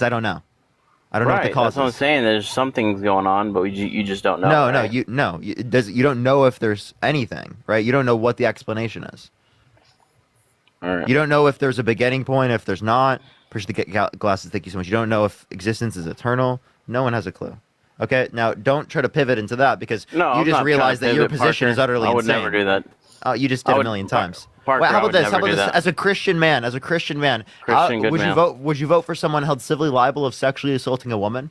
I don't know. I don't know what the Right, cause that's what I'm is. saying. There's something's going on, but you just don't know, No, no, right? you don't know if there's anything, right? You don't know what the explanation is. All right. You don't know if there's a beginning point, if there's not. Appreciate the glasses. Thank you so much. You don't know if existence is eternal. No one has a clue. Okay, now don't try to pivot into that because No, you I'm just not trying realized to that your pivot, position is Parker. utterly I would never insane. do that. You just I did a would, million times. Wait, Parker, how I about would this? How never about do this? that. As a Christian man, how Christian, good would you man. vote? Would you vote for someone held civilly liable of sexually assaulting a woman?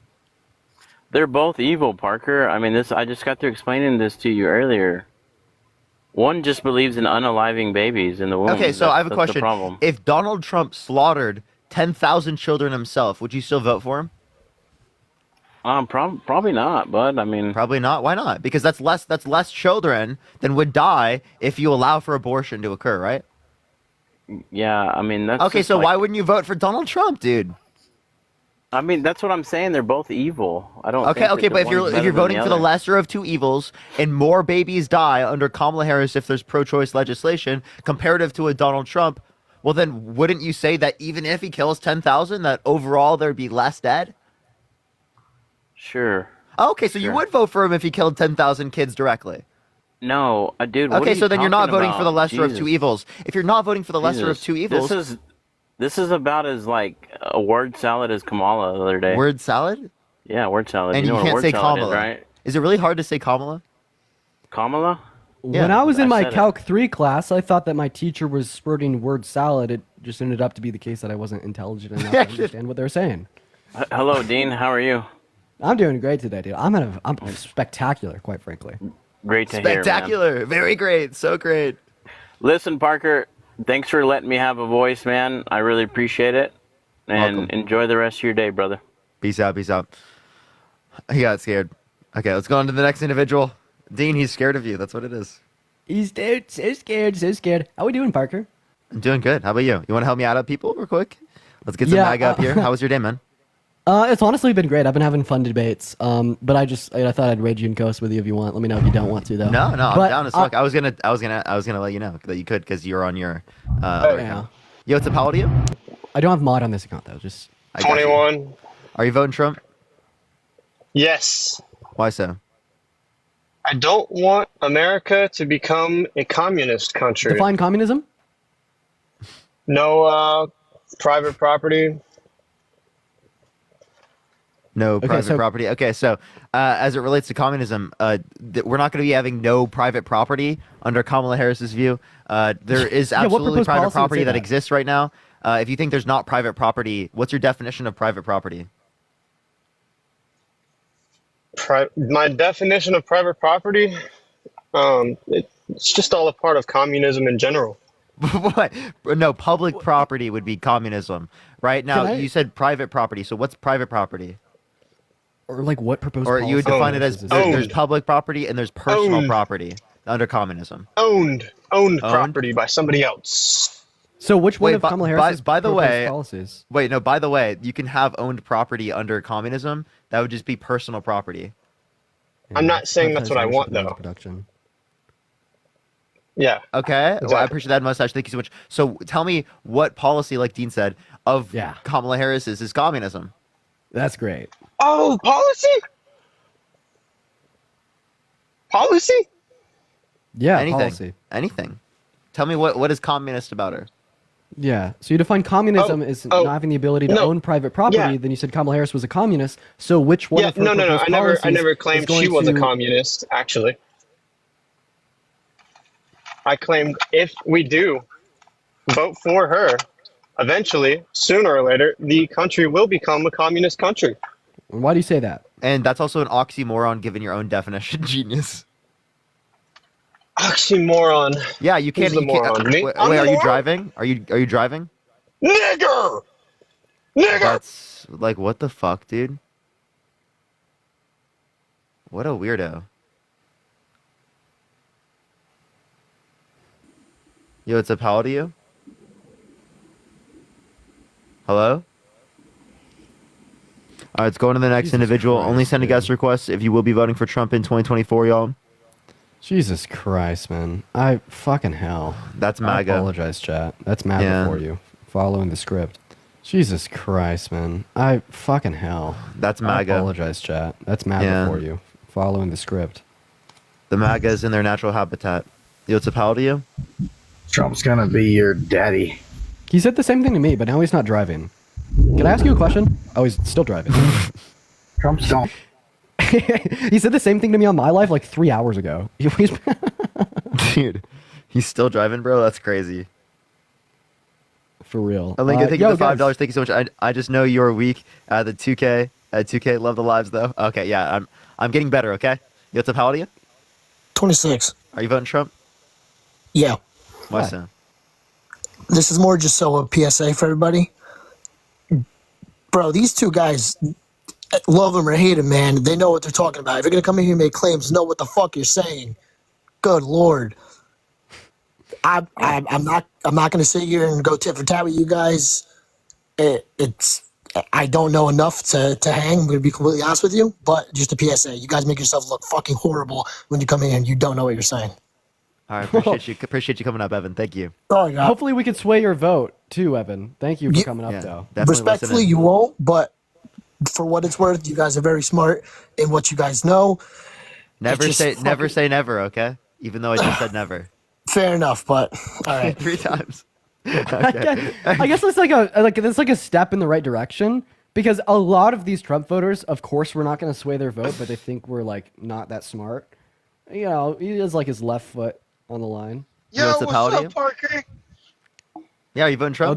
They're both evil, Parker. I mean, this. I just got through explaining this to you earlier. One just believes in unaliving babies in the Okay, womb. so I have a That's the question. problem. If Donald Trump slaughtered 10,000 children himself, would you still vote for him? Probably not, but I mean, Probably not. Why not? Because that's less children than would die if you allow for abortion to occur, right? yeah. I mean, that's Okay, just so like. why wouldn't you vote for Donald Trump, dude? I mean, that's what I'm saying. They're both evil. I don't Okay, think okay, that but if one's you're better than voting the for the other. lesser of two evils and more babies die under Kamala Harris if there's pro-choice legislation comparative to a Donald Trump, well then wouldn't you say that even if he kills 10,000 that overall there'd be less dead? Sure, Okay, so you sure. would vote for him if he killed 10,000 kids directly. No, dude. What are Okay, you so then you're not talking voting for the about? lesser of two Jesus, evils. If you're not voting for the lesser of Jesus. two This evils, is this is about as like a word salad as Kamala the other day. word salad? Yeah, word salad. And You know you what a can't word say salad is, Kamala. right? Is it really hard to say Kamala? Kamala? Yeah, When I was in I my said it. Calc 3 class, I thought that my teacher was spurting word salad. It just ended up to be the case that I wasn't intelligent enough to understand what they were saying. Hello, Dean. How are you? I'm doing great today, dude. I'm spectacular, quite frankly. Great to hear, man. Spectacular. Very great. So great. Listen, Parker. Thanks for letting me have a voice, man. I really appreciate it. And Welcome. enjoy the rest of your day, brother. Peace out. Peace out. He got scared. Okay, let's go on to the next individual. Dean, he's scared of you. That's what it is. He's dude, so scared, so scared. How we doing, Parker? I'm doing good. How about you? You want to help me out, people, real quick? Let's get some Yeah, MAGA up here. How was your day, man? It's honestly been great. I've been having fun debates. But I thought I'd rage and coast with you if you want. Let me know if you don't want to, though. No, I'm But, down as fuck. I was gonna let you know that you could because you're on your other yeah. account. Yo, what's up? How old are you? I don't have mod on this account though. Just I got you. 21. Are you voting Trump? Yes. Why so? I don't want America to become a communist country. define communism. No private property. No private so- property. Okay, so as it relates to communism, we're not going to be having no private property under Kamala Harris's view. There is Yeah, what absolutely proposed private policy would property say that that? exists right now. If you think there's not private property, what's your definition of private property? My definition of private property, it's just all a part of communism in general. What? No, public property would be communism. Right now, Can I- you said private property. So what's private property? Or like what proposed Or you would policy define it as is this? there's Owned. public property and there's personal Owned. property under communism. Owned property by somebody else. So which one Wait, of by- Kamala by- Harris's by the proposed way- policies? Wait, no, by the way, you can have owned property under communism. That would just be personal property. I'm not saying that's what I Privatized want, ownership and though. Production. Yeah. Okay, well, I Exactly. appreciate that mustache. Thank you so much. So tell me what policy, like Dean said, of Yeah. Kamala Harris's is communism. That's great. Oh, policy? Policy? Yeah, Anything. policy. Anything. Tell me what is communist about her. Yeah. So you define communism Oh, as oh, not having the ability to no. own private property. Yeah. Then you said Kamala Harris was a communist. So which one Yeah, of her no. proposed I never policies claimed is going she was a to- communist, actually. I claimed if we do vote for her, eventually, sooner or later, the country will become a communist country. Why do you say that? And that's also an oxymoron given your own definition, genius. Oxymoron. Yeah, you can't. Who's the You can't moron? Me? wait, I'm wait, the are you moron? driving? Are you driving? Nigger! Nigger! That's like what the fuck, dude? What a weirdo. Yo, what's up? How old are you? Hello? All right, let's go on to the next Jesus individual. Christ, Only send a dude. guest request if you will be voting for Trump in 2024, y'all. Jesus Christ, man. I fucking hell. That's I MAGA. apologize, chat. That's MAGA Yeah. for you. Following the script. Jesus Christ, man. I fucking hell. That's I MAGA. apologize, chat. That's MAGA Yeah. for you. Following the script. The MAGA is in their natural habitat. Yo, it's a pal to you? Trump's gonna be your daddy. He said the same thing to me, but now he's not driving. Can I ask you a question? Oh, he's still driving. Trump's don't. He said the same thing to me on my life like 3 hours ago. Dude, he's still driving, bro? That's crazy. For real. Alinka, thank you yo, for $5. guys. Thank you so much. I just know you're weak at the 2K. At 2K, love the lives, though. Okay, yeah, I'm getting better, okay? Yo, it's a pal to you? 26. Are you voting Trump? Yeah. Why Why? so? This is more just so a PSA for everybody. Bro, these two guys, love them or hate them, man. They know what they're talking about. If you're going to come in here and make claims, know what the fuck you're saying. Good Lord. I'm not going to sit here and go tit for tat with you guys. I don't know enough to hang. I'm going to be completely honest with you, but just a PSA. You guys make yourself look fucking horrible when you come in here and you don't know what you're saying. All right, appreciate you coming up, Evan. Thank you. Sorry, guys. Hopefully we can sway your vote too, Evan. Thank you for Yeah. coming up, Yeah, though. definitely Respectfully, listening. you won't, but for what it's worth, you guys are very smart in what you guys know. Never just say never fucking- say never, okay? Even though I just said never Fair enough, but all right. 3 times. I guess it's like a step in the right direction because a lot of these Trump voters, of course, we're not going to sway their vote, but they think we're like not that smart. You know, he has like his left foot on the line. Yo, what's up, Parker? Yeah, are you voting Trump? Oh,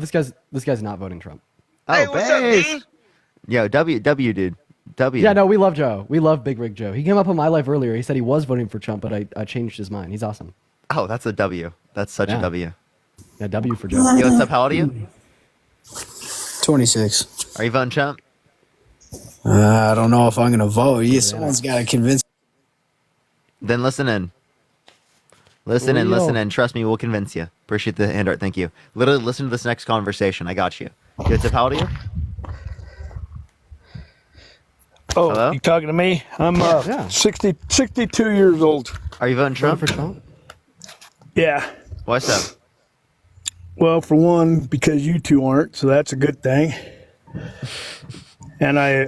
this guy's not voting Trump. Oh, Hey, what's up, base. D? Yo, W, dude. W. Yeah, no, we love Joe. We love Big Rig Joe. He came up on my live earlier. He said he was voting for Trump, but I changed his mind. He's awesome. Oh, that's a W. That's such Yeah. a W. Yeah, W for Joe. Yo, what's up? How old are you? 26. Are you voting Trump? I don't know if I'm going to vote. Someone's got to convince. Then listen in. Listen in, Leo. listen in. Trust me, we'll convince you. Appreciate the hand art. Thank you. Literally, listen to this next conversation. I got you. Yo, what's up? How old are you? Oh, Hello? you talking to me? I'm Yeah. 62 years old. Are you voting Voting Trump? for Trump? Yeah. Why so? Well, for one, because you two aren't, so that's a good thing. And I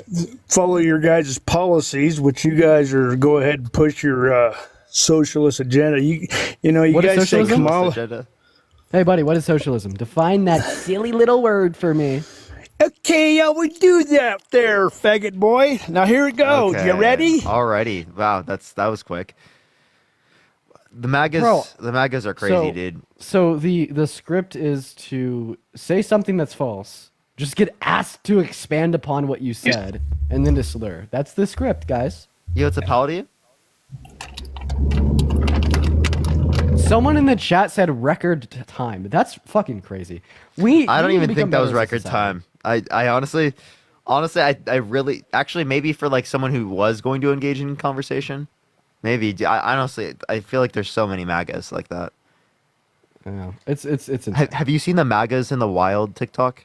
follow your guys' policies, which you guys are go ahead and push your socialist agenda. You know, you What is guys say socialism? Kamala. Agenda. Hey, buddy, what is socialism? Define that silly little word for me. Okay, I would do that there, faggot boy. Now here it goes. You ready? Alrighty. Wow, that was quick. The MAGAs, Bro, the MAGAs are crazy, so- dude. So the script is to say something that's false, just get asked to expand upon what you said, and then to slur. That's the script, guys. Yo, what's up? How old are you? Someone in the chat said record time. That's fucking crazy. I don't we need even to think become that was better as a record society. time. I honestly, I really, actually, maybe for like someone who was going to engage in conversation, maybe. I honestly, I feel like there's so many MAGAs like that. Yeah, it's insane. Have you seen the MAGAs in the wild TikTok?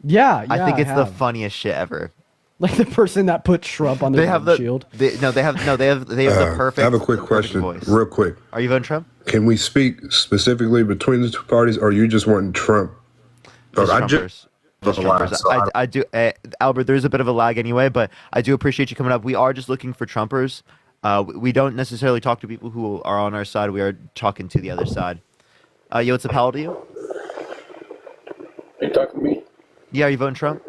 Yeah, I think it's the have. funniest shit ever. Like the person that put Trump on their They have the shield. They have the perfect. I have a quick the perfect question, voice. real quick. Are you voting Trump? Can we speak specifically between the two parties, or you just want Trump? Just I Trumpers. just Just Trumpers. I do, Albert. There's a bit of a lag anyway, but I do appreciate you coming up. We are just looking for Trumpers. We don't necessarily talk to people who are on our side. We are talking to the other side. Yo, what's up? How old are you? Are you talking to me? Yeah, are you voting Trump?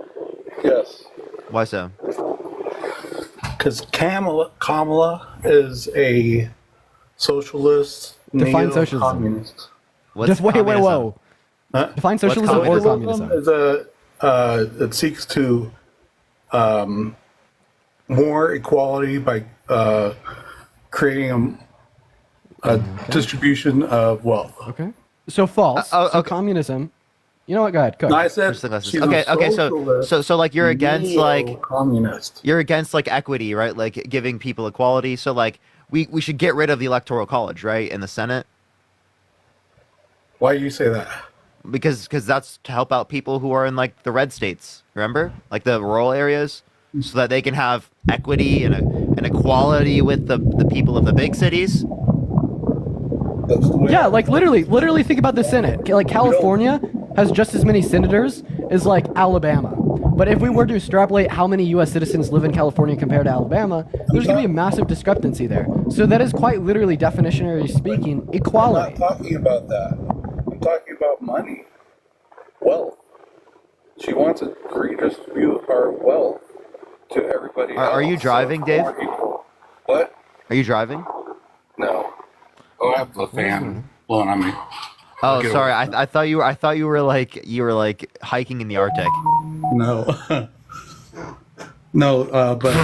Yes. Why so? Because Kamala is a socialist, Define socialism. neo-communist. What's Wait, communism? whoa. Huh? Define socialism or communism? communism. Is it seeks to more equality by creating a distribution of wealth. Okay. So false. So communism. You know what? Go ahead. Cook. No, I said Push the glasses. she's a Okay. socialist, So like you're against like communist. you're against like equity, right? Like giving people equality. So like we should get rid of the electoral college, right, in the Senate, Why do you say that? because that's to help out people who are in like the red states. Remember, like the rural areas, so that they can have equity and an equality with the people of the big cities. That's the way Yeah, like literally think about the Senate. Like California has just as many senators is like Alabama. But if we were to extrapolate how many U.S. citizens live in California compared to Alabama, there's going to be a massive discrepancy there. So that is quite literally, definitionally speaking, I'm equality. not talking about that. I'm talking about money, wealth. She wants to redistribute our wealth to everybody else. Are you driving, Dave? More equal. What? Are you driving? No. Oh, I have the fan blowing on me. Oh, Get sorry. away. I thought you were like hiking in the Arctic. No. No, but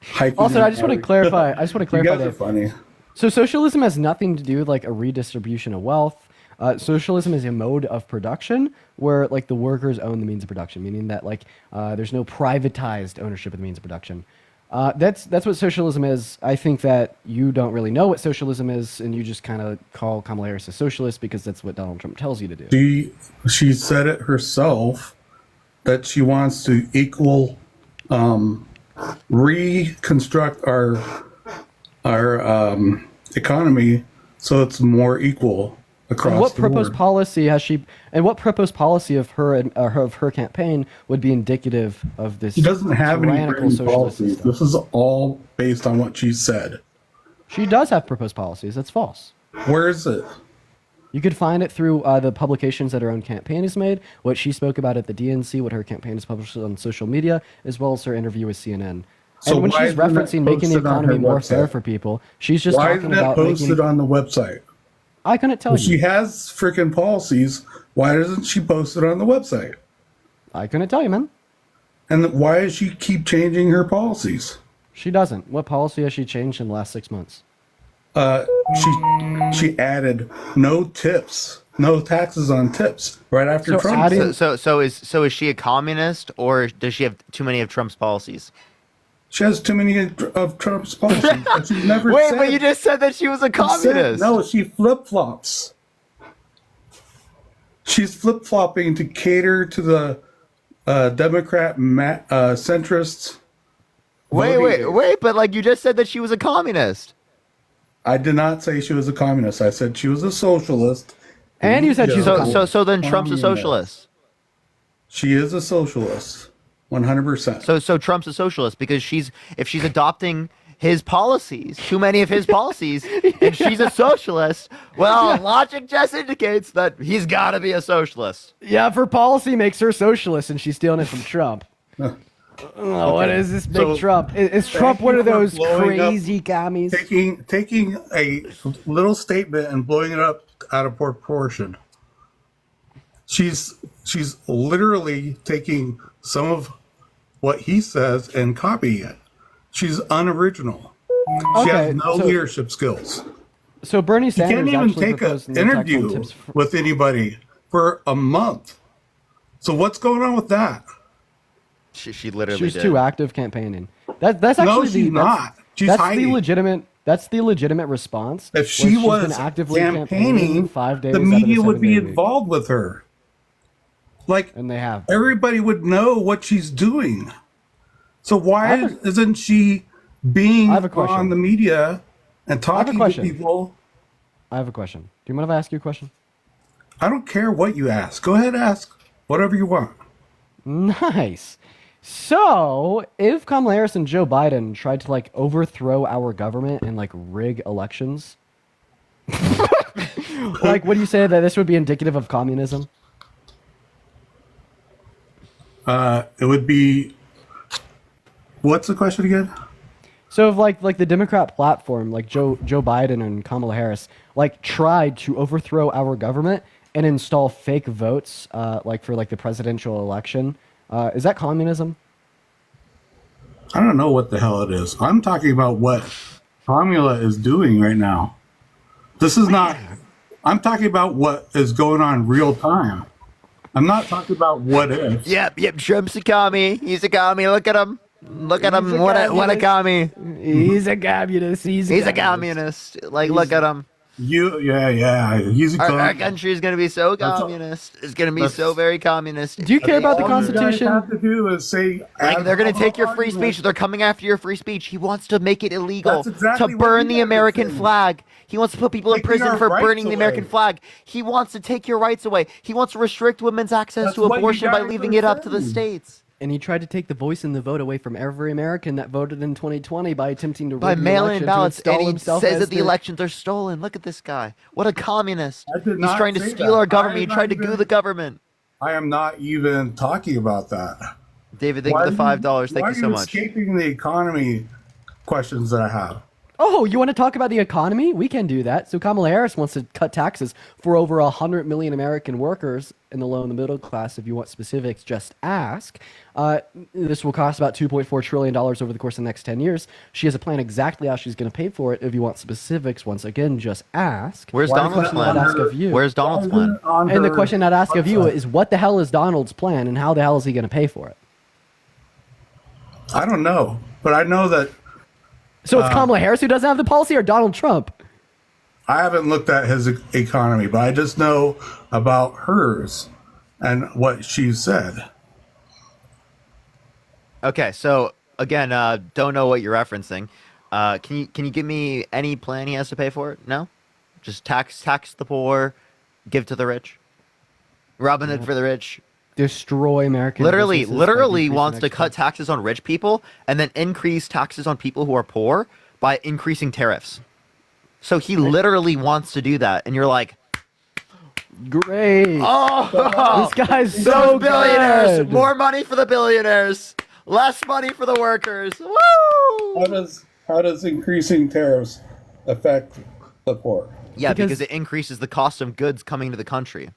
hiking Also, in I just want to Arctic- clarify. You guys are Dave. funny. So socialism has nothing to do with like a redistribution of wealth. Socialism is a mode of production where like the workers own the means of production, meaning that like there's no privatized ownership of the means of production. That's what socialism is. I think that you don't really know what socialism is, and you just kind of call Kamala Harris a socialist because that's what Donald Trump tells you to do. She said it herself that she wants to reconstruct our economy so it's more equal across And what the proposed board. policy has she? And what proposed policy of her campaign would be indicative of this? She doesn't have any tyrannical written socialist policies. system? This is all based on what she said. She does have proposed policies. That's false. Where is it? You could find it through the publications that her own campaign has made, what she spoke about at the DNC, what her campaign has published on social media, as well as her interview with CNN. So And when why she's isn't it referencing making the posted on her economy more fair website? for people, she's just Why talking isn't it about posted making. on the website? I couldn't tell If she you. has freaking policies, why doesn't she post it on the website? I couldn't tell you, man. And why does she keep changing her policies? She doesn't. What policy has she changed in the last 6 months? She added no tips, no taxes on tips right after So Trump. adding- said- So is she a communist, or does she have too many of Trump's policies? She has too many of Trump's policies. But she's never Wait, said, but you just said that she was a communist. No, she flip flops. She's flip flopping to cater to the Democrat centrists. Wait, but like you just said that she was a communist. I did not say she was a communist. I said she was a socialist. And you said she's a So communist. so then Trump's a Communist. socialist. She is a socialist, 100%. So Trump's a socialist because if she's adopting his policies, too many of his policies, and she's a socialist, well, logic just indicates that he's got to be a socialist. Yeah, if her policy makes her socialist and she's stealing it from Trump. Oh, what is this big So, Trump? Is Trump thank one you of for those blowing up- crazy commies? taking a little statement and blowing it up out of proportion. She's literally taking some of what he says and copying it. She's unoriginal. She Okay, has no so- leadership skills. So Bernie She can't Sanders even actually take proposed an no tax on interview tips for- with anybody for a month. So what's going on with that? She literally She's did. too active campaigning. That's actually No, the she's not. She's that's hiding. the legitimate. That's the legitimate response. If she she's was been actively campaigning, 5 days the out of media would 7 be day week. involved with her. Like And they have. everybody would know what she's doing. So why I have a- isn't she being I have a question. on the media and talking to question. people? I have a question. Do you mind if I ask you a question? I don't care what you ask. Go ahead, ask whatever you want. Nice. So, if Kamala Harris and Joe Biden tried to like overthrow our government and like rig elections, like, would you say that this would be indicative of communism? It would be. What's the question again? So, if like the Democrat platform, like Joe Biden and Kamala Harris, like tried to overthrow our government and install fake votes, like for like the presidential election, is that communism? I don't know what the hell it is. I'm talking about what Kamala is doing right now. This is not. I'm talking about what is going on real time. I'm not talking about what if. Yep. Trump's a commie. He's a commie. Look at him. Look at him. He's a What a communist. commie. He's a communist. He's He's a communist. Like, look at him. Yeah. He's a Our country is going to be so all- communist. It's going to be that's- so very communist. Do you care about the All you guys Constitution? have to do is say, Like they're going to take your free argument. speech. They're coming after your free speech. He wants to make it illegal That's exactly to what burn you the guys are American saying. flag. He wants to put people in Taking prison our for rights burning the American away. flag. He wants to take your rights away. He wants to restrict women's access That's to what you abortion by guys leaving are it up to the saying. states. And he tried to take the voice and the vote away from every American that voted in 2020 by attempting to By rig the mail-in election to ballots, install and he himself says as that the the- elections are stolen. Look at this guy. What a communist. I did He's not trying to say steal that. our government. I He am tried to not goo even- the government. I am not even talking about that. David, thank you for the $5. Thank why you so are much. escaping the economy questions that I have? Oh, you want to talk about the economy? We can do that. So Kamala Harris wants to cut taxes for over 100 million American workers in the low and the middle class. If you want specifics, just ask. This will cost about $2.4 trillion over the course of the next 10 years. She has a plan exactly how she's going to pay for it. If you want specifics, once again, just ask. Where's Why Donald's isn't it plan? I'd ask of you. Where's Donald's plan? And the question I'd ask of you is, what the hell is Donald's plan, and how the hell is he going to pay for it? I don't know, but I know that So it's Kamala Harris who doesn't have the policy, or Donald Trump? I haven't looked at his economy, but I just know about hers and what she said. Okay, so again, don't know what you're referencing. Can you give me any plan he has to pay for it? No, just tax the poor, give to the rich. Robin Hood for the rich. Destroy American Literally businesses by decreasing wants to cut exports. taxes on rich people and then increase taxes on people who are poor by increasing tariffs. So he literally wants to do that, and you're like, Great. oh, This guy's those so billionaires, good. more money for the billionaires, less money for the workers. Woo! How does increasing tariffs affect the poor? Yeah, Because- because it increases the cost of goods coming to the country.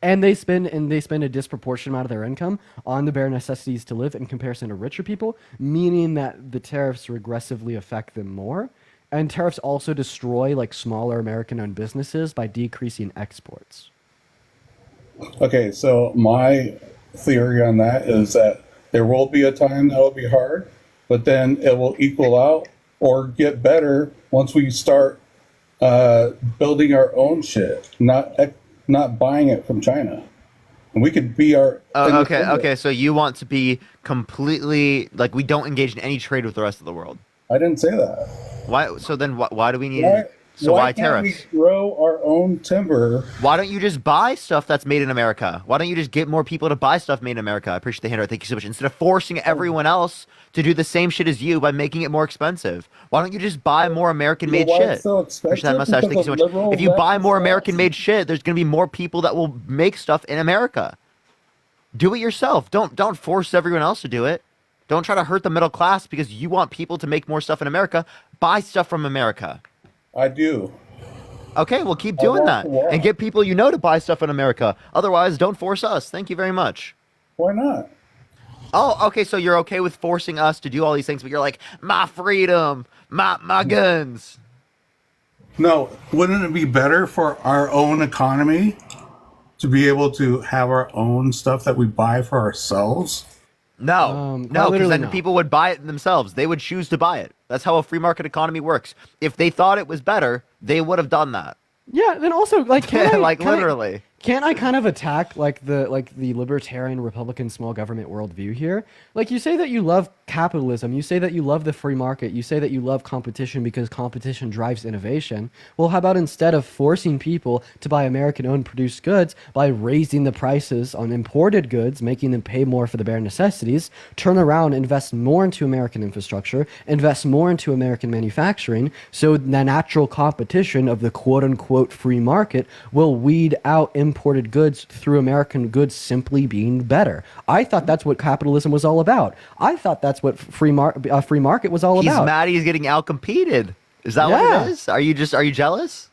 And they spend a disproportionate amount of their income on the bare necessities to live in comparison to richer people, meaning that the tariffs regressively affect them more. And tariffs also destroy like smaller American-owned businesses by decreasing exports. Okay, so my theory on that is that there will be a time that will be hard, but then it will equal out or get better once we start building our own shit, not buying it from China. And we could be our Okay. So you want to be completely like we don't engage in any trade with the rest of the world. I didn't say that. Why? So then why do we need? Why, So why can't tariffs? we grow our own timber? Why don't you just buy stuff that's made in America? Why don't you just get more people to buy stuff made in America? I appreciate the handout. Thank you so much. Instead of forcing everyone else to do the same shit as you by making it more expensive, why don't you just buy more American-made Why shit? it's so Appreciate that expensive? mustache. Thank you Because so of much. liberal If you buy leftist more policies. American-made shit, there's gonna be more people that will make stuff in America. Do it yourself. Don't force everyone else to do it. Don't try to hurt the middle class because you want people to make more stuff in America. Buy stuff from America. I do. Okay, well, keep doing that and get people you know to buy stuff in America. Otherwise, don't force us. Thank you very much. Why not? Oh, okay, so you're okay with forcing us to do all these things, but you're like, my freedom, my guns. No, wouldn't it be better for our own economy to be able to have our own stuff that we buy for ourselves? No, no, because literally then not. people would buy it themselves. They would choose to buy it. That's how a free market economy works. If they thought it was better, they would have done that. Yeah, then also like can I, Like, can I- literally. Can't I kind of attack like the libertarian Republican small government worldview here? Like you say that you love capitalism, you say that you love the free market, you say that you love competition because competition drives innovation. Well, how about instead of forcing people to buy American-owned produced goods by raising the prices on imported goods, making them pay more for the bare necessities, turn around, invest more into American infrastructure, invest more into American manufacturing, so the natural competition of the quote-unquote free market will weed out imported goods through American goods simply being better. I thought that's what capitalism was all about. I thought that's what free market was all He's about. mad he's getting outcompeted. Is that Yeah. what it is? Are you jealous?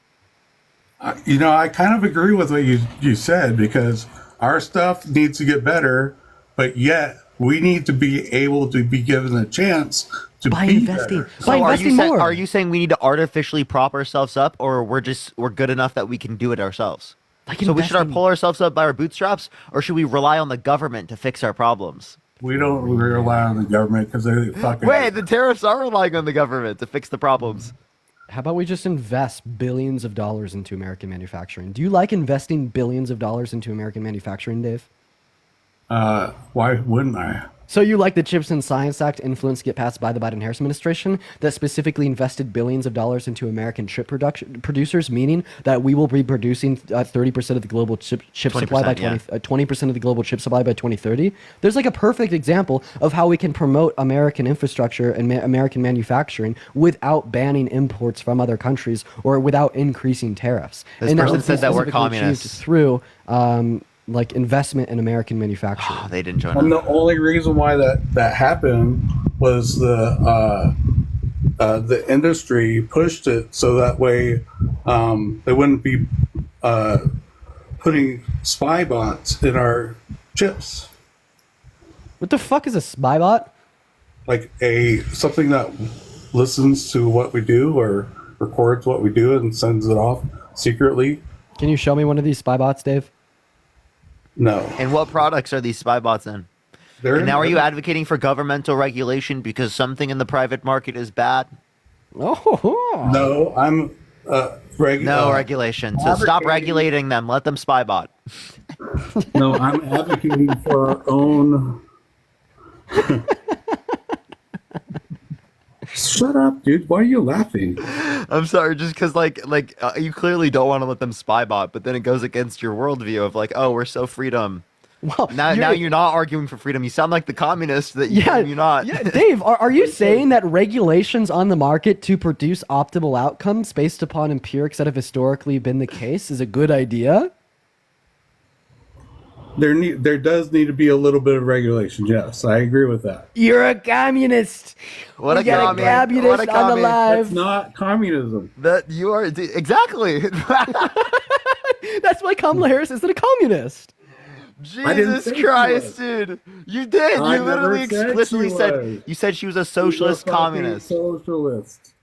You know, I kind of agree with what you said because our stuff needs to get better, but yet we need to be able to be given a chance to By be investing. better. By investing more. Are you saying we need to artificially prop ourselves up, or we're good enough that we can do it ourselves? Like So we should investing- pull ourselves up by our bootstraps, or should we rely on the government to fix our problems? We don't rely on the government because they fucking. Wait, the tariffs are relying on the government to fix the problems. How about we just invest billions of dollars into American manufacturing? Do you like investing billions of dollars into American manufacturing, Dave? Why wouldn't I? So you like the Chips and Science Act influence to get passed by the Biden-Harris administration that specifically invested billions of dollars into American chip producers, meaning that we will be producing 30% of the global chip supply by 20% of the global chip supply by 2030. There's like a perfect example of how we can promote American infrastructure and American manufacturing without banning imports from other countries or without increasing tariffs. This and person would be said that we're specifically achieved communists. through like investment in American manufacturing. Oh, they didn't join And us. the only reason why that happened was the industry pushed it so that way they wouldn't be putting spy bots in our chips. What the fuck is a spy bot? Like something that listens to what we do or records what we do and sends it off secretly. Can you show me one of these spy bots, Dave? No. And what products are these spy bots in? They're And now are you in- advocating for governmental regulation because something in the private market is bad? Oh, No, I'm No regulation. So stop advocating- regulating them. Let them spy bot. No, I'm advocating for our own. Shut up, dude. Why are you laughing? I'm sorry, just because you clearly don't want to let them spy bot, but then it goes against your worldview of like, oh, we're so freedom. well, Now you're not arguing for freedom. You sound like the communist that you're not. Yeah, Dave, are you saying that regulations on the market to produce optimal outcomes based upon empirics that have historically been the case is a good idea? There does need to be a little bit of regulation. Yes, I agree with that. You're a communist. What We a got commie. a communist What a on the commie. live. That's not communism. That you are exactly. That's why Kamala Harris isn't a communist. Jesus say she Christ, was. dude! You did. I You literally never said explicitly she said was. you said she was a socialist She's a fucking communist. Socialist.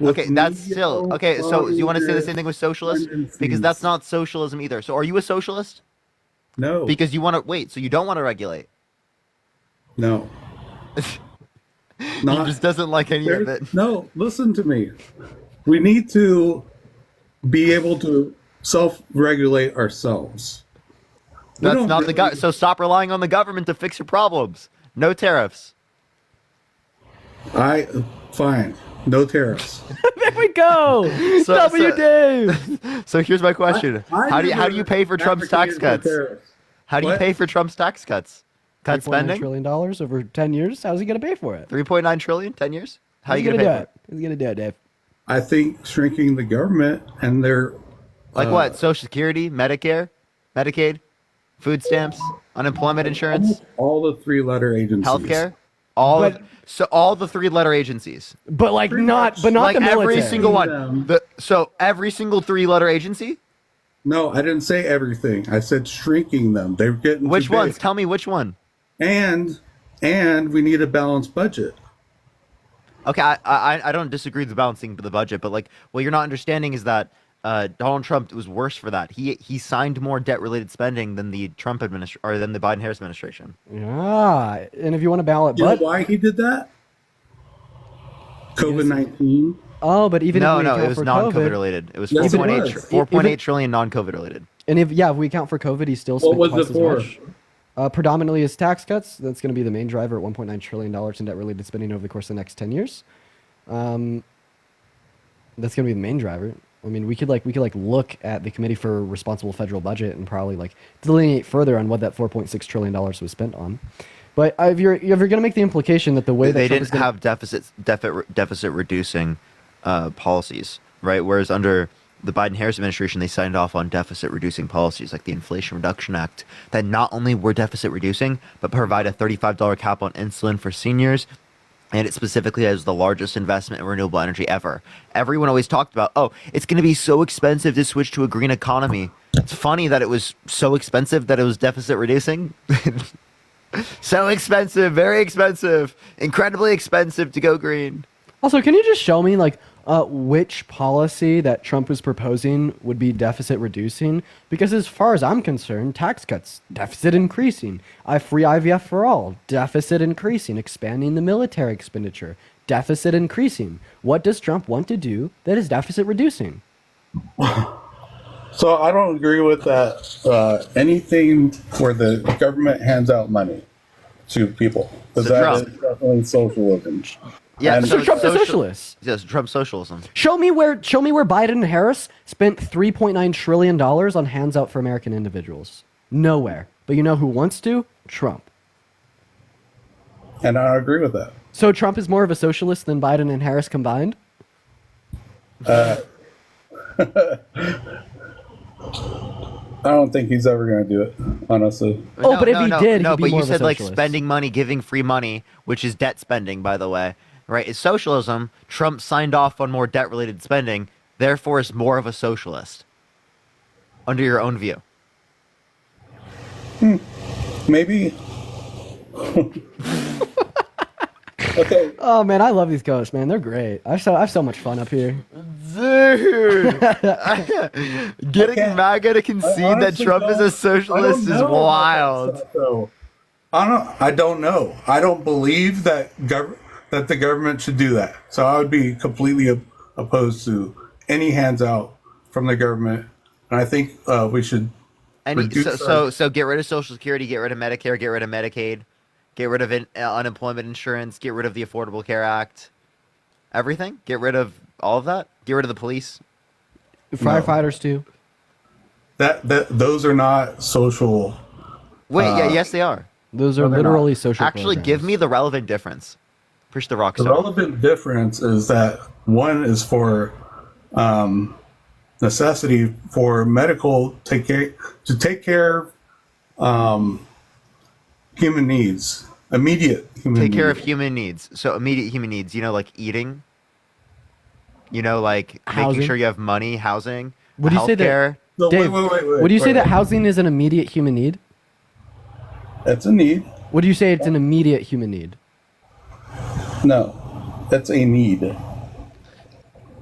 Okay, With that's still okay. So you want to say the media same thing with socialist? tendencies. Because that's not socialism either. So are you a socialist? No. Because you want to wait. So you don't want to regulate. No. He Not, just doesn't like any of there's- it. No, listen to me. We need to be able to self-regulate ourselves. We That's don't not the really- guy. So stop relying on the government to fix your problems. No tariffs. Fine. No tariffs. There we go. So- W. so- Dave. So here's my question: How do you pay for Trump's tax cuts? How do you What? pay for Trump's tax cuts? Cut $3.9 spending. trillion over 10 years. How's he gonna pay for it? 3.9 trillion, 10 years. How How's you he gonna gonna pay do for it? it? He's gonna do it, Dave. I think shrinking the government and their Like what? Social Security, Medicare, Medicaid, food stamps, unemployment insurance, all the three-letter agencies. healthcare, all But- of, so all the three-letter agencies, But like Pretty not, much. but not like the military. every single one. Them. So every single three-letter agency. No, I didn't say everything. I said shrinking them. They're getting Which too big. ones? Tell me which one. And we need a balanced budget. Okay, I don't disagree with balancing the budget, but like what you're not understanding is that Donald Trump was worse for that. He signed more debt-related spending than the Trump administration or than the Biden-Harris administration. Yeah, and if you want to ballot, You know but why he did that? COVID-19. oh, but even if No, we no, account it was for non-COVID COVID, related. It was Yes, it 4.8 was. 4.8 trillion non-COVID related. and if if we account for COVID, he still spent What was twice it for? as much. Predominantly his tax cuts. That's going to be the main driver at $1.9 trillion in debt-related spending over the course of the next 10 years. That's going to be the main driver. I mean, we could look at the Committee for Responsible Federal Budget and probably like delineate further on what that $4.6 trillion was spent on. But if you're going to make the implication that the way that They Trump is didn't gonna- have deficit reducing policies, right? Whereas under the Biden-Harris administration, they signed off on deficit reducing policies like the Inflation Reduction Act that not only were deficit reducing, but provide a $35 cap on insulin for seniors. And it specifically has the largest investment in renewable energy ever. Everyone always talked about, oh, it's going to be so expensive to switch to a green economy. It's funny that it was so expensive that it was deficit reducing. So expensive, very expensive, incredibly expensive to go green. Also, can you just show me like which policy that Trump is proposing would be deficit reducing? Because as far as I'm concerned, tax cuts, deficit increasing. Free IVF for all, deficit increasing. Expanding the military expenditure, deficit increasing. What does Trump want to do that is deficit reducing? So I don't agree with that. Anything where the government hands out money to people, because So that Trump. is definitely socialism. Yeah, And- So Trump's a social- socialist. Yes, Trump socialism. Show me where Biden and Harris spent $3.9 trillion on hands out for American individuals. Nowhere. But you know who wants to? Trump. And I agree with that. So Trump is more of a socialist than Biden and Harris combined? I don't think he's ever going to do it, honestly. Oh, but if he did, no, he'd be but more you of a said like socialist. spending money, giving free money, which is debt spending, by the way, right? Is socialism. Trump signed off on more debt-related spending, therefore is more of a socialist. Under your own view. Maybe. Okay. Oh man, I love these ghosts, man. They're great. I have so much fun up here. Dude, getting Okay. MAGA to concede that honestly Trump is a don't- socialist is I don't know about that wild. stuff, though. I don't know. I don't believe that that the government should do that. So I would be completely opposed to any hands out from the government. And I think we should reduce So get rid of Social Security, get rid of Medicare, get rid of Medicaid, get rid of unemployment insurance, get rid of the Affordable Care Act, everything. Get rid of all of that. Get rid of the police. Firefighters too. that those are not social. Wait, yes, they are. Those are they're literally social. Actually, give me the relevant difference. Push the rock The star. relevant difference is that one is for necessity for medical take care human needs, immediate human Take care of needs. human needs. So immediate human needs. You know, like eating. You know, like Housing. making sure you have money, housing. Would you say that- healthcare. So Dave, would you say that housing is an immediate human need? It's a need? Would you say it's an immediate human need? No, it's a need.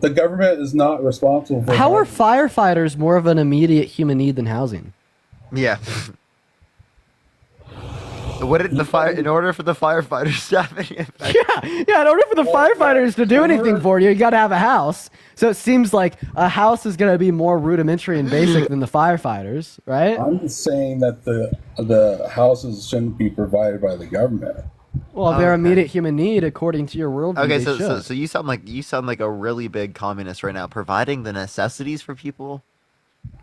The government is not responsible for How are firefighters more of an immediate human need than housing? Yeah. What did the fire? In order for the firefighters to have any effect, Yeah. In order for the firefighters to do anything for you, you got to have a house. So it seems like a house is going to be more rudimentary and basic than the firefighters, right? I'm just saying that the houses shouldn't be provided by the government. Well, if they're Okay. immediate human need according to your worldview, okay, they so should. you sound like a really big communist right now, providing the necessities for people.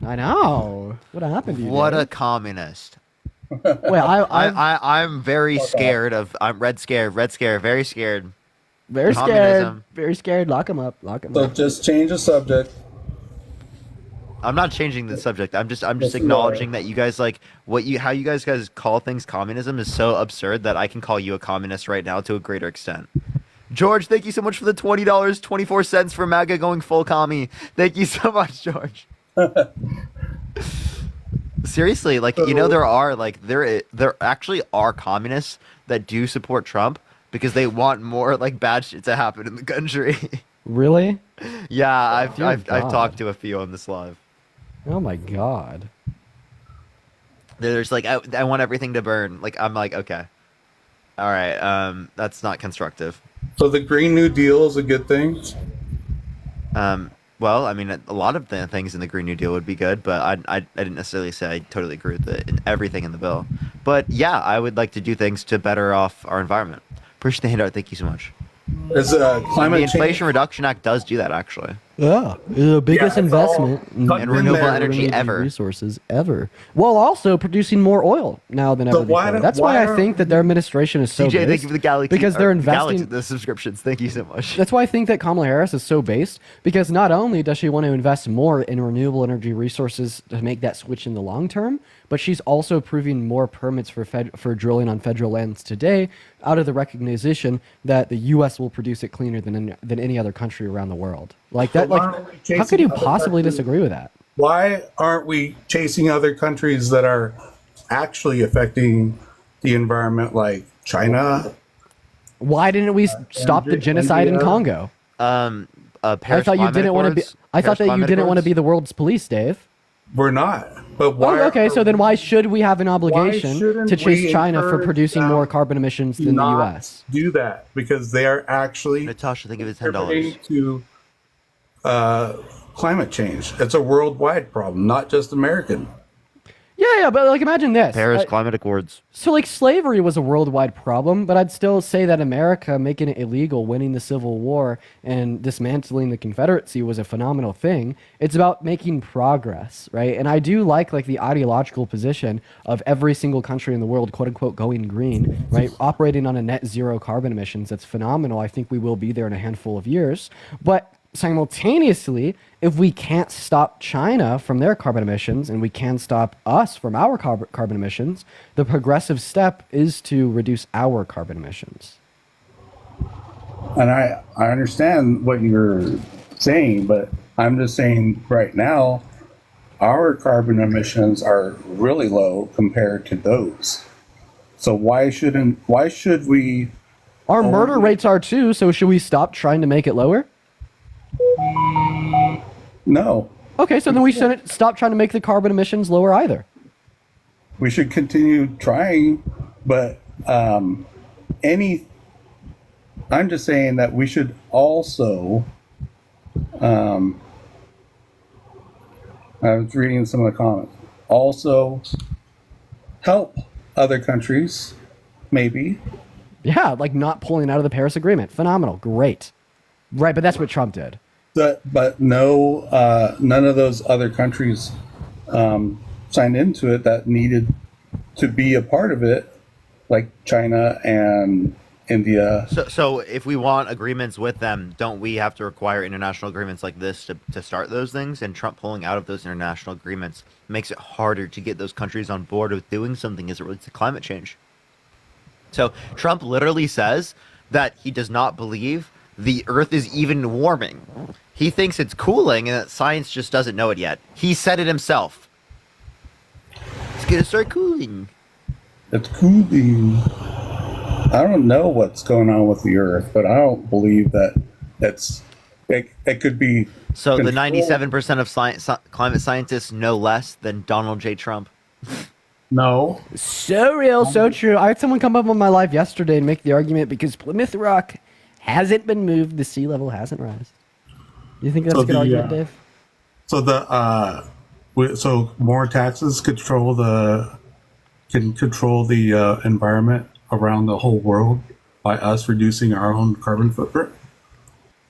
I know. What happened to you? What a Dave? communist! Wait, I'm very scared of. I'm red scared, very scared. very scared. communism. Very scared. Lock him up. Lock him So up. just change the subject. I'm not changing the subject. I'm just Yes, you acknowledging that you guys like how you guys call things communism is so absurd that I can call you a communist right now to a greater extent. George, thank you so much for the $20.24 for MAGA going full commie. Thank you so much, George. Seriously, like there actually are communists that do support Trump because they want more like bad shit to happen in the country. Really? Yeah, I've Dear I've God. talked to a few on this live. Oh my God. There's like I want everything to burn. Like I'm like okay, all right. That's not constructive. So the Green New Deal is a good thing. Well, I mean, a lot of the things in the Green New Deal would be good, but I didn't necessarily say I totally agree with everything in the bill. But yeah, I would like to do things to better off our environment. Appreciate the handout. Thank you so much. Is The climate Inflation change? Reduction Act does do that, actually. Yeah, the biggest it's all investment in tucked in renewable there. energy Energy ever. resources ever, while also producing more oil now than So ever why before. don't- That's why why I don't think that their administration is so CJ, thank based you for the Galaxy. because they're Galaxy, investing. the subscriptions. Thank you so much. That's why I think that Kamala Harris is so based because not only does she want to invest more in renewable energy resources to make that switch in the long term, but she's also approving more permits for drilling on federal lands today out of the recognition that the U.S. will produce it cleaner than any other country around the world. Like that, why like aren't we how chasing could you other possibly countries? disagree with that? Why aren't we chasing other countries that are actually affecting the environment, like China? Why didn't we stop the genocide in India. Congo? Paris I thought you Climate didn't want to be. Accords? I thought Paris that you Climate didn't want to Accords? be the world's police, Dave. We're not. But why? Oh, okay, so then why should we have an obligation shouldn't to chase we China for encourage producing more them carbon emissions than the not U.S.? do that because they are actually Natasha, think of it contributing $10. to climate change. It's a worldwide problem, not just American. Yeah, but like imagine this. Paris Climate Accords. So like slavery was a worldwide problem, but I'd still say that America making it illegal, winning the Civil War, and dismantling the Confederacy was a phenomenal thing. It's about making progress, right? And I do like the ideological position of every single country in the world, quote unquote, going green, right? Operating on a net zero carbon emissions. That's phenomenal. I think we will be there in a handful of years. But simultaneously, if we can't stop China from their carbon emissions and we can stop us from our carbon emissions, the progressive step is to reduce our carbon emissions. And I understand what you're saying, but I'm just saying right now, our carbon emissions are really low compared to those. So why should we? Our murder rates are too, so should we stop trying to make it lower? No. Okay, so then we shouldn't stop trying to make the carbon emissions lower either. We should continue trying, but I'm just saying that we should also, I was reading some of the comments, also help other countries, maybe. Yeah, like not pulling out of the Paris Agreement. Phenomenal. Great. Right, but that's what Trump did. But no, none of those other countries signed into it that needed to be a part of it, like China and India. So if we want agreements with them, don't we have to require international agreements like this to start those things? And Trump pulling out of those international agreements makes it harder to get those countries on board with doing something as it relates to climate change. So Trump literally says that he does not believe the Earth is even warming. He thinks it's cooling and that science just doesn't know it yet. He said it himself. It's gonna start cooling. It's cooling. I don't know what's going on with the Earth, but I don't believe that it could be. So the controlled. 97% of climate scientists know less than Donald J. Trump. No. So real, so true. I had someone come up on my live yesterday and make the argument because Plymouth Rock hasn't been moved, the sea level hasn't risen. You think that's a good argument, Dave? So more taxes can control the environment around the whole world by us reducing our own carbon footprint.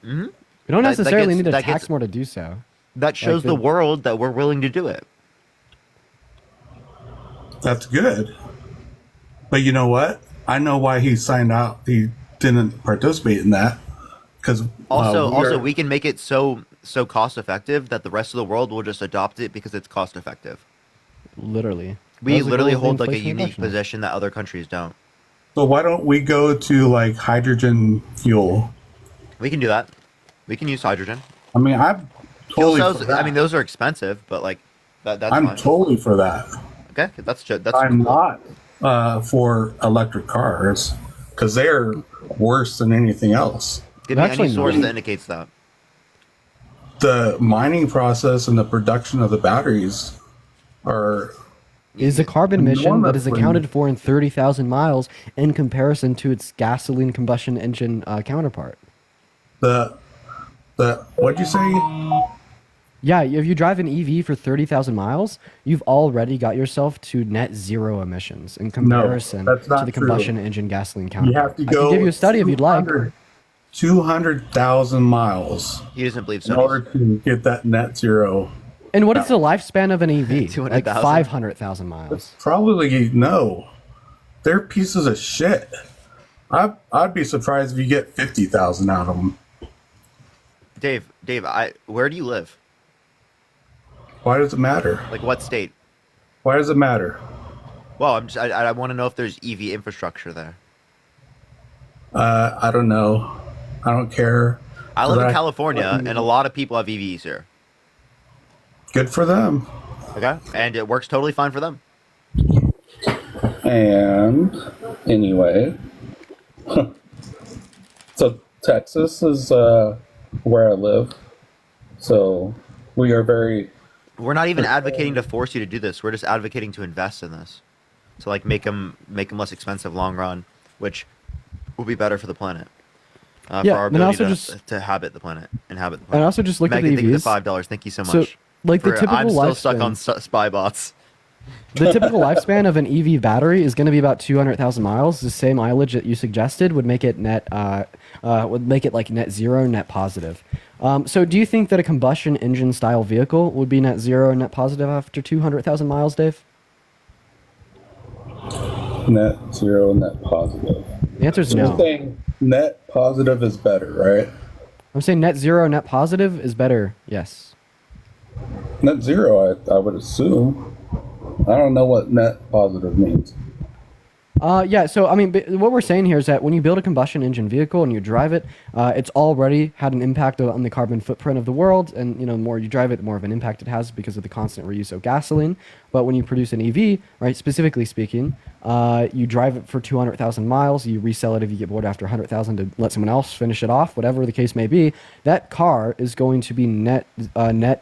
Mm-hmm. We don't necessarily need to tax more to do so. That shows the world that we're willing to do it. That's good. But you know what? I know why he signed out. He didn't participate in that because we can make it so cost effective that the rest of the world will just adopt it because it's cost effective. Literally. We literally hold like a unique position that other countries don't. So why don't we go to like hydrogen fuel? We can do that. We can use hydrogen. I mean, I'm totally. Fuel cells, for that. I mean, those are expensive, but like that's. I'm fine. totally for that. Okay, that's. I'm not for electric cars because they're worse than anything else. Give me any source that indicates that. The mining process and the production of the batteries is a carbon emission that is accounted for in 30,000 miles in comparison to its gasoline combustion engine counterpart. What'd you say? Yeah, if you drive an EV for 30,000 miles, you've already got yourself to net zero emissions in comparison to the combustion engine gasoline counterpart. You have to go. I can give you a study if you'd like. 200,000 miles. He doesn't believe so. In order to get that net zero. And what is the lifespan of an EV? 200,000? Like 500,000 miles. Probably no. They're pieces of shit. I'd be surprised if you get 50,000 out of them. Dave, where do you live? Why does it matter? Like what state? Why does it matter? Well, I want to know if there's EV infrastructure there. I don't know. I don't care. I live in California, and a lot of people have EVs here. Good for them. Okay, and it works totally fine for them. And anyway, so Texas is where I live. So we are very We're not even advocating to force you to do this. We're just advocating to invest in this, to like make them less expensive long run, which will be better for the planet. For Yeah, our and ability also to inhabit the planet. And also just look Megan, at thank the you EVs. for $5. Thank you so much. So, like the typical I'm still stuck lifespan- on spy bots. The typical lifespan of an EV battery is going to be about 200,000 miles. The same mileage that you suggested would make it like net zero, net positive. So do you think that a combustion engine style vehicle would be net zero and net positive after 200,000 miles, Dave? Net zero, net positive. The answer is So you're no. saying net positive is better, right? I'm saying net zero, net positive is better. Yes. Net zero, I would assume. I don't know what net positive means. Yeah, so I mean, what we're saying here is that when you build a combustion engine vehicle and you drive it, it's already had an impact on the carbon footprint of the world, and the more you drive it, the more of an impact it has because of the constant reuse of gasoline. But when you produce an EV, right, specifically speaking, you drive it for 200,000 miles, you resell it if you get bored after 100,000 to let someone else finish it off, whatever the case may be. That car is going to be net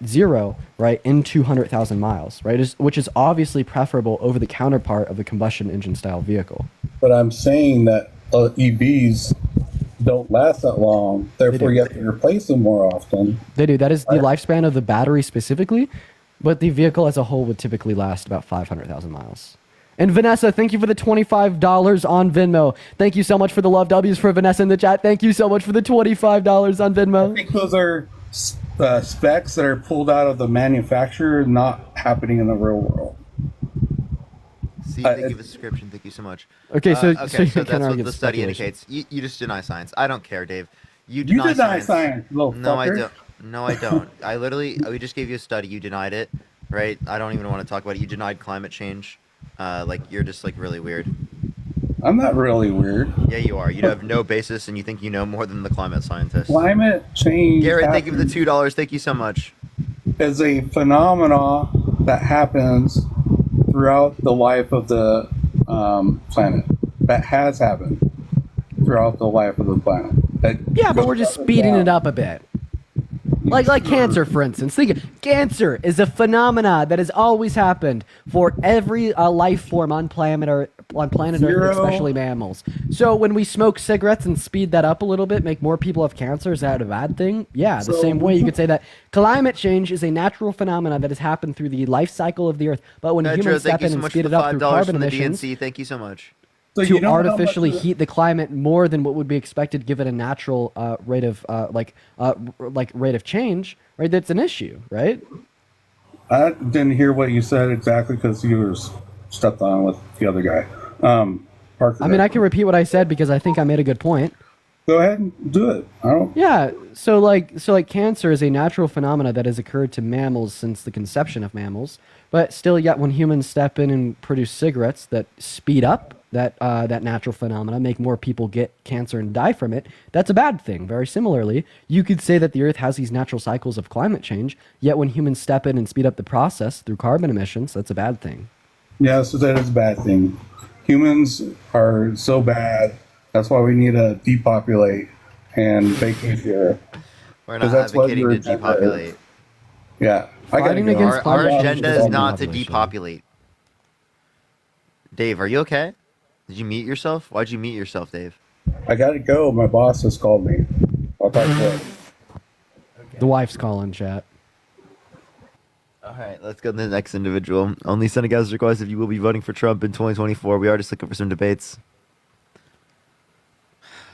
zero, right, in 200,000 miles, right, which is obviously preferable over the counterpart of the combustion engine style vehicle. But I'm saying that EVs don't last that long, therefore you have to replace them more often. They do. That is the lifespan of the battery specifically, but the vehicle as a whole would typically last about 500,000 miles. And Vanessa, thank you for the $25 on Venmo. Thank you so much for the love W's for Vanessa in the chat. Thank you so much for the $25 on Venmo. I think those are specs that are pulled out of the manufacturer, not happening in the real world. See, thank you for the subscription. Thank you so much. Okay, so so you that's kinda what argue the it's study speculation. indicates. You just deny science. I don't care, Dave. You deny science, little No, I fucker. don't. No, I don't. We just gave you a study. You denied it, right? I don't even want to talk about it. You denied climate change. You're just like really weird. I'm not really weird. Yeah, you are. You have no basis, and you think you know more than the climate scientists. Climate change Garrett, thank you for the $2. Thank you so much. is a phenomena that happens throughout the life of the planet. That has happened throughout the life of the planet. Yeah, but we're just speeding it up a bit. Like cancer, for instance. Cancer is a phenomena that has always happened for every life form on planet Earth, Zero. especially mammals. So when we smoke cigarettes and speed that up a little bit, make more people have cancer, is that a bad thing? Yeah, the same way you could say that climate change is a natural phenomena that has happened through the life cycle of the Earth. But when Pedro, humans thank step you in so and much speed for it the up through $5 carbon from the emissions, DNC. Thank you so much. So you to know how much artificially of- heat the climate more than what would be expected given a natural rate of rate of change, right? That's an issue, right? I didn't hear what you said exactly because you were stepped on with the other guy. Parker, I mean, I can repeat what I said because I think I made a good point. go ahead and do it. I don't. Yeah, so cancer is a natural phenomena that has occurred to mammals since the conception of mammals, but still yet when humans step in and produce cigarettes that speed up that natural phenomena, make more people get cancer and die from it, that's a bad thing. Very similarly, you could say that the Earth has these natural cycles of climate change, yet when humans step in and speed up the process through carbon emissions, that's a bad thing. Yeah, so that is a bad thing. Humans are so bad. That's why we need to depopulate and vacate the Earth. We're 'Cause not that's what advocating your to agenda is. depopulate. Yeah, I gotta Fighting go. against Our climate change agenda is is all not to depopulation. depopulate. Dave, are you okay? Did you mute yourself? Why'd you mute yourself, Dave? I gotta go. My boss has called me. I'll talk to you. The wife's calling, chat. All right, let's go to the next individual. Only sending guys request if you will be voting for Trump in 2024. We are just looking for some debates.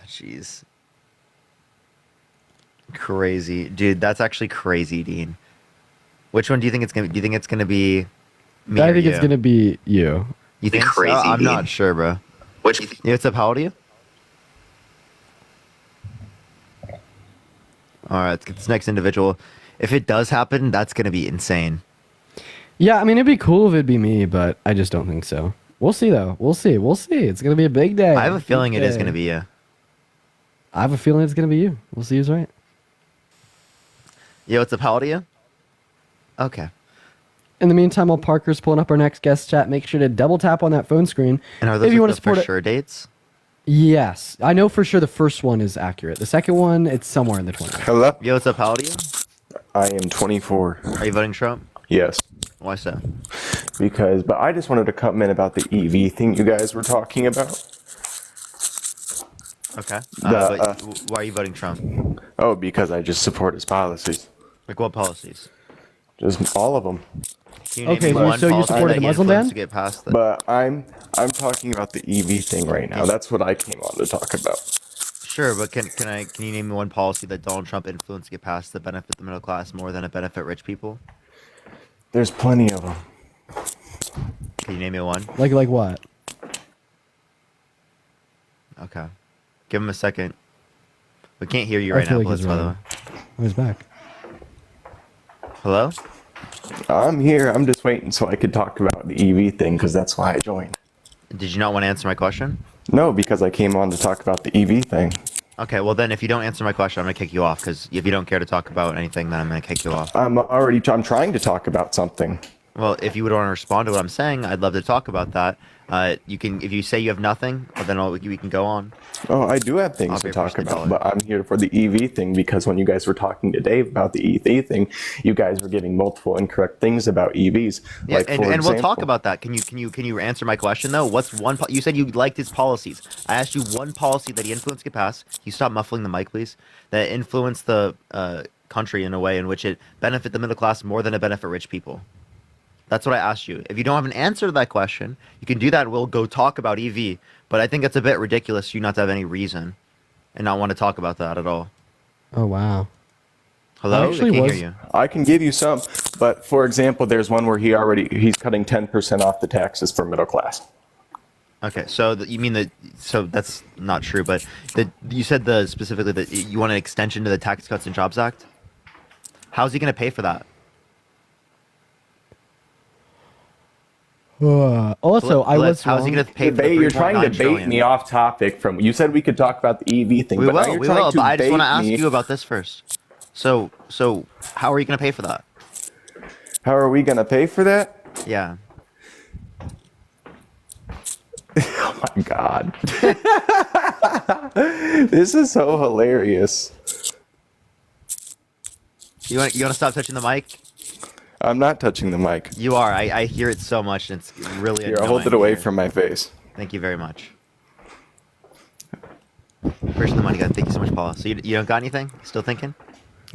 Jeez. Crazy. Dude, that's actually crazy, Dean. Which one do you think it's going to be? Do you think it's going to be me I or think you? it's going to be you. You think crazy, so? I'm Dean. not sure, bro. What do you think? Yeah, what's up? How old are you? All right, let's get this next individual. If it does happen, that's going to be insane. Yeah, I mean, it'd be cool if it'd be me, but I just don't think so. We'll see, though. We'll see. We'll see. It's going to be a big day. I have a Big feeling it is day. going to be you. I have a feeling it's going to be you. We'll see who's right. Yo, what's up? How old are you? Okay. In the meantime, while Parker's pulling up our next guest chat, make sure to double tap on that phone screen. And are those if you like want the to support for it. sure dates? Yes. I know for sure the first one is accurate. The second one, it's somewhere in the 20s. Hello? Yo, what's up? How old are you? I am 24. Are you voting Trump? Yes. Why so? But I just wanted to comment about the EV thing you guys were talking about. Okay. The, But why are you voting Trump? Oh, because I just support his policies. Like what policies? Just all of them. Can you name Okay, me so one you policy supported that the he Muslim influenced ban? to get past the... But I'm talking about the EV thing right now. That's what I came on to talk about. Sure, but can you name me one policy that Donald Trump influenced to get past that benefit the middle class more than it benefit rich people? There's plenty of them. Can you name me one? Like what? Okay. Give him a second. We can't hear you I right feel now, like he's Blitz, by the way. running. Oh, he's back. Hello? I'm here. I'm just waiting so I could talk about the EV thing because that's why I joined. Did you not want to answer my question? No, because I came on to talk about the EV thing. Okay, well then if you don't answer my question, I'm going to kick you off, because if you don't care to talk about anything, then I'm going to kick you off. I'm trying to talk about something. Well, if you would want to respond to what I'm saying, I'd love to talk about that. You can, if you say you have nothing, well, then we can go on. Oh, I do have things to talk about, but I'm here for the EV thing because when you guys were talking to Dave about the EV thing, you guys were giving multiple incorrect things about EVs. Yeah, like, and we'll talk about that. Can you answer my question though? What's one? You said you liked his policies. I asked you one policy that he influenced get passed. Can you stop muffling the mic, please? That influenced the country in a way in which it benefit the middle class more than it benefit rich people. That's what I asked you. If you don't have an answer to that question, you can do that. We'll go talk about EV. But I think it's a bit ridiculous for you not to have any reason and not want to talk about that at all. Oh, wow. Hello? I can't hear you. I can give you some, but for example, there's one where he's cutting 10% off the taxes for middle class. Okay, so you mean that? So that's not true. But you said specifically that you want an extension to the Tax Cuts and Jobs Act. How's he going to pay for that? Also, I was how's he wrong. going to pay for the You're trying to $3.9 bait trillion? me off topic from. You said we could talk about the EV thing, We but now will. you're We trying will. to But I just want to bait ask me. you about this first. So how are you going to pay for that? How are we going to pay for that? Yeah. Oh my god. This is so hilarious. You want to stop touching the mic? I'm not touching the mic. You are. I hear it so much, and it's really Here, annoying. hold it away from my face. Thank you very much. Person the money guy. Thank you so much, Paula. So you don't got anything? Still thinking?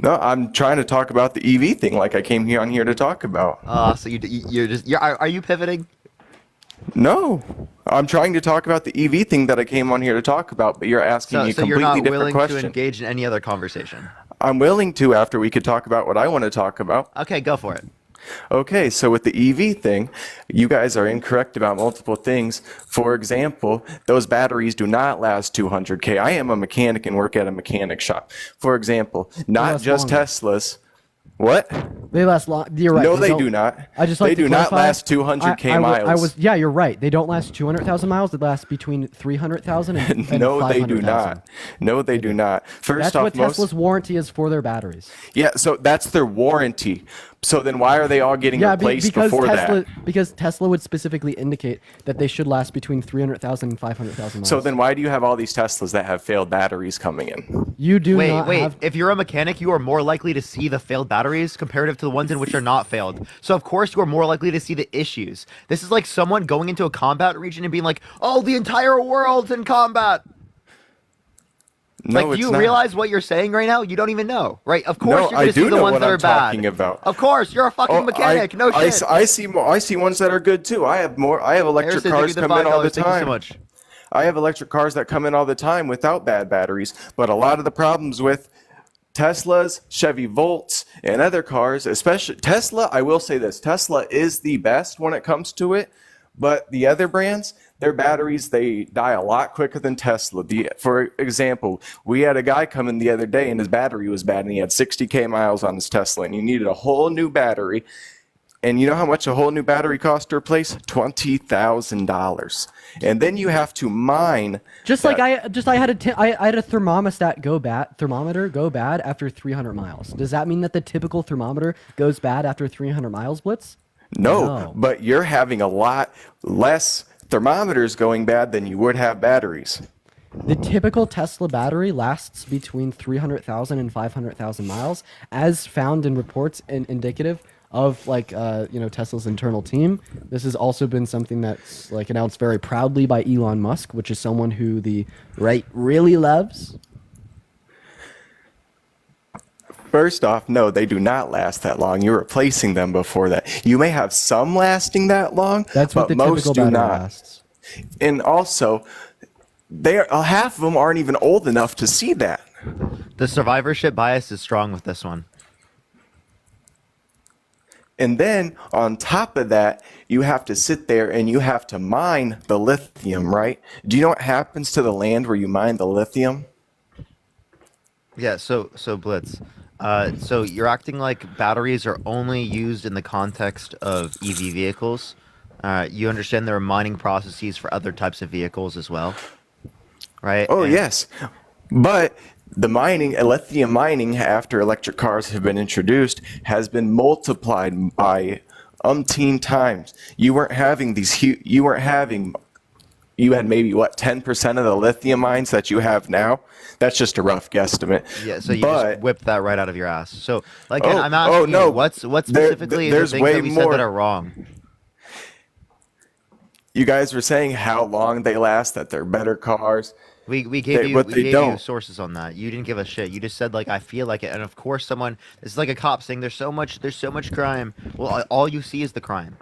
No, I'm trying to talk about the EV thing like I came here on here to talk about. So are you pivoting? No, I'm trying to talk about the EV thing that I came on here to talk about, but you're asking me a So you're completely not different willing question. to engage in any other conversation? I'm willing to after we could talk about what I want to talk about. Okay, go for it. Okay, so with the EV thing, you guys are incorrect about multiple things. For example, those batteries do not last 200K. I am a mechanic and work at a mechanic shop. For example, not last just longer. Teslas. What? They last long. You're right. No, they don't- do not. I just like They to do not clarify, last 200K I miles. was. Yeah, you're right. They don't last 200,000 miles. They last between 300,000 and No, they do 500,000. not. No, they do not. First That's off, what Tesla's warranty is for their batteries. Yeah, so that's their warranty. So then why are they all getting replaced because before Tesla, that? because Tesla would specifically indicate that they should last between 300,000 and 500,000 miles. So then why do you have all these Teslas that have failed batteries coming in? you do Wait. not have. If you're a mechanic, you are more likely to see the failed batteries comparative to the ones in which are not failed. So of course you are more likely to see the issues. This is like someone going into a combat region and being like, "Oh, the entire world's in combat." No, Like, do it's you not. realize what you're saying right now? You don't even know, right? Of course No, you're going I to see do the know ones what that I'm are bad. talking about. Of course, you're a fucking mechanic. No shit. I see ones that are good too. I have electric Harrison, cars thank you come in all the $5. Thank you so time. much. I have electric cars that come in all the time without bad batteries. But a lot of the problems with Teslas, Chevy Volts, and other cars, especially Tesla, I will say this, Tesla is the best when it comes to it. But the other brands, their batteries, they die a lot quicker than Tesla. For example, we had a guy come in the other day and his battery was bad and he had 60K miles on his Tesla and he needed a whole new battery. And you know how much a whole new battery costs to replace? $20,000. And then you have to mine. Just that- like I had a thermostat thermometer go bad after 300 miles. Does that mean that the typical thermometer goes bad after 300 miles, Blitz? No, but you're having a lot less thermometers going bad than you would have batteries. The typical Tesla battery lasts between 300,000 and 500,000 miles, as found in reports indicative of like Tesla's internal team. This has also been something that's like announced very proudly by Elon Musk, which is someone who the right really loves. First off, no, they do not last that long. You're replacing them before that. You may have some lasting that long, That's what but the most typical do battery not. lasts. And also, half of them aren't even old enough to see that. The survivorship bias is strong with this one. And then on top of that, you have to sit there and you have to mine the lithium, right? Do you know what happens to the land where you mine the lithium? Yeah, so Blitz. So you're acting like batteries are only used in the context of EV vehicles. You understand there are mining processes for other types of vehicles as well, right? Oh, And- yes. But the lithium mining after electric cars have been introduced has been multiplied by umpteen times. You weren't having you had maybe 10% of the lithium mines that you have now. That's just a rough guesstimate. Yeah, so you But- just whipped that right out of your ass. So, like, Oh, I'm asking no. you, what specifically are the there's things way that we said more. that are wrong? You guys were saying how long they last, that they're better cars. We gave you but we they gave you don't. sources on that. You didn't give a shit. You just said like I feel like it, and of course someone it's like a cop saying there's so much crime. Well, all you see is the crime.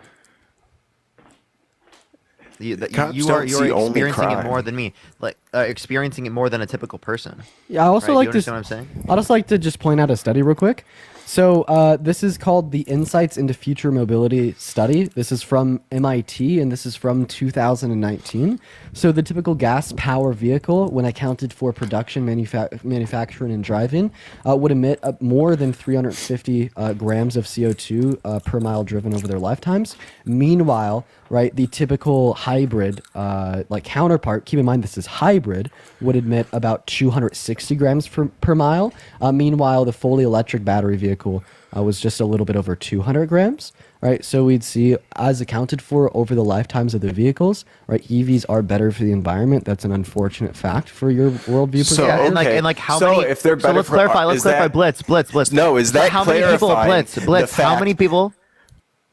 Cops You're don't see only experiencing it crime. more than me, like experiencing it more than a typical person. Yeah, I also Right, like you to. understand what I'm saying? I'd just like to just point out a study real quick. So this is called the Insights into Future Mobility Study. This is from MIT, and this is from 2019. So the typical gas power vehicle, when accounted for production, manufacturing, and driving, would emit more than 350 grams of CO2 per mile driven over their lifetimes. Meanwhile, right, the typical hybrid, like counterpart, keep in mind this is hybrid, would emit about 260 grams per mile. Meanwhile, the fully electric battery vehicle was just a little bit over 200 grams, right? So we'd see, as accounted for over the lifetimes of the vehicles, right, EVs are better for the environment. That's an unfortunate fact for your worldview. So, Yeah, and okay. like how So many? if they're so better let's for- clarify. Let's is clarify. that- Blitz. No, is So that how many people? clarifying Blitz. the How fact- many people?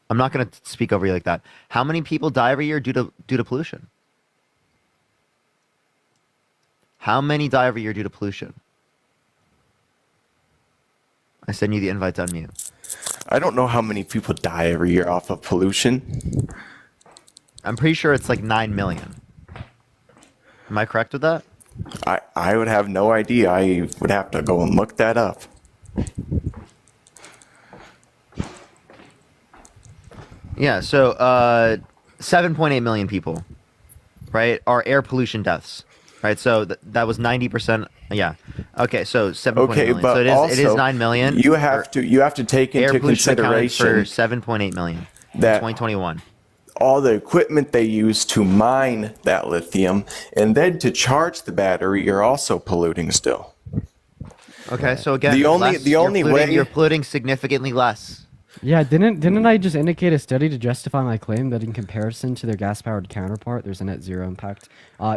I'm not going to speak over you like that. How many people die every year due to pollution? How many die every year due to pollution? I send you the invite to unmute. I don't know how many people die every year off of pollution. I'm pretty sure it's like 9 million. Am I correct with that? I would have no idea. I would have to go and look that up. Yeah, so 7.8 million people, right, are air pollution deaths, right? So that was 90%. Yeah. Okay, so 7.8 Okay, million. but So it is also, 9 million. You have to take air into pollution accounted for consideration 7.8 million in that 2021. all the equipment they use to mine that lithium and then to charge the battery, you're also polluting still. Okay, so again, The only- less, the only way- you're polluting significantly less. Yeah, didn't I just indicate a study to justify my claim that in comparison to their gas-powered counterpart, there's a net zero impact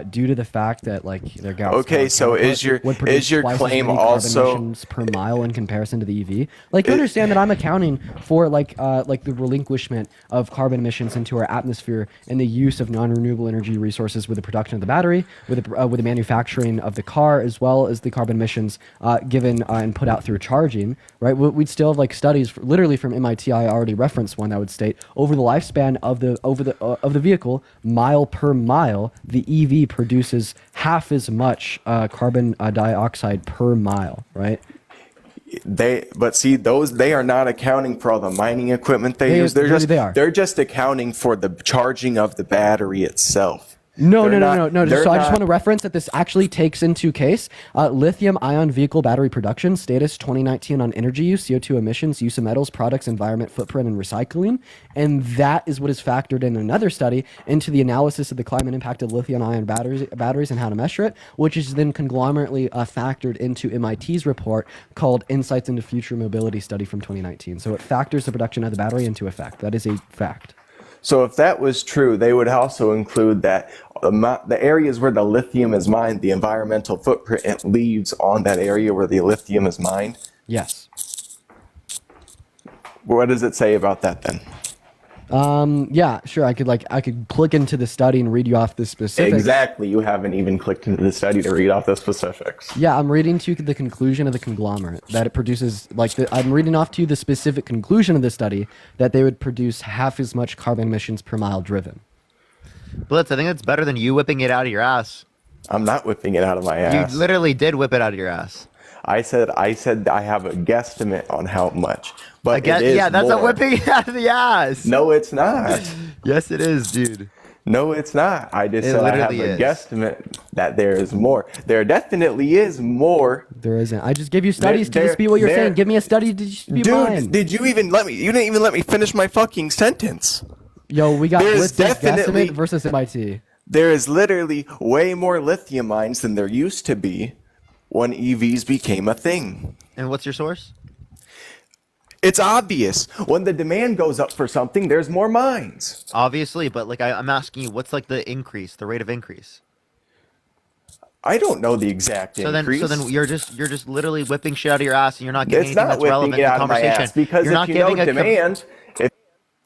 due to the fact that like their gas. Okay, so is your claim also emissions per mile in comparison to the EV? Like you understand that I'm accounting for like the relinquishment of carbon emissions into our atmosphere and the use of non-renewable energy resources with the production of the battery, with the manufacturing of the car, as well as the carbon emissions given and put out through charging. Right, we'd still have like studies literally from MIT. I already referenced one that would state over the lifespan of the vehicle, mile per mile, the EV produces half as much carbon dioxide per mile, right? they are not accounting for all the mining equipment they use. They are. They're just accounting for the charging of the battery itself. No. They're So I just not- want to reference that this actually takes into case lithium-ion vehicle battery production status 2019 on energy use, CO2 emissions, use of metals, products, environment footprint, and recycling, and that is what is factored in another study into the analysis of the climate impact of lithium-ion batteries and how to measure it, which is then conglomerately factored into MIT's report called Insights into Future Mobility Study from 2019. So it factors the production of the battery into effect. That is a fact. So if that was true, they would also include that the areas where the lithium is mined, the environmental footprint it leaves on that area where the lithium is mined. Yes. What does it say about that then? Yeah, sure. I could click into the study and read you off the specifics. Exactly. You haven't even clicked into the study to read off the specifics. Yeah, I'm reading to you the conclusion of the conglomerate that it produces. I'm reading off to you the specific conclusion of the study that they would produce half as much carbon emissions per mile driven. Blitz, I think that's better than you whipping it out of your ass. I'm not whipping it out of my ass. You literally did whip it out of your ass. I said I have a guesstimate on how much, but Yeah, that's a whipping it out of the ass. No, it's not. Yes, it is, dude. No, it's not. I just It said I have literally a is. guesstimate that there is more. There definitely is more. There isn't. I just gave you studies to dispute what you're saying. Give me a study to dispute mine. Dude, did you even let me? You didn't even let me finish my fucking sentence. Yo, we got There's Blitz's definitely- guesstimate versus MIT. There is literally way more lithium mines than there used to be when EVs became a thing. And what's your source? It's obvious. When the demand goes up for something, there's more mines. Obviously, but like I'm asking you, what's like the increase, the rate of increase? I don't know the exact increase. So then you're just literally whipping shit out of your ass, and you're not giving It's anything not that's whipping relevant it to out of my conversation. ass because you're if not you know giving a demand,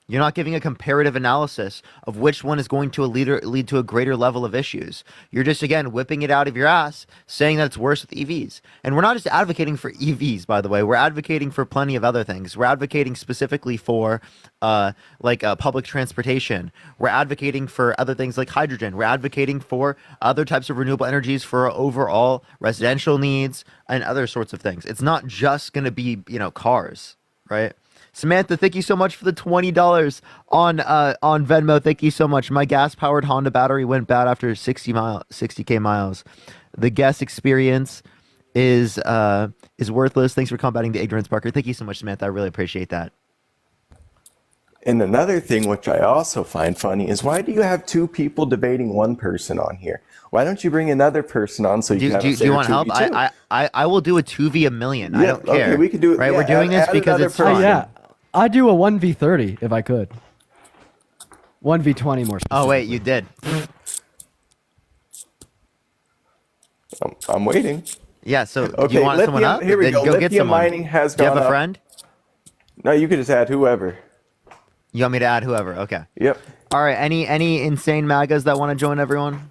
You're not giving a comparative analysis of which one is going to lead to a greater level of issues. You're just, again, whipping it out of your ass, saying that it's worse with EVs. And we're not just advocating for EVs, by the way. We're advocating for plenty of other things. We're advocating specifically for public transportation. We're advocating for other things like hydrogen. We're advocating for other types of renewable energies for overall residential needs and other sorts of things. It's not just going to be, cars, right? Samantha, thank you so much for the $20 on Venmo. Thank you so much. My gas-powered Honda battery went bad after 60K miles. The guest experience is worthless. Thanks for combating the ignorance, Parker. Thank you so much, Samantha. I really appreciate that. And another thing which I also find funny is why do you have two people debating one person on here? Why don't you bring another person on so you can have Do you want help? I will do a 2v1,000,000. I don't care. Okay, we can do it. Right, yeah, we're doing this add because another it's fun. person. Yeah, I'd do a 1v30 if I could. 1v20 more specifically. Oh wait, you did. I'm waiting. Yeah. So Okay, you want someone up? Here we Then go. Go get Lithium someone. mining has Do you gone have a up. friend? No, you could just add whoever. You want me to add whoever? Okay. Yep. All right. Any insane MAGAs that want to join everyone?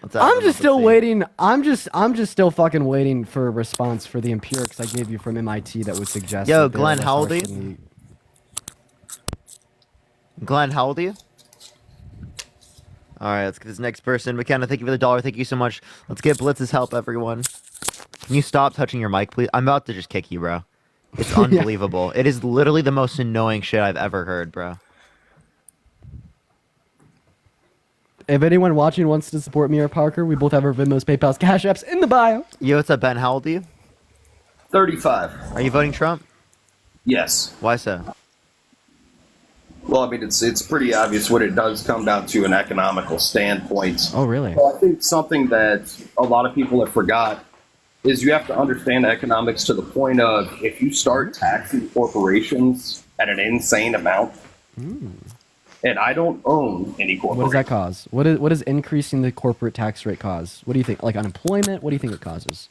Let's add I'm them just up, still let's see. waiting. I'm just still fucking waiting for a response for the empirics I gave you from MIT that would suggest. Yo, that there Glenn, was how old are you? actually- Glenn, how old are you? All right, let's get this next person. McKenna, thank you for the $1. Thank you so much. Let's get Blitz's help, everyone. Can you stop touching your mic, please? I'm about to just kick you, bro. It's unbelievable. It is literally the most annoying shit I've ever heard, bro. If anyone watching wants to support me or Parker, we both have our Venmos, PayPal's, Cash Apps in the bio. Yo, what's up, Ben? How old are you? 35. Are you voting Trump? Yes. Why so? Well, I mean, it's pretty obvious what it does come down to an economical standpoint. Oh, really? Well, I think something that a lot of people have forgot is you have to understand economics to the point of if you start taxing corporations at an insane amount, and I don't own any What does corporation. that cause? What is increasing the corporate tax rate cause? What do you think? Like unemployment? What do you think it causes?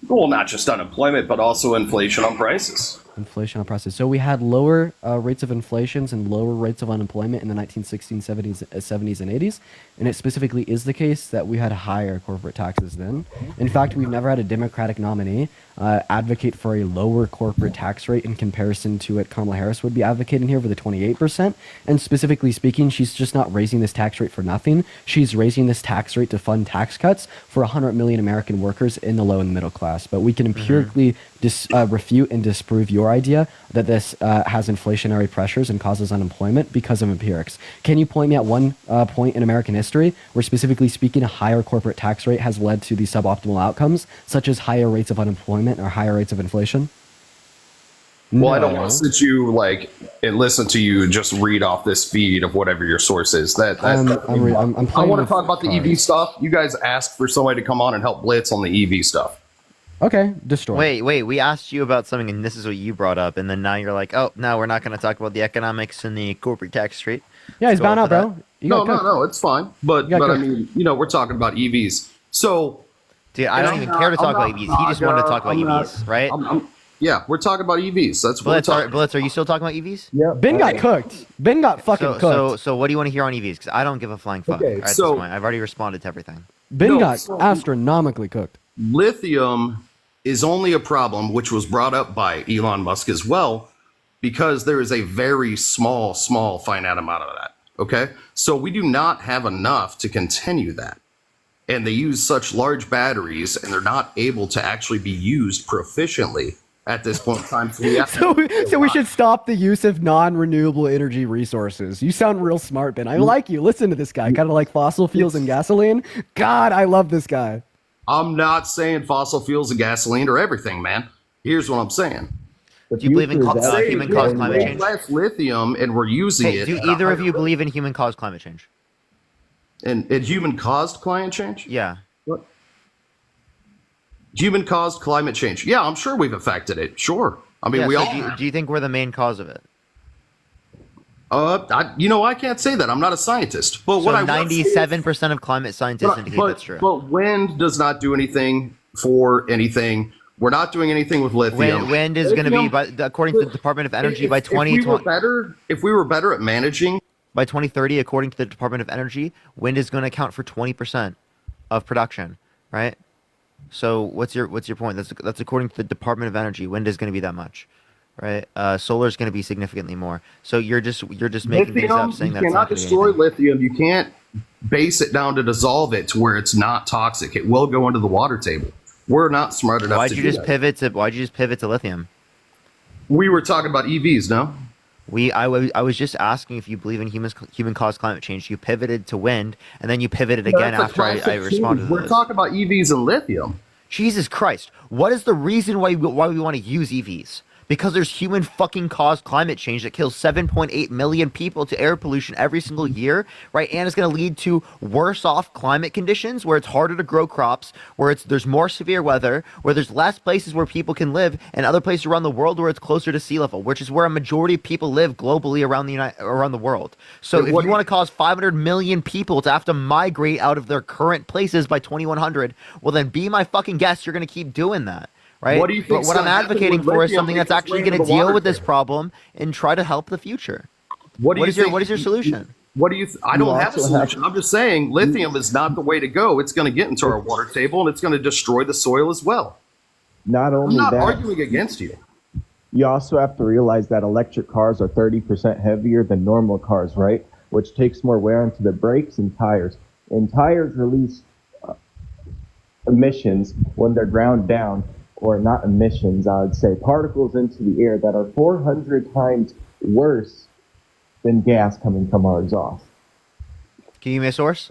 Well, not just unemployment, but also inflation on prices. Inflation on prices. So we had lower rates of inflations and lower rates of unemployment in the 1960s, 70s, and 80s. And it specifically is the case that we had higher corporate taxes then. In fact, we've never had a Democratic nominee advocate for a lower corporate tax rate in comparison to what Kamala Harris would be advocating here for the 28%. And specifically speaking, she's just not raising this tax rate for nothing. She's raising this tax rate to fund tax cuts for 100 million American workers in the low and middle class. But we can empirically refute and disprove your idea that this has inflationary pressures and causes unemployment because of empirics. Can you point me at one point in American history where, specifically speaking, a higher corporate tax rate has led to the suboptimal outcomes, such as higher rates of unemployment or higher rates of inflation? Well, I don't want to sit you and listen to you just read off this feed of whatever your source is. I'm I playing want to with talk about the EV cards. stuff. You guys asked for somebody to come on and help Blitz on the EV stuff. Okay, destroy. Wait, we asked you about something, and this is what you brought up, and then now you're like, oh, no, we're not going to talk about the economics and the corporate tax rate. Yeah, he's Let's go bound off out, of bro. that. You No, got no, it's fine. But got I cooked. mean, we're talking about EVs. So, Dude, I don't even care to talk about EVs. He just wanted to talk about EVs, right? Yeah, we're talking about EVs. That's what Blitz, we're are, talking. Blitz, are you still talking about EVs? Yeah. Ben got cooked. Ben got fucking So, cooked. so what do you want to hear on EVs? Because I don't give a flying fuck Okay, at so- this point. I've already responded to everything. Ben No, got so- astronomically cooked. Lithium is only a problem, which was brought up by Elon Musk as well, because there is a very small finite amount of that. Okay, so we do not have enough to continue that, and they use such large batteries, and they're not able to actually be used proficiently at this point in time. So we have to So we should stop the use of non-renewable energy resources. You sound real smart, Ben. I like you. Listen to this guy. Kind of like fossil fuels and gasoline. God, I love this guy. I'm not saying fossil fuels and gasoline are everything, man. Here's what I'm saying. Do you believe in human-caused climate change? Less lithium, and we're using Hey, it. do at a either of higher you rate. believe in human-caused climate change? And human-caused climate change? Yeah. What? Human-caused climate change. Yeah, I'm sure we've affected it. Sure. I mean, Yeah, we so all. do you think we're the main cause of it? I can't say that. I'm not a scientist. But what So I will say is- 97% of climate scientists indicate that's true. But wind does not do anything for anything. We're not doing anything with lithium. Wind is going to be, according to the Department of Energy, by 2020. If we were better at managing, by 2030, according to the Department of Energy, wind is going to account for 20% of production, right? So what's your point? That's according to the Department of Energy. Wind is going to be that much, right? Solar is going to be significantly more. So you're just making things up, saying you that's cannot not going to be destroy anything. lithium. You can't base it down to dissolve it to where it's not toxic. It will go into the water table. We're not smart enough Why'd to you do just that. pivot to lithium? We were talking about EVs, no? I was just asking if you believe in human-caused climate change. You pivoted to wind, and then you pivoted again That's a after I classic responded change. to We're this. talking about EVs and lithium. Jesus Christ. What is the reason why we want to use EVs? Because there's human fucking caused climate change that kills 7.8 million people to air pollution every single year, right? And it's going to lead to worse off climate conditions where it's harder to grow crops, where there's more severe weather, where there's less places where people can live, and other places around the world where it's closer to sea level, which is where a majority of people live globally around the world. So if you want to cause 500 million people to have to migrate out of their current places by 2100, well then be my fucking guest, you're going to keep doing that. Right? What do you But think's what I'm gonna happen advocating when for is lithium something that's makes its actually way going to into the deal water with this table? problem and try to help the future. What is your solution? What do you? I don't have a also solution. I'm just saying lithium is not the way to go. It's going to get into our water table and it's going to destroy the soil as well. Not I'm only not that, arguing against you. you also have to realize that electric cars are 30% heavier than normal cars, right? Which takes more wear onto the brakes and tires. And tires release emissions when they're ground down, or not emissions, I would say, particles into the air that are 400 times worse than gas coming from our exhaust. Can you give me a source?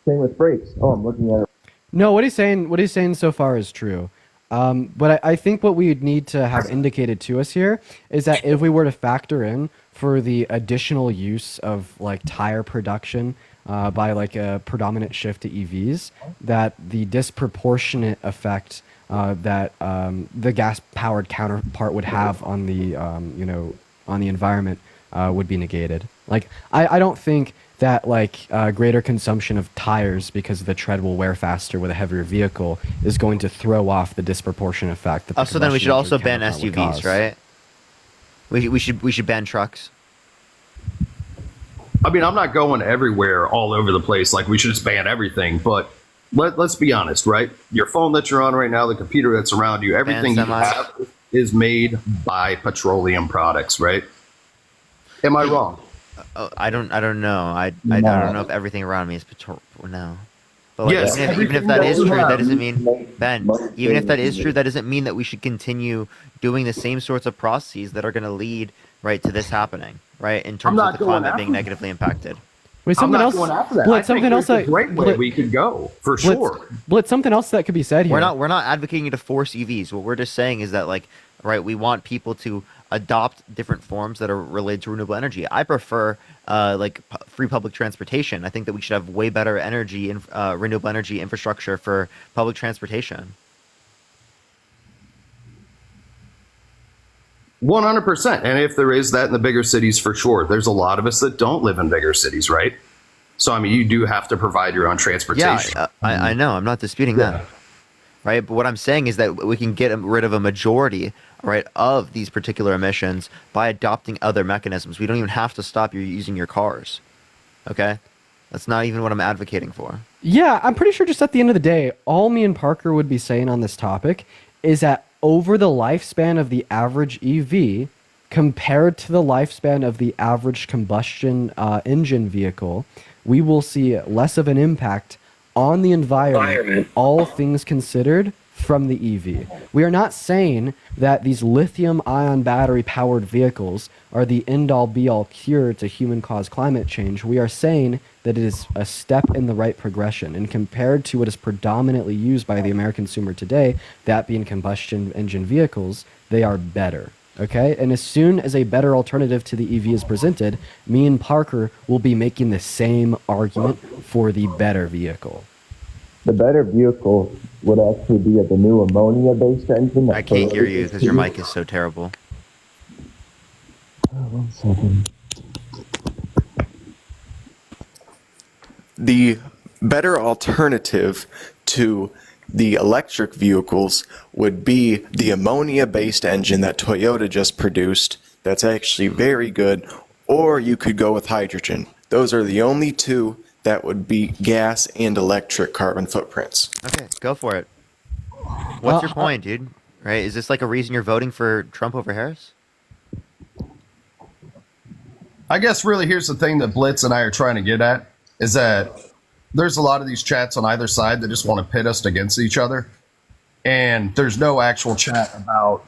Same with brakes. Oh, I'm looking at it. No, what he's saying so far is true. But I think what we would need to have indicated to us here is that if we were to factor in for the additional use of like tire production by like a predominant shift to EVs, that the disproportionate effect that the gas-powered counterpart would have on the on the environment would be negated. Like I don't think that like greater consumption of tires because the tread will wear faster with a heavier vehicle is going to throw off the disproportionate effect that the So then we should combustion also engine ban counterpart would SUVs, cause. right? We should ban trucks. I mean, I'm not going everywhere all over the place. Like we should just ban everything. But let's be honest, right? Your phone that you're on right now, the computer that's around you, everything you semis. have is made by petroleum products, right? Am I wrong? I don't know. I don't know if everything around me is no. But like, Yes, even if everything that is that we true, that have doesn't mean Ben. Even if that is true, that doesn't mean that we should continue doing the same sorts of processes that are going to lead right to this happening, right? In terms not of the going climate being after negatively impacted. Wait, I'm something not else. going after that. Blitz, I think something else there's a that great way we could go for Blitz, sure. Blitz, something else that could be said here. We're not advocating to force EVs. What we're just saying is that like we want people to adopt different forms that are related to renewable energy. I prefer free public transportation. I think that we should have way better energy and renewable energy infrastructure for public transportation. 100%. And if there is that in the bigger cities, for sure. There's a lot of us that don't live in bigger cities, right? So, I mean, you do have to provide your own transportation. Yeah, I know. I'm not disputing that. right? But what I'm saying is that we can get rid of a majority, right, of these particular emissions by adopting other mechanisms. We don't even have to stop you using your cars. Okay? That's not even what I'm advocating for. Yeah, I'm pretty sure just at the end of the day, all me and Parker would be saying on this topic is that over the lifespan of the average EV, compared to the lifespan of the average combustion engine vehicle, we will see less of an impact on the environment, all things considered, from the EV. We are not saying that these lithium-ion battery-powered vehicles are the end-all be-all cure to human-caused climate change. We are saying that it is a step in the right progression, and compared to what is predominantly used by the American consumer today, that being combustion engine vehicles, they are better. Okay? And as soon as a better alternative to the EV is presented, me and Parker will be making the same argument for the better vehicle. The better vehicle would actually be the new ammonia-based engine. I can't hear you because your mic is so terrible. Oh, 1 second. The better alternative to the electric vehicles would be the ammonia-based engine that Toyota just produced. That's actually very good. Or you could go with hydrogen. Those are the only two that would be gas and electric carbon footprints. Okay, go for it. What's your point, dude? Right? Is this like a reason you're voting for Trump over Harris? I guess really here's the thing that Blitz and I are trying to get at is that there's a lot of these chats on either side that just want to pit us against each other. And there's no actual chat about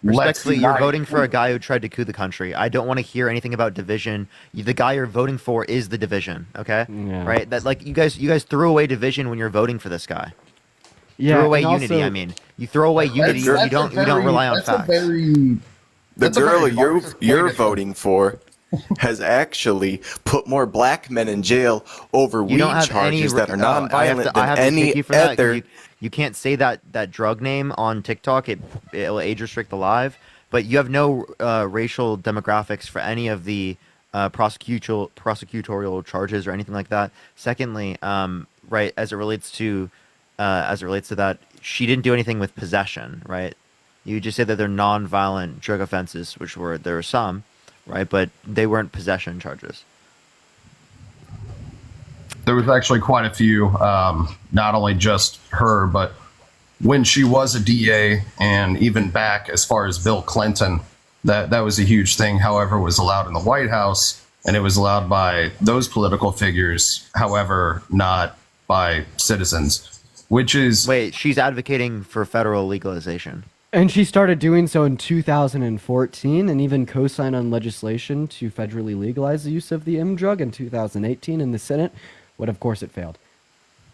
Respectfully, you're voting for a guy who tried to coup the country. I don't want to hear anything about division. The guy you're voting for is the division, okay? Yeah. Right? That like you guys threw away division when you're voting for this guy. Yeah, throw away and unity, also- I mean. You throw away unity, you don't rely on facts. The girl you're voting for has actually put more black men in jail over You weed don't have charges that are I have nonviolent to, I have than to any kick you for that, 'cause other. you can't say that drug name on TikTok. It'll age restrict the live. But you have no racial demographics for any of the prosecutorial charges or anything like that. Secondly, right, as it relates to that, she didn't do anything with possession, right? You just said that they're non-violent drug offenses, there were some, right? But they weren't possession charges. There was actually quite a few, not only just her, but when she was a DA and even back as far as Bill Clinton, that was a huge thing. However, it was allowed in the White House and it was allowed by those political figures. However, not by citizens, which is... Wait, she's advocating for federal legalization. And she started doing so in 2014 and even co-signed on legislation to federally legalize the use of the M drug in 2018 in the Senate, but of course it failed.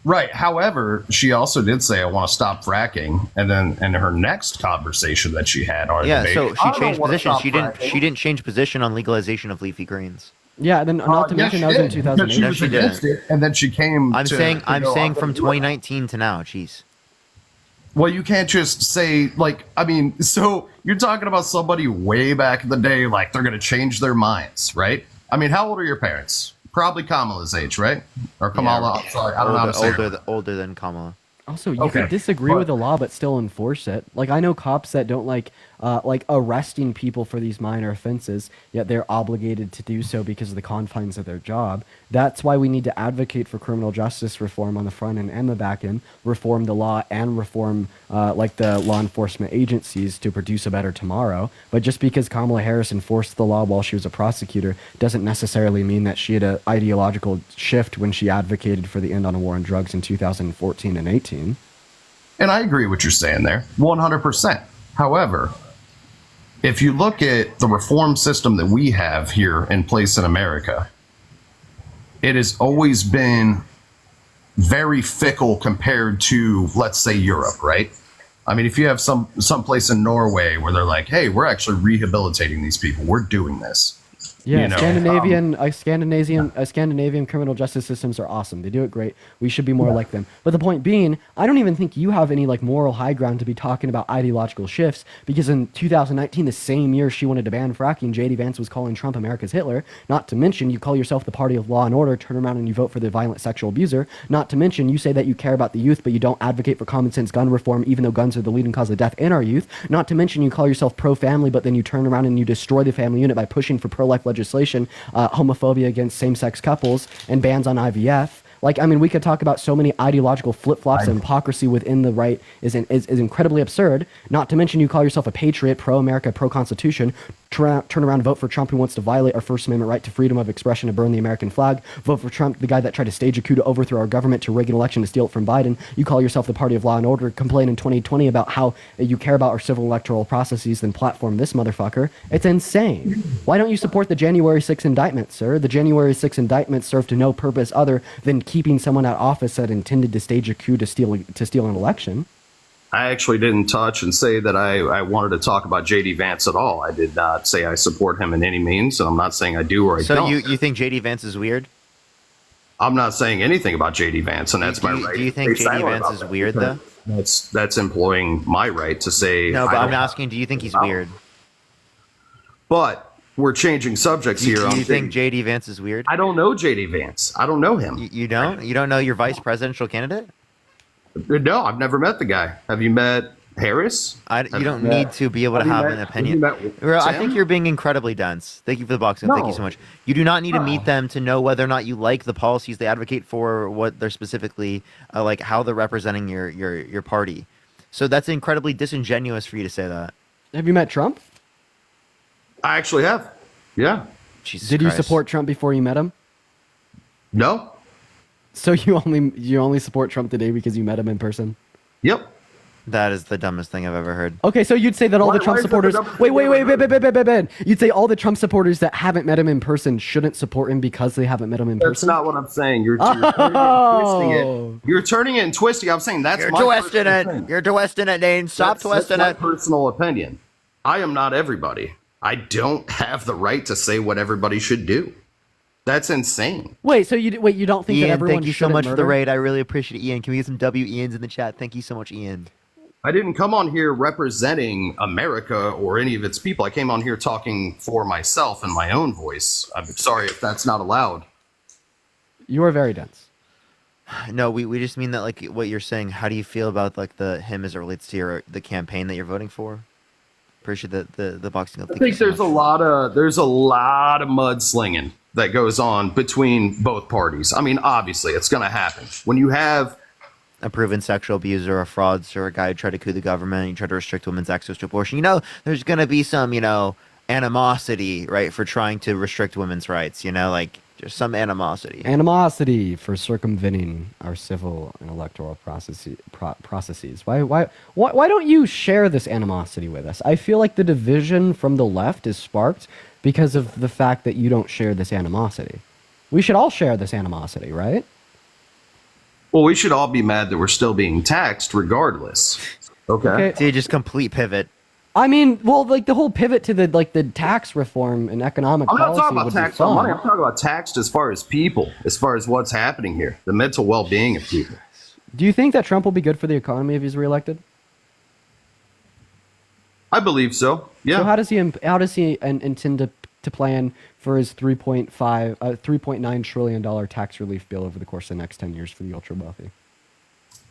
Right. However, she also did say, I want to stop fracking. And then in her next conversation that she had on Yeah, debate, so I she don't changed wanna position. stop She fracking. didn't change position on legalization of leafy greens. Yeah, and then not to mention that was in 2008. She was against it, and then she came. I'm to saying go, from gonna do it. 2019 to now. Jeez. Well, you can't just say so you're talking about somebody way back in the day, like they're going to change their minds, right? I mean, how old are your parents? Probably Kamala's age, right? Or Kamala. I'm sorry, I don't know how to say her. Older than Kamala. Also, you can disagree with the law but still enforce it. Like, I know cops that don't like arresting people for these minor offenses, yet they're obligated to do so because of the confines of their job. That's why we need to advocate for criminal justice reform on the front end and the back end, reform the law, and reform the law enforcement agencies to produce a better tomorrow. But just because Kamala Harris enforced the law while she was a prosecutor doesn't necessarily mean that she had an ideological shift when she advocated for the end on a war on drugs in 2014 and 18. And I agree with what you're saying there, 100%. However, if you look at the reform system that we have here in place in America, it has always been very fickle compared to, let's say, Europe, right? I mean, if you have some place in Norway where they're like, hey, we're actually rehabilitating these people, we're doing this. Yeah, you know, Scandinavian criminal justice systems are awesome. They do it great. We should be more like them. But the point being, I don't even think you have any like moral high ground to be talking about ideological shifts, because in 2019, the same year she wanted to ban fracking, JD Vance was calling Trump America's Hitler. Not to mention, you call yourself the party of law and order, turn around and you vote for the violent sexual abuser. Not to mention, you say that you care about the youth, but you don't advocate for common sense gun reform, even though guns are the leading cause of death in our youth. Not to mention, you call yourself pro-family, but then you turn around and you destroy the family unit by pushing for pro-life legislation, homophobia against same-sex couples, and bans on IVF. Like, I mean, we could talk about so many ideological flip-flops and hypocrisy within the right is incredibly absurd. Not to mention, you call yourself a patriot, pro-America, pro-Constitution, turn around and vote for Trump, who wants to violate our First Amendment right to freedom of expression to burn the American flag. Vote for Trump, the guy that tried to stage a coup to overthrow our government, to rig an election to steal it from Biden. You call yourself the party of law and order, complain in 2020 about how you care about our civil electoral processes, then platform this motherfucker. It's insane. Why don't you support the January 6th indictment, sir? The January 6th indictment served to no purpose other than keeping someone out of office that intended to stage a coup to steal an election. I actually didn't touch and say that I wanted to talk about JD Vance at all. I did not say I support him in any means, and I'm not saying I do or I don't. So you think JD Vance is weird? I'm not saying anything about JD Vance, and that's my right. Do you think JD Vance is weird, though? That's employing my right to say. No, but I'm asking, do you think he's weird? But we're changing subjects here. Do you think JD Vance is weird? I don't know JD Vance. I don't know him. You don't? You don't know your vice presidential candidate? No, I've never met the guy. Have you met Harris? You don't need to be able to have an opinion. I think you're being incredibly dense. Thank you for the boxing. Thank you so much. You do not need to meet them to know whether or not you like the policies they advocate for, what they're specifically like, how they're representing your party. So that's incredibly disingenuous for you to say that. Have you met Trump? I actually have. Yeah. Jesus Did Christ. you support Trump before you met him? No. So you only support Trump today because you met him in person? Yep. That is the dumbest thing I've ever heard. Okay, so you'd say that all the Trump supporters... Wait. You'd say all the Trump supporters that haven't met him in person shouldn't support him because they haven't met him in person? That's not what I'm saying. You're turning it and twisting it. You're turning it and twisting. I'm saying that's my twisting it. You're twisting it, Dane. Stop twisting that's my personal opinion. I am not everybody. I don't have the right to say what everybody should do. That's insane. Wait, so you don't think Ian, that everyone thank you so much for the raid. I really appreciate it, Ian. Can we get some W Ians in the chat? Thank you so much, Ian. I didn't come on here representing America or any of its people. I came on here talking for myself and my own voice. I'm sorry if that's not allowed. You are very dense. No, we just mean that, like, what you're saying. How do you feel about, like, him as it relates to the campaign that you're voting for? Appreciate the boxing. I think there's a lot of mudslinging that goes on between both parties. I mean, obviously, it's going to happen when you have a proven sexual abuser, a fraudster, a guy who tried to coup the government, you try to restrict women's access to abortion. There's going to be some, animosity, right, for trying to restrict women's rights. Like just some animosity. Animosity for circumventing our civil and electoral processes. Why don't you share this animosity with us? I feel like the division from the left is sparked because of the fact that you don't share this animosity. We should all share this animosity, right? Well, we should all be mad that we're still being taxed regardless. Okay. So you just complete pivot. I mean, well, like the whole pivot to the tax reform and economic policy. I'm not talking about tax on money. I'm talking about taxed as far as people, as far as what's happening here, the mental well-being of people. Do you think that Trump will be good for the economy if he's reelected? I believe so. Yeah. So how does he intend to plan for his $3.9 trillion tax relief bill over the course of the next 10 years for the ultra wealthy?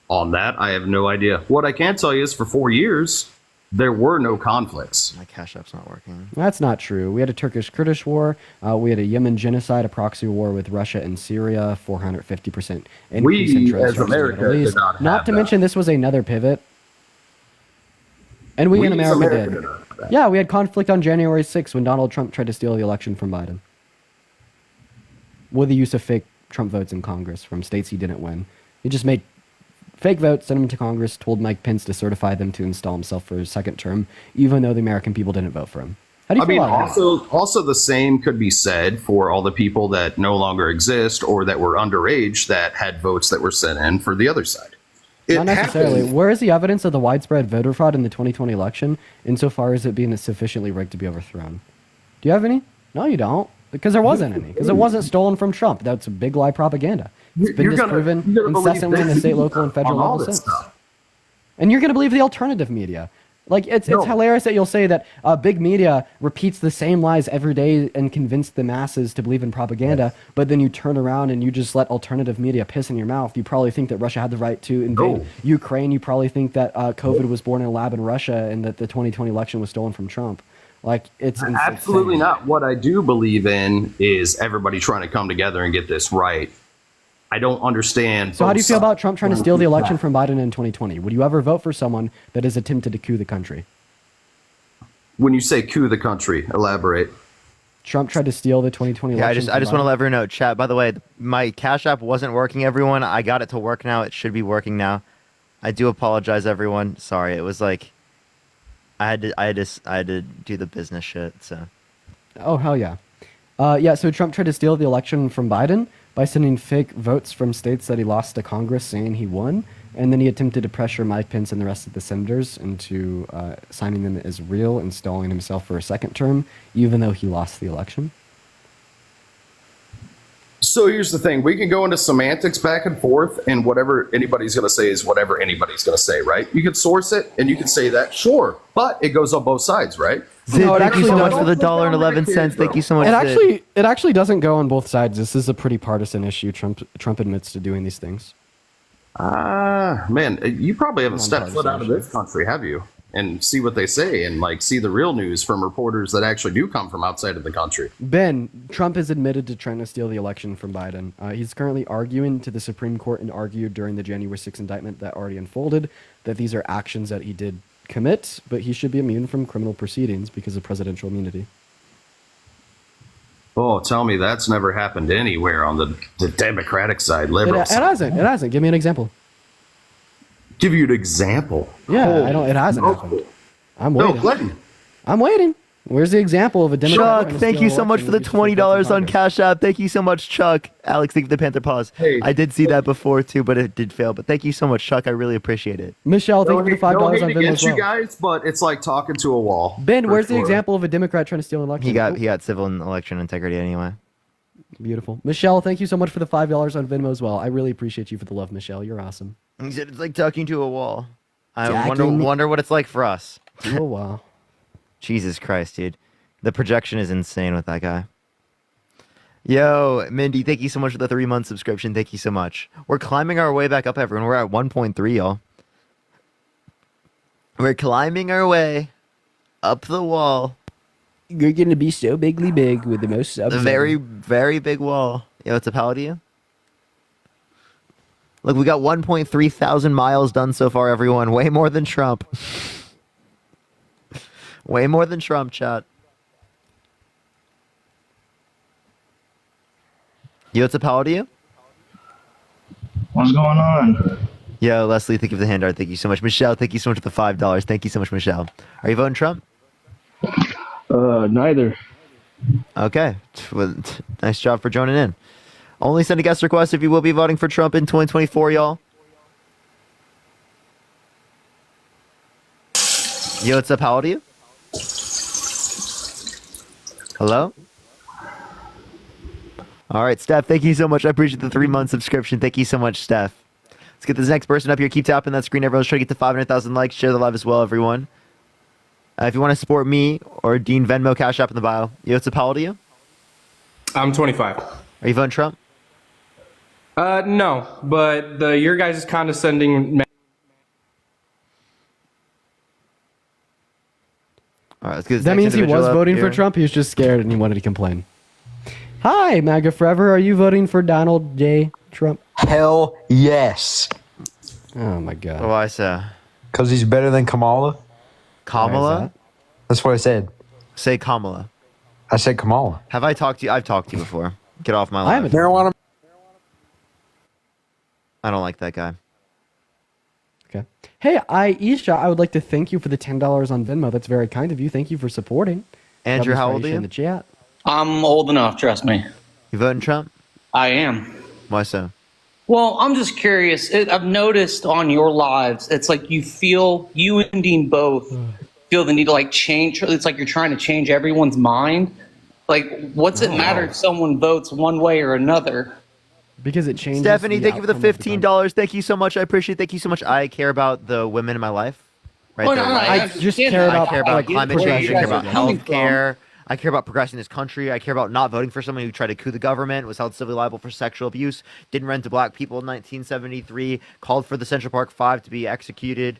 On that, I have no idea. What I can tell you is for 4 years, there were no conflicts. My Cash App's not working. That's not true. We had a Turkish-Kurdish war. We had a Yemen genocide, a proxy war with Russia and Syria, 450% increase in trade. As America did not to mention this was another pivot. And we in America did. Yeah, we had conflict on January 6th when Donald Trump tried to steal the election from Biden. With the use of fake Trump votes in Congress from states he didn't win. He just made fake votes, sent them to Congress, told Mike Pence to certify them to install himself for his second term, even though the American people didn't vote for him. How do you feel about that? Also the same could be said for all the people that no longer exist or that were underage that had votes that were sent in for the other side. Not necessarily. happened. Where is the evidence of the widespread voter fraud in the 2020 election insofar as it being sufficiently rigged to be overthrown? Do you have any? No, you don't. Because there wasn't any. Because it wasn't stolen from Trump. That's a big lie propaganda. It's been disproven incessantly in the state, local, and federal level since. And you're going to believe the alternative media. Like, it's hilarious that you'll say that big media repeats the same lies every day and convince the masses to believe in propaganda, but then you turn around and you just let alternative media piss in your mouth. You probably think that Russia had the right to invade Ukraine. You probably think that COVID was born in a lab in Russia and that the 2020 election was stolen from Trump. Like, it's absolutely insane. not. What I do believe in is everybody trying to come together and get this right. I don't understand. So how do you feel about Trump trying to steal the election from Biden in 2020? Would you ever vote for someone that has attempted to coup the country? When you say coup the country, elaborate. Trump tried to steal the 2020 Yeah, election. I just want to let everyone know, chat. By the way, my Cash App wasn't working, everyone. I got it to work now. It should be working now. I do apologize, everyone. Sorry, it was like I had to do the business shit. So. Oh hell yeah, yeah. So Trump tried to steal the election from Biden by sending fake votes from states that he lost to Congress, saying he won, and then he attempted to pressure Mike Pence and the rest of the senators into signing them as real, installing himself for a second term, even though he lost the election. So here's the thing. We can go into semantics back and forth, and whatever anybody's going to say is whatever anybody's going to say, right? You can source it, and you can say that, sure, but it goes on both sides, right? Zid, thank you so much for the $1.11. Thank you so much. It actually doesn't go on both sides. This is a pretty partisan issue. Trump admits to doing these things. Man, you probably haven't stepped foot out of this country, have you? And see what they say, and like see the real news from reporters that actually do come from outside of the country. Ben, Trump has admitted to trying to steal the election from Biden. He's currently arguing to the Supreme Court and argued during the January 6th indictment that already unfolded that these are actions that he did commit, but he should be immune from criminal proceedings because of presidential immunity. Oh, tell me that's never happened anywhere on the Democratic side, liberal side. It hasn't. Give me an example. Give you an example. Yeah, it hasn't happened. I'm waiting. No, Clinton. I'm waiting. Where's the example of a Democrat? Chuck, thank you so much for the $20 on Cash App. Thank you so much, Chuck. Alex, thank you for the Panther Paws. Hey. I did see that before too, but it did fail. But thank you so much, Chuck. I really appreciate it. Michelle, thank you for the $5 no on hate Venmo as against well. you guys, but it's like talking to a wall. Ben, for where's the sure. example of a Democrat trying to steal an election? He got civil and election integrity anyway. Beautiful. Michelle, thank you so much for the $5 on Venmo as well. I really appreciate you for the love, Michelle. You're awesome. He said it's like talking to a wall. I Talking- wonder what it's like for us. Oh wow. Jesus Christ, dude. The projection is insane with that guy. Yo, Mindy, thank you so much for the 3-month subscription. Thank you so much. We're climbing our way back up, everyone. We're at 1.3, y'all. We're climbing our way up the wall. You're gonna be so bigly big with the most subs. The very, very big wall. Yo, it's a pal to you? Look, we got 1.3 thousand miles done so far, everyone. Way more than Trump. Way more than Trump, chat. Yo, it's a pal to you? What's going on? Yo, Leslie, thank you for the hand art. Thank you so much. Michelle, thank you so much for the $5. Thank you so much, Michelle. Are you voting Trump? Neither. Okay. Well, nice job for joining in. Only send a guest request if you will be voting for Trump in 2024, y'all. Yo, what's up? How old are you? Hello? All right, Steph, thank you so much. I appreciate the 3-month subscription. Thank you so much, Steph. Let's get this next person up here. Keep tapping that screen. Everyone's trying to get to 500,000 likes. Share the live as well, everyone. If you want to support me or Dean, Venmo, Cash App in the bio. Yo, what's up? How old are you? I'm 25. Are you voting Trump? No, but your guys' condescending. All right, let's get this That next means he individual was up voting for here. Trump. He was just scared and he wanted to complain. Hi, MAGA Forever. Are you voting for Donald J. Trump? Hell yes. Oh my God. Why so? Because he's better than Kamala. Kamala? That's what I said. Say Kamala. I said Kamala. Have I talked to you? I've talked to you before. Get off my I life. haven't. Marijuana. I don't like that guy. Okay. Hey, Aisha, I would like to thank you for the $10 on Venmo. That's very kind of you. Thank you for supporting. Andrew, Love how old are Aisha you? in the chat. I'm old enough, trust me. You voting Trump? I am. Why so? Well, I'm just curious. I've noticed on your lives, it's like you and Dean both feel the need to like change. It's like you're trying to change everyone's mind. Like, what's it matter if someone votes one way or another? Because it changes. Stephanie, the thank you for the outcome of $15. Thank you so much. I appreciate it. Thank you so much. I care about the women in my life. Right, Well, their no, no, lives. I I just understand care that. about I care about like, climate where change. you I care guys are about coming health care. I care about progressing this country. I care about not voting for someone who tried to coup the government, was held civilly liable for sexual abuse, didn't rent to black people in 1973, called for the Central Park Five to be executed.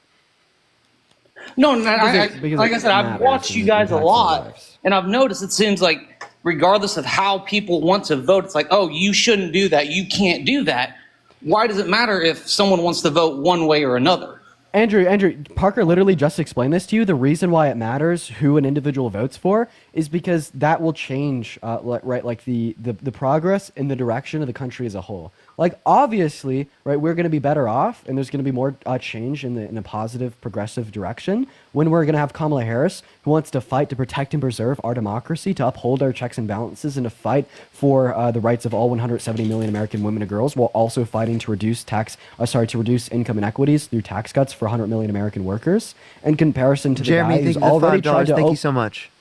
No, because like it I said, I've matters watched and you it guys a impacts our lot, lives. and I've noticed it seems like regardless of how people want to vote, it's like, oh, you shouldn't do that. You can't do that. Why does it matter if someone wants to vote one way or another? Andrew, Parker literally just explained this to you. The reason why it matters who an individual votes for is because that will change, like the progress in the direction of the country as a whole. Like obviously, right, we're going to be better off, and there's going to be more change in a positive, progressive direction when we're going to have Kamala Harris, who wants to fight to protect and preserve our democracy, to uphold our checks and balances, and to fight for the rights of all 170 million American women and girls, while also fighting to reduce income inequities through tax cuts for 100 million American workers. In comparison to the Jeremy, guy thank who's you for the already tried $5. to Thank you so much.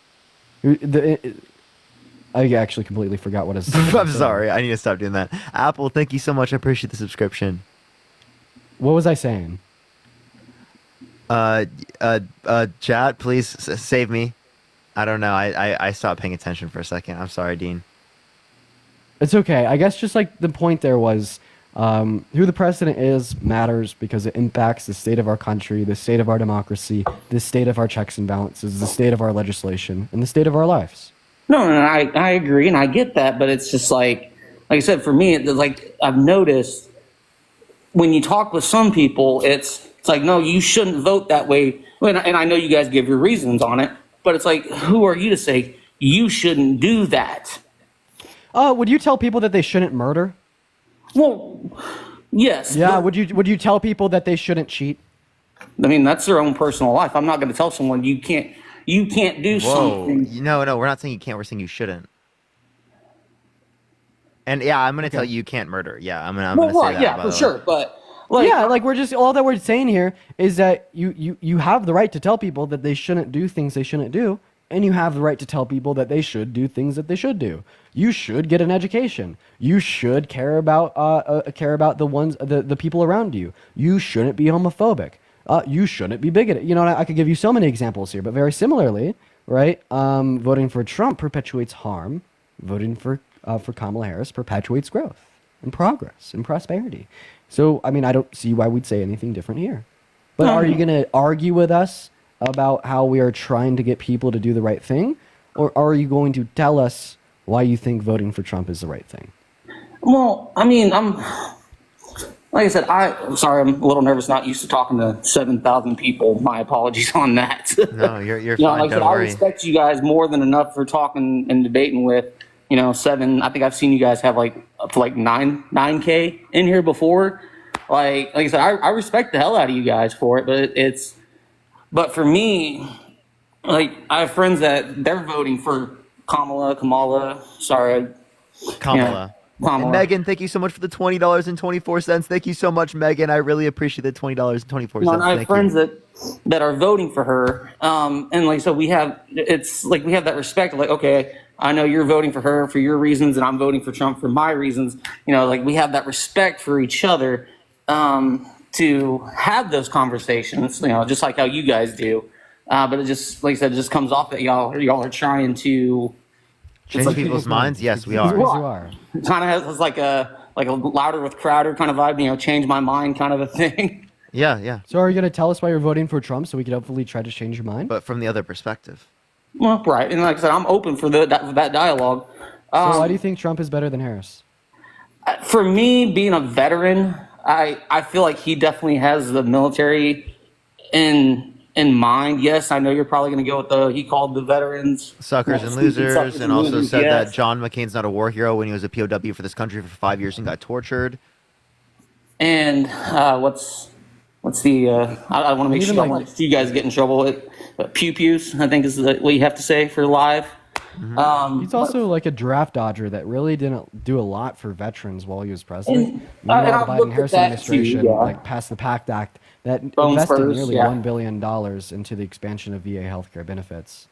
I actually completely forgot what his. I'm sorry. I need to stop doing that. Apple, thank you so much. I appreciate the subscription. What was I saying? Chat, please save me. I don't know. I stopped paying attention for a second. I'm sorry, Dean. It's okay. I guess just like the point there was who the president is matters because it impacts the state of our country, the state of our democracy, the state of our checks and balances, the state of our legislation, and the state of our lives. No, I agree and I get that, but it's just like I said, for me, like I've noticed when you talk with some people, it's like, no, you shouldn't vote that way. And I know you guys give your reasons on it, but it's like, who are you to say you shouldn't do that? Would you tell people that they shouldn't murder? Well, yes. Yeah. Would you tell people that they shouldn't cheat? I mean, that's their own personal life. I'm not going to tell someone you can't do something. No, we're not saying you can't. We're saying you shouldn't. And yeah, I'm gonna tell you can't murder. Yeah, I'm gonna say that. Yeah, by for the way. sure. But we're just all that we're saying here is that you have the right to tell people that they shouldn't do things they shouldn't do, and you have the right to tell people that they should do things that they should do. You should get an education. You should care about the people around you. You shouldn't be homophobic. You shouldn't be bigoted. You know, I could give you so many examples here, but very similarly, right? Voting for Trump perpetuates harm. Voting for Kamala Harris perpetuates growth and progress and prosperity. So, I mean, I don't see why we'd say anything different here. But are you going to argue with us about how we are trying to get people to do the right thing? Or are you going to tell us why you think voting for Trump is the right thing? Well, I mean, like I said, I'm sorry, I'm a little nervous, not used to talking to 7,000 people. My apologies on that. No, you're You know, fine. like I said, Don't I worry. respect you guys more than enough for talking and debating with, I think I've seen you guys have like up to like 9K in here before. Like I said, I respect the hell out of you guys for it, but for me, like I have friends that they're voting for Kamala. Sorry. Kamala. Kamala. And Megan, thank you so much for the $20.24. Thank you so much, Megan. I really appreciate the $20.24. No, and I have Thank friends you. that are voting for her, and like so we have that respect. Like, okay, I know you're voting for her for your reasons, and I'm voting for Trump for my reasons. You know, like we have that respect for each other to have those conversations. You know, just like how you guys do. But it just, like I said, it just comes off that y'all are trying to Change people's minds? Yes, we are. It kind of has like a louder with Crowder kind of vibe. Change my mind kind of a thing. Yeah. So are you going to tell us why you're voting for Trump so we could hopefully try to change your mind? But from the other perspective. Well, right, and like I said, I'm open for that dialogue. So why do you think Trump is better than Harris? For me, being a veteran, I feel like he definitely has the military in mind. Yes, I know you're probably going to go with he called the veterans Suckers and losers, and also losers, said yes. that John McCain's not a war hero when he was a POW for this country for 5 years and got tortured. And what's the I want to make sure I don't let you guys get in trouble with pew pews, I think is what you have to say for live. He's also like a draft dodger that really didn't do a lot for veterans while he was president. And Meanwhile, the I've looked at Biden-Harris that administration too, yeah. like passed the PACT Act that Bone invested spurs, nearly yeah. $1 billion into the expansion of VA healthcare benefits.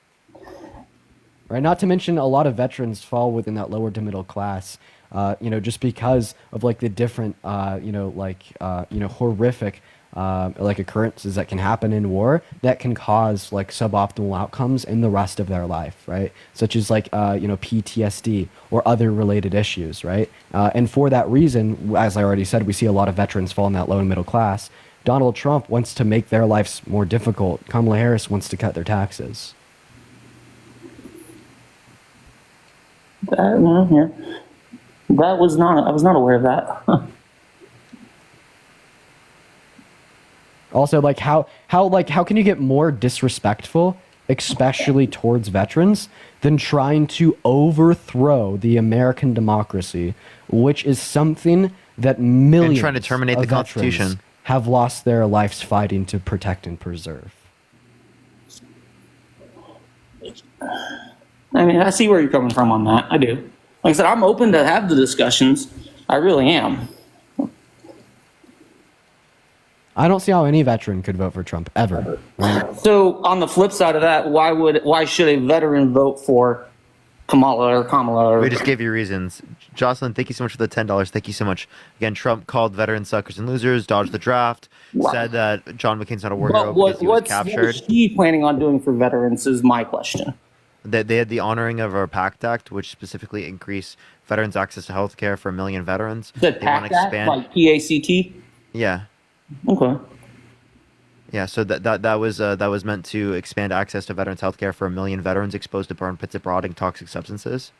right? Not to mention a lot of veterans fall within that lower to middle class, just because of like the different, horrific, like occurrences that can happen in war that can cause like suboptimal outcomes in the rest of their life, right? Such as like, PTSD or other related issues, right? And for that reason, as I already said, we see a lot of veterans fall in that low and middle class. Donald Trump wants to make their lives more difficult. Kamala Harris wants to cut their taxes. I was not aware of that. Also, like how can you get more disrespectful, especially towards veterans, than trying to overthrow the American democracy, which is something that millions And trying to terminate of the Constitution. veterans have lost their lives fighting to protect and preserve. I mean, I see where you're coming from on that. I do. Like I said, I'm open to have the discussions. I really am. I don't see how any veteran could vote for Trump ever. Right? So on the flip side of that, why should a veteran vote for Kamala? We just gave you reasons. Jocelyn, thank you so much for the $10. Thank you so much. Again, Trump called veterans suckers and losers, dodged the draft, said that John McCain's not a war hero because he was What captured. is he planning on doing for veterans is my question. That they had the honoring of our PACT Act, which specifically increased veterans' access to health care for 1 million veterans. The They want PACT Act, like PACT? Yeah. Okay. Yeah, so that was meant to expand access to veterans' health care for 1 million veterans exposed to burn pits abroad and toxic substances.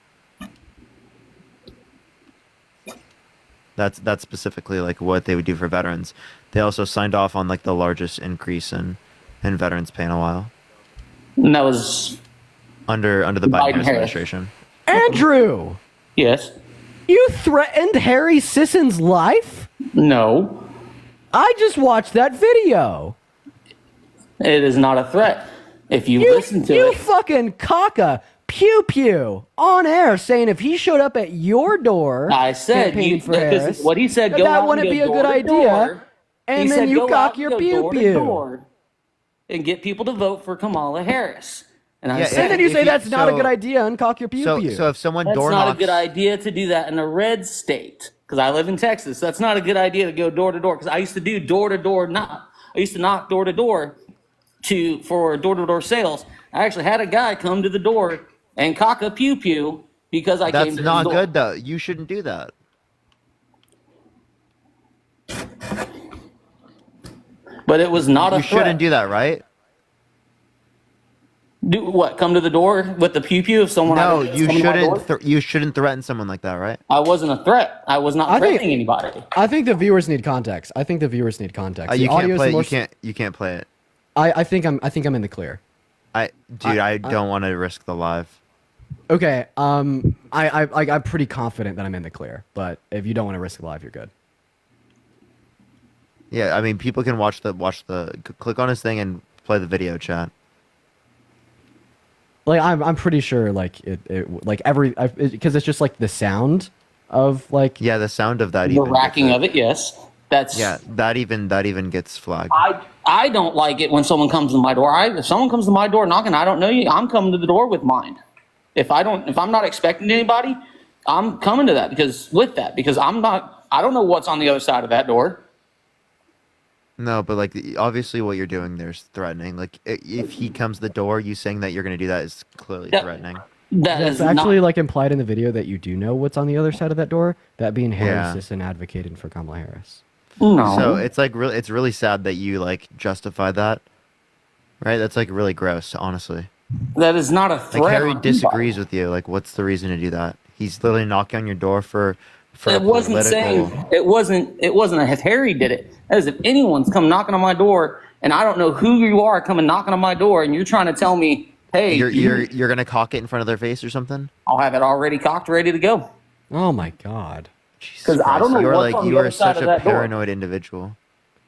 That's specifically like what they would do for veterans. They also signed off on like the largest increase in veterans pay in a while. And that was under the Biden Biden Harris. administration. Andrew, Yes. you threatened Harry Sisson's life? No. I just watched that video. It is not a threat. If you listen to You it, fucking caca pew pew on air saying if he showed up at your door, I said campaigning you, for this Harris, is what he said. that Go that out wouldn't and be go a good door to idea. door. And He then said you go cock out your and go pew door to pew. door and get people to vote for Kamala Harris. And I Yeah, said, And then you if say you- that's not a so- good idea and cock your pew pew. So if someone that's door not knocks, a good idea to do that in a red state because I live in Texas. That's not a good idea to go door to door because I used to do door to door knock. I used to knock door to door for door to door sales. I actually had a guy come to the door and cock a pew pew because I that's came to not the door. good though. You shouldn't do that. But it was not a You threat. shouldn't do that, right? Do what? Come to the door with the pew pew if someone? No, had you come to my door? shouldn't. You shouldn't threaten someone like that, right? I wasn't a threat. I was not I think- threatening anybody. I think the viewers need context. The You can't audio is play. the You most- can't. You can't play it. I think I'm in the clear. I don't want to risk the live. Okay. I'm pretty confident that I'm in the clear. But if you don't want to risk live, you're good. Yeah, I mean, people can watch click on his thing and play the video chat. Like I'm pretty sure like it like every because it's just like the sound of like Yeah, the sound of that. The even racking gets of it, yes. That's Yeah, that even gets flagged. I don't like it when someone comes to my door. If someone comes to my door knocking, I don't know you. I'm coming to the door with mine. If I'm not expecting anybody, I'm coming to that because I don't know what's on the other side of that door. No, but like obviously what you're doing there's threatening. Like if he comes to the door, you saying that you're going to do that is clearly Yeah. threatening. It's actually like implied in the video that you do know what's on the other side of that door. That being Harry Yeah. Sisson advocating for Kamala Harris. No. So it's like it's really sad that you like justify that. Right? That's like really gross, honestly. That is not a threat. Like Harry on disagrees with you. Like what's the reason to do that? He's literally knocking on your door for It wasn't political. saying it wasn't if Harry did it. That is if anyone's come knocking on my door and I don't know who you are coming knocking on my door and you're trying to tell me, hey, You're gonna cock it in front of their face or something? I'll have it already cocked, ready to go. Oh my god. Because I don't know You're what's like on the you other are side such of a that door. paranoid individual.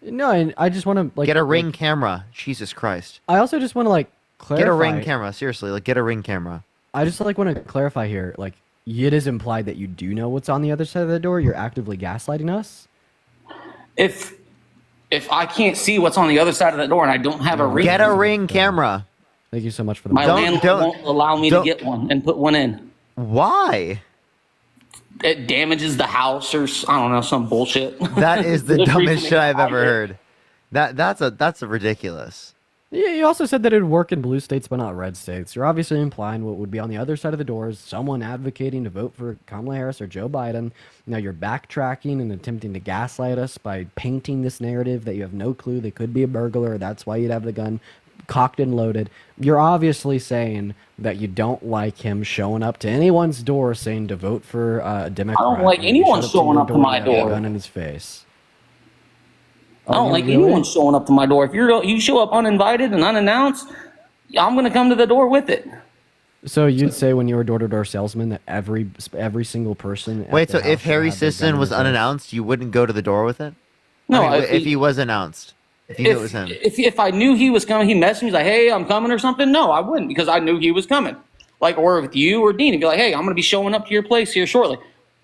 No, and I just want to like Get a ring camera. Jesus Christ. I also just want to like clarify. Get a ring camera. Seriously, like get a ring camera. I just like want to clarify here. Like it is implied that you do know what's on the other side of the door. You're actively gaslighting us. If I can't see what's on the other side of that door and I don't have a ring, Get a ring camera. Thank you so much for the My Don't- landlord don't- won't allow me to don't- get one and put one in. Why? It damages the house or I don't know, some bullshit. That is the Good dumbest reason shit I've to ever hide it. heard. That's a ridiculous. Yeah, you also said that it would work in blue states but not red states. You're obviously implying what would be on the other side of the door is someone advocating to vote for Kamala Harris or Joe Biden. Now you're backtracking and attempting to gaslight us by painting this narrative that you have no clue they could be a burglar. That's why you'd have the gun cocked and loaded. You're obviously saying that you don't like him showing up to anyone's door saying to vote for a Democrat. I don't like and he anyone showed showing your up to my and had a door. gun in his face. I don't you like really? anyone showing up to my door. If you show up uninvited and unannounced, I'm gonna come to the door with it. So you'd say when you were a door-to-door salesman that every single person. at Wait, the so if house Harry had their gun Sisson in was their face? unannounced, you wouldn't go to the door with it? No, I mean, if if he- he was announced, if you knew it was him. If I knew he was coming, he messaged me like, "Hey, I'm coming" or something. No, I wouldn't because I knew he was coming. Like, or with you or Dean, and be like, "Hey, I'm gonna be showing up to your place here shortly.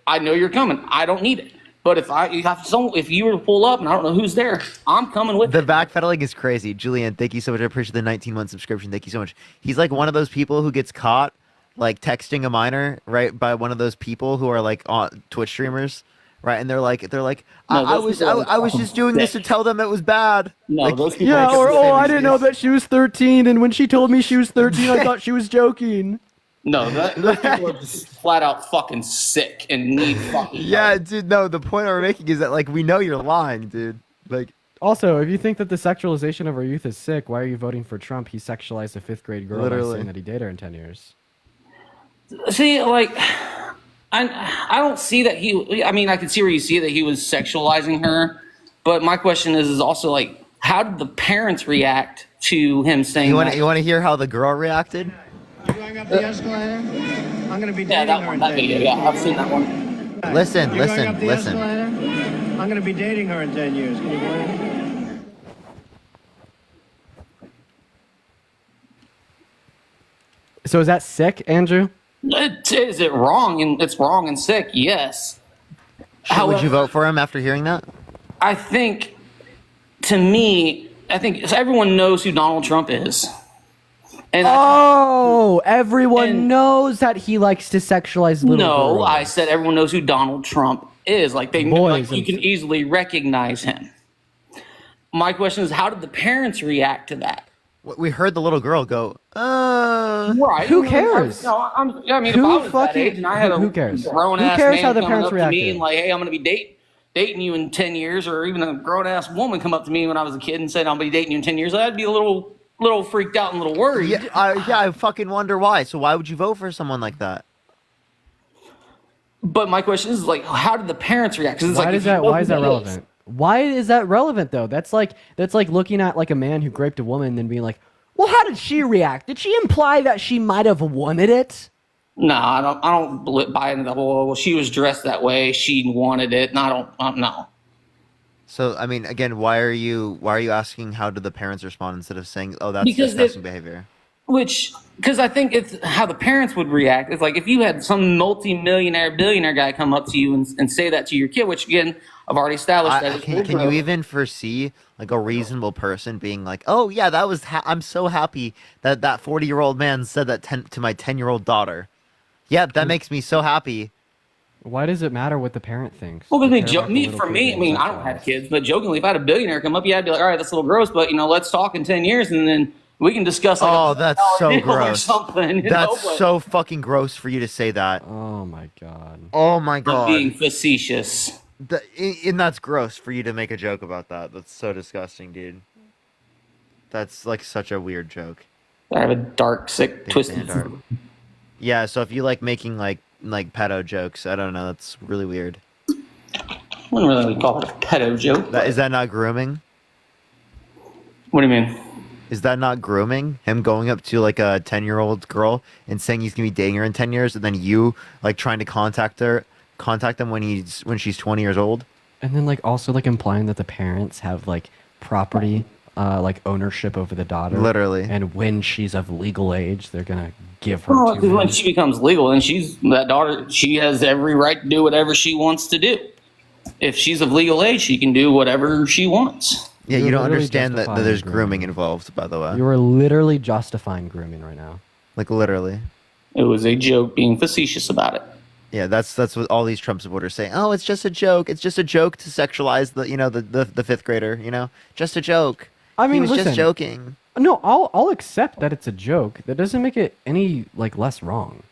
I know you're coming. I don't need it. But if you were to pull up and I don't know who's there, I'm coming with The it." backpedaling is crazy. Julian, thank you so much. I appreciate the 19-month subscription. Thank you so much. He's like one of those people who gets caught like texting a minor, right, by one of those people who are like Twitch streamers, right? And they're like, No, I those was people are I was just doing this to tell them it was bad. No, Like, those people. Yeah, are or I didn't know that she was 13, and when she told me she was 13, I thought she was joking. No, those people are just flat out fucking sick and need fucking. Yeah, dude. No, the point we're making is that like we know you're lying, dude. Like, Also, if you think that the sexualization of our youth is sick, why are you voting for Trump? He sexualized a 5th-grade girl by Literally. saying that he dated her in 10 years. See, like, I don't see that he. I mean, I can see where you see that he was sexualizing her, but my question is also like, how did the parents react to him saying you want that? to hear how the girl reacted? You going up the escalator? I'm gonna be Yeah, dating that her one, in that 10 video. years. Yeah, I've seen that one. Listen, You going listen, up the listen. escalator? I'm gonna be dating her in 10 years. Can you believe it? So is that sick, Andrew? Is it wrong? And it's wrong and sick. Yes. Would you vote for him after hearing that? I think, to me, I think everyone knows who Donald Trump is. And Everyone knows that he likes to sexualize little no, girls. I said everyone knows who Donald Trump is. Like they, Boys like you can easily recognize him. My question is, how did the parents react to that? We heard the little girl go, Right. Who cares? I mean, if Who I was that fucking- age and I had a who cares? grown Who ass cares man how the coming parents up to me reacted? and like, hey, I'm gonna be dating you in 10 years, or even a grown ass woman come up to me when I was a kid and said I'll be dating you in 10 years, I'd be a little freaked out and a little worried. yeah, I fucking wonder why. So why would you vote for someone like that? But my question is like, how did the parents react? 'Cause it's Why like, is if you that? know Why who is that he relevant? Why is that relevant though? That's like looking at like a man who raped a woman and then being like, well, how did she react? Did she imply that she might have wanted it? No, I don't buy into the whole. Well, she was dressed that way. She wanted it. And I don't know. So I mean, again, why are you asking how did the parents respond instead of saying, oh, that's Because disgusting behavior? Because I think it's how the parents would react. It's like if you had some multi-millionaire, billionaire guy come up to you and say that to your kid, which again, I've already established that. Can you even foresee like a reasonable person being like, oh yeah, that was I'm so happy that 40-year-old man said that to my 10-year-old daughter. Yeah, that makes me so happy. Why does it matter what the parent thinks? Well, They because care about the little for me, kid I mean, being I don't have kids, but jokingly, if I had a billionaire come up, yeah, I'd be like, all right, that's a little gross, but let's talk in 10 years, and then we can discuss. Like, Oh, that's so deal or gross. something. That's but so fucking gross for you to say that. Oh my god. Oh my I'm god. being facetious. And that's gross for you to make a joke about that. That's so disgusting, dude. That's like such a weird joke. I have a dark, sick, Big twisted. standard. Yeah, so if you like making like pedo jokes, I don't know, that's really weird. I wouldn't really call it a pedo joke. Is that not grooming? What do you mean? Is that not grooming? Him going up to like a 10-year-old girl and saying he's gonna be dating her in 10 years, and then you like trying to contact them when she's 20 years old? And then like also like implying that the parents have like property, like ownership over the daughter. Literally. And when she's of legal age, they're gonna give her Well, to because when him. she becomes legal, and that daughter, she has every right to do whatever she wants to do. If she's of legal age, she can do whatever she wants. Yeah, You're you don't literally understand that justifying there's grooming involved, by the way. You are literally justifying grooming right now. Like literally. It was a joke, being facetious about it. Yeah, that's what all these Trump supporters say. Oh, it's just a joke. It's just a joke to sexualize the fifth grader. Just a joke. I mean, he was listen, just joking. No, I'll accept that it's a joke. That doesn't make it any less wrong.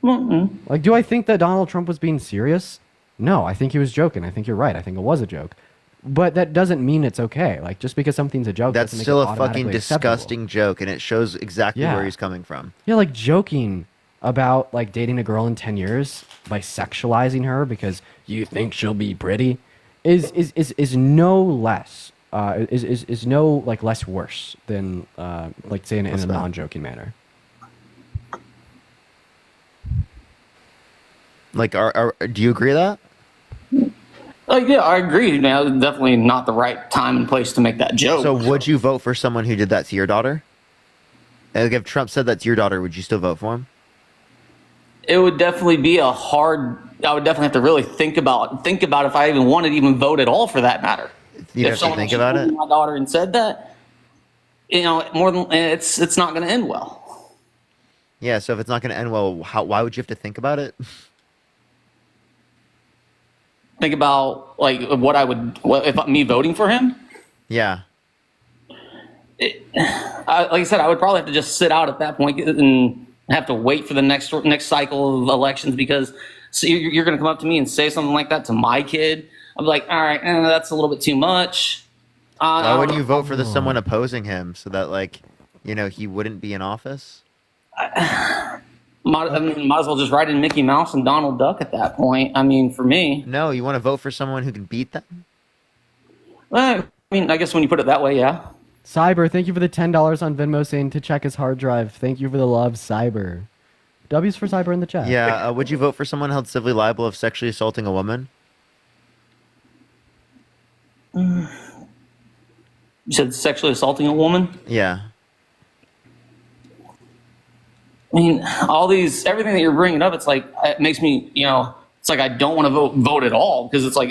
Like, do I think that Donald Trump was being serious? No, I think he was joking. I think you're right. I think it was a joke. But that doesn't mean it's okay. Like, just because something's a joke, That's doesn't make still it a fucking automatically acceptable. disgusting joke, and it shows exactly Yeah. where he's coming from. Yeah, like joking about like dating a girl in 10 years by sexualizing her because you think she'll be pretty is no less is no less worse than like saying it in a non-joking manner. Like, do you agree with that? Yeah, I agree. Now, definitely not the right time and place to make that joke. So, would you vote for someone who did that to your daughter? Like, if Trump said that to your daughter, would you still vote for him? It would definitely be a hard. I would definitely have to really think about if I even wanted to even vote at all, for that matter. You'd If have to someone think actually about told it. my daughter and said that, more than it's not going to end well. Yeah. So, if it's not going to end well, why would you have to think about it? Think about if me voting for him. Yeah. Like I said, I would probably have to just sit out at that point and have to wait for the next cycle of elections, because you're going to come up to me and say something like that to my kid. I'm like, all right, that's a little bit too much. Why wouldn't you vote for someone opposing him so that he wouldn't be in office? Might as well just write in Mickey Mouse and Donald Duck at that point. I mean, for me. No, you want to vote for someone who can beat them? I guess when you put it that way, yeah. Cyber, thank you for the $10 on Venmo saying to check his hard drive. Thank you for the love, Cyber. W's for Cyber in the chat. Yeah. Would you vote for someone held civilly liable of sexually assaulting a woman? You said sexually assaulting a woman? Yeah. I mean, everything that you're bringing up, it's like, it makes me, it's like I don't want to vote at all, because it's like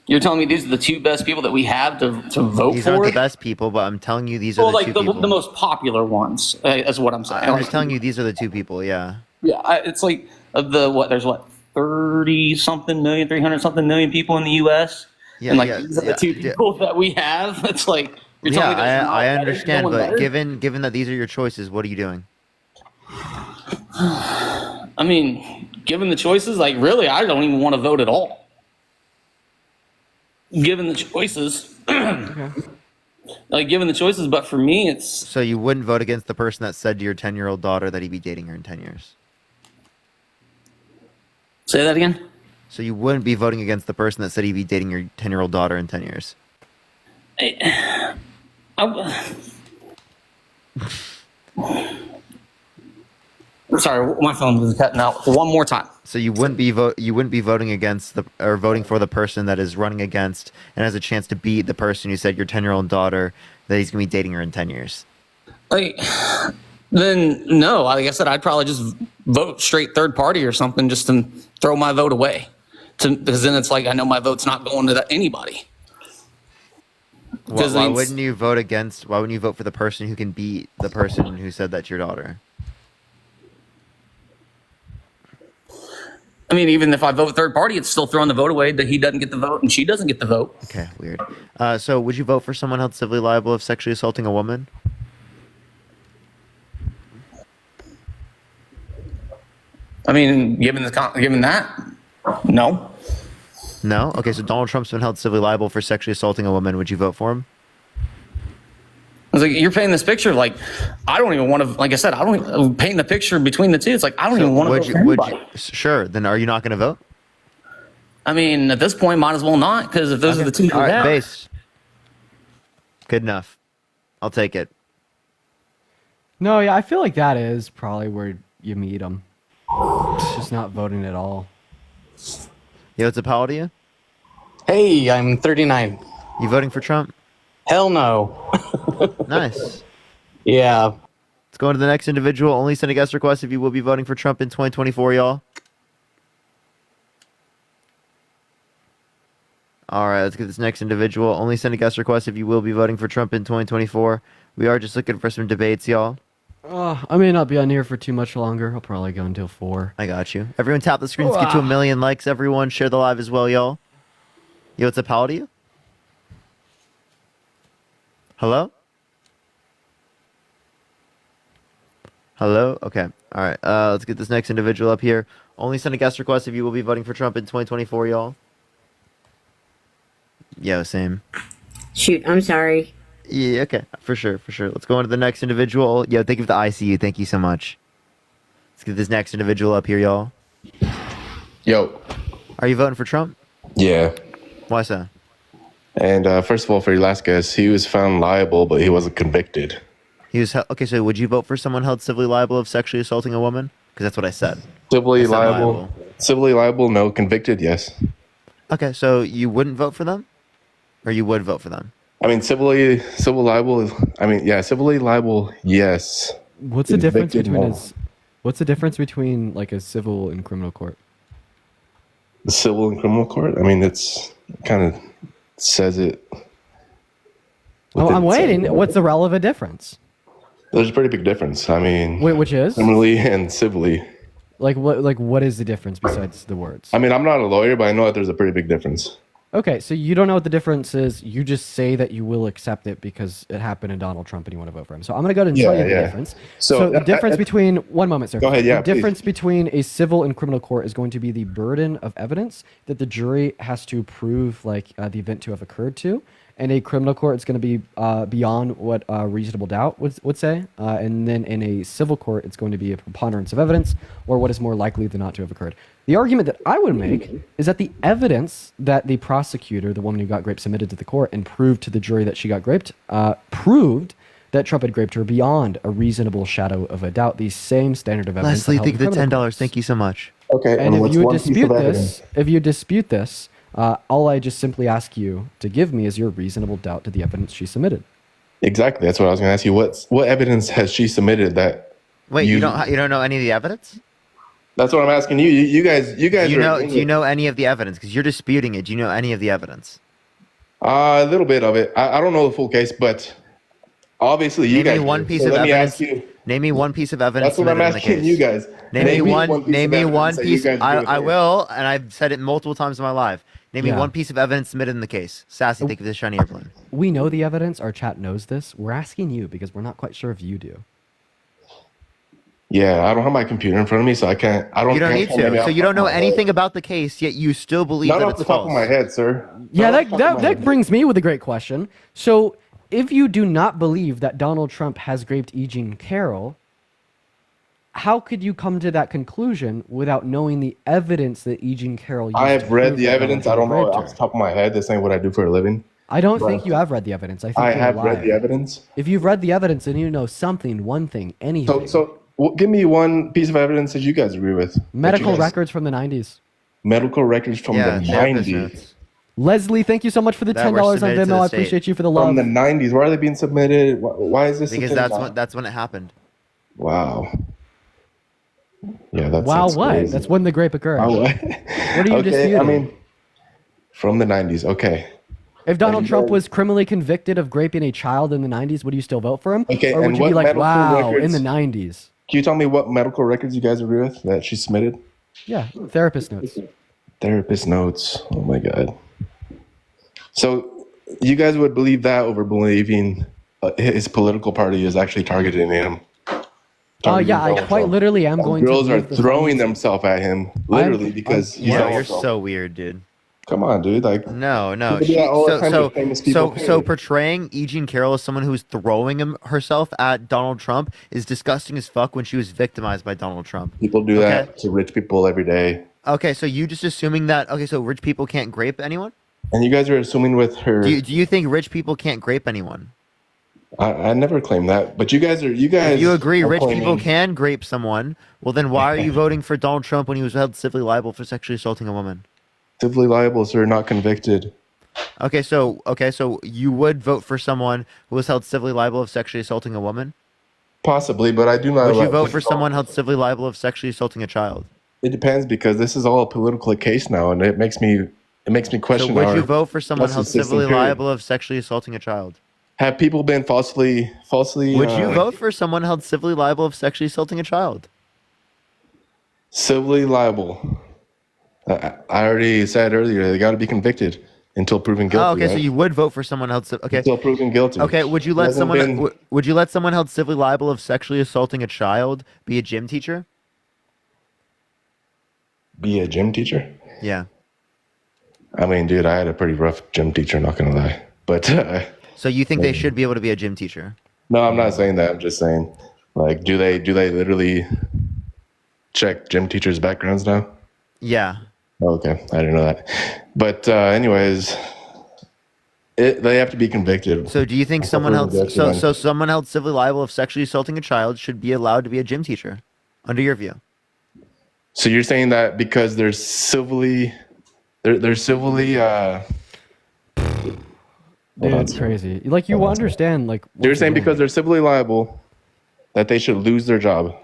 you're telling me these are the two best people that we have to vote These for. aren't the best people, but I'm telling you these are the two people. The most popular ones. That's what I'm saying. I'm just telling you these are the two people. Yeah. Yeah, it's like there's 30 something million, 300 something million people in the U.S. Yeah, and yeah, these are the two people that we have. It's like you're telling me there's not I better, understand, no one but better? given that these are your choices, what are you doing? I mean, given the choices, really, I don't even want to vote at all. Given the choices, given the choices, but for me, it's. So you wouldn't vote against the person that said to your 10-year-old daughter that he'd be dating her in 10 years? Say that again? So you wouldn't be voting against the person that said he'd be dating your 10-year-old daughter in 10 years? Sorry, my phone was cutting out. One more time. So you wouldn't be voting against voting for the person that is running against and has a chance to beat the person who said your 10-year-old daughter that he's gonna be dating her in 10 years. Then no. Like I said, I'd probably just vote straight third party or something, just to throw my vote away. Because then it's like I know my vote's not going to anybody. Why wouldn't you vote against? Why wouldn't you vote for the person who can beat the person who said that to your daughter? I mean, even if I vote third party, it's still throwing the vote away that he doesn't get the vote and she doesn't get the vote. Okay, weird. So would you vote for someone held civilly liable of sexually assaulting a woman? I mean, given that, no. No? Okay, so Donald Trump's been held civilly liable for sexually assaulting a woman. Would you vote for him? I was like, you're painting this picture like I don't even want to. Like I said, I don't even paint the picture between the two. It's like I don't even want to vote for anybody. Sure. Then are you not going to vote? I mean, at this point, might as well not, because if those are the two you All right, have. base. Good enough. I'll take it. No, yeah, I feel like that is probably where you meet them. It's just not voting at all. Yo, what's up? How old are you? Hey, I'm 39. You voting for Trump? Hell no. Nice. Yeah. Let's go on to the next individual. Only send a guest request if you will be voting for Trump in 2024, y'all. All right, let's get this next individual. Only send a guest request if you will be voting for Trump in 2024. We are just looking for some debates, y'all. I may not be on here for too much longer. I'll probably go until 4. I got you. Everyone tap the screen. Let's get to 1 million likes, everyone. Share the live as well, y'all. Yo, what's up? How old are you? Hello? Hello? Okay. All right. Let's get this next individual up here. Only send a guest request if you will be voting for Trump in 2024, y'all. Yeah, same. Shoot, I'm sorry. Yeah, okay. For sure. Let's go on to the next individual. Yo, thank you for the ICU. Thank you so much. Let's get this next individual up here, y'all. Yo. Are you voting for Trump? Yeah. Why so? And first of all, for your last guess, he was found liable, but he wasn't convicted. He was okay. So, would you vote for someone held civilly liable of sexually assaulting a woman? Because that's what I said. Civilly I said liable. Civilly liable, no. Convicted, yes. Okay, so you wouldn't vote for them, or you would vote for them? I mean, civil liable. I mean, yeah, civilly liable, yes. What's the difference Convicted, between no. What's the difference between like a civil and criminal court? The civil and criminal court. I mean, it's kind of says it. Oh, I'm waiting. What's the relevant difference? There's a pretty big difference. I mean, Wait, which is? criminally and civilly. Like what is the difference besides the words? I mean, I'm not a lawyer, but I know that there's a pretty big difference. Okay, so you don't know what the difference is. You just say that you will accept it because it happened in Donald Trump and you want to vote for him. So I'm going to go ahead and tell you the difference. So the difference between one moment, sir. Go ahead, yeah, The difference between a civil and criminal court is going to be the burden of evidence that the jury has to prove like the event to have occurred to. And a criminal court, it's going to be beyond what reasonable doubt would say. And then in a civil court, it's going to be a preponderance of evidence or what is more likely than not to have occurred. The argument that I would make is that the evidence that the prosecutor, the woman who got raped, submitted to the court and proved to the jury that she got raped, proved that Trump had raped her beyond a reasonable shadow of a doubt. The same standard of evidence. Leslie, thank you for the $10. Thank you so much. Okay, And if what's you one piece dispute of this, evidence? all I just simply ask you to give me is your reasonable doubt to the evidence she submitted. Exactly. That's what I was going to ask you. What evidence has she submitted that? Wait, you don't know any of the evidence? That's what I'm asking you. You guys. Do you know any of the evidence? Because you're disputing it. Do you know any of the evidence? A little bit of it. I don't know the full case, but obviously you Name guys. me one piece So of let me evidence. ask you. Name me one piece of evidence. That's what I'm submitted in the asking case. you guys. Name me one. piece Name of me evidence one that you piece. guys agree with I me. will, and I've said it multiple times in my life. Name me Yeah. one piece of evidence submitted in the case. Sassy, thank you for the shiny airplane. We know the evidence. Our chat knows this. We're asking you because we're not quite sure if you do. Yeah, I don't have my computer in front of me, so I can't. I don't. You don't can't need tell maybe to. So off you don't know my head. anything about the case, yet you still believe Not that off it's the top false. of my head, sir. Yeah, Not off the top of my that head. brings me with a great question. So, if you do not believe that Donald Trump has raped E. Jean Carroll, how could you come to that conclusion without knowing the evidence that E. Jean Carroll used? I to have read prove the that evidence. I Donald don't know Trump off raped the top of my head. This ain't what I do for a living. I don't But think you have read the evidence. I think I you're have a read liar. the evidence. If you've read the evidence, then you know something, one thing, anything. So give me one piece of evidence that you guys agree with. that you Medical guys- records from the 90s. Medical records from Yeah, the therapist 90s. notes. Leslie, thank you so much for the That $10 were on submitted to Venmo. the I state. appreciate you for the love. From the 90s. Why are they being submitted? Why is this? a Because thing that's now? that's when it happened. Wow. Yeah, that's Wow, what? That's when the grape occurred. Wow, What what? are you Okay, disputing? I mean, from the 90s. Okay. If Donald you Trump guys- was criminally convicted of raping a child in the 90s, would you still vote for him? Okay, Or would and you be what like, medical wow, in records- the 90s? Can you tell me what medical records you guys agree with that she submitted? Yeah, therapist notes. Therapist notes. Oh my god. So you guys would believe that over believing his political party is actually targeting him? Yeah, I quite literally am going Girls to. are believe the throwing findings. themselves at him, literally, because he's Yo, a- you're so weird, dude. Come on, dude. Like, No. people do that all the time with famous people, So period. portraying E. Jean Carroll as someone who was throwing herself at Donald Trump is disgusting as fuck when she was victimized by Donald Trump. people do that to rich people every day. Okay, so you just assuming that so rich people can't grape anyone? And you guys are assuming with her. Do you think rich people can't grape anyone? I never claimed that, but you guys. If you agree are rich people claiming- can grape someone, well then why are you voting for Donald Trump when he was held civilly liable for sexually assaulting a woman? civilly liable, sir, not convicted. Okay, so you would vote for someone who was held civilly liable of sexually assaulting a woman? Possibly, but I do not. Would you like- vote for someone held civilly liable of sexually assaulting a child? It depends because this is all a political case now, and it makes me It makes me So question. would you our vote for someone held justice system, civilly period. liable of sexually assaulting a child? Have people been falsely? Would you vote for someone held civilly liable of sexually assaulting a child? civilly liable? I already said earlier they got to be convicted until proven guilty. Oh, okay, so right? you would vote for someone held okay. Until proven guilty. Okay, would you let Hasn't someone been- would you let someone held civilly liable of sexually assaulting a child be a gym teacher? be a gym teacher? Yeah. I mean, dude, I had a pretty rough gym teacher. Not gonna lie, but So you think they should be able to be a gym teacher? no, I'm not saying that. I'm just saying, like, do they literally check gym teachers' backgrounds now? Yeah. Okay, I didn't know that. But anyways, they have to be convicted. So do you think Until someone proven held guilty, then. so someone held civilly liable of sexually assaulting a child should be allowed to be a gym teacher, under your view? So you're saying that because they're civilly, they're civilly. Dude, it's crazy. Like you understand, like You're what's saying wrong. because they're civilly liable, that they should lose their job.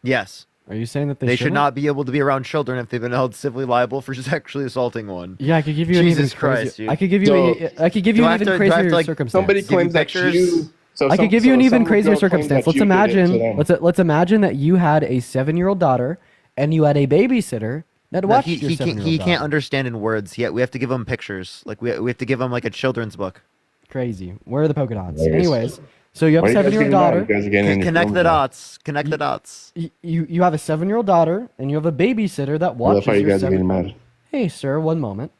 Yes. Are you saying that They should shouldn't? not be able to be around children if they've been held civilly liable for sexually assaulting one. Yeah, I could give you an Jesus even Christ, crazier. dude. I could give you I could give you an even crazier circumstance. Somebody claims that you. So I could give you an even crazier circumstance. Let's imagine. Let's imagine that you had a 7-year-old daughter, and you had a babysitter that No, watched he, your he, can't, 7-year-old he daughter. can't understand in words yet. We have to give him pictures. Like we have to give him like a children's book. Crazy. Where are the polka dots? Hilarious. Anyways, so you have Why a are you guys 7-year-old getting mad? daughter. You guys are getting in your Connect the feelings now. dots. Connect the dots. You have a 7-year-old daughter, and you have a babysitter that Well, watches that's why you your guys are getting 7 mad. Hey, sir, one moment.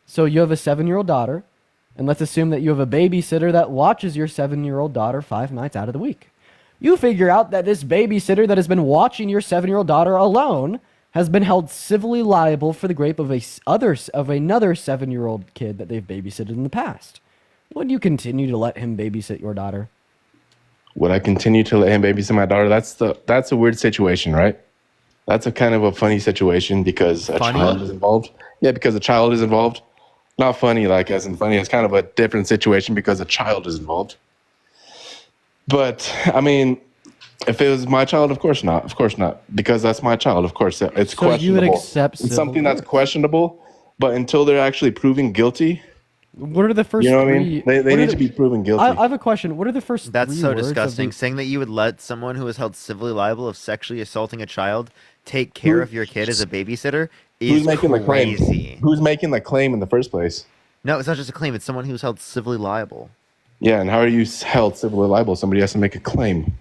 So you have a 7-year-old daughter, and let's assume that you have a babysitter that watches your 7-year-old daughter 5 nights out of the week. You figure out that this babysitter that has been watching your 7-year-old daughter alone has been held civilly liable for the rape of another 7-year-old kid that they've babysitted in the past. Would you continue to let him babysit your daughter? Would I continue to let him babysit my daughter? That's a weird situation, right? That's a kind of a funny situation because a Funny? child is involved. Yeah, because a child is involved. Not funny, like as in funny. It's kind of a different situation because a child is involved. But I mean, if it was my child, of course not. Of course not, because that's my child. Of course, it's So you would questionable. accept It's civil something that's court? questionable, but until they're actually proven guilty, What are the first you know what I three? mean? They what are need the- to be proven guilty. I have a question. What are the first That's three so words of disgusting. the- Saying that you would let someone who is held civilly liable of sexually assaulting a child take care of your kid as a babysitter is Who's making the claim? crazy. Who's making the claim in the first place? No, it's not just a claim. It's someone who's held civilly liable. Yeah, and how are you held civilly liable? Somebody has to make a claim.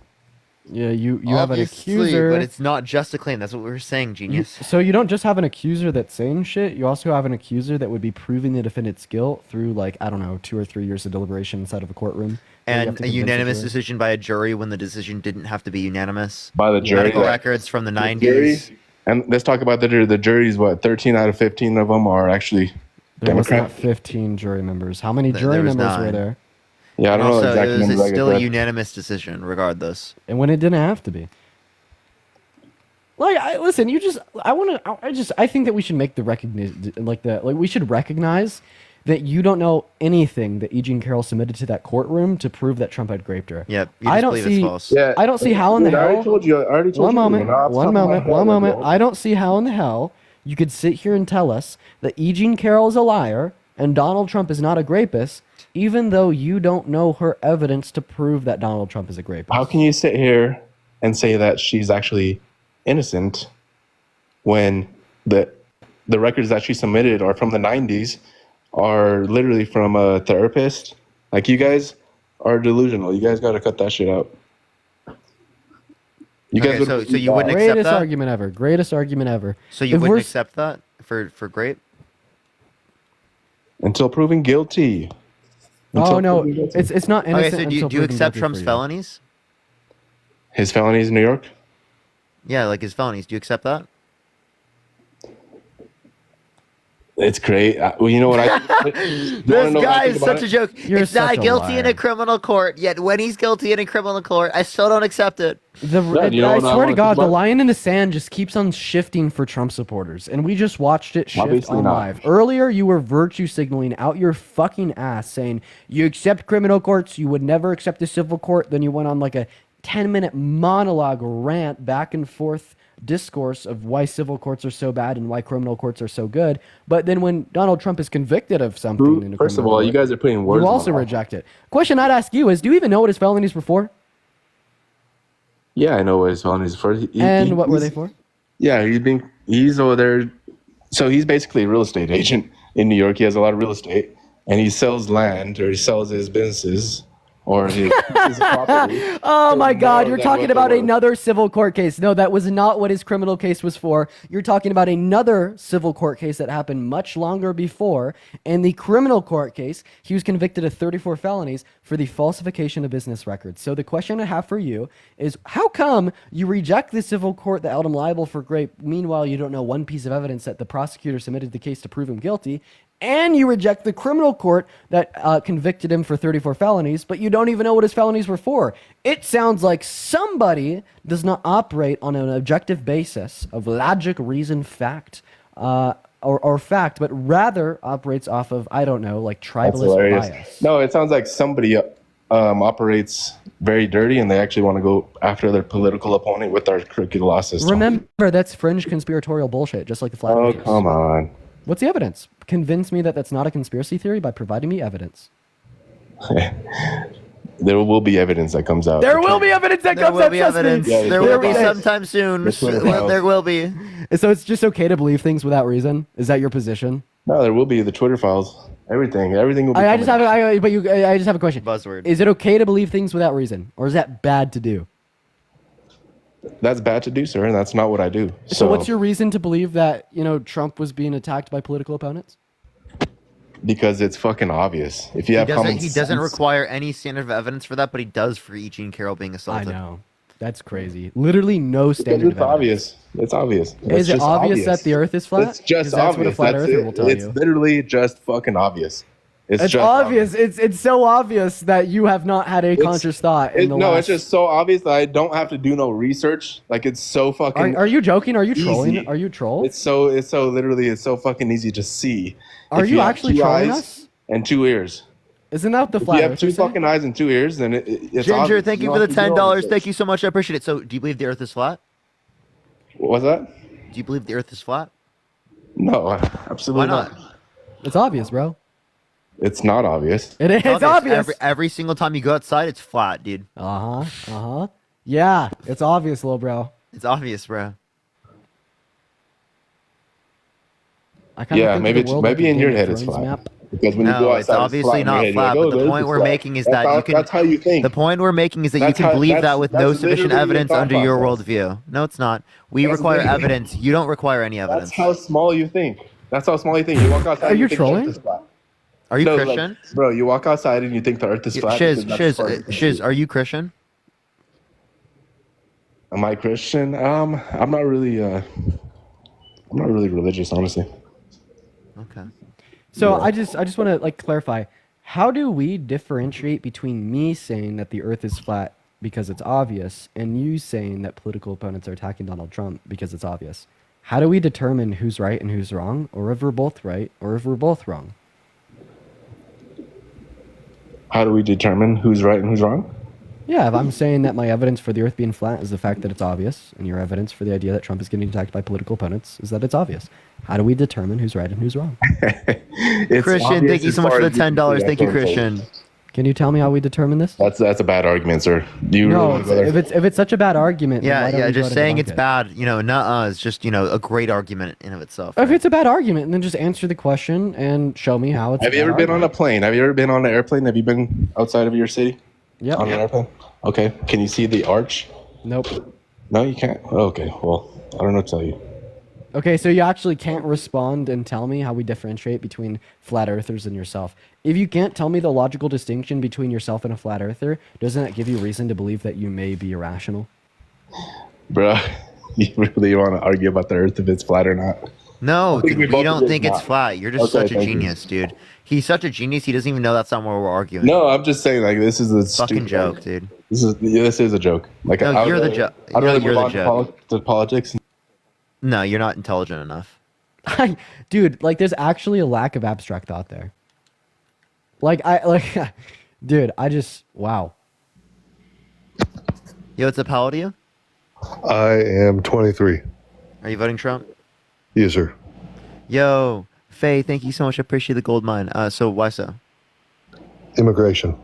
Yeah, you have an Obviously, accuser. but it's not just a claim. That's what we were saying, genius. So you don't just have an accuser that's saying shit. You also have an accuser that would be proving the defendant's guilt through, like, I don't know, 2 or 3 years of deliberation inside of a courtroom. where you have And to a convince the unanimous jury. decision by a jury when the decision didn't have to be unanimous. By the jury. Medical Yeah. records from the The 90s. jury- And let's talk about the jury. The jury's what? 13 out of 15 of them are actually There was Democrat. not 15 jury members. How many There jury was members were 9. there? Yeah, I And don't know also, the exact it was numbers. I still a guess. unanimous decision, regardless. And when it didn't have to be. Like, listen, I think that we should make the we should recognize that you don't know anything that E. Jean Carroll submitted to that courtroom to prove that Trump had raped her. Yep, you I just don't believe see. it's false. Yeah, I don't see how in the dude, I hell. already told you. I already told One you. moment. We're not One talking moment. about One that, moment. bro. I don't see how in the hell you could sit here and tell us that E. Jean Carroll is a liar and Donald Trump is not a rapist, even though you don't know her evidence to prove that Donald Trump is a rapist. How can you sit here and say that she's actually innocent when the records that she submitted are from the 90s, are literally from a therapist? Like, you guys are delusional. You guys got to cut that shit out. You Okay, guys so would you wouldn't accept Greatest that? argument ever. Greatest argument ever. So you If wouldn't we're- accept that for grape? until proven guilty. Oh Until no, proven guilty. it's not Okay, innocent. so do you until proven accept guilty Trump's for you. felonies? His felonies in New York? Yeah, like his felonies. Do you accept that? It's great. Well, you know what? This guy is such a joke. You're It's not such a guilty in liar. a criminal court, yet when he's guilty in a criminal court, I still don't accept it. you know I what I swear to wanna God, think the about? line in the sand just keeps on shifting for Trump supporters, and we just watched it shift Obviously on not. live. Earlier, you were virtue signaling out your fucking ass, saying you accept criminal courts, you would never accept a civil court. Then you went on like a 10-minute monologue rant back and forth discourse of why civil courts are so bad and why criminal courts are so good. But then when Donald Trump is convicted of something, in a First of criminal all, court, you guys are putting words. you in my also mouth. reject it. Question I'd ask you is, do you even know what his felonies were for? Yeah, I know what his felonies for. And what were they for? Yeah, he's over there. So he's basically a real estate agent in New York. He has a lot of real estate, and he sells land or he sells his businesses or his property. Oh my God, more you're than talking what about they're worth. another civil court case. No, that was not what his criminal case was for. You're talking about another civil court case that happened much longer before. In the criminal court case, he was convicted of 34 felonies for the falsification of business records. So the question I have for you is, how come you reject the civil court that held him liable for rape? Meanwhile, you don't know one piece of evidence that the prosecutor submitted the case to prove him guilty. And you reject the criminal court that convicted him for 34 felonies, but you don't even know what his felonies were for. It sounds like somebody does not operate on an objective basis of logic, reason, fact, or fact, but rather operates off of, I don't know, like That's tribalist hilarious. bias. No, it sounds like somebody operates very dirty, and they actually want to go after their political opponent with our crooked law system. Remember, that's fringe conspiratorial bullshit, just like the flat Oh, earthers. come on. What's the evidence? Convince me that that's not a conspiracy theory by providing me evidence. There will be evidence that comes out. There will be evidence that There comes will out, be trust me. evidence. Yeah, There will be sometime soon. The Twitter files. There will be. So it's just okay to believe things without reason? Is that your position? No, there will be the Twitter files. Everything will be. I just have I just have a question. Buzzword. Is it okay to believe things without reason, or is that bad to do? That's bad to do, sir, and that's not what I do. So what's your reason to believe that Trump was being attacked by political opponents? Because it's fucking obvious. If you have common He doesn't sense- require any standard of evidence for that, but he does for E. Jean Carroll being I assaulted. know. That's crazy. Literally no Because standard it's of evidence. obvious. It's obvious. Is it obvious that the Earth is flat? It's just 'Cause that's obvious. what a flat That's earther it. will tell It's you. literally just fucking obvious. It's It's just obvious. It's so obvious that you have not had a conscious thought. In the No, last... it's just so obvious that I don't have to do no research. Like it's so fucking. Are you joking? Are you trolling? easy. Are you troll? It's so literally it's so fucking easy to see. Are If you have actually two trolling eyes us? and 2 ears? Isn't that what the If flat you have earthers two say? fucking eyes and 2 ears, then it's Ginger, obvious. thank you don't for the have to do no $10. research. Thank you so much. I appreciate it. So, do you believe the Earth is flat? What was that? Do you believe the Earth is flat? No, absolutely Why not? It's obvious, bro. It's not obvious. It's obvious. Every single time you go outside, it's flat, dude. Yeah, it's obvious, little bro. It's obvious, bro. I kinda Yeah, think of maybe the world like maybe a in your Game of head it's Thrones flat. map. Because when you No, go it's outside, obviously in your not head. flat. You're like, But "Oh, the point we're making is that you can. That's how you think. The point we're making is that That's you can how- believe that that's- with no that's sufficient literally your evidence thought under your process. worldview. No, it's not. We That's require literally- evidence. You don't require any evidence. That's how small you think. That's how small you think. You walk outside. Are and you think the Earth trolling? is flat. Are you No, Christian? Like, bro, you walk outside and you think the Earth is flat. Shiz, because that's Shiz, part of the Shiz, are you Christian? Am I Christian? I'm not really. I'm not really religious, honestly. Okay. So I just want to clarify. How do we differentiate between me saying that the Earth is flat because it's obvious and you saying that political opponents are attacking Donald Trump because it's obvious? How do we determine who's right and who's wrong, or if we're both right, or if we're both wrong? How do we determine who's right and who's wrong? Yeah, if I'm saying that my evidence for the Earth being flat is the fact that it's obvious, and your evidence for the idea that Trump is getting attacked by political opponents is that it's obvious. How do we determine who's right and who's wrong? Christian, thank you so much for the $10. Thank you, Christian. Can you tell me how we determine this? That's a bad argument, sir. Do you No, really go there? if it's such a bad argument, then why Yeah, don't yeah. we go Just to saying debunk it's it? bad, nuh-uh, is just, a great argument in of itself. If it's a bad argument, then just answer the question and show me how it's. Have you ever been on a plane? Have you ever been on an airplane? Have you been outside of your city? Yeah. On an airplane? Okay. Can you see the arch? Nope. No, you can't? Okay. Well, I don't know what to tell you. Okay, so you actually can't respond and tell me how we differentiate between flat earthers and yourself. If you can't tell me the logical distinction between yourself and a flat earther, doesn't that give you reason to believe that you may be irrational? Bro, you really want to argue about the earth if it's flat or not? No, I think dude, we you both don't agree think it's it's not. flat. You're just Okay, such a thank you. genius, dude. He's such a genius. He doesn't even know that's not what we're arguing. No, I'm just saying, like, this is a Fucking stupid joke, dude. This is a joke. Like, No, I'd you're the rather- joke. I'd No, rather you're move the on joke. to politics. No, you're not intelligent enough. Dude, there's actually a lack of abstract thought there. Dude, wow. Yo, what's up? How old are you? I am 23. Are you voting Trump? Yes, sir. Yo, Faye, thank you so much. I appreciate the gold mine. So why so? Immigration.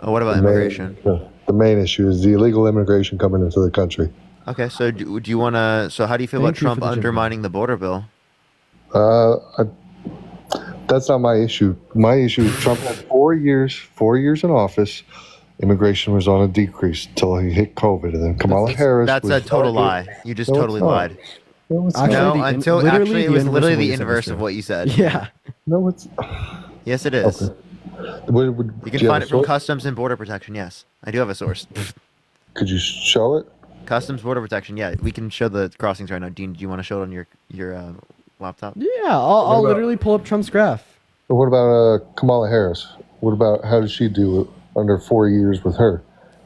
Oh, what about immigration? The main issue is the illegal immigration coming into the country. Okay, so do you want to? So how do you feel about Trump undermining the border bill? That's not my issue. My issue is Trump had 4 years in office. Immigration was on a decrease until he hit COVID, and then Kamala Harris. That's a total lie. You just totally lied. No, it's No, not. until literally actually it the was inverse literally of what the you said was inverse true. of what you said. Yeah. No, it's. Yes, it is. Okay. You can find it from Customs and Border Protection. Yes, I do have a source. Could you show it? Customs Border Protection. Yeah, we can show the crossings right now. Dean, do you want to show it on your laptop? Yeah, I'll literally pull up Trump's graph. But what about Kamala Harris? What about how did she do it under 4 years with her?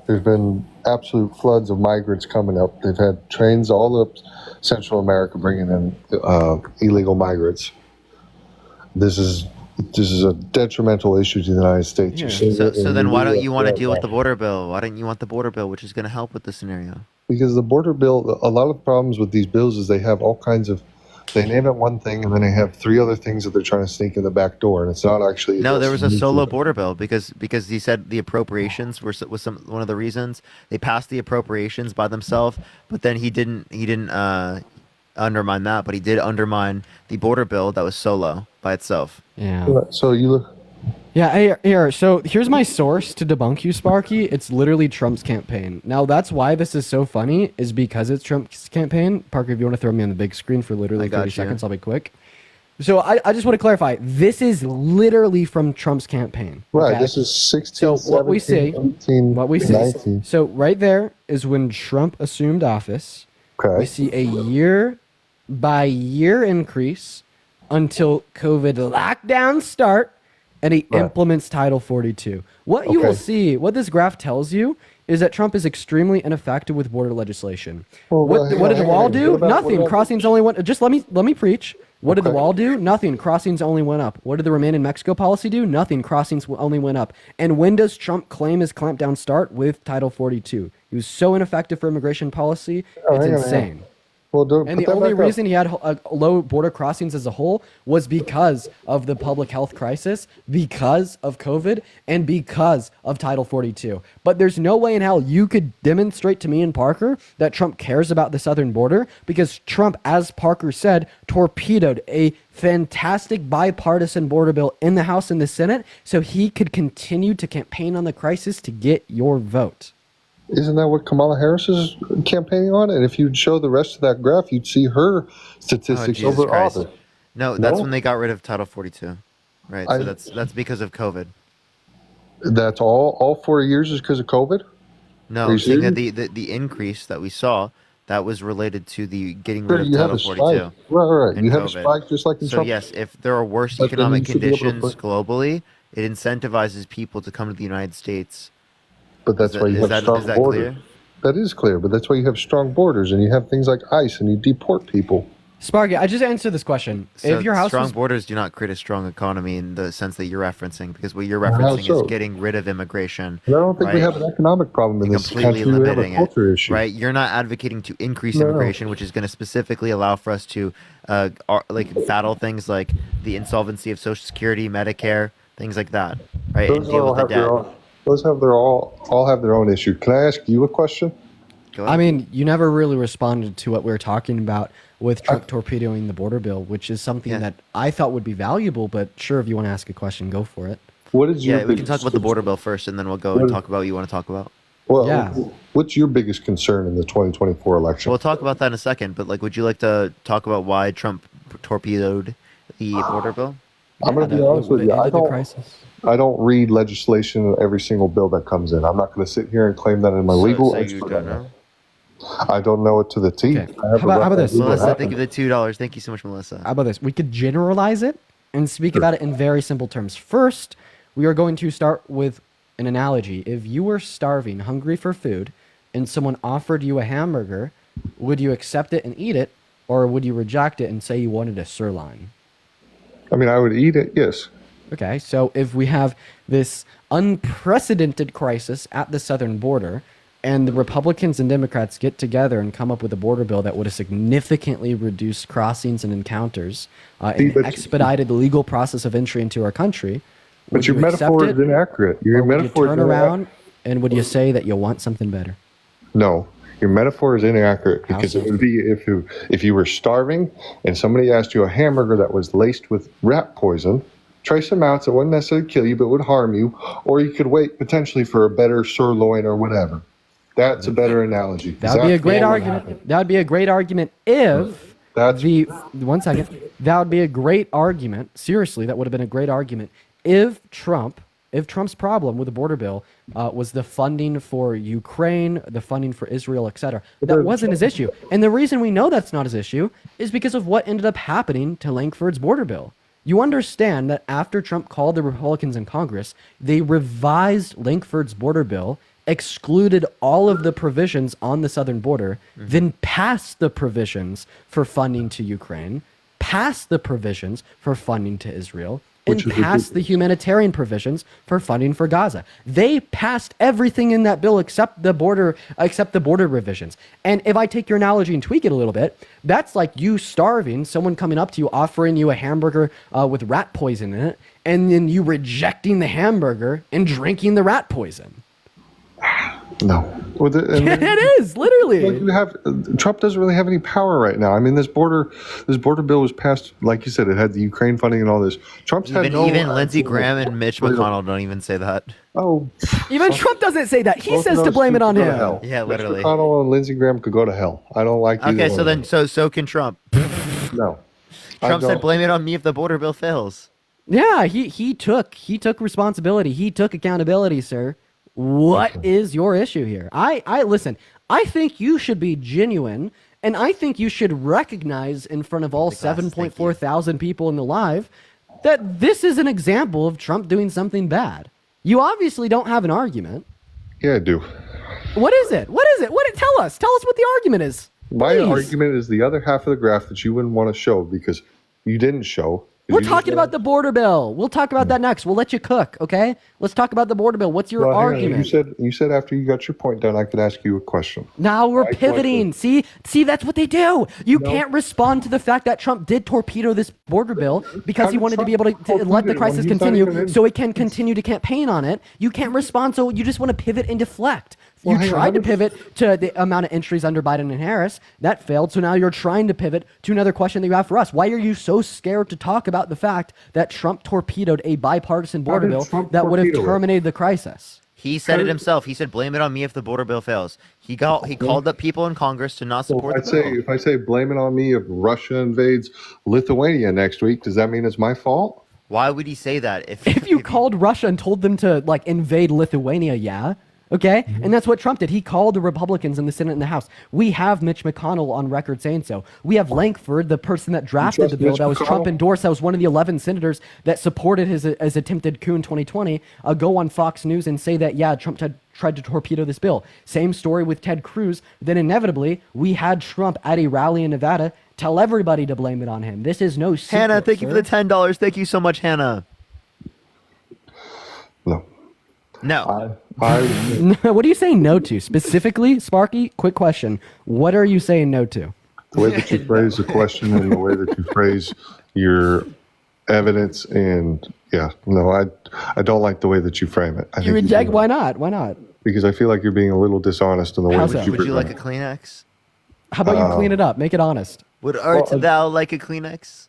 There's been absolute floods of migrants coming up. They've had trains all up Central America bringing in illegal migrants. This is a detrimental issue to the United States. So then why don't you want to deal with the border bill? Why don't you want the border bill, which is going to help with the scenario? Because the border bill, a lot of the problems with these bills is they have all kinds of, they name it one thing and then they have 3 other things that they're trying to sneak in the back door, and it's not actually. No, there was a solo border bill because he said the appropriations was one of the reasons they passed the appropriations by themselves, but then he didn't undermine that, but he did undermine the border bill that was solo by itself. Yeah. So you look. Yeah, here. So here's my source to debunk you, Sparky. It's literally Trump's campaign. Now that's why this is so funny, is because it's Trump's campaign. Parker, if you want to throw me on the big screen for literally 30 seconds, I'll be quick. So I just want to clarify. This is literally from Trump's campaign. Right. okay? This is 16. So what we see, 18, what we see. 19. So right there is when Trump assumed office. Okay. We see a year by year increase until COVID lockdowns start and he implements Title 42. What you will see, what this graph tells you, is that Trump is extremely ineffective with border legislation. What did the wall do? Nothing. Crossings only went. Just let me preach. What did the wall do? Nothing. Crossings only went up. What did the Remain in Mexico policy do? Nothing. Crossings only went up. And when does Trump claim his clampdown start? With Title 42. He was so ineffective for immigration policy. It's insane. Well, And the only reason he had low border crossings as a whole was because of the public health crisis, because of COVID, and because of Title 42. But there's no way in hell you could demonstrate to me and Parker that Trump cares about the southern border, because Trump, as Parker said, torpedoed a fantastic bipartisan border bill in the House and the Senate so he could continue to campaign on the crisis to get your vote. Isn't that what Kamala Harris is campaigning on? And if you'd show the rest of that graph, you'd see her statistics Jesus over Christ. others. No, that's when they got rid of Title 42. Right. So that's because of COVID. That's all 4 years is because of COVID? No, Are you seeing that serious? the increase that we saw, that was related to the getting Sure, rid of you have Title a 42. spike. Right. and You have a COVID. spike just like in So Trump. yes, if there are worse But then economic you should be able to conditions globally, it incentivizes people to come to the United States. But that's why you have strong borders. That is clear, but that's why you have strong borders and you have things like ICE and you deport people. Sparky, I just answered this question. So if your house strong was borders do not create a strong economy in the sense that you're referencing, because what you're How referencing so? is getting rid of immigration. And I don't think we right? have an economic problem in this completely country. We have a limiting culture it, issue. right? You're not advocating to increase No. immigration, which is going to specifically allow for us to battle things like the insolvency of Social Security, Medicare, things like that, right? And Those deal all with the have their debt. own. Those have their all have their own issue. Can I ask you a question? I mean, you never really responded to what we were talking about with Trump torpedoing the border bill, which is something that I thought would be valuable. But sure, if you want to ask a question, go for it. What is your Yeah, we can talk about the border bill first, and then we'll go and talk about what you want to talk about. Well, Yeah. what's your biggest concern in the 2024 election? We'll talk about that in a second. But would you like to talk about why Trump torpedoed the border bill? I'm going to be honest with you. I don't read legislation in every single bill that comes in. I'm not going to sit here and claim that in my legal. So you don't know? I don't know it to the T. Okay. How about this? Melissa, thank you for the $2. Thank you so much, Melissa. How about this? We could generalize it and speak about it in very simple terms. First, we are going to start with an analogy. If you were starving, hungry for food, and someone offered you a hamburger, would you accept it and eat it, or would you reject it and say you wanted a sirloin? I mean, I would eat it, yes. Okay, so if we have this unprecedented crisis at the southern border, and the Republicans and Democrats get together and come up with a border bill that would have significantly reduced crossings and encounters and expedited the legal process of entry into our country, But would your you accept metaphor it, is inaccurate. Your or would you metaphor is turn around and would you say that you want something better? No, your metaphor is inaccurate because it would be if you were starving and somebody asked you a hamburger that was laced with rat poison, trace amounts that wouldn't necessarily kill you but would harm you, or you could wait potentially for a better sirloin or whatever. That's a better analogy. That would be a great argument. That would be a great argument if the 1 second. That would be a great argument. Seriously, that would have been a great argument if Trump's problem with the border bill was the funding for Ukraine, the funding for Israel, etc. That wasn't his issue. And the reason we know that's not his issue is because of what ended up happening to Lankford's border bill. You understand that after Trump called the Republicans in Congress, they revised Lankford's border bill, excluded all of the provisions on the southern border, then passed the provisions for funding to Ukraine, passed the provisions for funding to Israel, and passed the humanitarian provisions for funding for Gaza. They passed everything in that bill except the border revisions. And if I take your analogy and tweak it a little bit, that's like you starving, someone coming up to you offering you a hamburger with rat poison in it, and then you rejecting the hamburger and drinking the rat poison. No. Well, it is literally. Trump doesn't really have any power right now. I mean, this border bill was passed, like you said, it had the Ukraine funding and all this. Trump's had even Lindsey Graham and Mitch McConnell don't even say that. Oh, even Trump doesn't say that. He says to blame it on him. Yeah, literally. Mitch McConnell and Lindsey Graham could go to hell. I don't like. Okay, so then so can Trump. No. Trump said, "Blame it on me if the border bill fails." Yeah, he took responsibility. He took accountability, sir. What is your issue here? I listen, I think you should be genuine, and I think you should recognize in front of all 7.4 thousand people in the live that this is an example of Trump doing something bad. You obviously don't have an argument. Yeah, I do. What is it? Tell us what the argument is. My argument is the other half of the graph that you wouldn't want to show because you didn't show. We're talking about the border bill. We'll talk about that next. We'll let you cook, okay? Let's talk about the border bill. What's your argument? You said after you got your point done, I could ask you a question. Now we're pivoting. See, that's what they do. You can't respond to the fact that Trump did torpedo this border bill because he wanted to be able to let the crisis continue so he can continue to campaign on it. You can't respond, so you just want to pivot and deflect. You tried to pivot to the amount of entries under Biden and Harris. That failed. So now you're trying to pivot to another question that you have for us. Why are you so scared to talk about the fact that Trump torpedoed a bipartisan border bill that would have terminated the crisis? He said it himself. He said, "Blame it on me if the border bill fails." He called up people in Congress to not support the bill. If I say blame it on me if Russia invades Lithuania next week, does that mean it's my fault? Why would he say that? If you called Russia and told them to invade Lithuania, yeah. Okay? And that's what Trump did. He called the Republicans in the Senate and the House. We have Mitch McConnell on record saying so. We have Lankford, the person that drafted the bill that was Trump endorsed, that was one of the 11 senators that supported his attempted coup in 2020, go on Fox News and say that, yeah, Trump tried to torpedo this bill. Same story with Ted Cruz. Then inevitably, we had Trump at a rally in Nevada tell everybody to blame it on him. This is no secret, Hannah, thank you for the $10. Thank you so much, Hannah. No. What are you saying no to? Specifically, Sparky, quick question. What are you saying no to? The way that you phrase the question and the way that you phrase your evidence I don't like the way that you frame it. You reject? Why not? Why not? Because I feel like you're being a little dishonest in the way that you Would you like a Kleenex? How about you clean it up? Make it honest. Would thou like a Kleenex?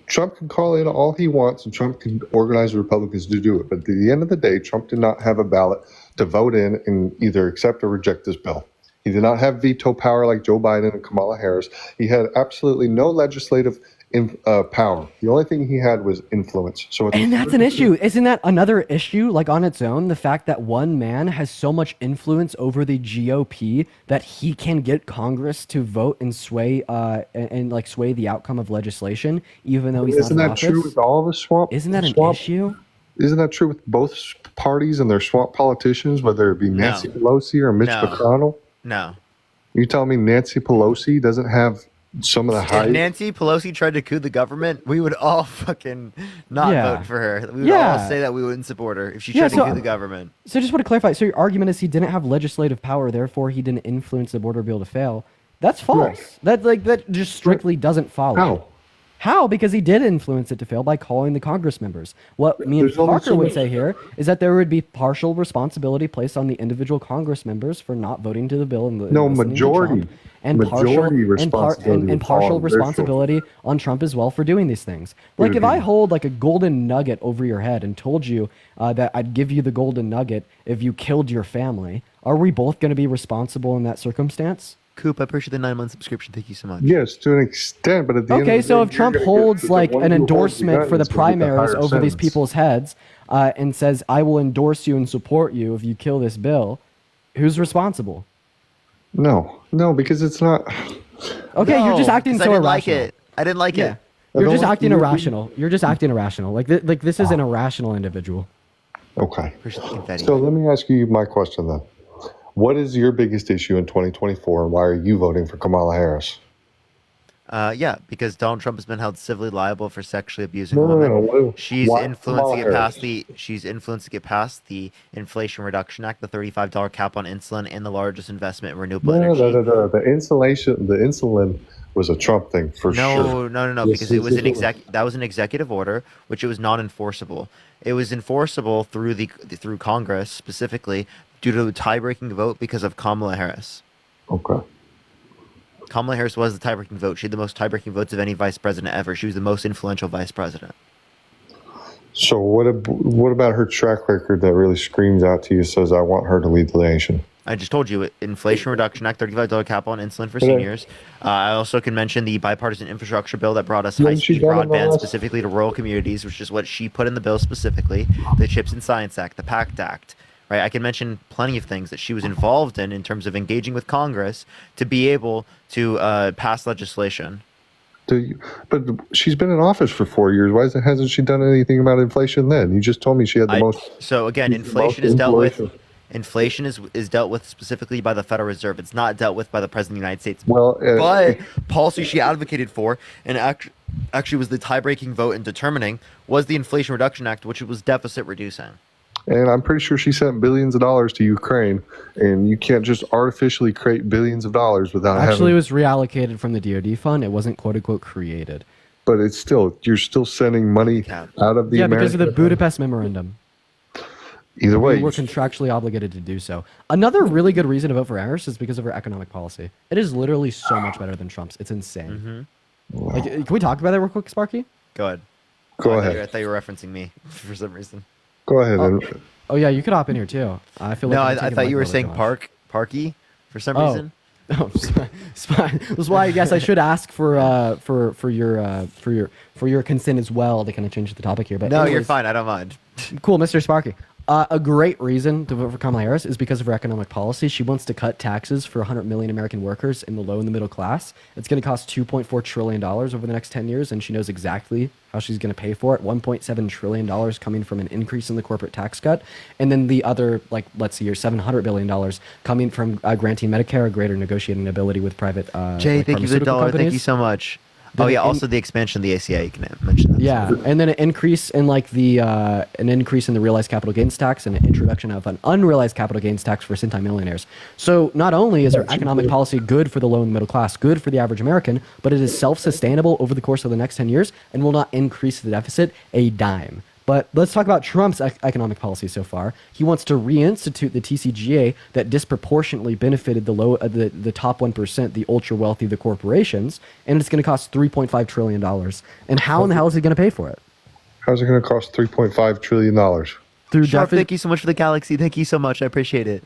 Trump can call in all he wants, and Trump can organize the Republicans to do it. But at the end of the day, Trump did not have a ballot to vote in and either accept or reject this bill. He did not have veto power like Joe Biden and Kamala Harris. He had absolutely no legislative power. The only thing he had was influence. And that's an issue. Isn't that another issue, on its own? The fact that one man has so much influence over the GOP that he can get Congress to vote and sway sway the outcome of legislation, even though he's not in office. Isn't that true with all the swamp? Isn't that an issue? Isn't that true with both parties and their swamp politicians, whether it be Nancy Pelosi or Mitch McConnell? No. You tell me Nancy Pelosi doesn't have some of the If high. Nancy Pelosi tried to coup the government, we would all fucking not Yeah. vote for her. We would Yeah. all say that we wouldn't support her if she Yeah, tried to so- coup the government. So just want to clarify. So your argument is he didn't have legislative power, therefore he didn't influence the border bill to fail. That's false. That just strictly doesn't follow. How? How? Because he did influence it to fail by calling the Congress members. What me and There's only Parker so would much- say here is that there would be partial responsibility placed on the individual Congress members for not voting to the bill and No, listening to majority. Trump, and Majority partial and, responsibility and would fall partial on their shoulders. responsibility on Trump as well for doing these things. Like Would if it I be- hold like a golden nugget over your head and told you that I'd give you the golden nugget if you killed your family, are we both going to be responsible in that circumstance? Coop, I appreciate the 9-month subscription. Thank you so much. Yes, to an extent, but at the end Okay, of the so day, if you're Trump gonna get holds to the like one an who holds the endorsement gun for the is gonna get the primaries higher over these sentence. people's heads and says, I will endorse you and support you if you kill this bill, who's responsible? No, because it's not. Okay, you're just No, acting 'cause so I didn't like irrational. it. I didn't like Yeah. it. You're just don't- acting you- irrational. You're just acting irrational. Like, like this is an irrational individual. Okay. Appreciate the confetti. So let me ask you my question then. What is your biggest issue in 2024, and why are you voting for Kamala Harris? Yeah, because Donald Trump has been held civilly liable for sexually abusing No, a no, woman. no, what- She's why influenced to Kamala get past Harris? she's influenced to get past the Inflation Reduction Act, the $35 cap on insulin, and the largest investment in renewable energy. The insulin was a Trump thing for No, sure. no, Yes, because it was yes, an yes. that was an executive order, which it was not enforceable. It was enforceable through Congress specifically due to a tie-breaking vote because of Kamala Harris. Okay. Kamala Harris was the tie-breaking vote. She had the most tie-breaking votes of any vice president ever. She was the most influential vice president. So what about her track record that really screams out to you, says I want her to lead the nation? I just told you, Inflation Reduction Act, $35 cap on insulin for Okay. seniors. I also can mention the bipartisan infrastructure bill that brought us Hasn't she high-speed done it in the broadband last- specifically to rural communities, which is what she put in the bill specifically. The CHIPS and Science Act, the PACT Act. Right, I can mention plenty of things that she was involved in terms of engaging with Congress to be able to pass legislation. But she's been in office for 4 years. Why hasn't she done anything about inflation then? You just told me she had the most. So again, she's the inflation most is dealt with. influential. Inflation is dealt with specifically by the Federal Reserve. It's not dealt with by the President of the United States. Well, but policy she advocated for and actually was the tie-breaking vote in determining was the Inflation Reduction Act, which was deficit reducing. And I'm pretty sure she sent billions of dollars to Ukraine, and you can't just artificially create billions of dollars without Actually, it having. was reallocated from the DoD fund. It wasn't "quote unquote" created. But it's still, you're still sending money out of the Yeah, because of the American. Budapest Memorandum. Either way, We were contractually obligated to do so. Another really good reason to vote for Harris is because of her economic policy. It is literally so much better than Trump's. It's insane. Like, can we talk about that real quick, Sparky? Go ahead. Go I ahead. thought you were referencing me for some reason. Go ahead. Oh yeah, you could hop in here too. I feel like No, I'm I taking thought the you were mic saying really much. Parky for some Oh. reason. Oh, that's why I guess I should ask for your consent as well to kind of change the topic here. But No, you're anyways, fine. I don't mind. Cool, Mr. Sparky. A great reason to vote for Kamala Harris is because of her economic policy. She wants to cut taxes for 100 million American workers in the low and the middle class. It's going to cost $2.4 trillion over the next 10 years, and she knows exactly how she's going to pay for it. $1.7 trillion coming from an increase in the corporate tax cut, and then the other, like, let's see here, $700 billion coming from granting Medicare a greater negotiating ability with private Jay, like thank you for the pharmaceutical dollar. Thank you companies. so much. Then Oh yeah, in- also the expansion of the ACA. You can mention that. Yeah, and then an increase in like the an increase in the realized capital gains tax and an introduction of an unrealized capital gains tax for centimillionaires. So not only is our economic policy good for the low and middle class, good for the average American, but it is self-sustainable over the course of the next 10 years and will not increase the deficit a dime. But let's talk about Trump's economic policy so far. He wants to reinstitute the TCJA that disproportionately benefited the top 1%, the ultra wealthy, the corporations, and it's going to cost $3.5 trillion. And how in the hell is he going to pay for it? How's it going to cost $3.5 trillion? Through Sharp, deficit. thank you so much for the galaxy. Thank you so much. I appreciate it.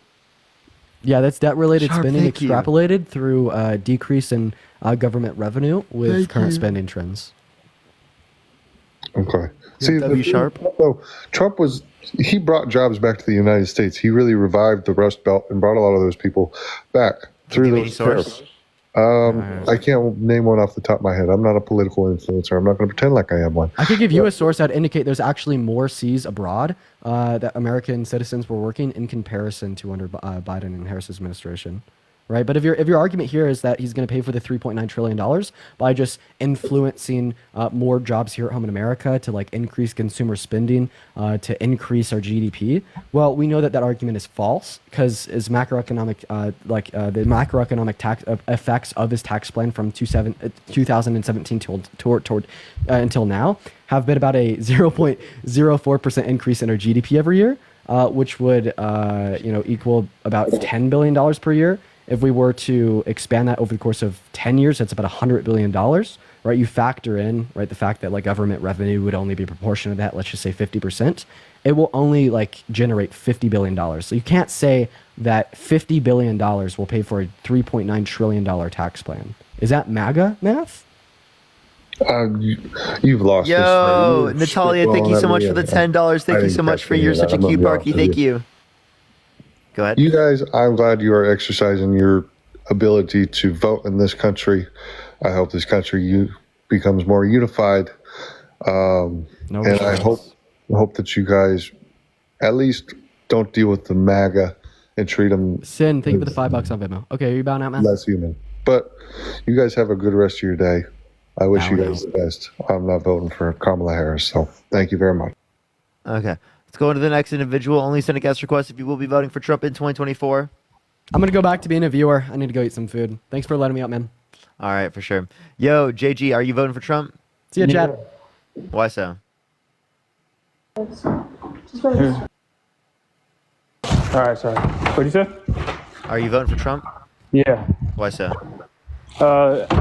Yeah, that's debt-related Sharp, spending thank you. extrapolated through decrease in government revenue with Thank current you. spending trends. Okay. See, W sharp. So Trump he brought jobs back to the United States. He really revived the Rust Belt and brought a lot of those people back through Give me those any source? tariffs. I can't name one off the top of my head. I'm not a political influencer. I'm not going to pretend like I am one. I could give you a source that would indicate there's actually more C's abroad that American citizens were working in comparison to under Biden and Harris's administration. right? But if your argument here is that he's going to pay for the $3.9 trillion by just influencing more jobs here at home in America to like increase consumer spending, to increase our GDP, well, we know that that argument is false because his macroeconomic, the macroeconomic tax effects of his tax plan from 2017 until now have been about a 0.04% increase in our GDP every year, which would equal about $10 billion per year. If we were to expand that over the course of 10 years, that's about $100 billion, right? You factor in, right, the fact that like government revenue would only be proportionate to that, let's just say 50%. It will only like generate $50 billion. So you can't say that $50 billion will pay for a $3.9 trillion tax plan. Is that MAGA math? You've lost Yo, this. Natalia, thank you so much for the $10. Thank you so much for you're such a cute Barky. Thank you. Go ahead. You guys, I'm glad you are exercising your ability to vote in this country. I hope this country becomes more unified. And I hope that you guys at least don't deal with the MAGA and treat them Sin, thank you for the $5 on Venmo. Okay, are you bowing out, man? less human. But you guys have a good rest of your day. I wish you guys the best. I'm not voting for Kamala Harris, so thank you very much. Okay. Let's go into the next individual. Only send a guest request if you will be voting for Trump in 2024. I'm going to go back to being a viewer. I need to go eat some food. Thanks for letting me out, man. All right, for sure. Yo, JG, are you voting for Trump? See ya, Chad. Why so? All right, sorry. What did you say? Are you voting for Trump? Yeah. Why so?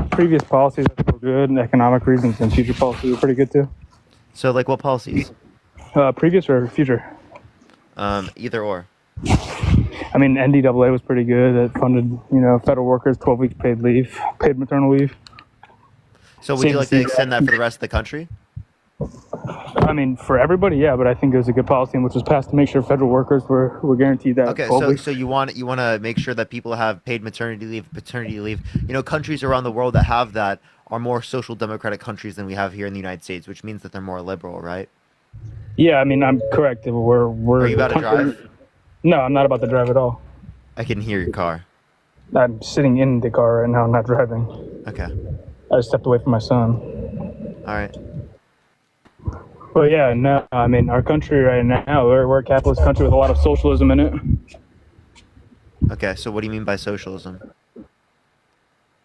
Previous policies I think were good, and economic reasons and future policies were pretty good too. So, like, what policies? Previous or future? Either or. I mean, NDAA was pretty good. It funded, federal workers 12 weeks paid leave, paid maternal leave. So, would you like to extend that for the rest of the country? I mean, for everybody, yeah, but I think it was a good policy which was passed to make sure federal workers were guaranteed that. Okay, 12 weeks. so you want to make sure that people have paid maternity leave, paternity leave. Countries around the world that have that are more social democratic countries than we have here in the United States, which means that they're more liberal, right? Yeah, I mean, I'm correct. We're Are you about to drive? No, I'm not about to drive at all. I can hear your car. I'm sitting in the car right now, I'm not driving. Okay. I just stepped away from my son. All right. But yeah, no, I mean, our country right now, we're a capitalist country with a lot of socialism in it. Okay, so what do you mean by socialism?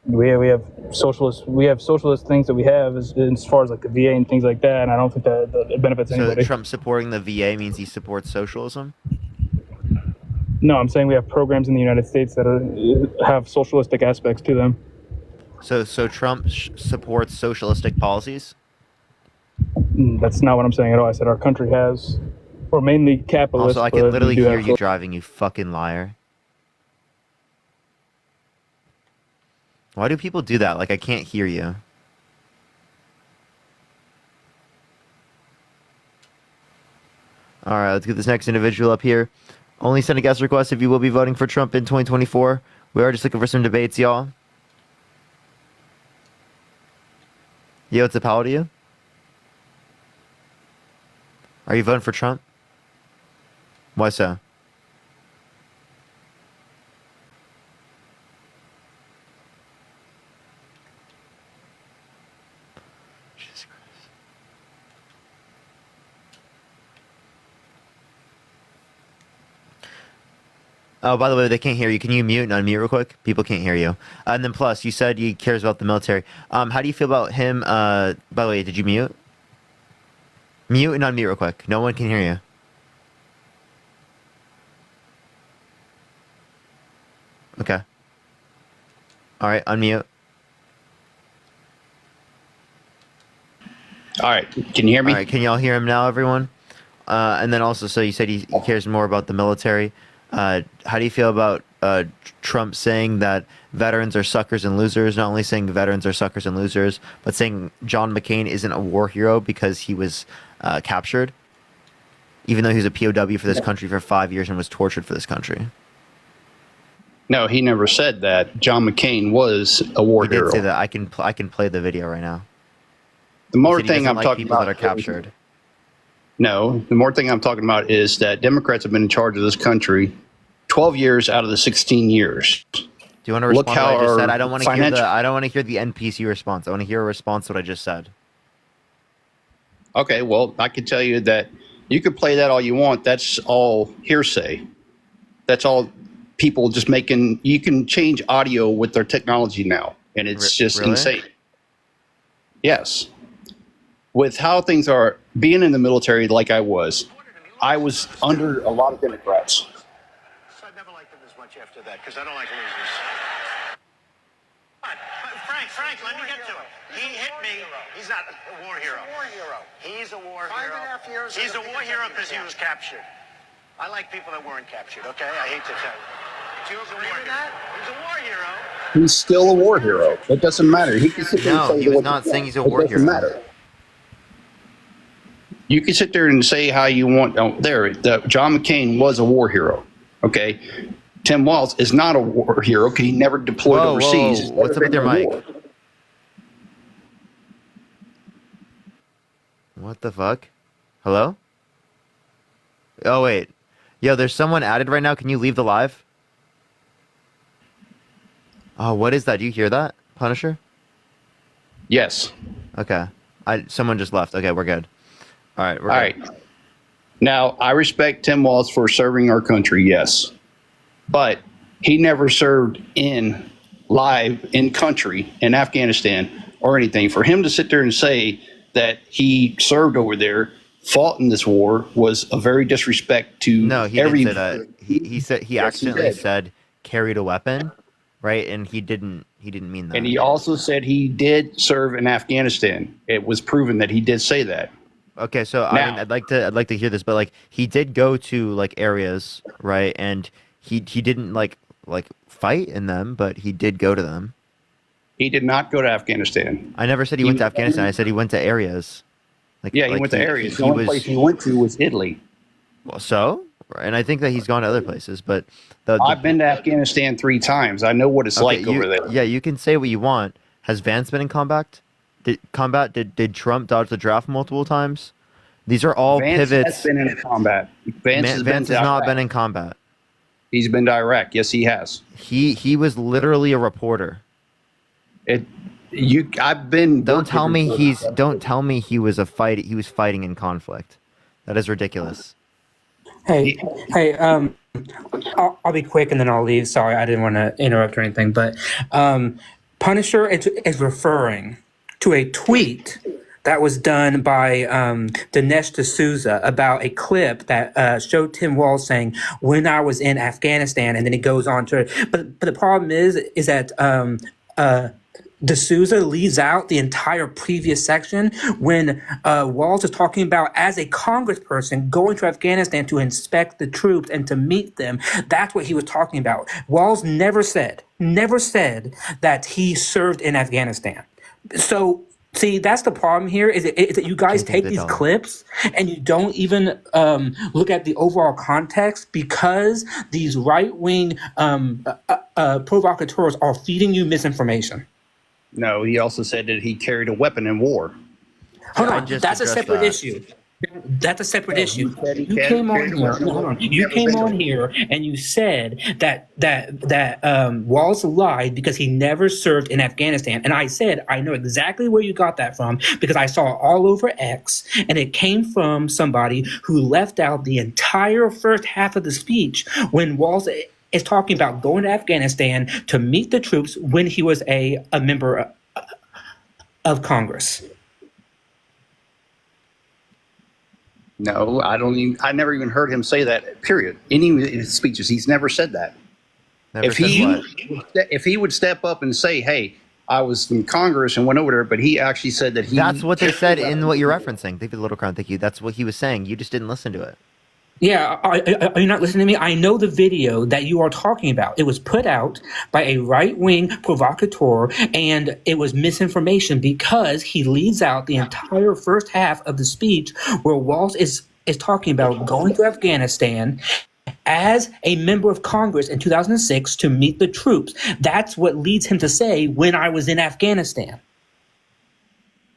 We have socialist things that we have as far as like the VA and things like that, and I don't think that it benefits So anybody. Trump supporting the VA means he supports socialism? No, I'm saying we have programs in the United States that have socialistic aspects to them. So Trump supports socialistic policies? That's not what I'm saying at all. I said our country has. We're mainly capitalist. Also, I can literally hear you driving, you fucking liar. Why do people do that? Like, I can't hear you. All right, let's get this next individual up here. Only send a guest request if you will be voting for Trump in 2024. We are just looking for some debates, y'all. Yo, what's up? How old are you? Are you voting for Trump? Why so? Jesus Christ. Oh, by the way, they can't hear you. Can you mute and unmute real quick? People can't hear you. And then plus, you said he cares about the military. How do you feel about him? By the way, did you mute? Mute and unmute real quick. No one can hear you. Okay. All right, unmute. All right, can you hear me? All right, can y'all hear him now, everyone? And then also, so you said he cares more about the military. How do you feel about Trump saying that veterans are suckers and losers? Not only saying veterans are suckers and losers, but saying John McCain isn't a war hero because he was captured, even though he was a POW for this country for 5 years and was tortured for this country. No, he never said that. John McCain was a war hero. He did say that. I can play the video right now. The more He said he thing doesn't I'm like talking people about that are captured. No, the more thing I'm talking about is that Democrats have been in charge of this country 12 years out of the 16 years. Do you want to Look respond to how what I just our said? I don't want to hear financial- I don't want to hear the NPC response. I want to hear a response to what I just said. Okay, well, I can tell you that you can play that all you want. That's all hearsay. That's all people just making. You can change audio with their technology now, and it's just really? insane. Yes. With how things are, being in the military like I was under a lot of Democrats. I never liked him as much after that because I don't like losers. Frank, let me get to it. He hit me. He's not a war hero. He's a war hero. 5.5 years. He's a war hero because he was captured. I like people that weren't captured. Okay, I hate to tell you. Do you agree with that? He's a war hero. He's still a war hero. It doesn't matter. He can sit there No, and say he was what not you saying want. he's a It war doesn't hero. matter. You can sit there and say how you want. Oh, John McCain was a war hero. Okay. Tim Walz is not a war hero because he never deployed Whoa, overseas. He's whoa, never what's up with been your in mic? war. What the fuck? Hello? Oh wait. Yo, there's someone added right now. Can you leave the live? Oh, what is that? Do you hear that, Punisher? Yes. Okay. Someone just left. Okay, we're good. All right. We're All good. right. Now, I respect Tim Walz for serving our country, yes. But he never served live in country in Afghanistan or anything. For him to sit there and say that he served over there, fought in this war, was a very disrespect to No, he every. didn't say that. He said he Yes, he accidentally did. said carried a weapon, right? And he didn't mean that. And he also said he did serve in Afghanistan. It was proven that he did say that. Okay, so I Now- mean, I'd like to hear this, but like he did go to like areas, right? And he didn't like fight in them, but he did go to them. He did not go to Afghanistan. I never said he went to Afghanistan. I said he went to areas. Like Yeah, he like went to areas. The He only was place he went to was Italy. well, so, and I think that he's gone to other places, but I've been to Afghanistan 3 times. I know what it's like you- over there. Yeah, you can say what you want. Has Vance been in combat? Did Trump dodge the draft multiple times? These are all Vance pivots. has been in combat. Vance has Vance been has to not Iraq. been in combat. He's been to Iraq. Yes, he has. He was literally a reporter. I've been. Don't tell me he was he was fighting in conflict. That is ridiculous. Hey, I'll be quick and then I'll leave. Sorry, I didn't want to interrupt or anything, but Punisher is referring to a tweet that was done by Dinesh D'Souza about a clip that showed Tim Walz saying, "When I was in Afghanistan," and then it goes on to. But the problem is that D'Souza leaves out the entire previous section when Walz is talking about as a congressperson going to Afghanistan to inspect the troops and to meet them. That's what he was talking about. Walz never said that he served in Afghanistan. So, see, that's the problem here is that you guys take these clips and you don't even look at the overall context because these right-wing provocateurs are feeding you misinformation. No, he also said that he carried a weapon in war. Hold on, that's a separate issue. That's a separate issue. You came on here. Hold on. You came on here and you said that Walz lied because he never served in Afghanistan. And I said I know exactly where you got that from because I saw it all over X, and it came from somebody who left out the entire first half of the speech when Walz is talking about going to Afghanistan to meet the troops when he was a member of Congress. No, I never even heard him say that, period. Any of his speeches, he's never said that. Never if said he would step up and say, "Hey, I was in Congress and went over there," but he actually said that he. That's what they said in what you're referencing. Thank you, Little Crown. Thank you. That's what he was saying. You just didn't listen to it. Yeah, are you not listening to me? I know the video that you are talking about. It was put out by a right-wing provocateur, and it was misinformation because he leaves out the entire first half of the speech where Walz is talking about going to Afghanistan as a member of Congress in 2006 to meet the troops. That's what leads him to say, "When I was in Afghanistan."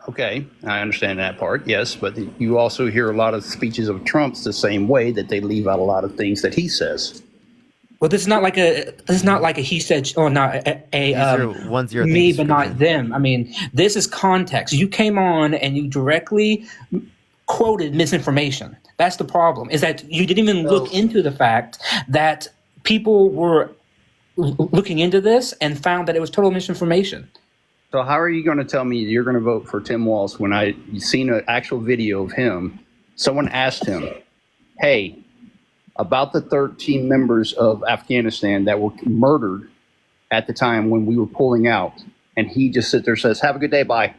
Okay, I understand that part, yes, but you also hear a lot of speeches of Trump's the same way that they leave out a lot of things that he says. Well, this is not like a he said or not a ones you're me thinking but not them. I mean, this is context. You came on and you directly quoted misinformation. That's the problem. Is that you didn't even look into the fact that people were looking into this and found that it was total misinformation. So how are you going to tell me you're going to vote for Tim Walz when I seen an actual video of him? Someone asked him, "Hey, about the 13 members of Afghanistan that were murdered at the time when we were pulling out," and he just sits there and says, "Have a good day, bye."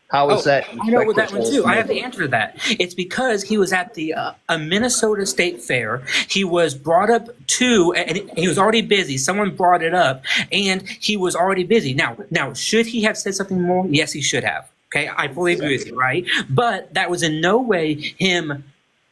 How is that? I know with that one too. I have the answer to that. It's because he was at the a Minnesota State Fair. He was brought up to, and he was already busy. Someone brought it up, and he was already busy. Now, should he have said something more? Yes, he should have. Okay, I fully agree with you, right? But that was in no way him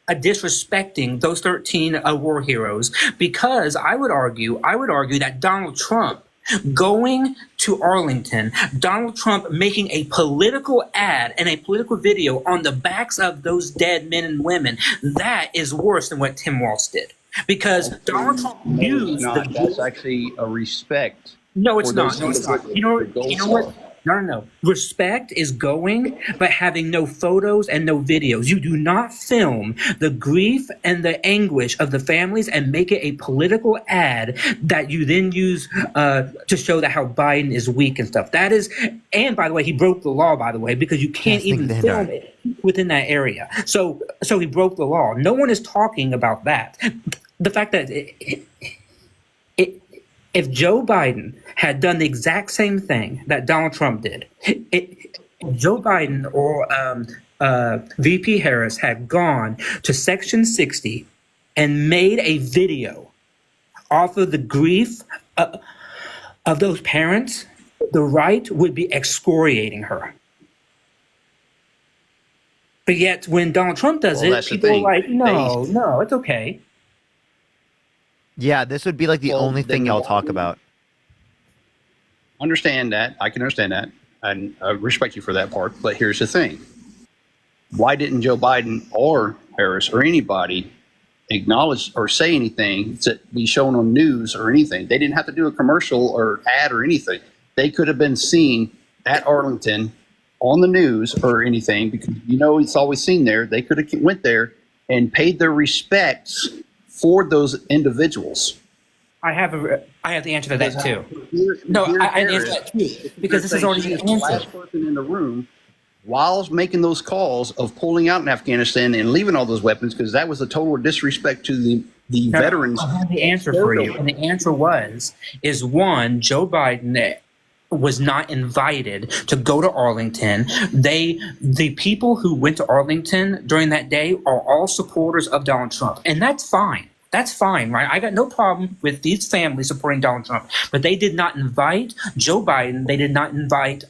disrespecting those 13 war heroes, because I would argue that Donald Trump going to Arlington, Donald Trump making a political ad and a political video on the backs of those dead men and women, that is worse than what Tim Walz did. Because Donald Trump used that's actually a respect. No, it's for not. those No, it's not. individuals You know what? No. Respect is going, but having no photos and no videos. You do not film the grief and the anguish of the families and make it a political ad that you then use to show that how Biden is weak and stuff. That is, and by the way, he broke the law, by the way, because you can't even film it within that area. So he broke the law. No one is talking about that. The fact that if Joe Biden had done the exact same thing that Donald Trump did, if Joe Biden or VP Harris had gone to Section 60 and made a video off of the grief of those parents, the right would be excoriating her. But yet, when Donald Trump does it, people are like, no, it's okay. Yeah, this would be like the only thing y'all talk about. Understand that. I can understand that. And I respect you for that part. But here's the thing. Why didn't Joe Biden or Harris or anybody acknowledge or say anything to be shown on news or anything? They didn't have to do a commercial or ad or anything. They could have been seen at Arlington on the news or anything, because it's always seen there. They could have went there and paid their respects for those individuals. I have the answer to that too. I answer that too, because this is already the answer. Last person in the room, while making those calls of pulling out in Afghanistan and leaving all those weapons, because that was a total disrespect to the veterans. I have the answer for you, and the answer is one, Joe Biden was not invited to go to Arlington. The people who went to Arlington during that day are all supporters of Donald Trump, and that's fine. That's fine, right? I got no problem with these families supporting Donald Trump, but they did not invite Joe Biden. They did not invite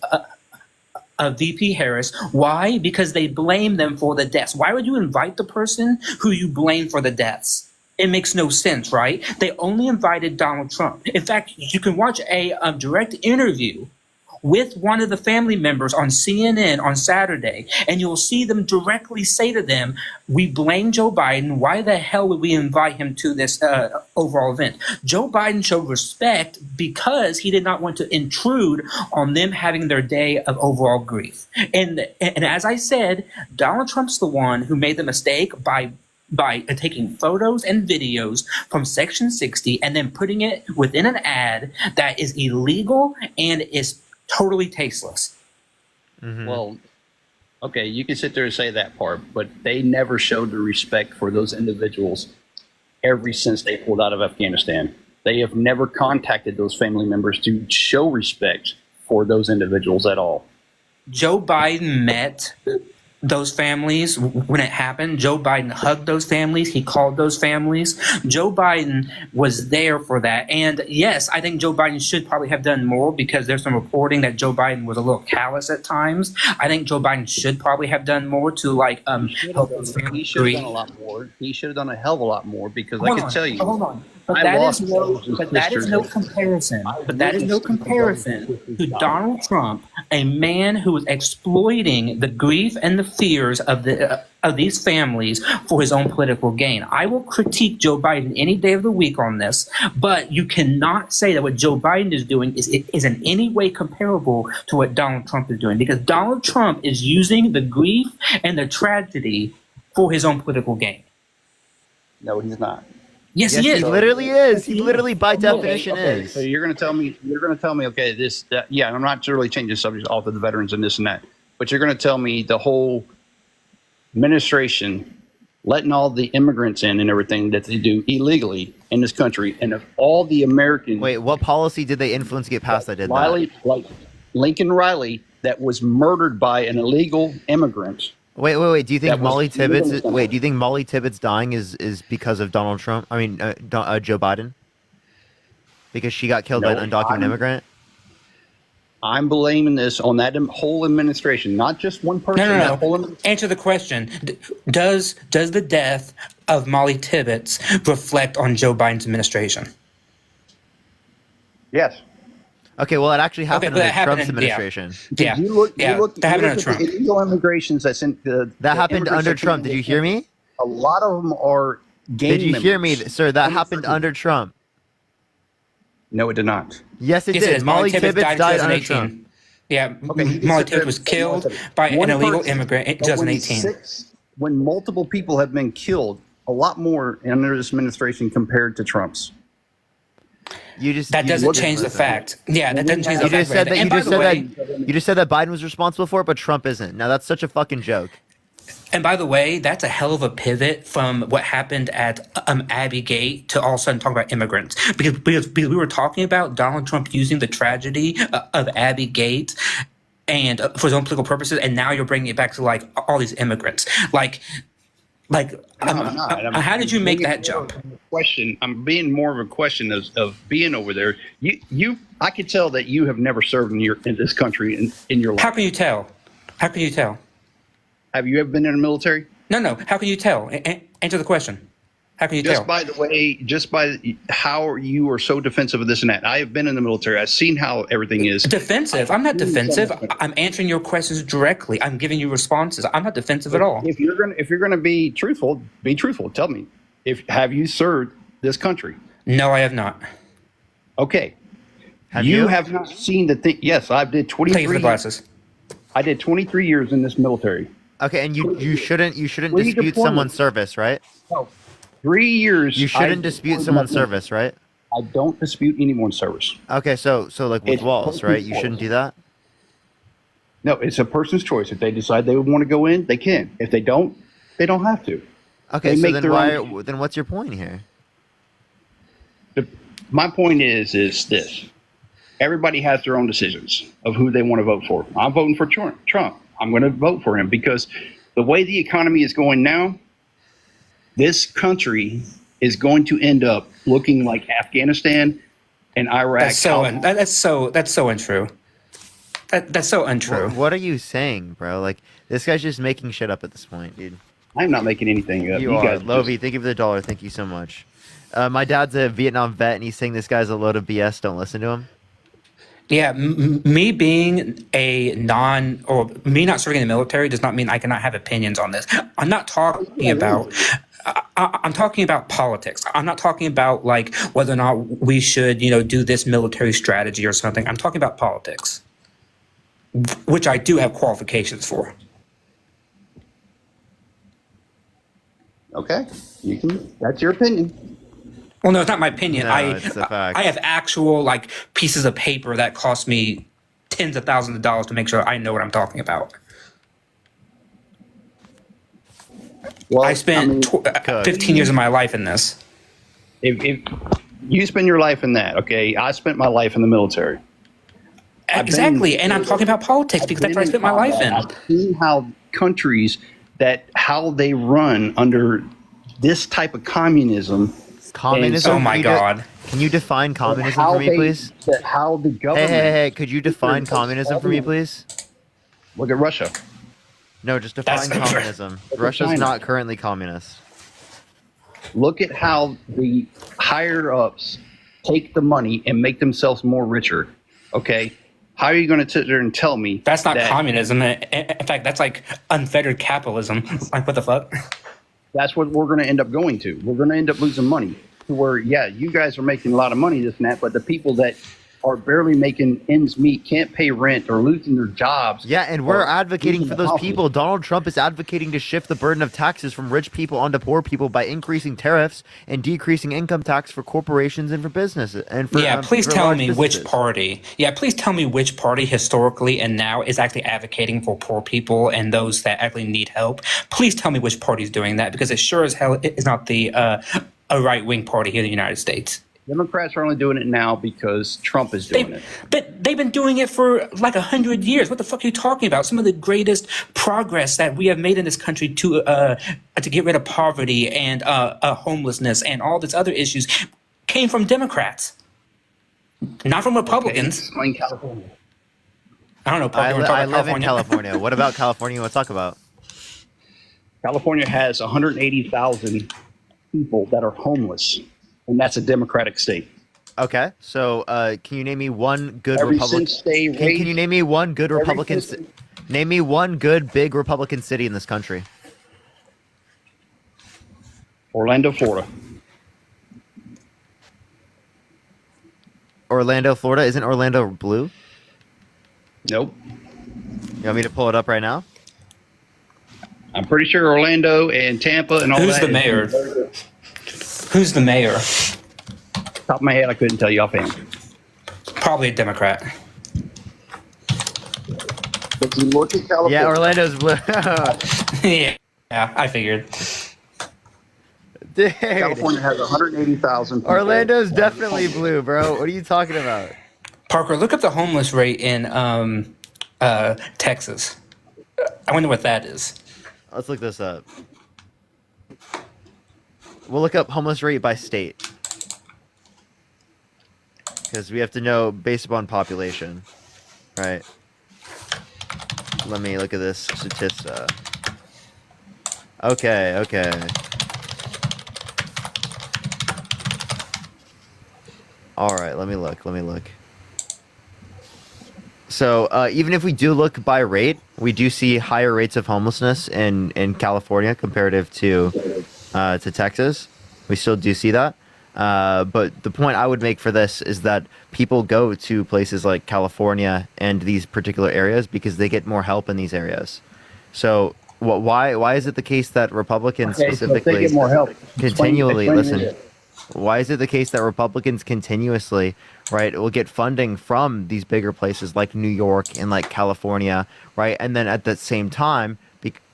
VP Harris. Why? Because they blame them for the deaths. Why would you invite the person who you blame for the deaths? It makes no sense, right? They only invited Donald Trump. In fact, you can watch a direct interview with one of the family members on CNN on Saturday, and you'll see them directly say to them, "We blame Joe Biden. Why the hell would we invite him to this overall event?" Joe Biden showed respect because he did not want to intrude on them having their day of overall grief. And as I said, Donald Trump's the one who made the mistake by taking photos and videos from Section 60 and then putting it within an ad that is illegal and is totally tasteless. Mm-hmm. Well, okay, you can sit there and say that part, but they never showed the respect for those individuals ever since they pulled out of Afghanistan. They have never contacted those family members to show respect for those individuals at all. Joe Biden met those families when it happened. Joe Biden hugged those families. He called those families. Joe Biden was there for that. And yes, I think Joe Biden should probably have done more, because there's some reporting that Joe Biden was a little callous at times. I think Joe Biden should probably have done more to help those families. He should have done a lot more. He should have done a hell of a lot more, because I can tell you. Hold on. But that is no comparison. But that is no comparison to Donald Trump a man who is exploiting the grief and the fears of these families for his own political gain. I will critique Joe Biden any day of the week on this, but you cannot say that what Joe Biden is doing is in any way comparable to what Donald Trump is doing, because Donald Trump is using the grief and the tragedy for his own political gain. No, he's not. Yes, he is. He literally is. He literally, by definition, Okay, is. so you're going to tell me, okay, yeah, and I'm not really changing the subject off of the veterans and this and that, but you're going to tell me the whole administration letting all the immigrants in and everything that they do illegally in this country, and of all the Americans. Wait, what policy did they influence to get passed that did Riley, that? like Lincoln Riley, that was murdered by an illegal immigrant. Wait. Do you think That was Molly Tibbetts? illegal. Wait, do you think Molly Tibbetts dying is because of Donald Trump? I mean, Joe Biden, because she got killed by an undocumented immigrant. I'm blaming this on that whole administration, not just one person. that whole No. Answer the question. Does the death of Molly Tibbetts reflect on Joe Biden's administration? Yes. Okay, well, it actually happened but under that happened Trump's in- administration. Yeah. You look that happened at under the Trump. illegal immigrations that's in That happened under Trump. Did you hear me? A lot of them are gang Did you hear me, members. sir? That happened under Trump. No, it did not. Yes, it Yes, did. Molly Tibbetts died in died under 2018. Trump. Yeah, Okay, Molly Tibbetts was killed by an illegal immigrant in 2018. When multiple people have been killed, a lot more under this administration compared to Trump's. That doesn't change the fact. Yeah, that doesn't change the You fact. just said that. And You by just the said way- that. You just said that Biden was responsible for it, but Trump isn't. Now that's such a fucking joke. And by the way, that's a hell of a pivot from what happened at Abbey Gate to all of a sudden talk about immigrants. Because we were talking about Donald Trump using the tragedy of Abbey Gate and for his own political purposes, and now you're bringing it back to like all these immigrants. How did you make that jump? Question. I'm being more of a question of being over there. I could tell that you have never served in this country in your life. How can you tell? How can you tell? Have you ever been in the military? No. How can you tell? Answer the question. How can you tell? Just by the way, how you are so defensive of this and that. I have been in the military. I've seen how everything is. Defensive? I'm not defensive. I'm answering your questions directly. I'm giving you responses. I'm not defensive at all. If you're gonna be truthful, be truthful. Tell me, have you served this country? No, I have not. Okay. Have you? have not seen the thing. Yes, I did 23. Thank you for the glasses. I did 23 years in this military. Okay, and you shouldn't Three dispute deployments. someone's service, right? No. 3 years. You shouldn't I dispute deployed someone's my- service, right? I don't dispute anyone's service. Okay, so like with It's walls, person's right? You choice. shouldn't do that. No, it's a person's choice. If they decide they want to go in, they can. If they don't have to. Okay, They so make then their then what's your point here? My point is this. Everybody has their own decisions of who they want to vote for. I'm voting for Trump. I'm going to vote for him because the way the economy is going now, this country is going to end up looking like Afghanistan and Iraq. That's so untrue. That's so untrue. What are you saying, bro? Like this guy's just making shit up at this point, dude. I'm not making anything up. You are. Lovey, thank you for the $1. Thank you so much. My dad's a Vietnam vet, and he's saying this guy's a load of BS. Don't listen to him. Yeah, me being me not serving in the military does not mean I cannot have opinions on this. I'm not talking about. I'm talking about politics. I'm not talking about like whether or not we should, do this military strategy or something. I'm talking about politics, which I do have qualifications for. Okay, that's your opinion. Well, no, it's not my opinion. No, it's a fact. I have actual like pieces of paper that cost me tens of thousands of dollars to make sure I know what I'm talking about. Well, I spent 15 years of my life in this. If you spend your life in that, okay, I spent my life in the military. Exactly, and I'm talking about politics because that's what I spent my life in. I've seen how countries how they run under this type of communism. Communism. Oh my God! Can you define communism for me, please? How the government. Hey! Could you define communism for me, please? Look at Russia. No, just define communism. Russia's China. not currently communist. Look at how the higher ups take the money and make themselves more richer. Okay, how are you going to sit there and tell me That's not that communism. In fact, that's like unfettered capitalism. Like, what the fuck? that's what we're going to end up going to? We're going to end up losing money to where, yeah, you guys are making a lot of money, this and that, but the people that are barely making ends meet, can't pay rent, or losing their jobs. Yeah, and we're or advocating losing for their those houses. people. Donald Trump is advocating to shift the burden of taxes from rich people onto poor people by increasing tariffs and decreasing income tax for corporations and for businesses. And for Please for tell large me which businesses. party. Yeah, please tell me which party historically and now is actually advocating for poor people and those that actually need help. Please tell me which party is doing that, because it sure as hell is not the a right wing party here in the United States. Democrats are only doing it now because Trump is doing it. But they've been doing it for like 100 years. What the fuck are you talking about? Some of the greatest progress that we have made in this country to get rid of poverty and homelessness and all these other issues came from Democrats, not from Republicans. Okay, in California. I don't know. Parker, you wanna talk I about live in California. What about California you want to talk about? California has 180,000 people that are homeless, and that's a Democratic state. Okay, so can you name me one good Ever Republican? since they Can you raised- name me one good Ever Republican? since- Name me one good big Republican city in this country. Orlando, Florida. Orlando, Florida. Isn't Orlando blue? Nope. You want me to pull it up right now? I'm pretty sure Orlando and Tampa and all Who's that. the mayor? Who's the mayor? Top of my head, I couldn't tell you offhand. Probably a Democrat. If you look at California, Yeah, Orlando's blue. yeah, I figured. Dude, California has 180,000 people. Orlando's definitely blue, bro. What are you talking about? Parker, look up the homeless rate in Texas. I wonder what that is. Let's look this up. We'll look up homeless rate by state. Because we have to know based upon population. Right. Let me look at this Statista. Okay. Alright, let me look. So, even if we do look by rate, we do see higher rates of homelessness in California comparative to Texas. We still do see that. But the point I would make for this is that people go to places like California and these particular areas because they get more help in these areas. So, why is it the case that Republicans Okay, so if specifically they get more help, continually explain listen? it. Why is it the case that Republicans continuously, right, will get funding from these bigger places like New York and like California, right? And then at the same time,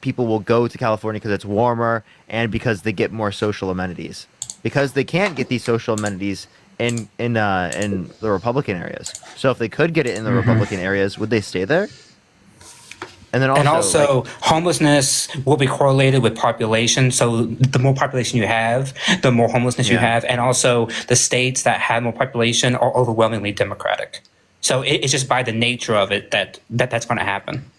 people will go to California because it's warmer and because they get more social amenities. Because they can't get these social amenities in the Republican areas. So if they could get it in the Republican areas, would they stay there? And then also, homelessness will be correlated with population. So the more population you have, the more homelessness you have. And also the states that have more population are overwhelmingly Democratic. So it's just by the nature of it that's going to happen.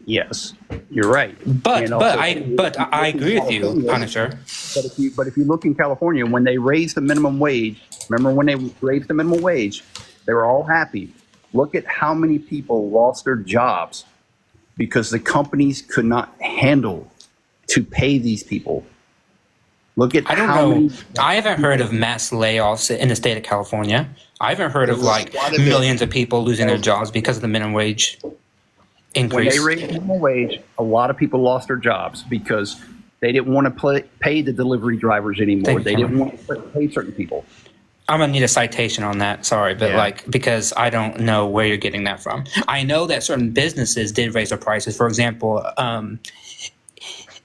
Yes, you're right. But And also, I agree with you, Punisher. But if you look in California, when they raised the minimum wage, remember when they raised the minimum wage, they were all happy. Look at how many people lost their jobs because the companies could not handle to pay these people. Look at I don't how know. many. I haven't heard of mass layoffs in the state of California. I haven't heard of like millions of people losing their jobs because of the minimum wage When increase. they raised the minimum wage, a lot of people lost their jobs because they didn't want to pay the delivery drivers anymore. They didn't want to pay certain people. I'm gonna need a citation on that. Sorry, but because I don't know where you're getting that from. I know that certain businesses did raise their prices. For example,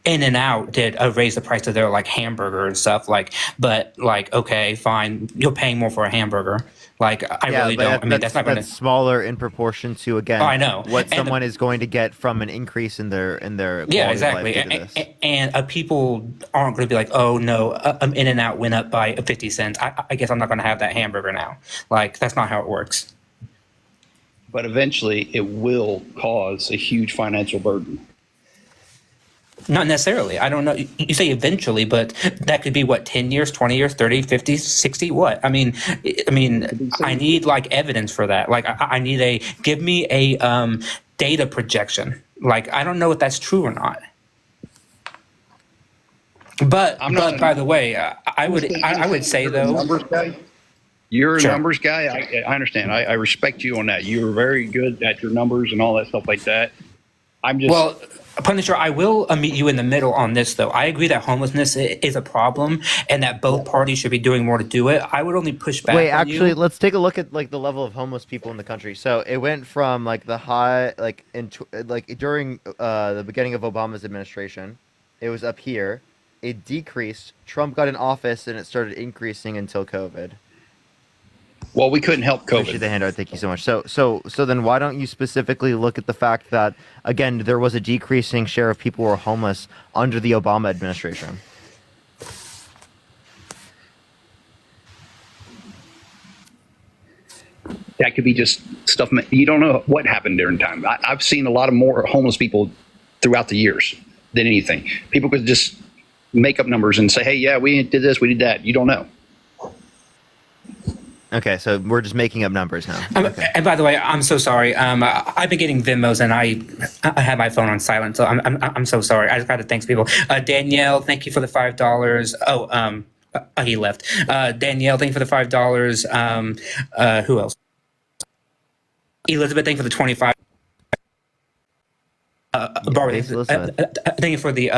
In-N-Out did raise the price of their like hamburger and stuff. But okay, fine, you're paying more for a hamburger. I really don't. I mean, that's not going to. That's smaller in proportion to again. Oh, I know. What And someone is going to get from an increase in their quality Yeah, of exactly. life due to this. And people aren't going to be like, oh no, In-N-Out went up by 50 cents. I guess I'm not going to have that hamburger now. That's not how it works. But eventually, it will cause a huge financial burden. Not necessarily. I don't know. You say eventually, but that could be what, 10 years, 20 years, 30, 50, 60, what? I mean, I need like evidence for that. Like I need give me a data projection. Like, I don't know if that's true or not. But by the way, I would say though, numbers guy. You're a Sure. numbers guy. I understand. I respect you on that. You're very good at your numbers and all that stuff like that. I'm just well, Punisher, I will meet you in the middle on this, though. I agree that homelessness is a problem and that both parties should be doing more to do it. I would only push back. Wait, on actually, you. let's take a look at like the level of homeless people in the country. So it went from like the high, like during the beginning of Obama's administration, it was up here. It decreased. Trump got in office, and it started increasing until COVID. well, we couldn't help Appreciate COVID. the handout. Thank you so much. So then why don't you specifically look at the fact that again there was a decreasing share of people who were homeless under the Obama administration? That could be just stuff. You don't know what happened during time. I've seen a lot of more homeless people throughout the years than anything. People could just make up numbers and say, "Hey, yeah, we did this, we did that." You don't know. Okay, so we're just making up numbers now. And by the way, I'm so sorry. I've been getting Venmos and I have my phone on silent, so I'm so sorry. I just got to thank people. Danielle, thank you for the $5. Oh, he left. Danielle, thank you for the $5. Who else? Elizabeth, thank you for the 25. Barbara, thanks, Elizabeth. thank you for the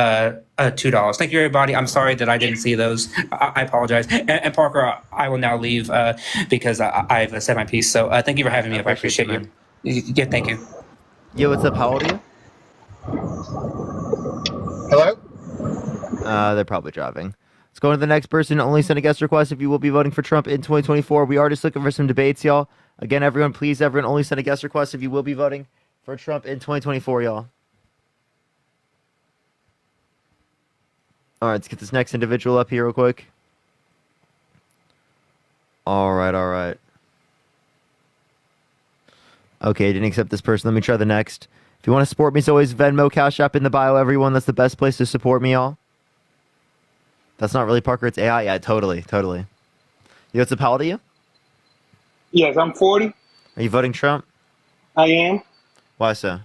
$2. Thank you, everybody. I'm sorry that I didn't see those. I apologize. And Parker, I will now leave because I've said my piece. So thank you for having me up. I appreciate you. Yeah, thank you. Yo, what's up? How old are you? Hello? They're probably driving. Let's go to the next person. Only send a guest request if you will be voting for Trump in 2024. We are just looking for some debates, y'all. Again, everyone, only send a guest request if you will be voting for Trump in 2024, y'all. All right, let's get this next individual up here real quick. All right. Okay, didn't accept this person. Let me try the next. If you want to support me, as always, Venmo, Cash App in the bio, everyone. That's the best place to support me, y'all. That's not really Parker, it's AI. Yeah, totally. You what's up, how old are you? Yes, I'm 40. Are you voting Trump? I am. Why so?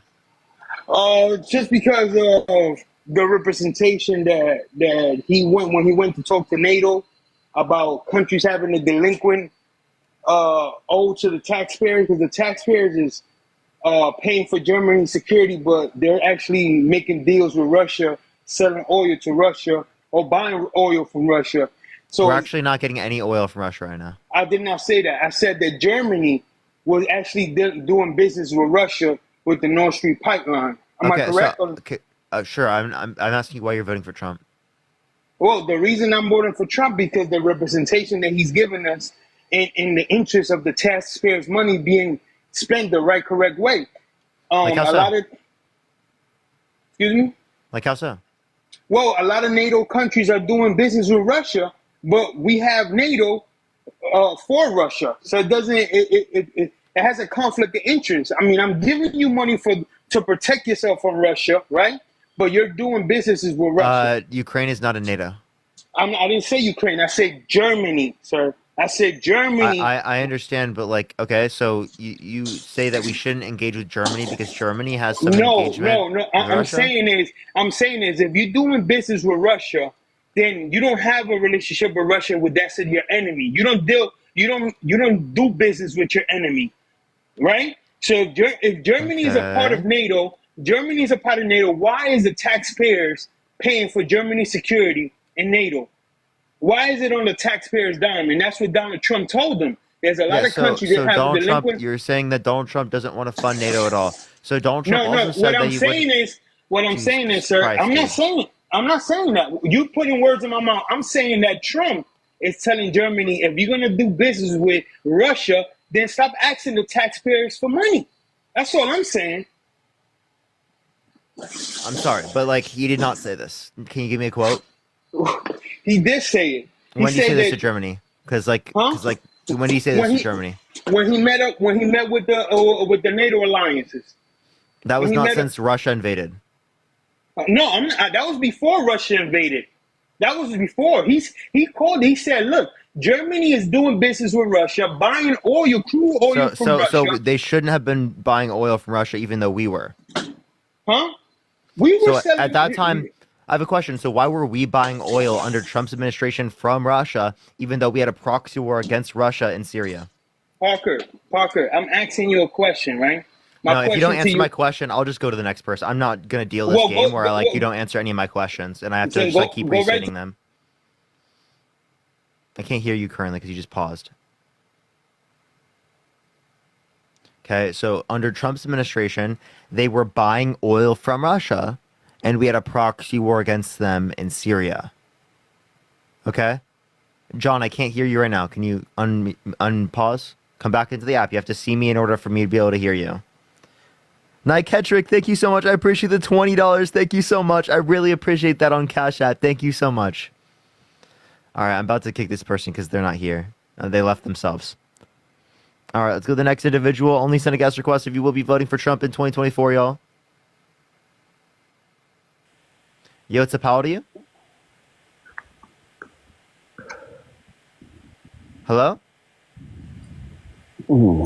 Just because of the representation that he went when he went to talk to NATO about countries having a delinquent owed to the taxpayers, because the taxpayers is paying for Germany's security, but they're actually making deals with Russia, selling oil to Russia or buying oil from Russia. So we're actually not getting any oil from Russia right now. I did not say that. I said that Germany was actually doing business with Russia with the Nord Stream pipeline. Am I correct? Sure. I'm asking you why you're voting for Trump. Well, the reason I'm voting for Trump because the representation that he's given us in the interest of the taxpayers' money being spent the right, correct way. Like how so? Excuse me? Like how so? Well, a lot of NATO countries are doing business with Russia, but we have NATO for Russia, so it doesn't. It has a conflict of interest. I mean, I'm giving you money to protect yourself from Russia, right? But you're doing businesses with Russia. Ukraine is not in NATO. I didn't say Ukraine. I said Germany, sir. I said Germany. I understand, but like, okay, so you say that we shouldn't engage with Germany because Germany has some engagement. No. I'm saying is, if you're doing business with Russia, then you don't have a relationship with Russia with that's your enemy. You don't do business with your enemy, right? So if Germany is a part of NATO, why is the taxpayers paying for Germany's security in NATO? Why is it on the taxpayers' dime? And that's what Donald Trump told them. There's a lot of countries that have Donald delinquent. Trump, you're saying that Donald Trump doesn't want to fund NATO at all. So Donald Trump also said What that I'm he saying would... is, what I'm saying is, sir, Christ, I'm not saying that. You putting words in my mouth. I'm saying that Trump is telling Germany, if you're gonna do business with Russia, then stop asking the taxpayers for money. That's all I'm saying. I'm sorry, but like he did not say this. Can you give me a quote? He did say it. When did you say this to Germany? Because when did you say this to Germany? When he met with the NATO alliances. That was not since Russia invaded. No, I'm not, that was before Russia invaded. That was before. He said, look, Germany is doing business with Russia, buying oil, crude oil from Russia. So they shouldn't have been buying oil from Russia, even though we were. Huh? We were So selling, at that time, I have a question. So why were we buying oil under Trump's administration from Russia, even though we had a proxy war against Russia in Syria? Parker, I'm asking you a question, right? No, if you don't answer my question, I'll just go to the next person. I'm not gonna deal this game where you don't answer any of my questions, and I have to just keep restating them. I can't hear you currently because you just paused. Okay, so under Trump's administration, they were buying oil from Russia, and we had a proxy war against them in Syria. Okay, John, I can't hear you right now. Can you unpause? Come back into the app. You have to see me in order for me to be able to hear you. Night Ketrick, thank you so much. I appreciate the $20. Thank you so much. I really appreciate that on Cash App. Thank you so much. All right, I'm about to kick this person because they're not here. They left themselves. All right, let's go to the next individual. Only send a guest request if you will be voting for Trump in 2024, y'all. Yo, it's a power to you. Hello? All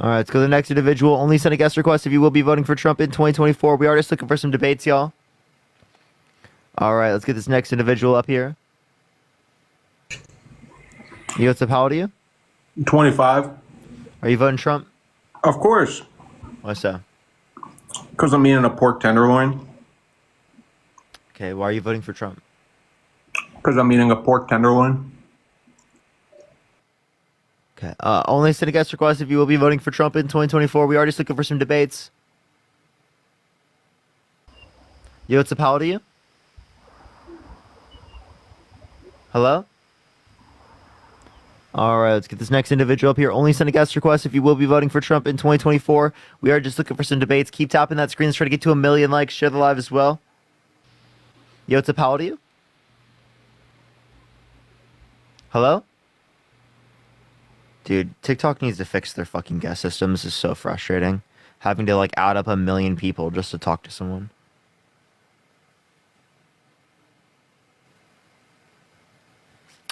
right, let's go to the next individual. Only send a guest request if you will be voting for Trump in 2024. We are just looking for some debates, y'all. All right, let's get this next individual up here. You, what's up? How old are you? 25. Are you voting Trump? Of course. Why so? Because I'm eating a pork tenderloin. Okay, why are you voting for Trump? Because I'm eating a pork tenderloin. Okay. Only send a guest request if you will be voting for Trump in 2024. We are just looking for some debates. Yo, what's up? How old are you? Hello? All right, let's get this next individual up here. Only send a guest request if you will be voting for Trump in 2024. We are just looking for some debates. Keep tapping that screen. Let's try to get to 1 million likes. Share the live as well. Yo, what's up? How old are you? Hello? Dude, TikTok needs to fix their fucking guest system. This is so frustrating. Having to add up 1 million people just to talk to someone.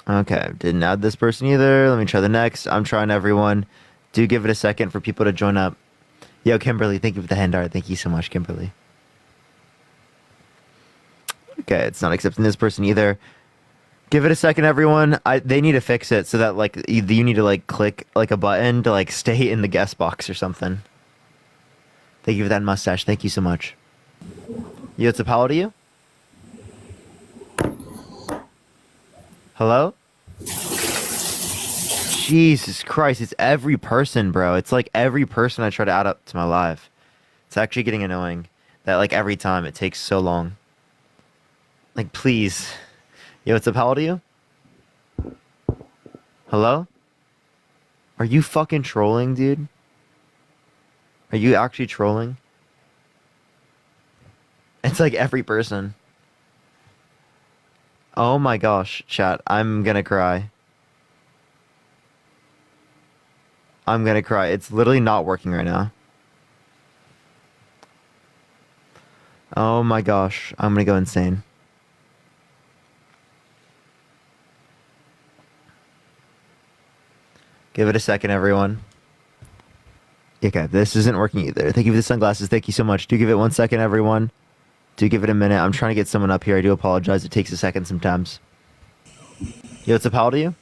Okay, didn't add this person either. Let me try the next. I'm trying everyone. Do give it a second for people to join up. Yo, Kimberly, thank you for the hand art. Thank you so much, Kimberly. Okay, it's not accepting this person either. Give it a second, everyone. They need to fix it so that you need to click a button to stay in the guest box or something. Thank you for that mustache. Thank you so much. Yo, it's a how old are you? Hello? Jesus Christ, it's every person, bro. It's every person I try to add up to my live. It's actually getting annoying that every time it takes so long. Please. Yo, what's up? How old are you? Hello? Are you fucking trolling, dude? Are you actually trolling? It's every person. Oh my gosh, chat. I'm gonna cry. I'm gonna cry. It's literally not working right now. Oh my gosh. I'm gonna go insane. Give it a second, everyone. Okay, this isn't working either. Thank you for the sunglasses. Thank you so much. Do give it 1 second, everyone. Do give it a minute. I'm trying to get someone up here. I do apologize. It takes a second sometimes. Yo, what's up? How old are you?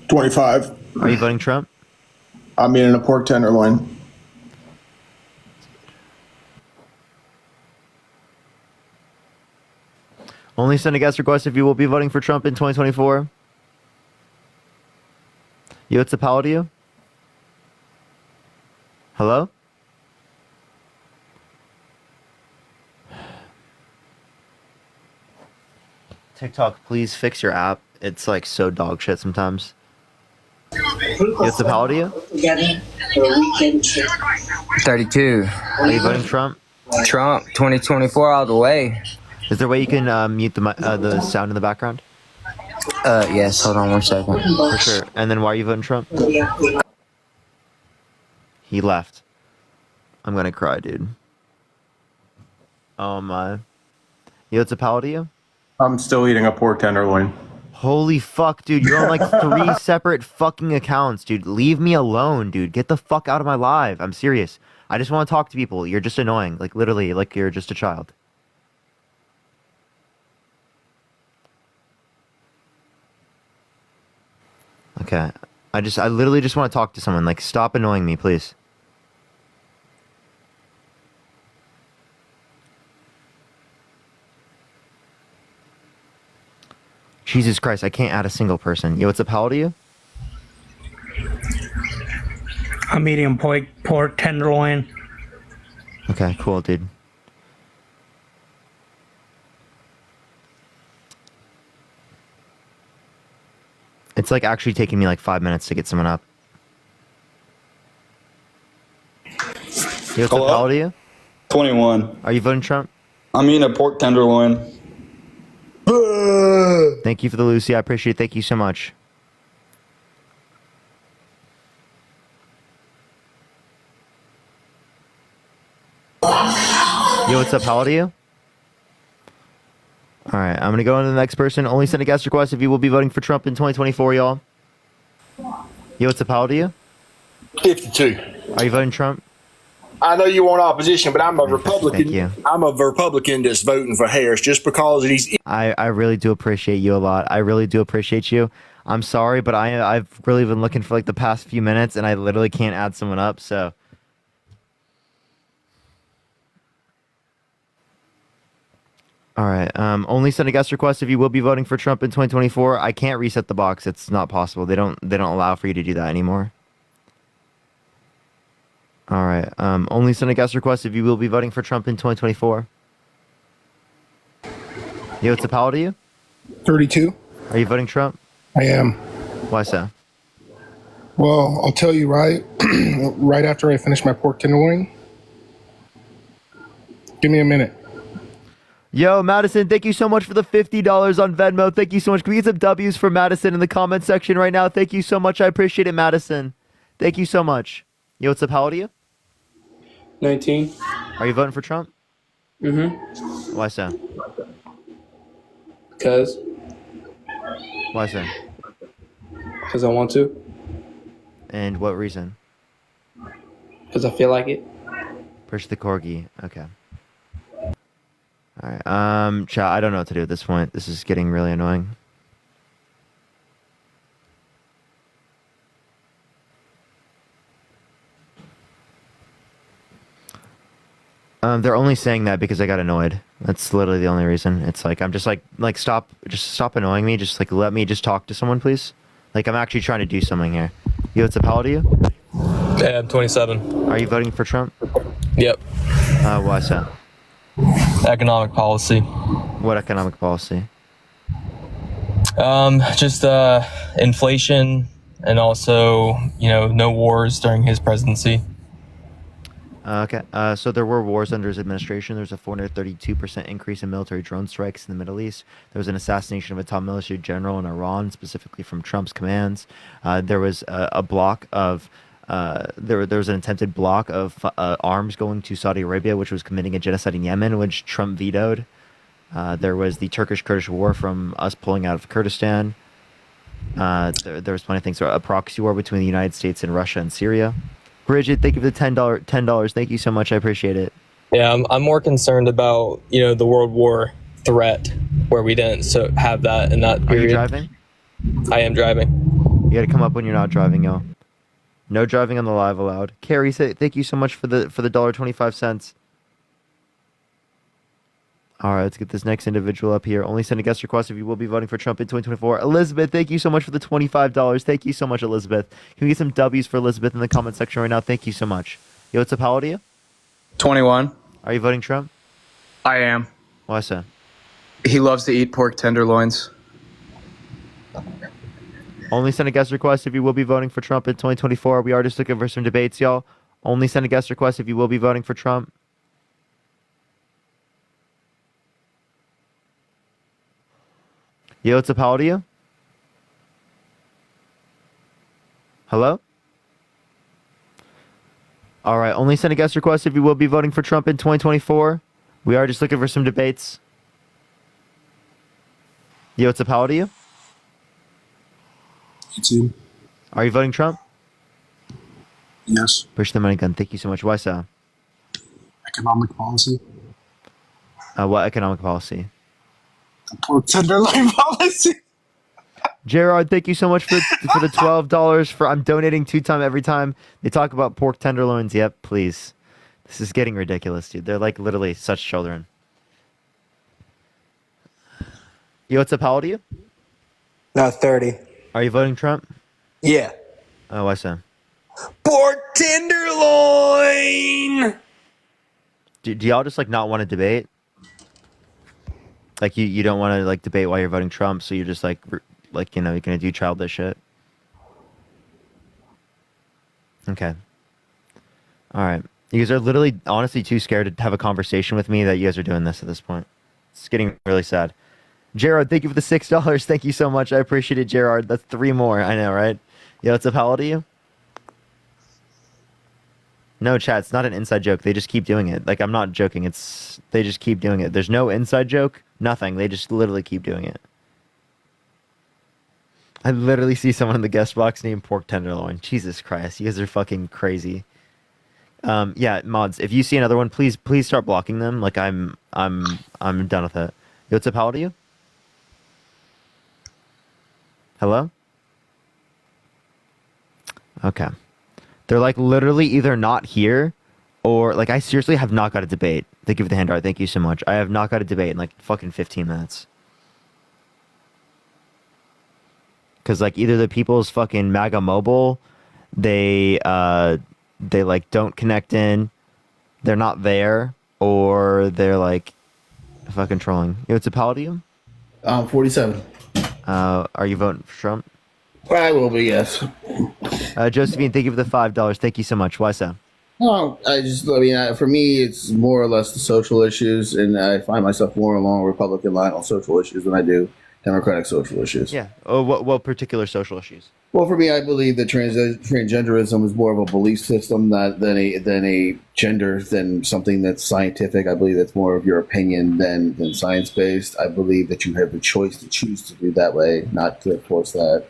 25. Are you voting Trump? I'm eating a pork tenderloin. Only send a guest request if you will be voting for Trump in 2024. Yo, what's up? How old are you? Hello? TikTok, please fix your app. It's so dog shit sometimes. Yo, what's up? How old are you? 32. Are you voting Trump? Trump, 2024 all the way. Is there a way you can mute the sound in the background? Yes, hold on 1 second. For sure. And then why are you voting Trump? He left. I'm gonna cry, dude. Oh my. Yo, what's up, Hal, to you? I'm still eating a pork tenderloin. Holy fuck, dude. You're on like 3 separate fucking accounts, dude. Leave me alone, dude. Get the fuck out of my live. I'm serious. I just want to talk to people. You're just annoying. Like, literally, like you're just a child. Okay. I literally just want to talk to someone. Like, stop annoying me, please. Jesus Christ, I can't add a single person. Yo, what's up, how old are you? I'm eating pork tenderloin. Okay, cool, dude. It's like actually taking me like 5 minutes to get someone up. Yo, what's up, how old are you? 21. Are you voting Trump? I'm eating a pork tenderloin. Thank you for the Lucy. I appreciate it. Thank you so much. Yo, what's up? How old are you? All right, I'm going to go on to the next person. Only send a guest request if you will be voting for Trump in 2024, y'all. Yo, what's up? How old are you? 52. Are you voting Trump? I know you want opposition, but I'm a Republican. Thank you. I'm a Republican that's voting for Harris just because he's. I really do appreciate you a lot. I really do appreciate you. I'm sorry, but I've really been looking for like the past few minutes, and I literally can't add someone up, so. All right. Only send a guest request if you will be voting for Trump in 2024. I can't reset the box. It's not possible. They don't allow for you to do that anymore. All right. Only send a guest request if you will be voting for Trump in 2024. Yo, what's up? How old are you? 32. Are you voting Trump? I am. Why so? Well, I'll tell you right after I finish my pork tenderloin. Give me a minute. Yo, Madison, thank you so much for the $50 on Venmo. Thank you so much. Can we get some W's for Madison in the comment section right now? Thank you so much. I appreciate it, Madison. Thank you so much. Yo, what's up? How old are you? 19. Are you voting for Trump? Mm-hmm. Why so? Because Why so? I want to. And what reason? Because I feel like it. Push the corgi. Okay. All right. Chat, I don't know what to do at this point. This is getting really annoying. They're only saying that because I got annoyed. That's literally the only reason. It's like I'm just like stop annoying me. Just like let me just talk to someone, please. Like I'm actually trying to do something here. Yo, what's up? How old are you? Yeah, I'm 27. Are you voting for Trump? Yep. Why so? Economic policy. What economic policy? Just inflation and also, no wars during his presidency. Okay. So there were wars under his administration. There was a 432% increase in military drone strikes in the Middle East. There was an assassination of a top military general in Iran, specifically from Trump's commands. There was a block of there was an attempted block of arms going to Saudi Arabia, which was committing a genocide in Yemen, which Trump vetoed. There was the Turkish-Kurdish war from us pulling out of Kurdistan. There was plenty of things. A proxy war between the United States and Russia and Syria. Bridget, thank you for the $10. Thank you so much. I appreciate it. Yeah, I'm more concerned about, the World War threat, where we didn't have that in that period. Are you driving? I am driving. You gotta come up when you're not driving, yo. No driving on the live allowed. Carrie, thank you so much for the $1.25. All right, let's get this next individual up here. Only send a guest request if you will be voting for Trump in 2024. Elizabeth, thank you so much for the $25. Thank you so much, Elizabeth. Can we get some W's for Elizabeth in the comment section right now? Thank you so much. Yo, what's up? How old are you? 21. Are you voting Trump? I am. Why so? He loves to eat pork tenderloins. Only send a guest request if you will be voting for Trump in 2024. We are just looking for some debates, y'all. Only send a guest request if you will be voting for Trump. Yo, what's up? How old are you? Hello? All right, only send a guest request if you will be voting for Trump in 2024. We are just looking for some debates. Yo, what's up? How old are you? 18. Are you voting Trump? Yes. Push the money gun. Thank you so much. Why so? Economic policy. What economic policy? The pork tenderloin policy. Gerard, thank you so much for the $12. I'm donating 2 times every time they talk about pork tenderloins. Yep, please. This is getting ridiculous, dude. They're like literally such children. Yo, what's up? How old are you? No, 30. Are you voting Trump? Yeah. Oh, why so? Pork tenderloin. Do y'all just like not want to debate? Like you don't want to like debate while you're voting Trump, so you're just like you're gonna do childish shit. Okay. All right. You guys are literally honestly too scared to have a conversation with me that you guys are doing this at this point. It's getting really sad. Gerard, thank you for the $6. Thank you so much. I appreciate it, Gerard. That's 3 more. I know, right? Yo, what's up? How old are you? No, chat. It's not an inside joke. They just keep doing it. Like, I'm not joking. They just keep doing it. There's no inside joke. Nothing. They just literally keep doing it. I literally see someone in the guest box named Pork Tenderloin. Jesus Christ. You guys are fucking crazy. Yeah, mods. If you see another one, please start blocking them. Like, I'm done with it. Yo, what's up? How old are you? Hello? Okay. They're like literally either not here or like I seriously have not got a debate. Thank you for the hand art. Thank you so much. I have not got a debate in like fucking 15 minutes. Cause like either the people's fucking MAGA mobile, they like don't connect in, they're not there, or they're like fucking trolling. Yo, it's a Palladium? 47. Are you voting for Trump? I will be, yes. Josephine, thank you for the $5. Thank you so much. Why so? No, for me, it's more or less the social issues, and I find myself more along Republican line on social issues than I do Democratic social issues. Yeah. Oh, what particular social issues? Well, for me, I believe that transgenderism is more of a belief system than a gender, than something that's scientific. I believe that's more of your opinion than science based. I believe that you have the choice to choose to do that way, not to force that.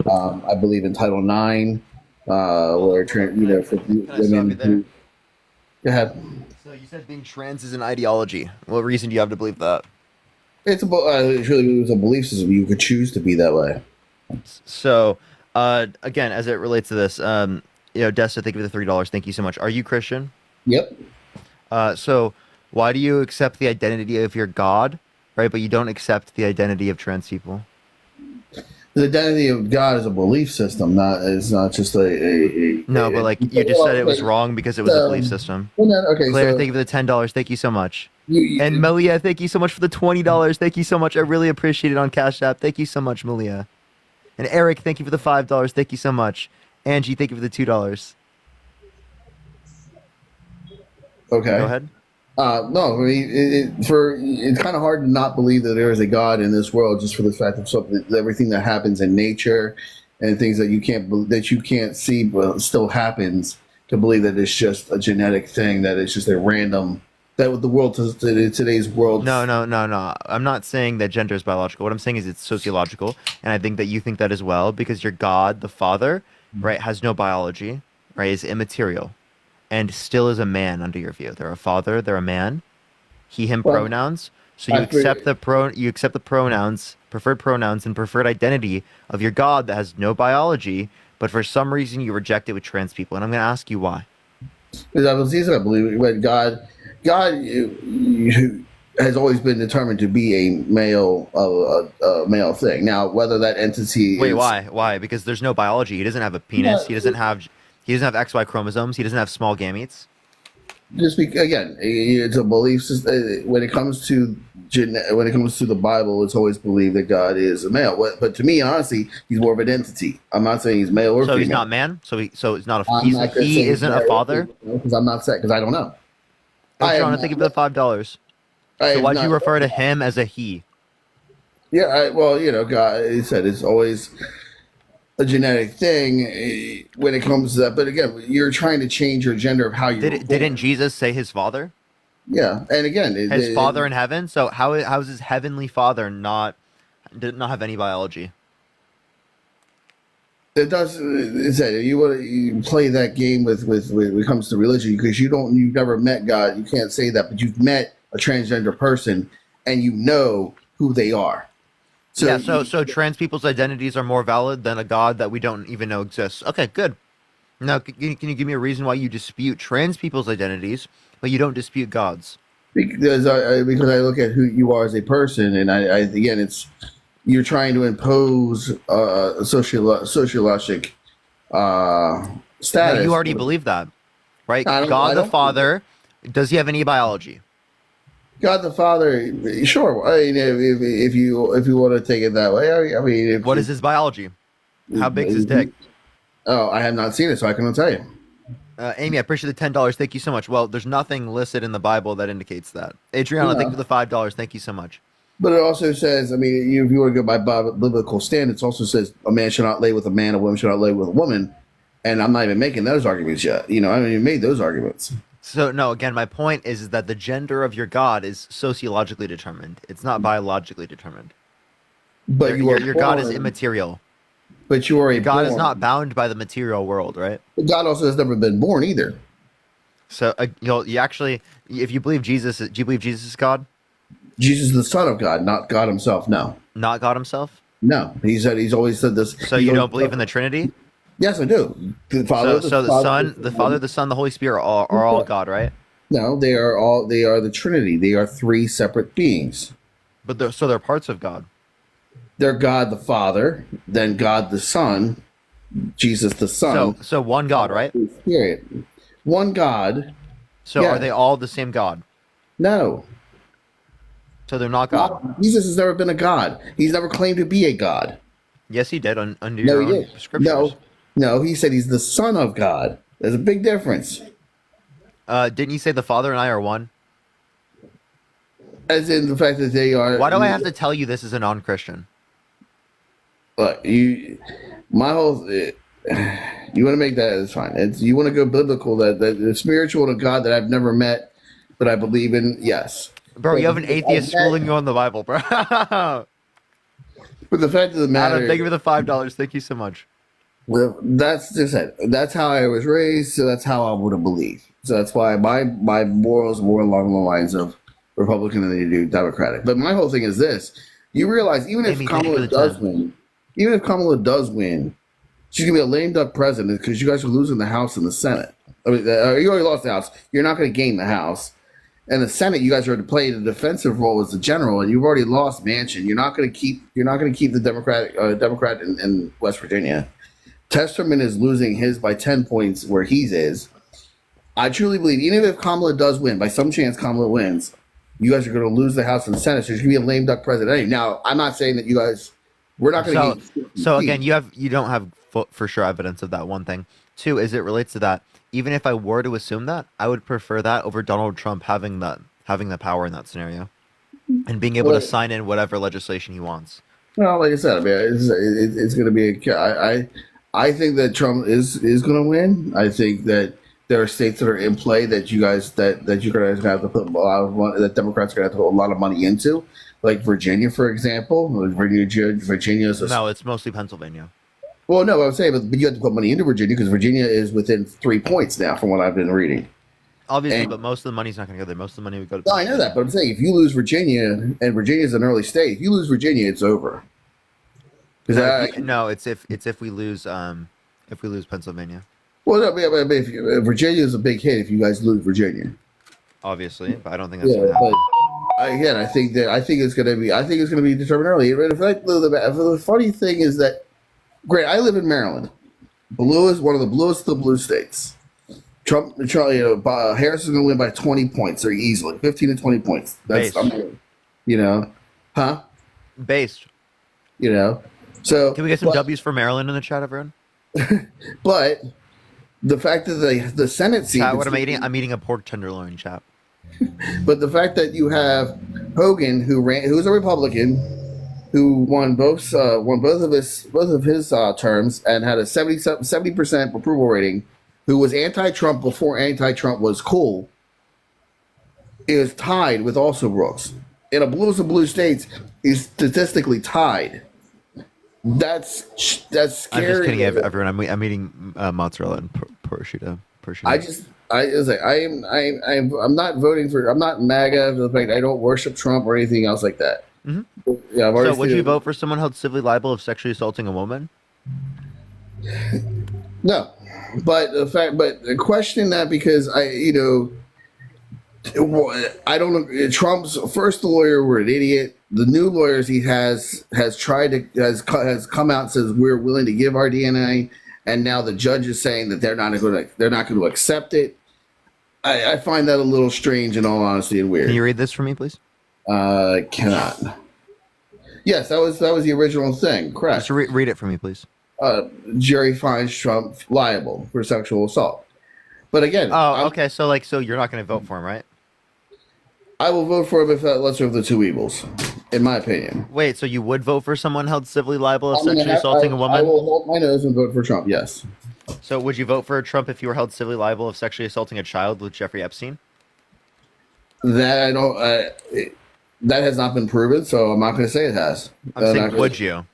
I believe in Title IX, where for women who. Go ahead. So you said being trans is an ideology. What reason do you have to believe that? It's a belief system. You could choose to be that way. So, again, as it relates to this, Desta, thank you for the $3. Thank you so much. Are you Christian? Yep. So why do you accept the identity of your God, right? But you don't accept the identity of trans people? The identity of God is a belief system. It's not just a no, but like you just said it was wrong because it was a belief system. Okay, Claire, thank you for the $10. Thank you so much. And Malia, thank you so much for the $20. Thank you so much. I really appreciate it on Cash App. Thank you so much, Malia. And Eric, thank you for the $5. Thank you so much. Angie, thank you for the $2. Okay. Go ahead. No, I mean, it's kind of hard to not believe that there is a God in this world, just for the fact of everything that happens in nature and things that you can't see but still happens. To believe that it's just a genetic thing, that it's just a random. That the world today's world. No. I'm not saying that gender is biological. What I'm saying is it's sociological, and I think that you think that as well because your God, the Father, right, has no biology, right, is immaterial, and still is a man under your view. They're a father, they're a man, he, him pronouns. So you accept the pronouns, preferred pronouns, and preferred identity of your God that has no biology, but for some reason you reject it with trans people, and I'm going to ask you why. Because I believe when God has always been determined to be a male thing. Now, whether that entity why? Because there's no biology. He doesn't have a penis. He doesn't have XY chromosomes. He doesn't have small gametes. Again, it's a belief system. When it comes to the Bible, it's always believed that God is a male. But to me, honestly, he's more of an entity. I'm not saying he's male or female. So he's not man. So it's not a. He isn't a father. Because I'm not saying, because I don't know. I'm trying to think of the $5. So why'd you refer to him as a he? Yeah, God, he said it's always a genetic thing when it comes to that. But again, you're trying to change your gender of how you. Didn't Jesus say his father? Yeah, and again, His father in heaven. So how is his heavenly father did not have any biology? it does. It said you play that game with when it comes to religion because you've never met God. You can't say that, but you've met a transgender person and you know who they are. So trans people's identities are more valid than a God that we don't even know exists. Okay, good. Now, can you give me a reason why you dispute trans people's identities, but you don't dispute God's? Because I look at who you are as a person, and I again, you're trying to impose sociologic status. No, you already believe that, right? I don't- God I the don't- Father, does he have any biology? God the Father, sure. I mean, if you want to take it that way, I mean, What is his biology? How big is his dick? Oh, I have not seen it, so I cannot tell you. Amy, I appreciate the $10. Thank you so much. Well, there's nothing listed in the Bible that indicates that. Adriana, thank you for the $5. Thank you so much. But it also says, I mean, if you want to go by biblical standards, it also says a man should not lay with a man, a woman should not lay with a woman. And I'm not even making those arguments yet. You know, I haven't even made those arguments. So, no, again, my point is that the gender of your God is sociologically determined. It's not biologically determined. But your God is immaterial. But you are a God is born. not bound by the material world, right? God also has never been born either. So, you actually, if you believe Jesus, do you believe Jesus is God? Jesus is the Son of God, not God himself. No. Not God himself? No. He's always said this. So you don't believe in the Trinity? Yes, I do. The Father, So the Father, the Son, the Holy Spirit are all God, right? No, they are the Trinity. They are three separate beings. But they're parts of God. They're God the Father, then God the Son, Jesus the Son. So one God, right? Spirit. One God. So Yeah. are they all the same God? No. So they're not God. Jesus has never been a God. He's never claimed to be a God. Yes, he did under No, your he own did. scriptures. No, he said he's the Son of God. There's a big difference. Didn't you say the Father and I are one? As in the fact that they are. Why do I have to tell you this as a non-Christian? Look, my whole. You want to make that, it's fine. You want to go biblical, that the spiritual to God that I've never met, but I believe in, yes. Bro, you have an atheist schooling you on the Bible, bro. But the fact of the matter, Adam, thank you for the $5. Thank you so much. Well, that's just it. That's how I was raised, so that's how I would have believed. So that's why my morals were along the lines of Republican than they do Democratic. But my whole thing is this: you realize even if Kamala does win, she's gonna be a lame duck president because you guys are losing the House and the Senate. I mean, you already lost the House. You're not going to gain the House. And the Senate, you guys are to play the defensive role as the general, and you've already lost Manchin. You're not going to keep the Democrat in West Virginia. Testerman is losing his by 10 points where he is. I truly believe, even if Kamala does win, by some chance Kamala wins, you guys are going to lose the House and the Senate. So there's going to be a lame duck president. Anyway, now, I'm not saying that you guys, we're not going to. So again, you don't have for sure evidence of that. One thing. Two, as it relates to that, even if I were to assume that, I would prefer that over Donald Trump having the power in that scenario and being able to sign in whatever legislation he wants. Well, like I said, I mean, it's going to be. I think that Trump is going to win. I think that there are states that are in play that you guys that you guys are going to have to put a lot of money, that Democrats are going to have to put a lot of money into, like Virginia, for example. Virginia is no, it's mostly Pennsylvania. Well, no, I'm saying, but you have to put money into Virginia because Virginia is within 3 points now, from what I've been reading. Obviously, but most of the money's not going to go there. Most of the money would go to. No, I know that, but I'm saying if you lose Virginia, and Virginia's an early state, if you lose Virginia, it's over. No, it's if we lose Pennsylvania. Well, no, but if Virginia is a big hit if you guys lose Virginia. Obviously, but I don't think that's Yeah, going to happen. but again, I think it's going to be determined early. The funny thing is that, great, I live in Maryland. Blue is one of the bluest of the blue states. Harris is going to win by 20 points, or easily 15 to 20 points. That's Based. So can we get some W's for Maryland in the chat, everyone? But the fact that the Senate seat. Chat, what am I eating? I'm eating a pork tenderloin, chat. But the fact that you have Hogan, who's a Republican, who won both of his terms and had a 70% approval rating, who was anti-Trump before anti-Trump was cool, is tied with Alsobrooks. In a blues and blue states, is statistically tied. That's scary. I'm just kidding, everyone. I'm eating mozzarella and prosciutto. I'm not voting for. I'm not MAGA. For the fact I don't worship Trump or anything else like that. Mm-hmm. Yeah, so would you vote for someone held civilly liable of sexually assaulting a woman? No, but question that because I don't know. Trump's first lawyer were an idiot. The new lawyers he has come out and says we're willing to give our DNA, and now the judge is saying that they're not going to accept it. I find that a little strange, in all honesty, and weird. Can you read this for me, please? Cannot. Yes, that was the original thing. Correct. Just read it for me, please. Jury finds Trump liable for sexual assault. But again, okay. So you're not going to vote for him, right? I will vote for him if that lesser of the two evils, in my opinion. Wait, so you would vote for someone held civilly liable of sexually assaulting a woman? I will hold my nose and vote for Trump. Yes. So would you vote for Trump if you were held civilly liable of sexually assaulting a child with Jeffrey Epstein? That I don't. That has not been proven, so I'm not going to say it has. I'm saying, would you?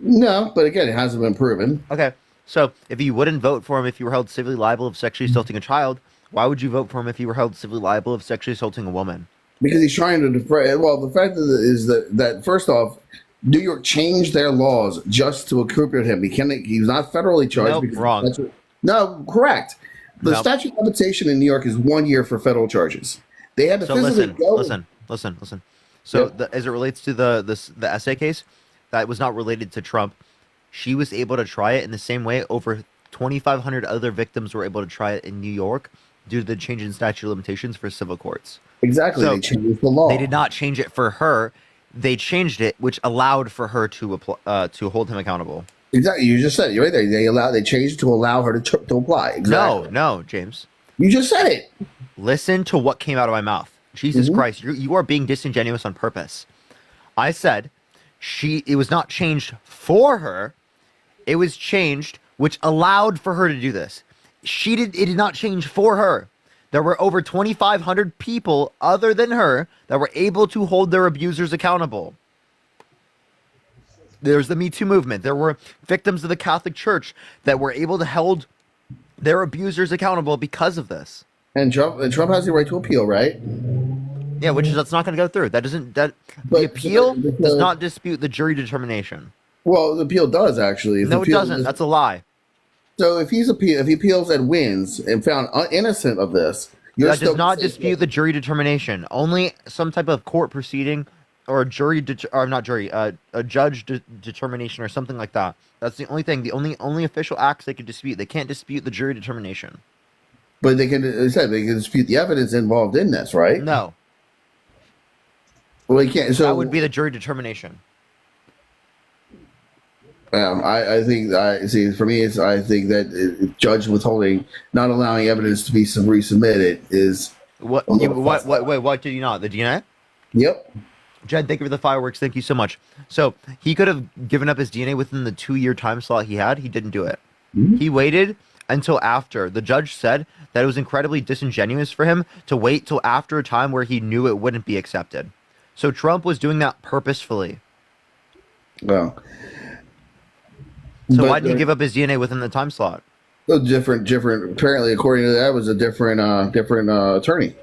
No, but again, it hasn't been proven. Okay, so if you wouldn't vote for him if you were held civilly liable of sexually assaulting a child, why would you vote for him if you were held civilly liable of sexually assaulting a woman? Because he's trying to defray. Well, the fact is that first off, New York changed their laws just to inculpate him. He's not federally charged. Nope, wrong. No, correct. The statute of limitation in New York is 1 year for federal charges. They had to physically listen. So as it relates to the essay case, that was not related to Trump. She was able to try it in the same way. Over 2,500 other victims were able to try it in New York due to the change in statute of limitations for civil courts. Exactly. So they changed the law. They did not change it for her. They changed it, which allowed for her to hold him accountable. Exactly. You just said it right there. They changed it to allow her to apply. Exactly. No, James. You just said it. Listen to what came out of my mouth. Jesus Christ, you are being disingenuous on purpose. I said it was not changed for her. It was changed, which allowed for her to do this. It did not change for her. There were over 2,500 people other than her that were able to hold their abusers accountable. There's the Me Too movement. There were victims of the Catholic Church that were able to hold their abusers accountable because of this. And Trump has the right to appeal, right? Yeah, that's not going to go through. The appeal does not dispute the jury determination. Well, the appeal does actually. No, it doesn't. That's a lie. So if he appeals and wins and found innocent of this, that does not dispute the jury determination. Only some type of court proceeding or a judge determination or something like that. That's the only thing. The only official acts they could dispute. They can't dispute the jury determination. But they can dispute the evidence involved in this, right? No. Well, you can't. So that would be the jury determination. I think for me, I think that judge withholding, not allowing evidence to be resubmitted is what. What did you not? The DNA? Yep. Jed, thank you for the fireworks. Thank you so much. So he could have given up his DNA within the 2-year time slot he had. He didn't do it. Mm-hmm. He waited until after. The judge said that it was incredibly disingenuous for him to wait till after a time where he knew it wouldn't be accepted. So Trump was doing that purposefully. Well. So why did he give up his DNA within the time slot? Different. Apparently, according to that, was a different attorney.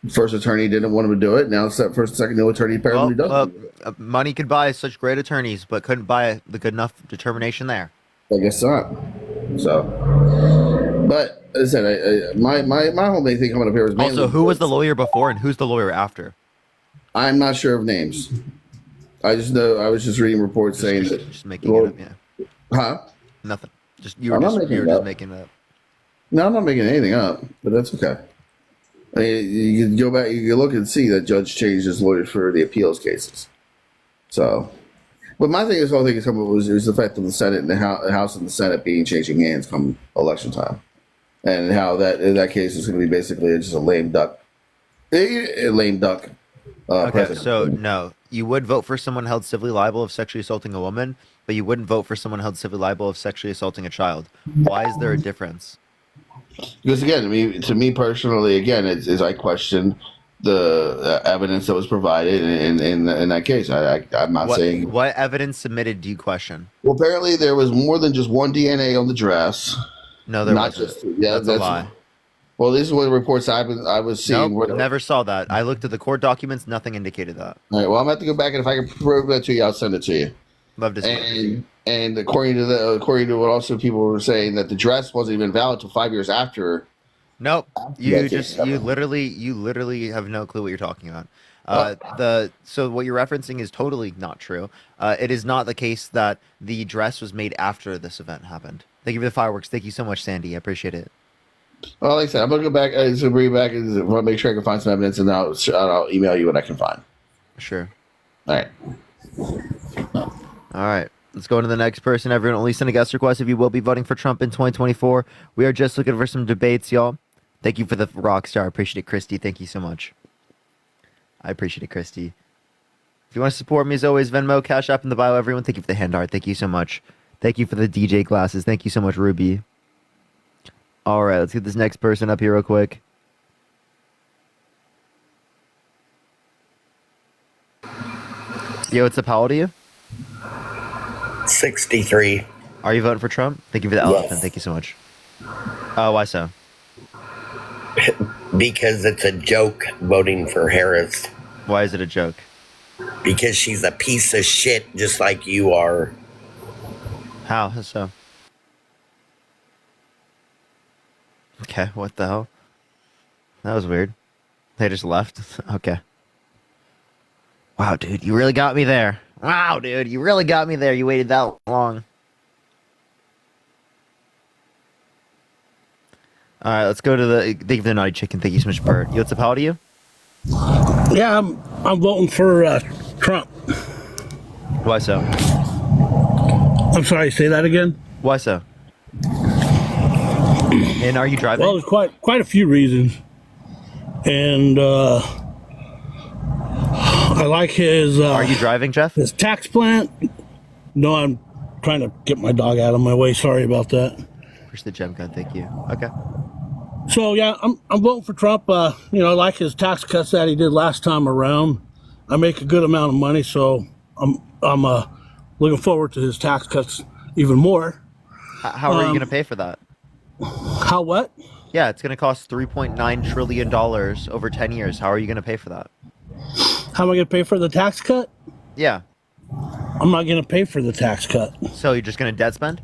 First attorney didn't want him to do it. Now, second new attorney apparently does. Money could buy such great attorneys, but couldn't buy the good enough determination there. I guess not. So, but as I said, my whole main thing coming up here is also who was the lawyer before and who's the lawyer after. I'm not sure of names. I just know I was just reading reports saying that. Just making it up, yeah. Huh? Nothing. You were just making it up. No, I'm not making anything up, but that's okay. I mean, you can go back, you can look and see that judge changed his lawyers for the appeals cases. So, but my thing, this whole thing is coming was the fact of the Senate and the House and the Senate changing hands come election time, and how that in that case is going to be basically just a lame duck. Okay, president. so no, you would vote for someone held civilly liable of sexually assaulting a woman, but you wouldn't vote for someone held civilly liable of sexually assaulting a child. Why is there a difference? Because again, to me personally, again, is I question the evidence that was provided in that case. I'm not saying. What evidence submitted do you question? Well, apparently there was more than just one DNA on the dress. No, there not wasn't. That's a lie. Well, this is what the reports I was seeing. Nope, never saw that. I looked at the court documents. Nothing indicated that. All right. Well, I'm going to have to go back, and if I can prove that to you, I'll send it to you. Love to see it. And according to what also people were saying, that the dress wasn't even valid till 5 years after. Nope. You literally have no clue what you're talking about. So what you're referencing is totally not true. It is not the case that the dress was made after this event happened. Thank you for the fireworks. Thank you so much, Sandy. I appreciate it. Well, like I said, I'm gonna go back. Bring back. I want to make sure I can find some evidence, and I'll email you what I can find. Sure. All right. All right. Let's go to the next person. Everyone, only send a guest request if you will be voting for Trump in 2024. We are just looking for some debates, y'all. Thank you for the rock star. I appreciate it, Christy. Thank you so much. I appreciate it, Christy. If you want to support me, as always, Venmo, Cash App in the bio. Everyone, thank you for the hand art. Thank you so much. Thank you for the DJ glasses. Thank you so much, Ruby. All right, let's get this next person up here real quick. Yo, what's up? How old are you? 63. Are you voting for Trump? Thank you for the elephant. Thank you so much. Why so? Because it's a joke voting for Harris. Why is it a joke? Because she's a piece of shit just like you are. How so? Okay, what the hell? That was weird. They just left? Okay. Wow, dude, you really got me there. Wow, dude, you really got me there. You waited that long. All right, let's go to the... Thank you for the naughty chicken. Thank you so much, Bert. What's up? How old are you? Yeah, I'm voting for Trump. Why so? I'm sorry, say that again? Why so? And are you driving? Well, there's quite a few reasons. And I like his... are you driving, Jeff? His tax plan. No, I'm trying to get my dog out of my way. Sorry about that. Push the gem gun. Thank you. Okay. So, yeah, I'm voting for Trump. I like his tax cuts that he did last time around. I make a good amount of money, so I'm looking forward to his tax cuts even more. How are you going to pay for that? How what? Yeah, it's going to cost $3.9 trillion over 10 years. How are you going to pay for that? How am I going to pay for the tax cut? Yeah. I'm not going to pay for the tax cut. So you're just going to debt spend?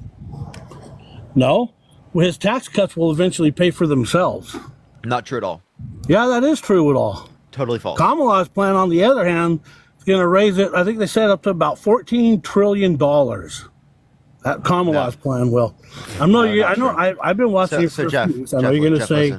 No. Well, his tax cuts will eventually pay for themselves. Not true at all. Yeah, that is true at all. Totally false. Kamala's plan, on the other hand, is going to raise it, I think they said, up to about $14 trillion. That Kamala's plan will. I've been watching you for Jeff, a few weeks. I know you're going to say,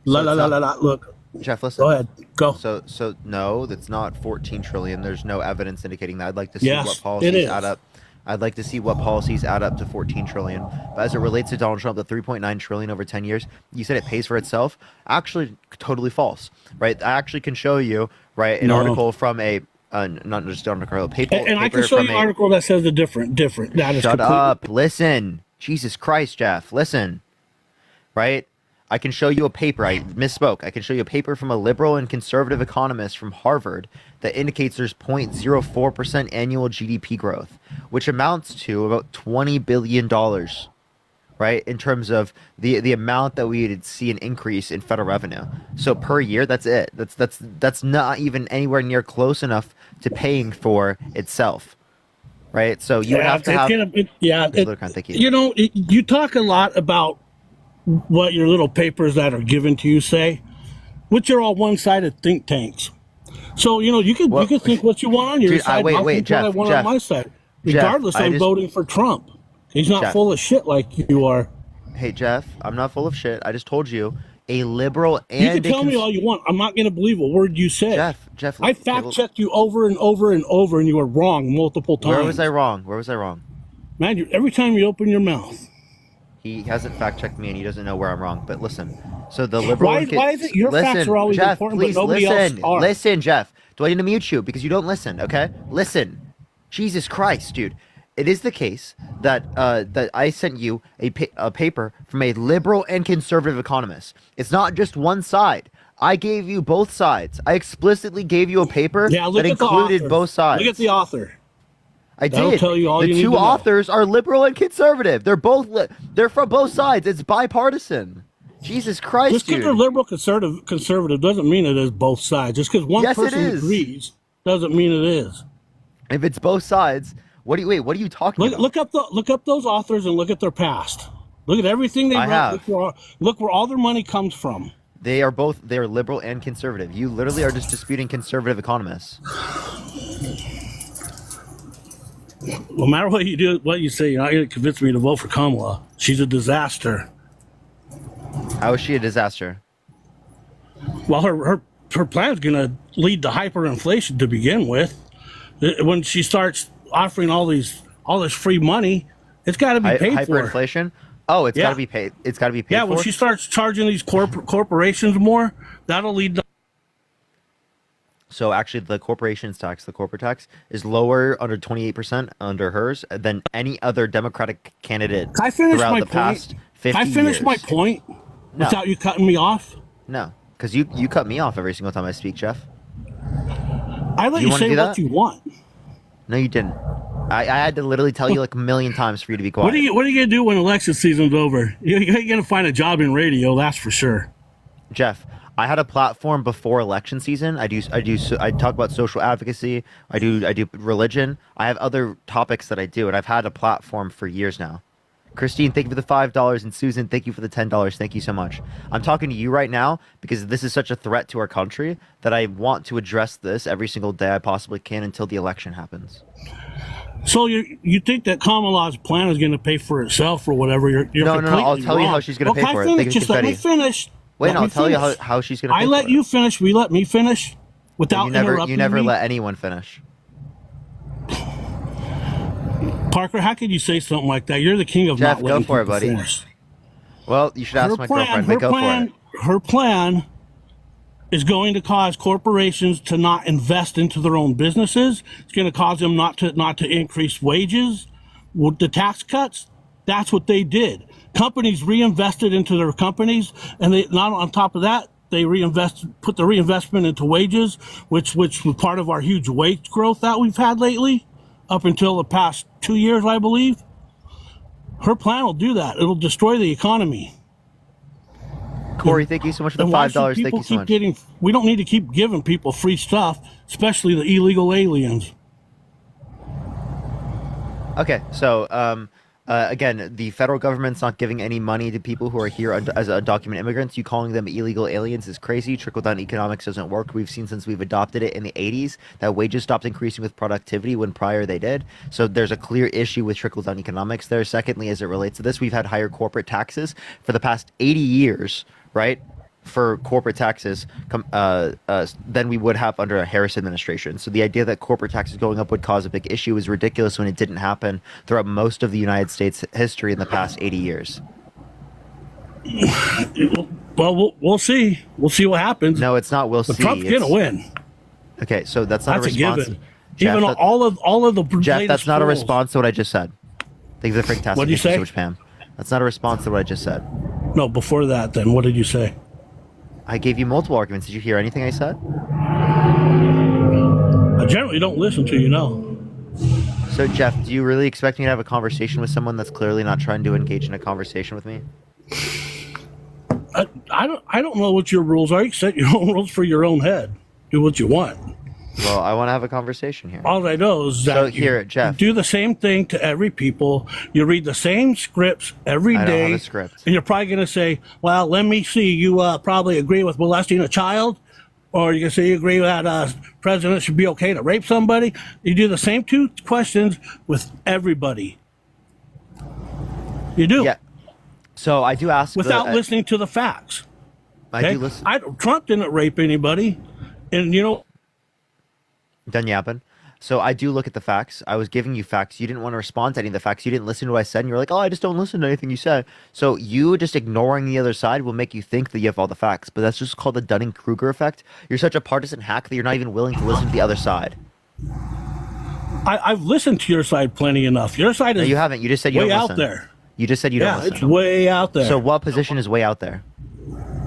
look. Jeff, listen. Go ahead. Go. So no, that's not 14 trillion. There's no evidence indicating that. I'd like to see Yes, what it policies is. add up. I'd like to see what policies add up to 14 trillion. But as it relates to Donald Trump, the 3.9 trillion over 10 years, you said it pays for itself. Actually, totally false, right? I actually can show you, right, an article from a not just an article, a paper. And I can show you an article that says a different. That is Shut completely- up. Listen. Jesus Christ, Jeff. Listen. Right? I can show you a paper. I misspoke. I can show you a paper from a liberal and conservative economist from Harvard that indicates there's 0.04% annual GDP growth, which amounts to about $20 billion, right? In terms of the amount that we would see an increase in federal revenue. So per year, that's it. That's not even anywhere near close enough to paying for itself. Right? So you would have to have... You talk a lot about what your little papers that are given to you say, which are all one-sided think tanks. So, you can think what you want on your side. I'll think what I want on my side. Regardless, I'm voting for Trump. He's not full of shit like you are. Hey, Jeff, I'm not full of shit. I just told you a liberal and... You can tell me all you want. I'm not going to believe a word you say. Jeff, I fact-checked you over and over and over, and you were wrong multiple times. Where was I wrong? Man, every time you open your mouth. He hasn't fact-checked me, and he doesn't know where I'm wrong. But listen, so the liberal... Why is it your facts are always Jeff, important, please but nobody else are? Listen, Jeff. Do I need to mute you? Because you don't listen, okay? Listen. Jesus Christ, dude. it is the case that that I sent you a paper from a liberal and conservative economist. It's not just one side. I gave you both sides. I explicitly gave you a paper that included both sides. Look at the author. I That'll did. tell you all the you need two to know. authors are liberal and conservative. They're both they're from both sides. It's bipartisan. Jesus Christ, Just because dude. they're liberal conservative doesn't mean it is both sides. Just because one Yes, it person is. agrees doesn't mean it is. If it's both sides, what are you talking about? Look up those authors and look at their past. Look at everything they I wrote. have. Look where all their money comes from. They're liberal and conservative. You literally are just disputing conservative economists. No matter what you do, what you say, you're not going to convince me to vote for Kamala. She's a disaster. How is she a disaster? Well, her plan is going to lead to hyperinflation to begin with. When she starts offering all this free money, it's got to be paid for. Hyperinflation? Oh, it's got to be paid. It's got to be paid for. When she starts charging these corporations more, that'll lead to. So actually, the corporations tax, the corporate tax, is lower under 28% under hers than any other Democratic candidate Can I finish throughout my the past point? 50 Can I finish years. my point No. without you cutting me off? No, because you cut me off every single time I speak, Jeff. I let you wanna say do what that? you want. No, you didn't. I had to literally tell you like a million times for you to be quiet. What are you gonna do when election season's over? You ain't gonna find a job in radio, that's for sure. Jeff, I had a platform before election season. I talk about social advocacy. I do religion. I have other topics that I do, and I've had a platform for years now. Christine, thank you for the $5, and Susan, thank you for the $10. Thank you so much. I'm talking to you right now because this is such a threat to our country that I want to address this every single day I possibly can until the election happens. So you think that Kamala's plan is going to pay for itself or whatever? You're No. completely I'll tell you wrong. how she's going to pay for it. Finish. Think of Just let me confetti. finish. Wait, Let no, me I'll tell you finish. how she's going to pay I for let it. you finish. We let me finish without interrupting You never me. let anyone finish. Parker, how could you say something like that? You're the king of Jeff, not letting go for it, people buddy. finish. Well, you should ask my girlfriend, but go for it. Her plan is going to cause corporations to not invest into their own businesses. It's going to cause them not to increase wages. With the tax cuts, that's what they did. Companies reinvested into their companies, and they not on top of that, they put the reinvestment into wages, which was part of our huge wage growth that we've had lately, up until the past 2 years, I believe. Her plan will do that. It'll destroy the economy. Corey, thank you so much for the And why $5. should Thank people you so much. We don't need to keep giving people free stuff, especially the illegal aliens. Okay, so again, the federal government's not giving any money to people who are here as undocumented immigrants. You calling them illegal aliens is crazy. Trickle-down economics doesn't work. We've seen since we've adopted it in the 80s that wages stopped increasing with productivity when prior they did. So there's a clear issue with trickle-down economics there. Secondly, as it relates to this, we've had higher corporate taxes for the past 80 years, right? For corporate taxes than we would have under a Harris administration. So the idea that corporate taxes going up would cause a big issue is ridiculous when it didn't happen throughout most of the United States history in the past 80 years. Well, we'll see. We'll see what happens. No, it's not. We'll But see. Trump's gonna win. Okay, so that's not That's a a response. given. Jeff, Even all of the Jeff, latest that's not a polls. response to what I just said. Thank you for the freak task. What'd you Thank say? so much, Pam. That's not a response to what I just said. No, before that, then what did you say? I gave you multiple arguments. Did you hear anything I said? I generally don't listen to you, no. So, Jeff, do you really expect me to have a conversation with someone that's clearly not trying to engage in a conversation with me? I don't know what your rules are. You set your own rules for your own head. Do what you want. Well, I want to have a conversation here. All I know is that So here, Jeff. you do the same thing to every people. You read the same scripts every I don't day. have a script. And you're probably going to say, well, let me see. You probably agree with molesting a child. Or you can say you agree that president should be okay to rape somebody. You do the same two questions with everybody. You do. Yeah. So I do ask Without listening to the facts. I do listen. Trump didn't rape anybody. And, you know, Done yapping. So I do look at the facts. I was giving you facts. You didn't want to respond to any of the facts. You didn't listen to what I said. And you're like, oh, I just don't listen to anything you say. So you just ignoring the other side will make you think that you have all the facts. But that's just called the Dunning-Kruger effect. You're such a partisan hack that you're not even willing to listen to the other side. I've listened to your side plenty enough. Your side is No, you haven't. You just said you way don't out listen. there. You just said you don't Yeah, listen. it's way out there. So what position is way out there?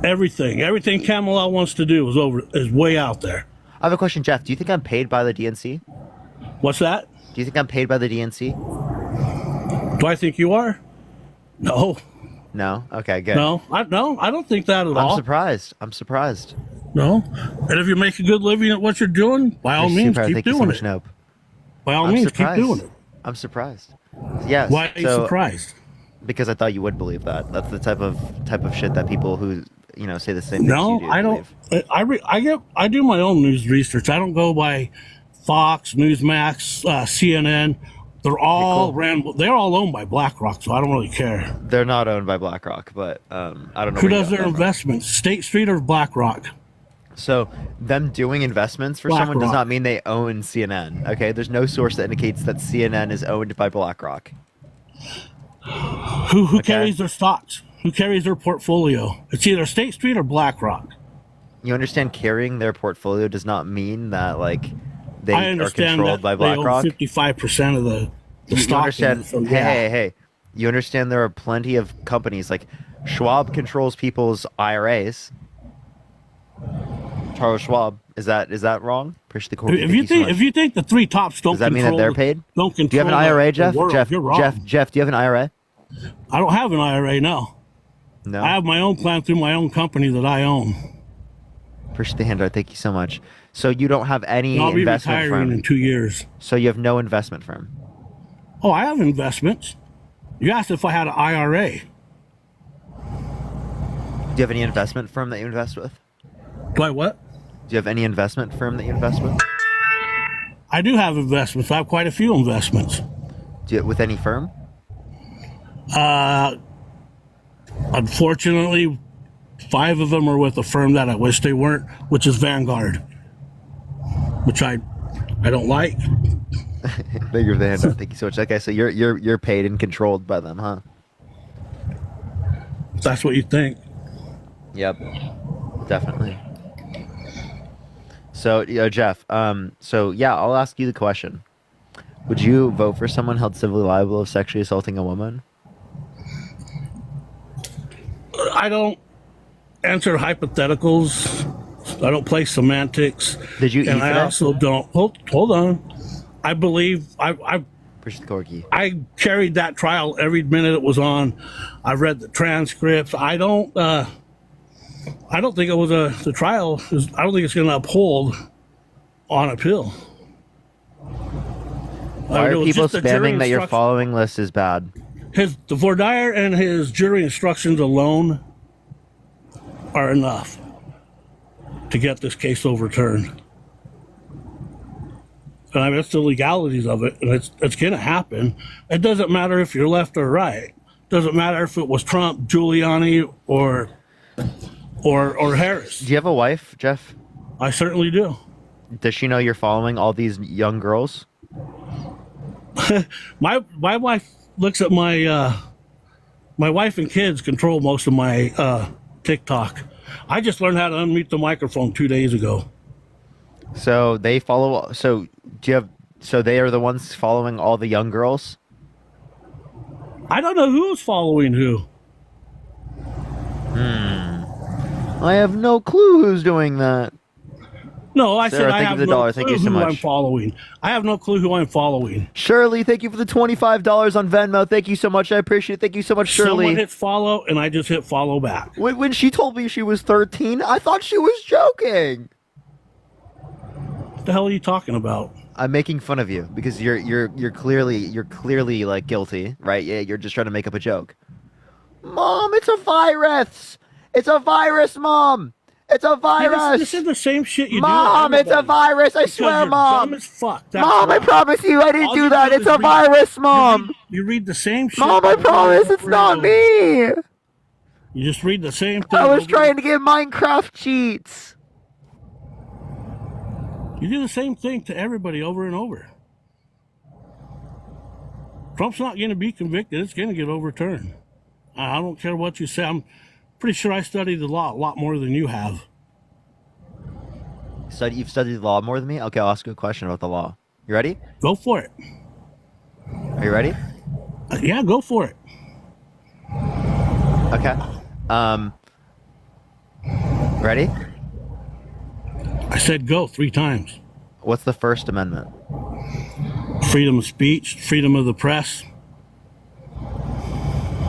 Everything Kamala wants to do is way out there. I have a question, Jeff. Do you think I'm paid by the DNC? What's that? Do you think I'm paid by the DNC? Do I think you are? No. No? Okay, good. No, I don't think that at all. I'm surprised. No. And if you make a good living at what you're doing, by all means, keep Thank you so doing much, it. Nope. By all I'm means, surprised. keep doing it. I'm surprised. Yes. Why are you surprised? Because I thought you would believe that. That's the type of shit that people who say the same things No, you do I don't. believe. I do my own news research. I don't go by Fox, Newsmax, CNN. They're all They're all owned by BlackRock, so I don't really care. They're not owned by BlackRock, but I don't know Who where does you their got that from. investments? State Street or BlackRock? So them doing investments for someone does BlackRock. not mean they own CNN. Okay, there's no source that indicates that CNN is owned by BlackRock. Who carries their stocks? Who carries their portfolio? It's either State Street or BlackRock. You understand? Carrying their portfolio does not mean that they I are understand controlled that by they own BlackRock. 55% of the You stock. understand? So, hey, yeah. hey. You understand? There are plenty of companies like Schwab controls people's IRAs. Charles Schwab. Is that wrong? Appreciate the court. If you think the three tops don't Does that mean that control they're paid? Don't control Do you have an the- IRA, the Jeff? world, you're wrong. Jeff, do you have an IRA? I don't have an IRA, no. No. I have my own plan through my own company that I own. Appreciate the handout. Thank you so much. So you don't have any And I'll be investment retiring firm. in 2 years. So you have no investment firm. Oh, I have investments. You asked if I had an IRA. Do you have any investment firm that you invest with? Do I what? Do you have any investment firm that you invest with? I do have investments. I have quite a few investments. Do you, with any firm? Unfortunately, 5 of them are with a firm that I wish they weren't, which is Vanguard, which I don't like. Thank you for the handout. Thank you so much. Okay, so you're paid and controlled by them, huh? That's what you think. Yep, definitely. So, Jeff. So yeah, I'll ask you the question: would you vote for someone held civilly liable of sexually assaulting a woman? I don't answer hypotheticals. I don't play semantics. Did you eat And I today? also don't. Hold on. I believe I carried that trial every minute it was on. I read the transcripts. I don't think it was the trial. I don't think it's going to uphold on appeal. Why It are was people just the jury spamming that your instruction- following list is bad? The Vordaer and his jury instructions alone are enough to get this case overturned. And I mean, it's the legalities of it, and it's going to happen. It doesn't matter if you're left or right. Doesn't matter if it was Trump, Giuliani, or Harris. Do you have a wife, Jeff? I certainly do. Does she know you're following all these young girls? My wife looks at my wife and kids control most of my TikTok. I just learned how to unmute the microphone 2 days ago. So they follow. So do you have? So they are the ones following all the young girls. I don't know who's following who. I have no clue who's doing that. No, I Sarah, said I thank you have for the no dollar. clue Thank you so who I'm much. following. I have no clue who I'm following. Shirley, thank you for the $25 on Venmo. Thank you so much. I appreciate it. Thank you so much, Shirley. Someone hits follow, and I just hit follow back. When she told me she was 13, I thought she was joking. What the hell are you talking about? I'm making fun of you because you're clearly like guilty, right? Yeah, you're just trying to make up a joke. Mom, it's a virus. It's a virus, Mom. It's a virus. This is the same shit you Mom, do. to it's a everybody. virus. I Because swear, you're Mom. Dumb as fuck. That's Mom, I why. promise you, I didn't All do you that. do It's is a virus, Mom. You read the same shit. Mom, I over promise and it's over not and me. over. You just read the same thing. I was over- trying to get Minecraft cheats. You do the same thing to everybody over and over. Trump's not going to be convicted. It's going to get overturned. I don't care what you say. I'm pretty sure I studied the law a lot more than you have. You've studied law more than me? Okay, I'll ask you a question about the law. You ready? Go for it. Are you ready? Yeah, go for it. Okay. Ready? I said go 3 times. What's the First Amendment? Freedom of speech, freedom of the press.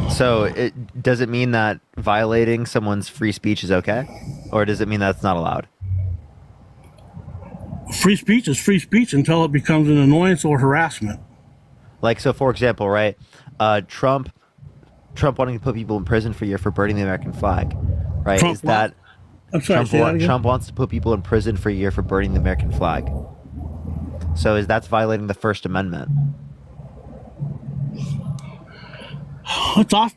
So does it mean that violating someone's free speech is okay? Or does it mean that's not allowed? Free speech is free speech until it becomes an annoyance or harassment. Like, so for example, right? Trump wanting to put people in prison for a year for burning the American flag, right? Trump Is that I'm sorry, say that again? Trump wants to put people in prison for a year for burning the American flag. So that's violating the First Amendment? It's off.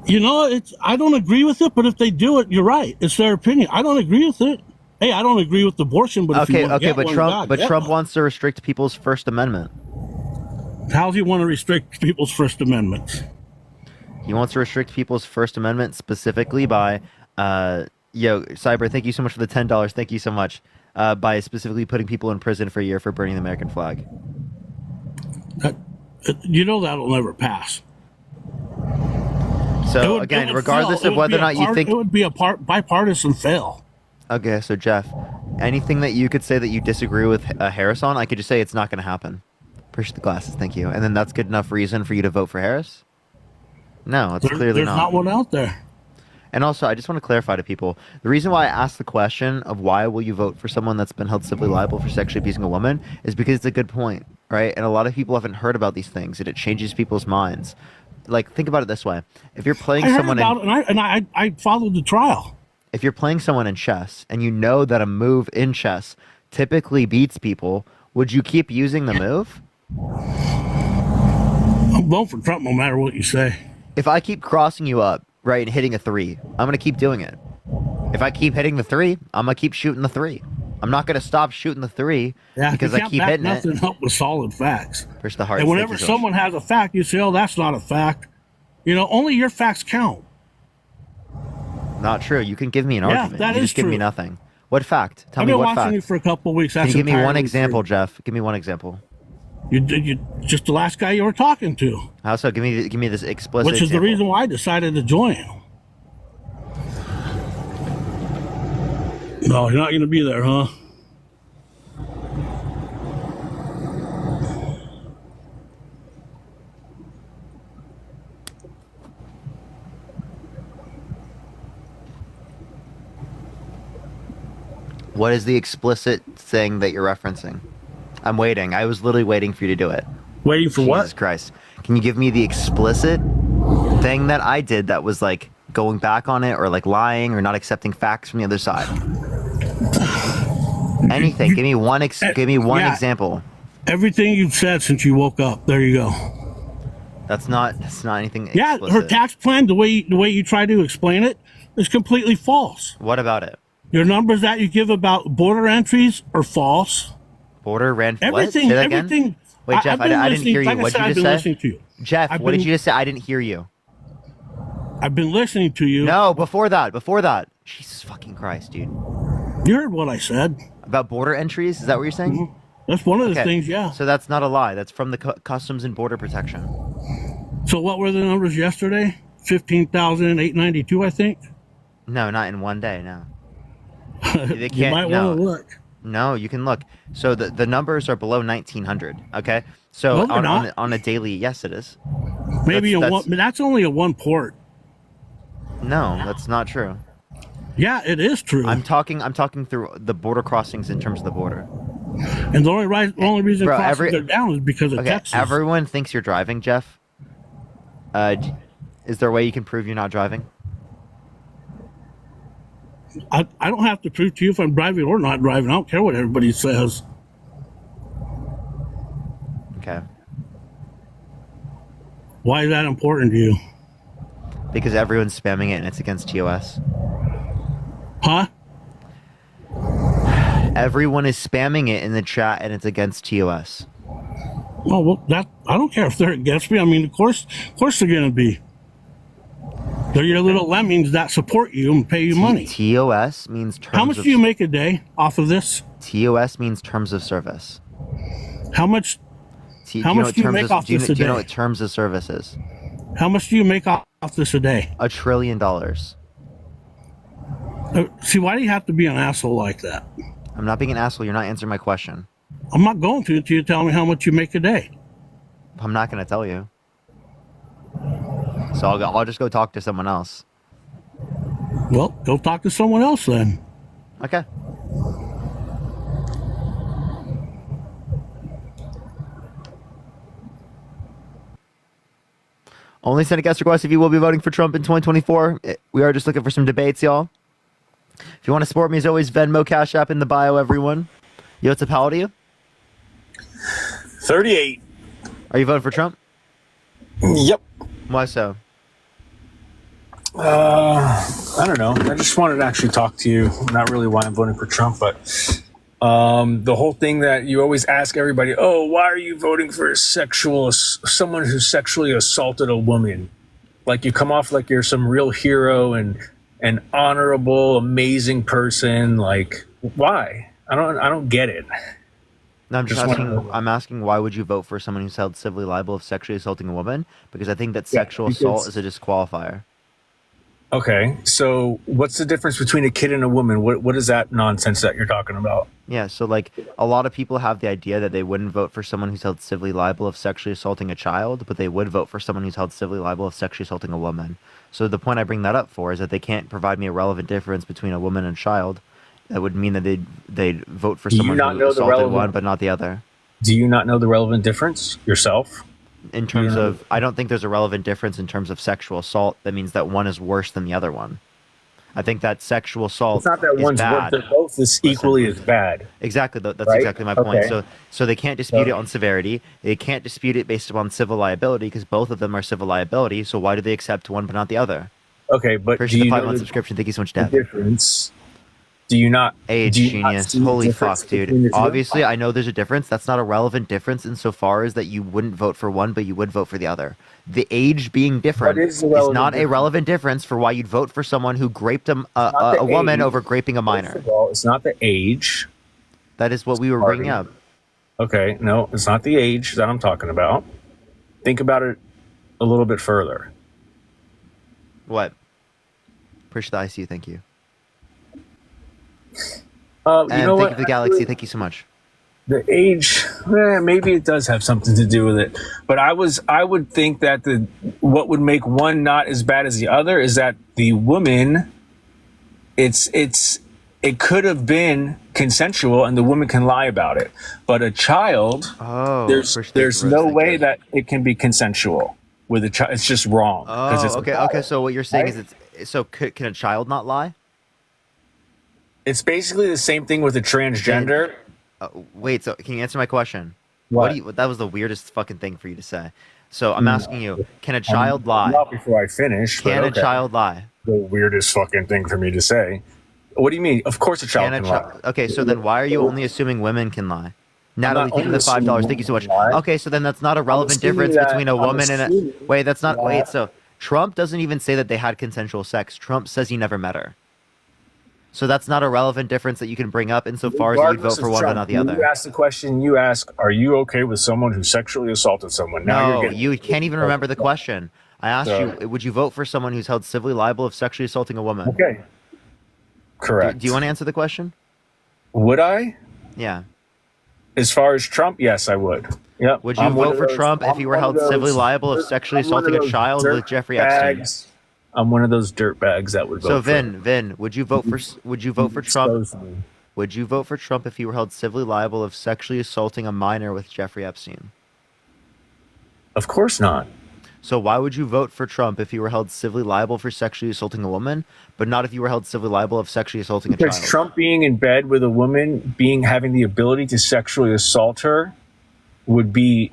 You know, I don't agree with it, but if they do it, you're right. It's their opinion. I don't agree with it. Hey, I don't agree with abortion, but if you want to get but one, Trump, God, Trump wants to restrict people's First Amendment. How does he want to restrict people's First Amendments? He wants to restrict people's First Amendment specifically by, Cyber, thank you so much for the $10. Thank you so much. By specifically putting people in prison for a year for burning the American flag. You know that'll never pass. So again, regardless of whether or not you think it would be a bipartisan fail. Okay, so Jeff, anything that you could say that you disagree with Harris on, I could just say it's not going to happen. Appreciate the glasses, thank you. And then that's good enough reason for you to vote for Harris? No, it's clearly not. There's not one out there. And also, I just want to clarify to people, the reason why I asked the question of why will you vote for someone that's been held civilly liable for sexually abusing a woman is because it's a good point, right? And a lot of people haven't heard about these things, and it changes people's minds. Like, think about it this way. If you're playing someone I followed the trial. If you're playing someone in chess and you know that a move in chess typically beats people, would you keep using the move? I'm voting for Trump no matter what you say. If I keep crossing you up, right, and hitting a 3, I'm going to keep doing it. If I keep hitting the 3, I'm going to keep shooting the 3. I'm not going to stop shooting the 3 because I keep hitting nothing it. Up with solid facts. Push the heart. And whenever someone has a fact, you say, oh, that's not a fact. You know, only your facts count. Not true. You can give me an argument. That you is just give me true. nothing. What fact? Tell I've me been what fact. watching you for a couple of weeks. Can That's you give me one entirely example, true. Jeff? Give me one example. You just the last guy you were talking to. How so? Give me this explicit Which is example. the reason why I decided to join. No, you're not going to be there, huh? What is the explicit thing that you're referencing? I'm waiting. I was literally waiting for you to do it. Waiting for what? Jesus Christ. Can you give me the explicit thing that I did that was like going back on it or like lying or not accepting facts from the other side? Anything. Give me one example. Everything you've said since you woke up. There you go. That's not anything Yeah, explicit. her tax plan, the way you try to explain it, is completely false. What about it? Your numbers that you give about border entries are false. Border entries? Everything, Say that again? everything. Wait, Jeff, I didn't hear you. Like What did I said, you I've just been say? listening to you. Jeff, what did you just say? I didn't hear you. I've been listening to you. No, before that. Jesus fucking Christ, dude. You heard what I said. About border entries? Is that what you're saying? Mm-hmm. That's one of the things, yeah. So that's not a lie. That's from the Customs and Border Protection. So what were the numbers yesterday? 15,892, I think? No, not in one day, no. They can't, You might want to look. No, you can look. So the numbers are below 1,900, okay? So No, they're not. on a daily, yes, it is. Maybe that's only a one port. No, that's not true. Yeah, it is true. I'm talking through the border crossings in terms of the border. And the only reason Bro, crossings are down is because of Texas. Everyone thinks you're driving, Jeff. Is there a way you can prove you're not driving? I don't have to prove to you if I'm driving or not driving. I don't care what everybody says. Okay. Why is that important to you? Because everyone's spamming it and it's against TOS. Huh? Everyone is spamming it in the chat and it's against TOS. Oh, well, I don't care if they're against me. I mean, of course they're going to be. They're your little lemmings that support you and pay you money. TOS means terms How much do you make a day off of this? TOS means terms of service. How much? How much do you make off this a day? Do you know what terms of service is? How much do you make off this a day? $1 trillion. See, why do you have to be an asshole like that? I'm not being an asshole. You're not answering my question. I'm not going to until you tell me how much you make a day. I'm not going to tell you. So I'll just go talk to someone else. Well, go talk to someone else then. Okay. Only Senate guest request if you will be voting for Trump in 2024. We are just looking for some debates, y'all. If you want to support me, as always, Venmo, Cash App in the bio, everyone. Yo, what's up? How old are you? 38. Are you voting for Trump? Yep. Why so? I don't know. I just wanted to actually talk to you. Not really why I'm voting for Trump, but the whole thing that you always ask everybody, oh, why are you voting for someone who sexually assaulted a woman? Like you come off like you're some real hero and an honorable, amazing person. Like, why? I don't get it. No, I'm asking why would you vote for someone who's held civilly liable of sexually assaulting a woman? Because I think that sexual assault is a disqualifier. Okay, so what's the difference between a kid and a woman? What is that nonsense that you're talking about? Yeah, so like a lot of people have the idea that they wouldn't vote for someone who's held civilly liable of sexually assaulting a child, but they would vote for someone who's held civilly liable of sexually assaulting a woman. So the point I bring that up for is that they can't provide me a relevant difference between a woman and a child. That would mean that they'd vote for someone who assaulted one but not the other. Do you not know the relevant difference yourself? In terms of, I don't think there's a relevant difference in terms of sexual assault. That means that one is worse than the other one. I think that sexual assault It's not that is one's bad. worse. They're both equally as bad. Exactly. That's Right? exactly my point. Okay. So they can't dispute it on severity. They can't dispute it based upon civil liability because both of them are civil liability. So why do they accept one but not the other? Okay, but Appreciate do the you 5-month know subscription. Thank you so much, the Deb. difference? Do you not? Age do you not genius. see the Holy difference fuck, between dude. the two? Obviously, I know there's a difference. That's not a relevant difference insofar as that you wouldn't vote for one, but you would vote for the other. The age being different What is is the relevant not a difference? relevant difference for why you'd vote for someone who raped a the woman age. over raping a minor. First of all, it's not the age. That is what we were bringing up. Okay, no, it's not the age that I'm talking about. Think about it a little bit further. What? Appreciate the ICU. Thank you. You And know thank what? you for the galaxy. Thank you so much. The age, maybe it does have something to do with it. But I would think that what would make one not as bad as the other is that the woman, it could have been consensual and the woman can lie about it. But a child, there's no way that it can be consensual with a child. It's just wrong. 'cause it's a Okay. child, Okay. So what you're saying right? is can a child not lie? It's basically the same thing with a transgender. Wait. So can you answer my question? What? do you? That was the weirdest fucking thing for you to say. So I'm asking you: can a child lie? Not before I finish. but Can a okay. child lie? The weirdest fucking thing for me to say. What do you mean? Of course a child can lie. Okay, so then why are you only assuming women can lie? Natalie, not thank you for the only $5. assuming Thank you so much. women lie. Okay, so then that's not a relevant assuming difference that- between a I'm woman and a. assuming Wait, that's not. Wait, that- so Trump doesn't even say that they had consensual sex. Trump says he never met her. So that's not a relevant difference that you can bring up insofar as you'd vote Regardless for of one but Trump, not the when other. You ask the question. You ask, "Are you okay with someone who sexually assaulted someone?" Now No, you're getting, you can't even remember the question. I asked So- you, would you vote for someone who's held civilly liable of sexually assaulting a woman? Okay. Correct. Do you want to answer the question? Would I? Yeah. As far as Trump, yes, I would. Yep. Would you I'm one vote of for those- Trump if I'm he were one held of those- civilly liable of sexually I'm one of assaulting a those child with dirt Jeffrey Epstein? bags. I'm one of those dirt bags that would vote. So for him. Vin, would you vote for Trump? Expose me. Would you vote for Trump if he were held civilly liable of sexually assaulting a minor with Jeffrey Epstein? Of course not. So why would you vote for Trump if he were held civilly liable for sexually assaulting a woman, but not if you were held civilly liable of sexually assaulting a Because child? Trump being in bed with a woman, having the ability to sexually assault her, would be.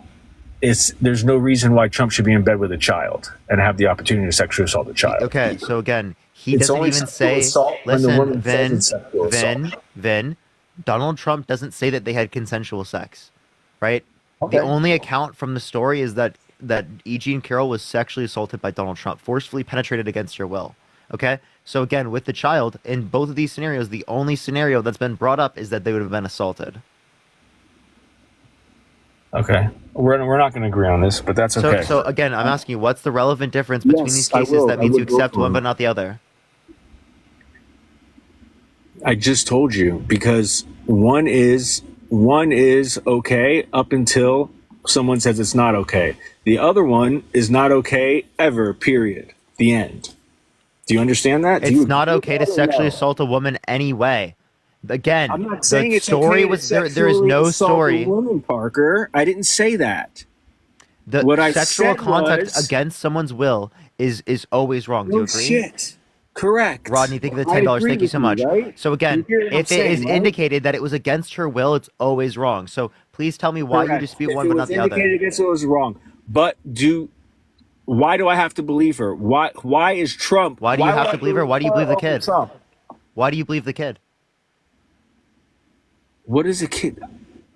There's no reason why Trump should be in bed with a child and have the opportunity to sexually assault a child. Okay, so again, he It's doesn't only even sexual say. assault when the Listen, woman says it's sexual Vin. Donald Trump doesn't say that they had consensual sex, right? Okay. The only account from the story is that E. Jean Carroll was sexually assaulted by Donald Trump, forcefully penetrated against your will. Okay, so again, with the child, in both of these scenarios, the only scenario that's been brought up is that they would have been assaulted. Okay. We're not going to agree on this, but that's okay. So again, I'm asking you, what's the relevant difference between these cases that means you accept one but not the other? I just told you, because one is okay up until someone says it's not okay. The other one is not okay ever, period. The end. Do you understand that? It's not okay to sexually assault a woman anyway. Again, I'm not saying the it's story okay was to there is no sexually assault story. a woman, Parker. I didn't say that. What I sexual said contact was- against someone's will is always wrong. Do you No agree? shit. Correct. Rodney, thank you for the I $10. agree Thank you with so much. right? So again, You hear what I'm if it saying, is right? indicated that it was against her will, it's always wrong. So please tell me why Correct. you dispute If one it but was not the other. indicated against it was wrong. But why do I have to believe her? Why is Trump? Why do you have would to I believe her? Why do you believe the kid? Trump? Why do you believe the kid? What is a kid?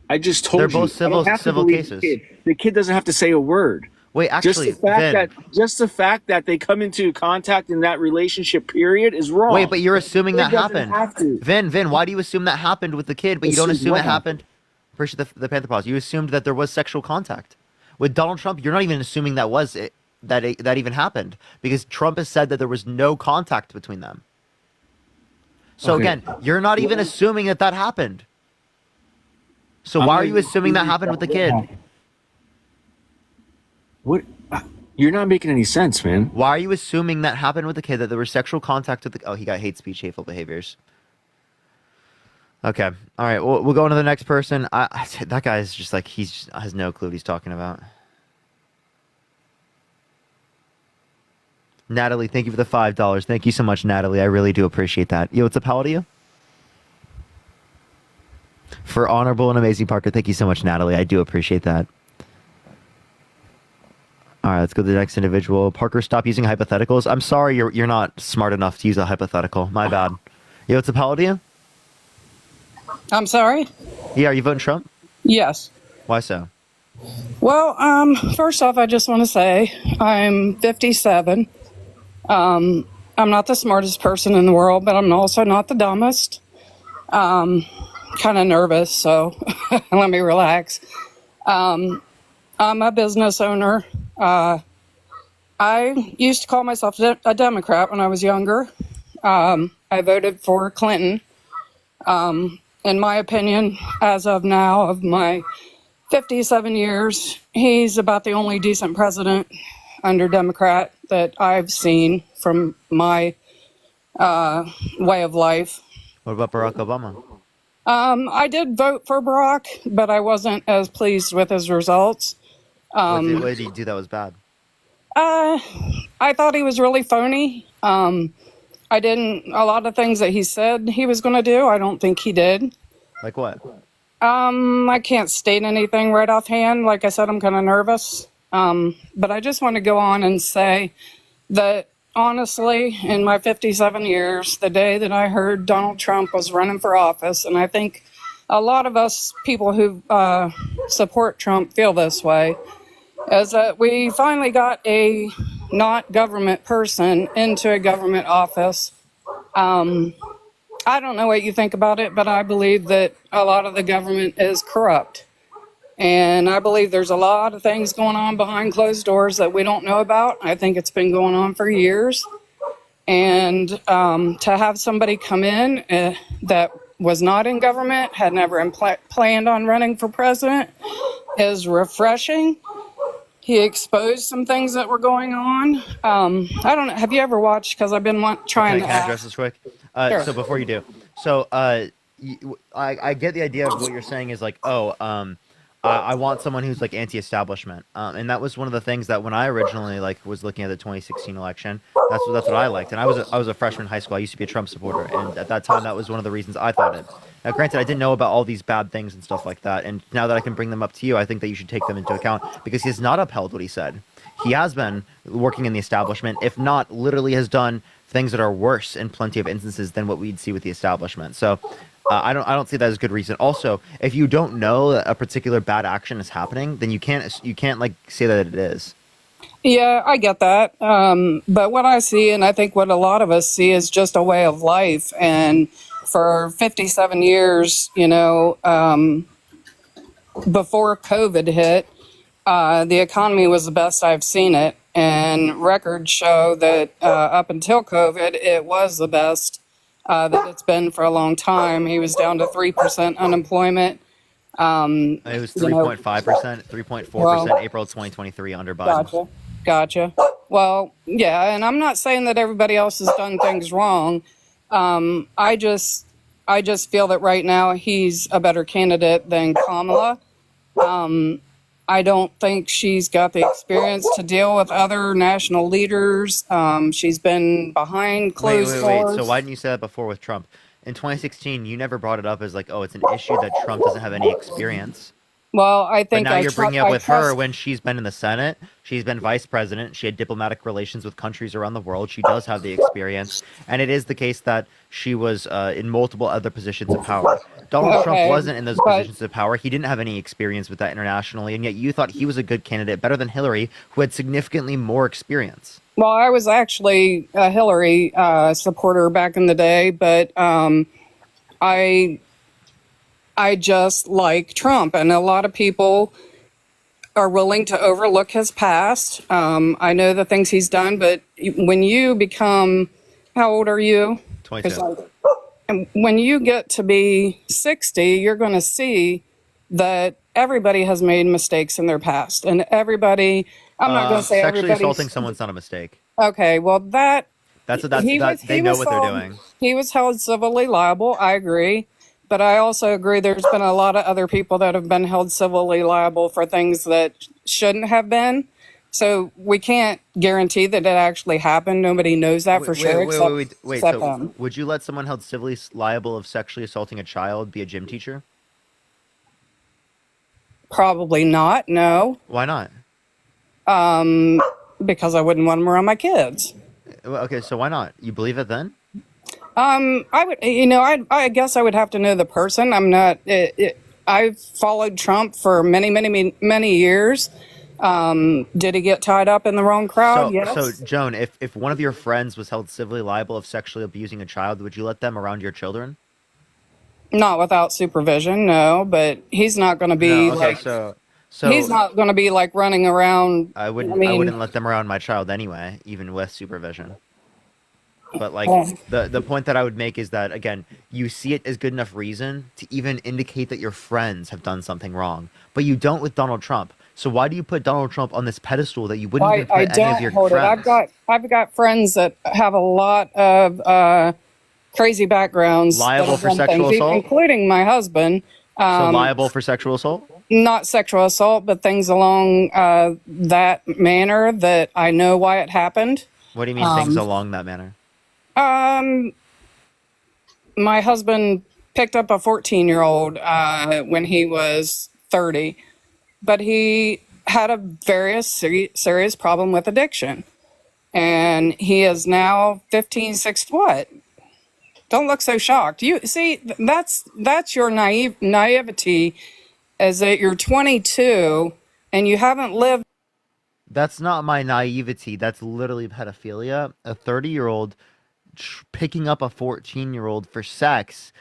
I just told you. They're both I don't have to civil believe the cases. kid. The kid doesn't have to say a word. Wait, actually, Vin, just the fact that they come into contact in that relationship period is wrong. wait, but you're assuming The that kid doesn't happened. have to. Vin, why do you assume that happened with the kid, but you don't Assume assume it what? happened? Appreciate the Panther pause. You assumed that there was sexual contact. With Donald Trump, you're not even assuming that that even happened, because Trump has said that there was no contact between them. So Okay. again, you're not even assuming that happened. So why are you assuming that happened with the kid? What? You're not making any sense, man. Why are you assuming that happened with the kid, that there was sexual contact with the... Oh, he got hate speech, hateful behaviors. Okay. All right. We'll go on to the next person. That guy is just like, has no clue what he's talking about. Natalie, thank you for the $5. Thank you so much, Natalie. I really do appreciate that. Yo, what's up? How old are you? For honorable and amazing Parker, thank you so much, Natalie. I do appreciate that. All right, let's go to the next individual. Parker, stop using hypotheticals. I'm sorry, you're not smart enough to use a hypothetical. My bad. Yo, what's up? How old are you? I'm sorry? Yeah, are you voting Trump? Yes. Why so? Well, first off, I just want to say I'm 57. I'm not the smartest person in the world, but I'm also not the dumbest. Kind of nervous, so let me relax. I'm a business owner. I used to call myself a Democrat when I was younger. I voted for Clinton. In my opinion, as of now, of my 57 years, he's about the only decent president under Democrat that I've seen from my way of life. What about Barack Obama? I did vote for Barack, but I wasn't as pleased with his results. What did he do that was bad? I thought he was really phony. A lot of things that he said he was going to do, I don't think he did. Like what? I can't state anything right offhand. Like I said, I'm kind of nervous. But I just want to go on and say that honestly, in my 57 years, the day that I heard Donald Trump was running for office, and I think a lot of us people who support Trump feel this way, is that we finally got a not government person into a government office. I don't know what you think about it, but I believe that a lot of the government is corrupt. And I believe there's a lot of things going on behind closed doors that we don't know about. I think it's been going on for years. And to have somebody come in that was not in government, had never planned on running for president, is refreshing. He exposed some things that were going on. I don't know. Have you ever watched? Because I've been trying to Can I address this quick? Sure. So before you do, so I get the idea of what you're saying is like, I want someone who's like anti-establishment, and that was one of the things that when I originally like was looking at the 2016 election, that's what I liked. And I was a freshman in high school. I used to be a Trump supporter, and at that time, that was one of the reasons I thought it. Now, granted, I didn't know about all these bad things and stuff like that, and now that I can bring them up to you, I think that you should take them into account because he has not upheld what he said. He has been working in the establishment, if not literally has done things that are worse in plenty of instances than what we'd see with the establishment. So I don't see that as a good reason. Also, if you don't know that a particular bad action is happening, then you can't like say that it is. Yeah, I get that. But what I see, and I think what a lot of us see, is just a way of life. And for 57 years, before COVID hit, the economy was the best I've seen it, and records show that up until COVID, it was the best that it's been for a long time. He was down to 3% unemployment. It was 3.5%, 3.4% April 2023 under Biden. Gotcha. Well, yeah, and I'm not saying that everybody else has done things wrong. I just feel that right now he's a better candidate than Kamala. I don't think she's got the experience to deal with other national leaders. She's been behind closed doors. So why didn't you say that before with Trump? In 2016, you never brought it up as like, oh, it's an issue that Trump doesn't have any experience. Well, I think but now you're bringing it up with her when she's been in the Senate. She's been vice president. She had diplomatic relations with countries around the world. She does have the experience. And it is the case that she was in multiple other positions of power. Donald Trump wasn't in those positions of power. He didn't have any experience with that internationally. And yet you thought he was a good candidate, better than Hillary, who had significantly more experience. Well, I was actually a Hillary supporter back in the day, but I just like Trump, and a lot of people are willing to overlook his past. I know the things he's done, but when you become, how old are you? 22. And when you get to be 60, you're going to see that everybody has made mistakes in their past, and everybody. I'm not going to say sexually everybody. assaulting someone's not a mistake. Okay, well they know what they're doing. He was held civilly liable. I agree. But I also agree there's been a lot of other people that have been held civilly liable for things that shouldn't have been. So we can't guarantee that it actually happened. Nobody knows that for sure. Wait. So would you let someone held civilly liable of sexually assaulting a child be a gym teacher? Probably not. No. Why not? Because I wouldn't want them around my kids. Okay, so why not? You believe it then? I would, I guess I would have to know the person. I'm not, I've followed Trump for many years. Did he get tied up in the wrong crowd? Yes. So Joan, if one of your friends was held civilly liable of sexually abusing a child, would you let them around your children? Not without supervision, no, but he's not going to be he's not going to be like running around. I wouldn't let them around my child anyway, even with supervision. But like the point that I would make is that, again, you see it as good enough reason to even indicate that your friends have done something wrong, but you don't with Donald Trump. So why do you put Donald Trump on this pedestal that you wouldn't even put any of your friends? I've got friends that have a lot of crazy backgrounds, liable for sexual assault, including my husband. So liable for sexual assault? Not sexual assault, but things along that manner that I know why it happened. What do you mean things along that manner? My husband picked up a 14-year-old when he was 30, but he had a very serious problem with addiction. And he is now 15, 6 what? Don't look so shocked. You see, that's your naivety, is that you're 22 and you haven't lived. That's not my naivety. That's literally pedophilia. A 30-year-old picking up a 14-year-old for sex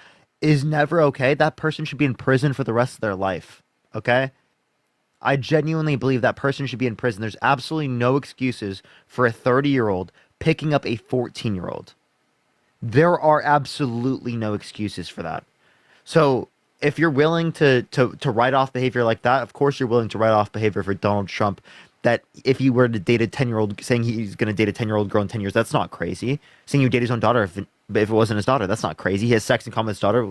is never okay. That person should be in prison for the rest of their life. Okay? I genuinely believe that person should be in prison. There's absolutely no excuses for a 30-year-old picking up a 14-year-old. There are absolutely no excuses for that. So if you're willing to write off behavior like that, of course you're willing to write off behavior for Donald Trump. That if he were to date a 10-year-old, saying he's going to date a 10-year-old girl in 10 years, that's not crazy. Saying you date his own daughter, if it wasn't his daughter, that's not crazy. He has sex in common with his daughter,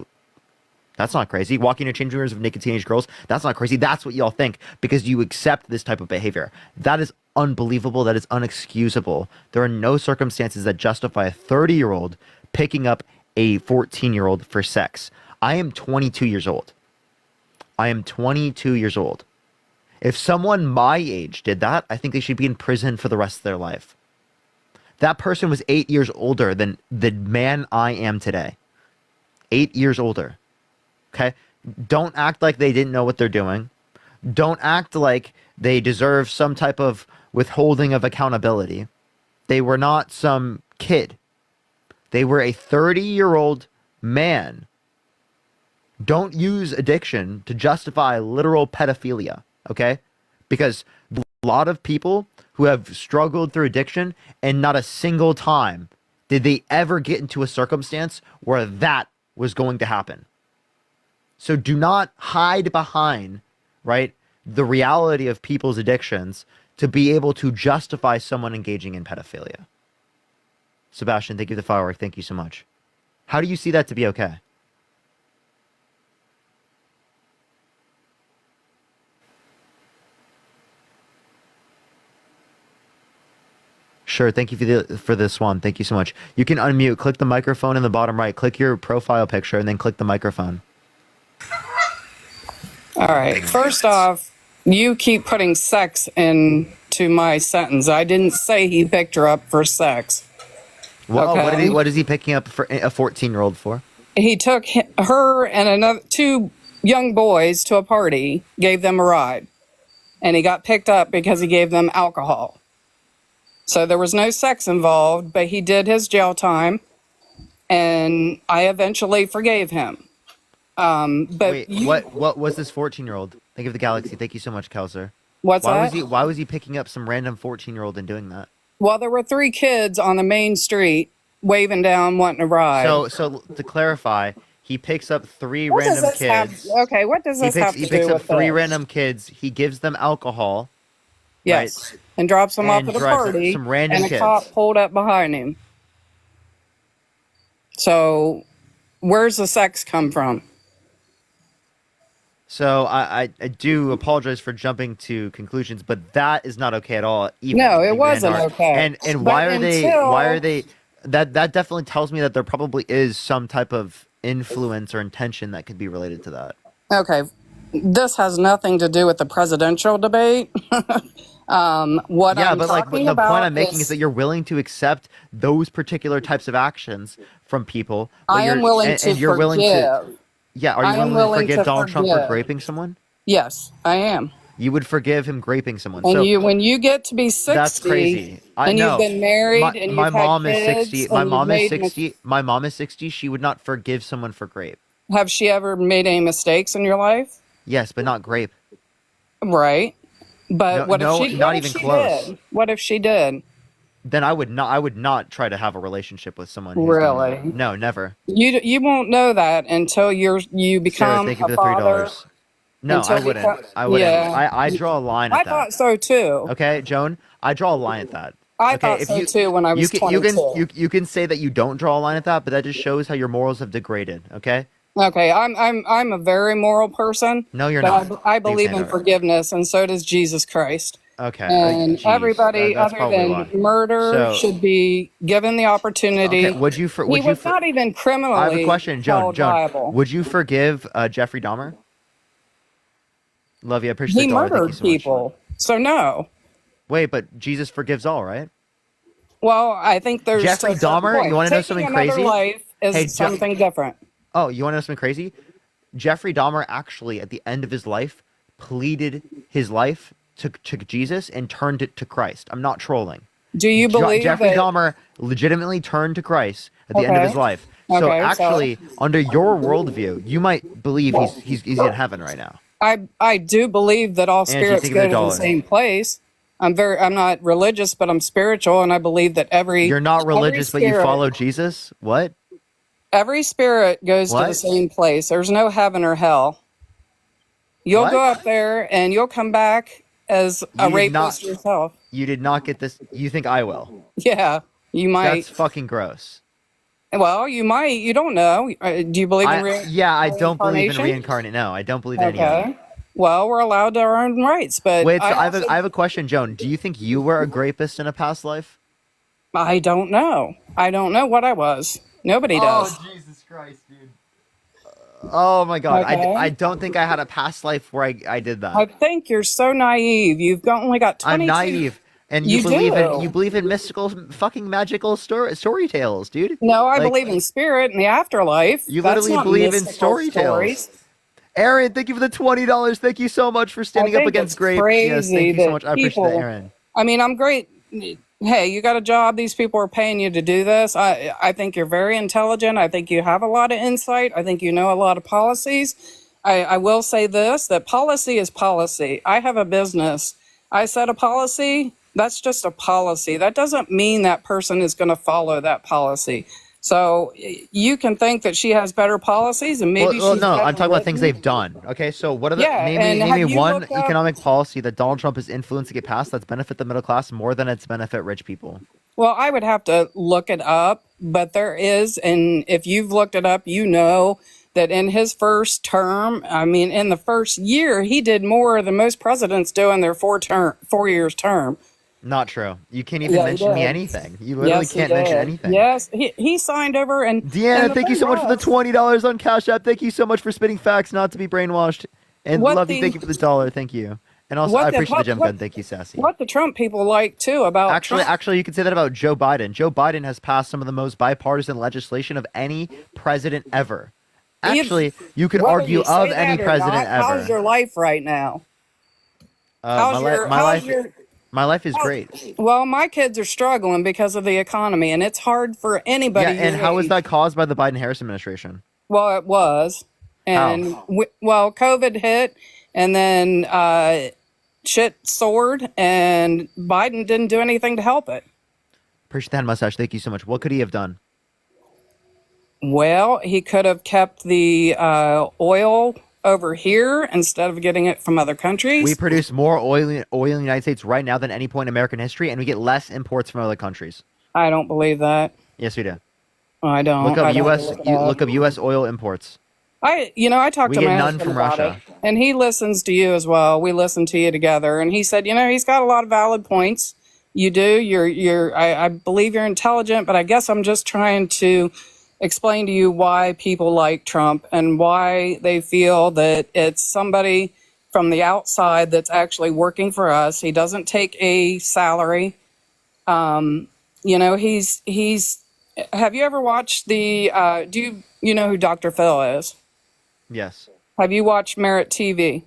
that's not crazy. Walking into changing rooms of naked teenage girls, that's not crazy. That's what y'all think because you accept this type of behavior. That is unbelievable. That is unexcusable. There are no circumstances that justify a 30-year-old picking up a 14-year-old for sex. I am 22 years old. I am 22 years old. If someone my age did that, I think they should be in prison for the rest of their life. That person was 8 years older than the man I am today. 8 years older. Okay? Don't act like they didn't know what they're doing. Don't act like they deserve some type of withholding of accountability. They were not some kid. They were a 30-year-old man Don't use addiction to justify literal pedophilia, okay? Because a lot of people who have struggled through addiction, and not a single time did they ever get into a circumstance where that was going to happen. So do not hide behind, right, the reality of people's addictions to be able to justify someone engaging in pedophilia. Sebastian, thank you for the firework. Thank you so much. How do you see that to be okay? Sure. Thank you for this one. Thank you so much. You can unmute. Click the microphone in the bottom right. Click your profile picture and then click the microphone. All right. First off, you keep putting sex into my sentence. I didn't say he picked her up for sex. Well, Okay. what is he picking up for a 14-year-old for? He took her and another two young boys to a party, gave them a ride, and he got picked up because he gave them alcohol. So there was no sex involved, but he did his jail time, and I eventually forgave him. But Wait, what was this 14-year-old? Think of the galaxy. Thank you so much, Kelsar. What's that? Why was he picking up some random 14-year-old and doing that? Well, there were 3 kids on the main street waving down, wanting to ride. So to clarify, he picks up 3 What does random this have- kids. okay, what does this have to He picks do up with 3 this? random kids. He gives them alcohol. Yes, right? and drops them off And at the drives party, some random and a kids. cop pulled up behind him. So, where's the sex come from? So I do apologize for jumping to conclusions, but that is not okay at all. Even No, it in wasn't Grand Art. okay. And But why are until- they? That definitely tells me that there probably is some type of influence or intention that could be related to that. Okay, this has nothing to do with the presidential debate. What Yeah, I'm but like talking the about point I'm making is that you're willing to accept those particular types of actions from people. But I am you're- willing and to you're willing to. forgive. Yeah, are I you am willing to willing forgive to Donald Trump for forgive. graping someone? Yes, I am. You would forgive him graping someone. And so when you get to be 60, that's crazy. I and know. you've been married, and my you've had mom kids, is 60. My and mom is you've made 60. My mom is 60. She would not forgive someone for grape. Have she ever made any mistakes in your life? Yes, but not grape. Right. But No- what no, if she? not what if even she close. did? What if she did? Then I would not try to have a relationship with someone. Who's done Really? that. No, never. You won't know that until you Sarah, become thank you for a the father. $3. No, Until I you wouldn't. become- I wouldn't. Yeah. I draw a line at I that. thought so too. Okay, Joan, I draw a line at that. I Okay, thought if so you- too when I was you 22. you can say that you don't draw a line at that, but that just shows how your morals have degraded. Okay. Okay, I'm a very moral person. No, you're but not. I Big believe in Sandra. forgiveness, and so does Jesus Christ. Okay. And geez, everybody that's other probably than why. murder So- should be given the opportunity. Okay, would you for- he would you was for- not even criminally I have a question, Joan. held Joan, liable. would you forgive Jeffrey Dahmer? Love you. I appreciate He the dollar. Thank you murdered so much. people, so no. Wait, but Jesus forgives all, right? Well, I think there's Jeffrey a certain Dahmer? point. You wanna know Taking something another crazy? life is Hey, something different. Oh, you want to know something crazy? Jeffrey Dahmer actually, at the end of his life, pleaded his life to Jesus and turned it to Christ. I'm not trolling. Do you believe Jeffrey that? Dahmer legitimately turned to Christ at the end of Okay. his life? So Okay, actually, under your worldview, you might believe he's in heaven right now. I do believe that all Angie, spirits think of go the to the dollar. same place. I'm not religious, but I'm spiritual, and I believe that You're not every religious, but you spirit- follow Jesus. What? Every spirit goes to the What? same place. There's no heaven or hell. You'll What? go up there and you'll come back as a You did rapist not- yourself. You did not get this. You think I will? Yeah, you might. That's fucking gross. Well, you might. You don't know. Do you believe in I don't believe in reincarnation? reincarnate. No, I don't believe in any of it. Okay. Well, we're allowed to our own rights, but Wait, so I I have a question, Joan. Do you think you were a rapist in a past life? I don't know. I don't know what I was. Nobody does. Jesus Christ, dude. Oh my God, Okay. I don't think I had a past life where I did that. I think you're so naive. Only got 22. I'm naive, and you believe in mystical, fucking magical story tales, dude. No, I Like, believe in spirit and the afterlife. You That's literally not believe in mystical story tales. stories. Aaron, thank you for the $20. Thank you so much for standing up think against it's grape. Yes, crazy thank you so that much. I appreciate people- that, Aaron. I mean, I'm great. hey, you got a job. These people are paying you to do this. I think you're very intelligent. I think you have a lot of insight. I think you know a lot of policies. I will say this, that policy is policy. I have a business. I set a policy. That's just a policy. That doesn't mean that person is going to follow that policy. So you can think that she has better policies, and maybe Well, she's no, better I'm talking about things written. they've done. Okay, so what are the Yeah, and name have me you one looked up? economic policy that Donald Trump has influenced to get passed that's benefit the middle class more than it's benefit rich people? Well, I would have to look it up, but there is, and if you've looked it up, you know that in his first term, I mean, in the first year, he did more than most presidents do in their 4 years term. Not true. You can't even Yeah, he mention me did. anything. You literally Yes, he can't mention did. anything. Yes, he signed over, and Deanna, the thank you thing so much for the was, $20 on Cash App. Thank you so much for spitting facts, not to be brainwashed. And What love you. the- Thank you for the $1. Thank you. And also, What I the- appreciate the what- gem what- gun. Thank you, Sassy. what the Trump people like too about Trump. Actually, you could say that about Joe Biden. Joe Biden has passed some of the most bipartisan legislation of any president ever. Actually, you could Whether argue you say of any that or president not, ever. How's your life right now? How's My life is great. Well, my kids are struggling because of the economy, and it's hard for anybody. Yeah, and your how is age. that caused by the Biden-Harris administration? Well, it was, and well, COVID hit, and then shit soared, and Biden didn't do anything to help it. Appreciate that mustache. Thank you so much. What could he have done? Well, he could have kept the oil over here instead of getting it from other countries. We produce more oil in the United States right now than any point in American history, and we get less imports from other countries. I don't believe that. Yes, we do. I don't. Look I up don't U.S. look it up. Look up U.S. oil imports. I talked We to get my none husband from about Russia. it, and he listens to you as well. We listen to you together, and he said, he's got a lot of valid points. You do. I believe you're intelligent, but I guess I'm just trying to explain to you why people like Trump and why they feel that it's somebody from the outside that's actually working for us. He doesn't take a salary. He's. Have you ever watched the? Do you know who Dr. Phil is? Yes. Have you watched Merit TV?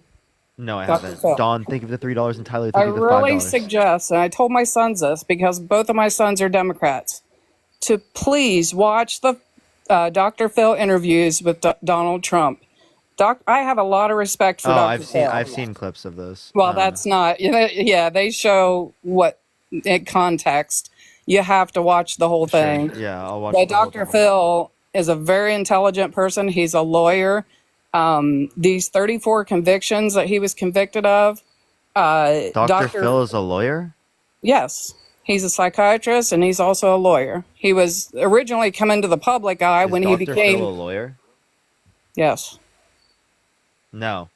No, I Dr. haven't. Phil. Dawn, thank you for the $3, and Tyler, I thank you for the $5. really suggest, and I told my sons this because both of my sons are Democrats, to please watch the Dr. Phil interviews with Donald Trump. I have a lot of respect for Dr. Phil. I've seen clips of those. Well, that's not. Yeah, they show what in context. You have to watch the whole thing. Yeah, I'll watch. But the whole Dr. thing. Phil is a very intelligent person. He's a lawyer. These 34 convictions that he was convicted of. Dr. Phil is a lawyer? Yes. He's a psychiatrist and he's also a lawyer. He was originally coming to the public eye when he Dr. became. Phil a lawyer? Yes. No.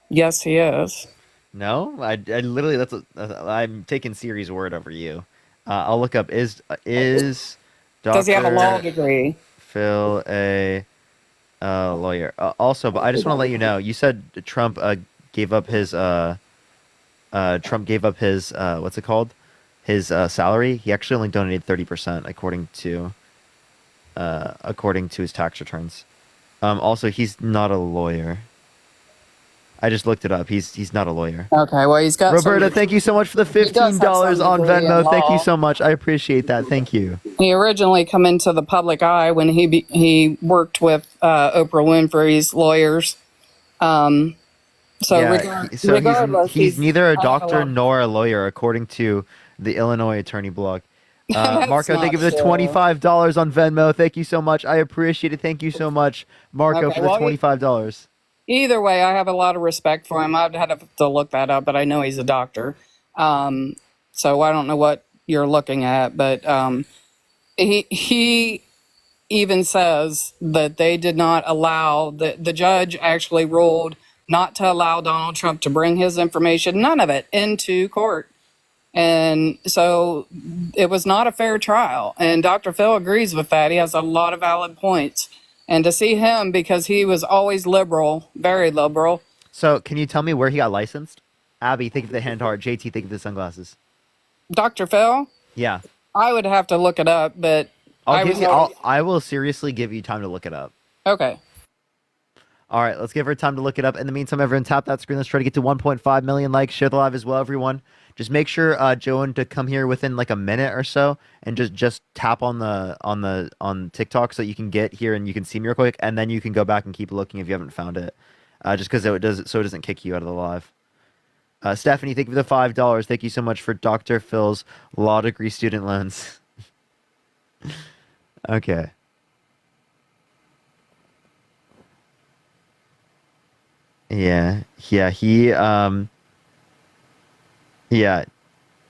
Yes, he is. No? I literally, I'm taking Siri's word over you. I'll look up, is Dr. Does he have a law degree? Phil a lawyer? Also, but I just want to let you know, you said Trump gave up his what's it called? His salary. He actually only donated 30% according to his tax returns. Also, he's not a lawyer. I just looked it up. He's not a lawyer. Okay, well, he's got Roberta, thank you so much for the $15 on Venmo. Thank you so much. I appreciate that. Thank you. He originally come into the public eye when he worked with Oprah Winfrey's lawyers. Regardless, he's neither a I doctor love- nor a lawyer, according to the Illinois Attorney blog. That's Marco, thank you for the not true. $25 on Venmo. Thank you so much. I appreciate it. Thank you so much, Marco, Okay, for the well, $25. Either way, I have a lot of respect for him. I'd have to look that up, but I know he's a doctor. So I don't know what you're looking at, but he even says that they did not allow, the judge actually ruled not to allow Donald Trump to bring his information, none of it, into court. And so it was not a fair trial. And Dr. Phil agrees with that. He has a lot of valid points. And to see him, because he was always liberal, very liberal. So, can you tell me where he got licensed? Abby, think of the hand heart. JT, think of the sunglasses. Dr. Phil, Yeah. I would have to look it up, but I I will seriously give you time to look it up. okay. All right, let's give her time to look it up. In the meantime, everyone, tap that screen. Let's try to get to 1.5 million likes. Share the live as well, everyone. Just make sure, Joan, to come here within like a minute or so, and just tap on TikTok so you can get here and you can see me real quick, and then you can go back and keep looking if you haven't found it, just because it doesn't kick you out of the live. Stephanie, thank you for the $5. Thank you so much for Dr. Phil's law degree student loans. Okay. Yeah,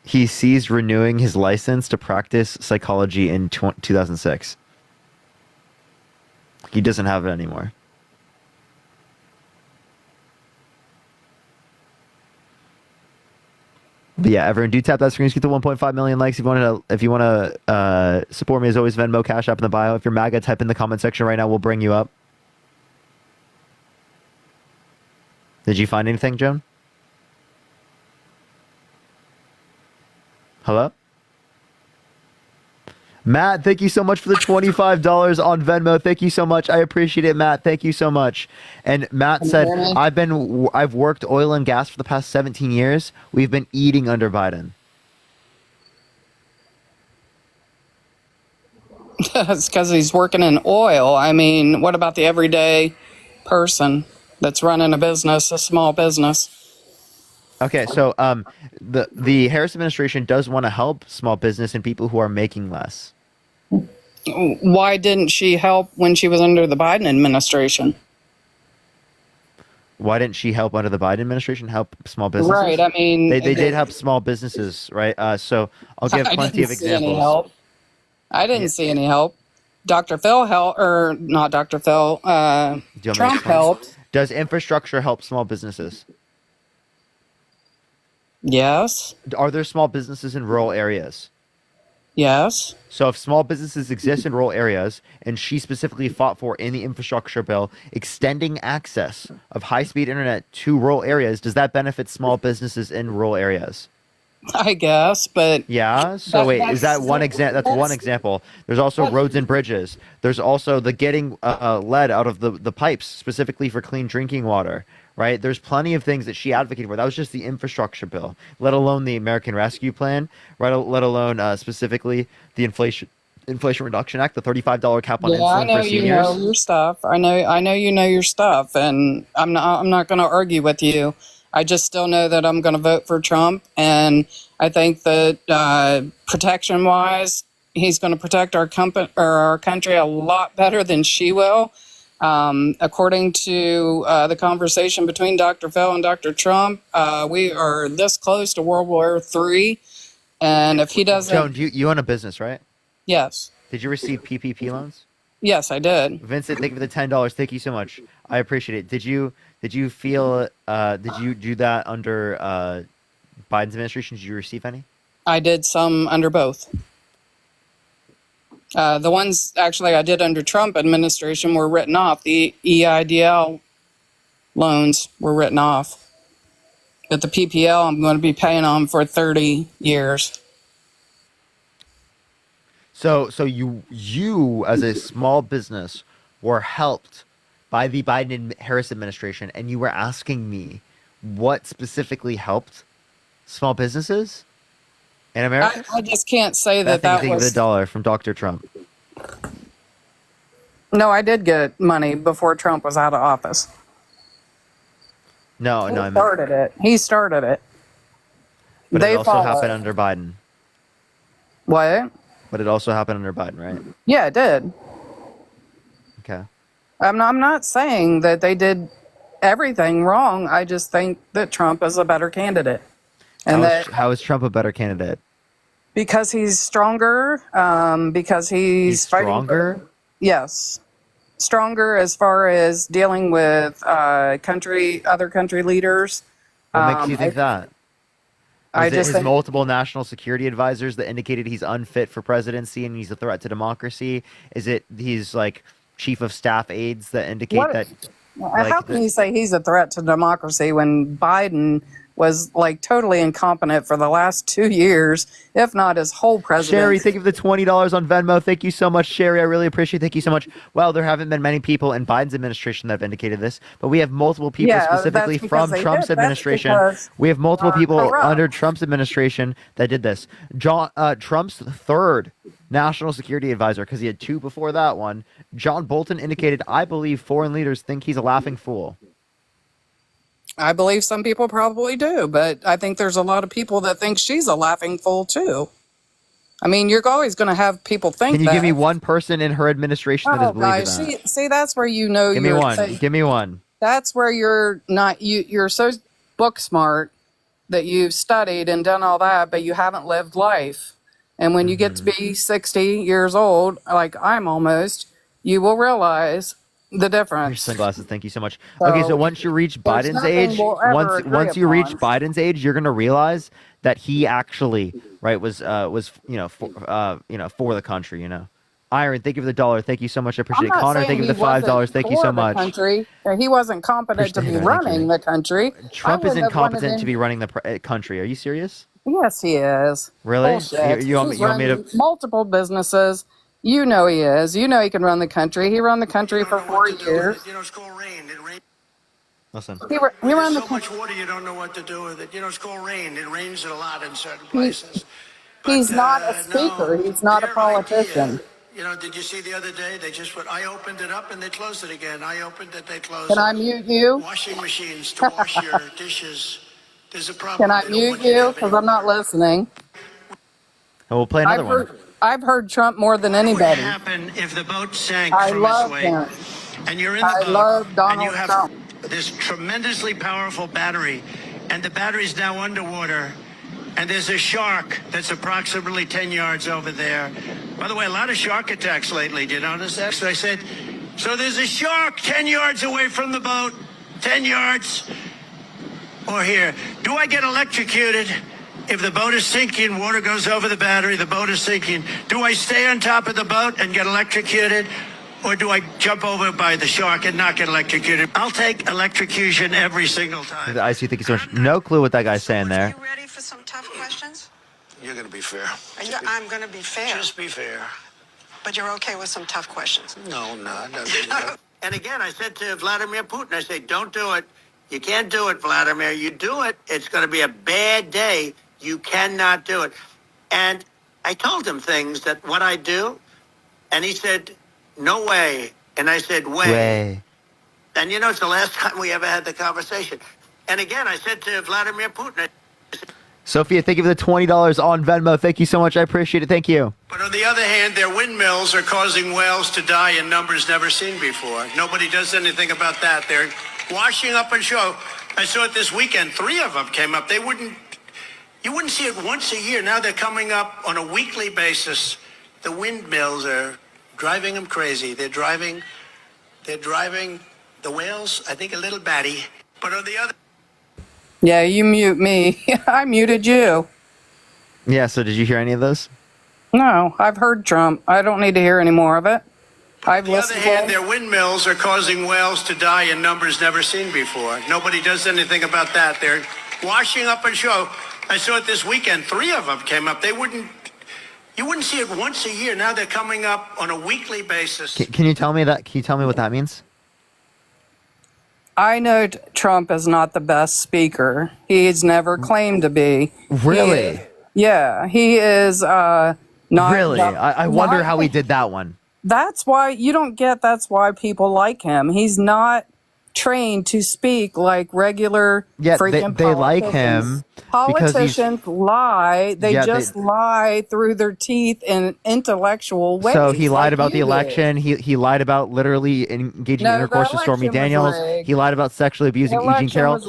he sees renewing his license to practice psychology in 2006. He doesn't have it anymore. But yeah, everyone, do tap that screen. Let's get to 1.5 million likes. If you want to support me, as always, Venmo, Cash App in the bio. If you're MAGA, type in the comment section right now. We'll bring you up. Did you find anything, Joan? Hello? Matt, thank you so much for the $25 on Venmo. Thank you so much. I appreciate it, Matt. Thank you so much. And Matt said, I've worked oil and gas for the past 17 years. We've been eating under Biden. It's because he's working in oil. I mean, what about the everyday person that's running a business, a small business? Okay, so the Harris administration does want to help small business and people who are making less. Why didn't she help when she was under the Biden administration? Why didn't she help under the Biden administration? Help small businesses? Right, I mean... They did help small businesses, right? So I'll give plenty of examples. I didn't see any help. Dr. Phil helped, or not Dr. Phil, Trump helped. Does infrastructure help small businesses? Yes. Are there small businesses in rural areas? Yes. So if small businesses exist in rural areas, and she specifically fought for in the infrastructure bill, extending access of high-speed internet to rural areas, does that benefit small businesses in rural areas? I guess, but... Yeah? So wait, is that one example? That's one example. There's also roads and bridges. There's also the getting lead out of the pipes, specifically for clean drinking water. Right? There's plenty of things that she advocated for. That was just the infrastructure bill, let alone the American Rescue Plan, right? Let alone specifically the Inflation Reduction Act, the $35 cap on insulin for seniors. You know your stuff. I know you know your stuff, and I'm not going to argue with you. I just still know that I'm going to vote for Trump, and I think that protection-wise, he's going to protect our country a lot better than she will. According to the conversation between Dr. Phil and Dr. Trump, we are this close to World War III, and if he doesn't... Joan, you own a business, right? Yes. Did you receive PPP loans? Yes, I did. Vincent, thank you for the $10. Thank you so much. I appreciate it. Did you feel? Did you do that under Biden's administration? Did you receive any? I did some under both. The ones actually I did under Trump administration were written off. The EIDL loans were written off. But the PPL, I'm going to be paying on for 30 years. So you as a small business were helped by the Biden-Harris administration, and you were asking me what specifically helped small businesses in America? I just can't say that was... the dollar from Dr. Trump. No, I did get money before Trump was out of office. No, He started it. But it also happened under Biden. What? But it also happened under Biden, right? Yeah, it did. Okay. I'm not saying that they did everything wrong. I just think that Trump is a better candidate. And how is Trump a better candidate? Because he's stronger, because he's stronger? Yes. Stronger as far as dealing with other country leaders. What makes you think that? I just his multiple national security advisors that indicated he's unfit for presidency and he's a threat to democracy? Is it he's like chief of staff aides that indicate that? How can you say he's a threat to democracy when Biden was like totally incompetent for the last 2 years, if not his whole presidency. Sherry, thank you for the $20 on Venmo. Thank you so much, Sherry. I really appreciate it. Thank you so much. Well, there haven't been many people in Biden's administration that have indicated this, but we have multiple people specifically from Trump's administration. We have multiple people under Trump's administration that did this. Trump's third national security advisor, because he had 2 before that one, John Bolton, indicated, I believe foreign leaders think he's a laughing fool. I believe some people probably do, but I think there's a lot of people that think she's a laughing fool too. I mean, you're always going to have people think that. Can you give me one person in her administration that is believing that? See, that's where you know Give me one. Give me one. That's where you're not, you're so book smart that you've studied and done all that, but you haven't lived life. And when you get to be 60 years old, like I'm almost, you will realize the difference. Your sunglasses, thank you so much. Okay, so once you reach Biden's age, once you reach Biden's age, you're gonna realize that he actually, right, was for the country, Iron, thank you for the $1. Thank you so much. I appreciate it. Connor, thank you for the $5. Thank you so much. He wasn't competent to be running the country. Trump is incompetent to be running the country. Are you serious? Yes, he is. Really? Bullshit. You want me to multiple businesses. You know he is. You know he can run the country. He ran the country for 4 years. It's called rain. It rains. Listen. He ran the so much water you don't know what to do with it. It's called rain. It rains a lot in certain places. He's not a speaker. He's not a politician. Did you see the other day? They just I opened it up and they closed it again. I opened it, they closed it. Can I mute you? Washing machines to wash your dishes. There's a problem. Can I mute you? Because I'm not listening. And we'll play another one. I've heard Trump more than anybody. What would happen if the boat sank I from love its weight? him. And you're in the boat. I love Donald and you have Trump. this tremendously powerful battery, and the battery's now underwater. And there's a shark that's approximately 10 yards over there. By the way, a lot of shark attacks lately. Do you notice that? So I said, so there's a shark 10 yards away from the boat, 10 yards. Or here, do I get electrocuted if the boat is sinking, water goes over the battery, the boat is sinking? Do I stay on top of the boat and get electrocuted? Or do I jump over by the shark and not get electrocuted? I'll take electrocution every single time. I see. Thank you so much. No clue what that guy's saying there. Are you ready for some tough questions? You're going to be fair. I'm going to be fair. Just be fair. But you're okay with some tough questions? No. And again, I said to Vladimir Putin, I said, don't do it. You can't do it, Vladimir. You do it, it's going to be a bad day. You cannot do it. And I told him things that what I do, and he said, no way. And I said, way. And it's the last time we ever had the conversation. And again, I said to Vladimir Putin, Sophia, thank you for the $20 on Venmo. Thank you so much. I appreciate it. Thank you. but on the other hand, their windmills are causing whales to die in numbers never seen before. Nobody does anything about that. They're washing up on shore. I saw it this weekend. 3 of them came up. You wouldn't see it once a year. Now they're coming up on a weekly basis. The windmills are driving them crazy. They're driving the whales, I think, a little batty. But on the other... Yeah, you mute me. I muted you. Yeah, so did you hear any of those? No, I've heard Trump. I don't need to hear any more of it. On the other hand, their windmills are causing whales to die in numbers never seen before. Nobody does anything about that. They're washing up on shore. I saw it this weekend. 3 of them came up. You wouldn't see it once a year. Now they're coming up on a weekly basis. Can you tell me that? Can you tell me what that means? I know Trump is not the best speaker. He's never claimed to be. Really? He is not. Really? I wonder how he did that one. That's why you don't get. That's why people like him. He's not trained to speak like regular freaking they like him. Politicians lie. They lie through their teeth in intellectual ways. So he lied about the election. He lied about literally engaging in intercourse with Stormy Daniels. He lied about sexually abusing Eugene Carroll.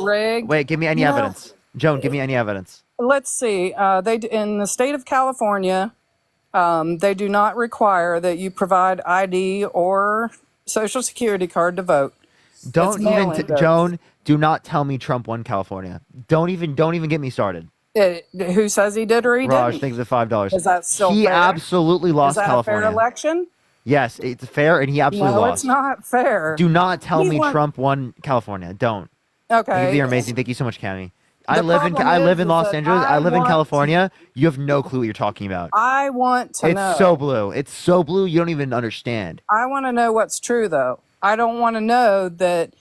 Wait, give me any evidence. Joan, give me any evidence. Let's see. In the state of California, they do not require that you provide ID or Social Security card to vote. Joan, do not tell me Trump won California. Don't even get me started. Who says he did or he didn't? Raj, thank you for the $5. Is that still He fair? absolutely lost California. Is that a fair election? Yes, it's fair, and he absolutely No, lost. it's not fair. Do not tell me Trump won California. Don't. Okay. You're amazing. Thank you so much, Cammie. I live in Los Angeles. I live in California. You have no clue what you're talking about. I want to know. It's so blue. It's so blue. You don't even understand. I want to know what's true, though. I don't want to know that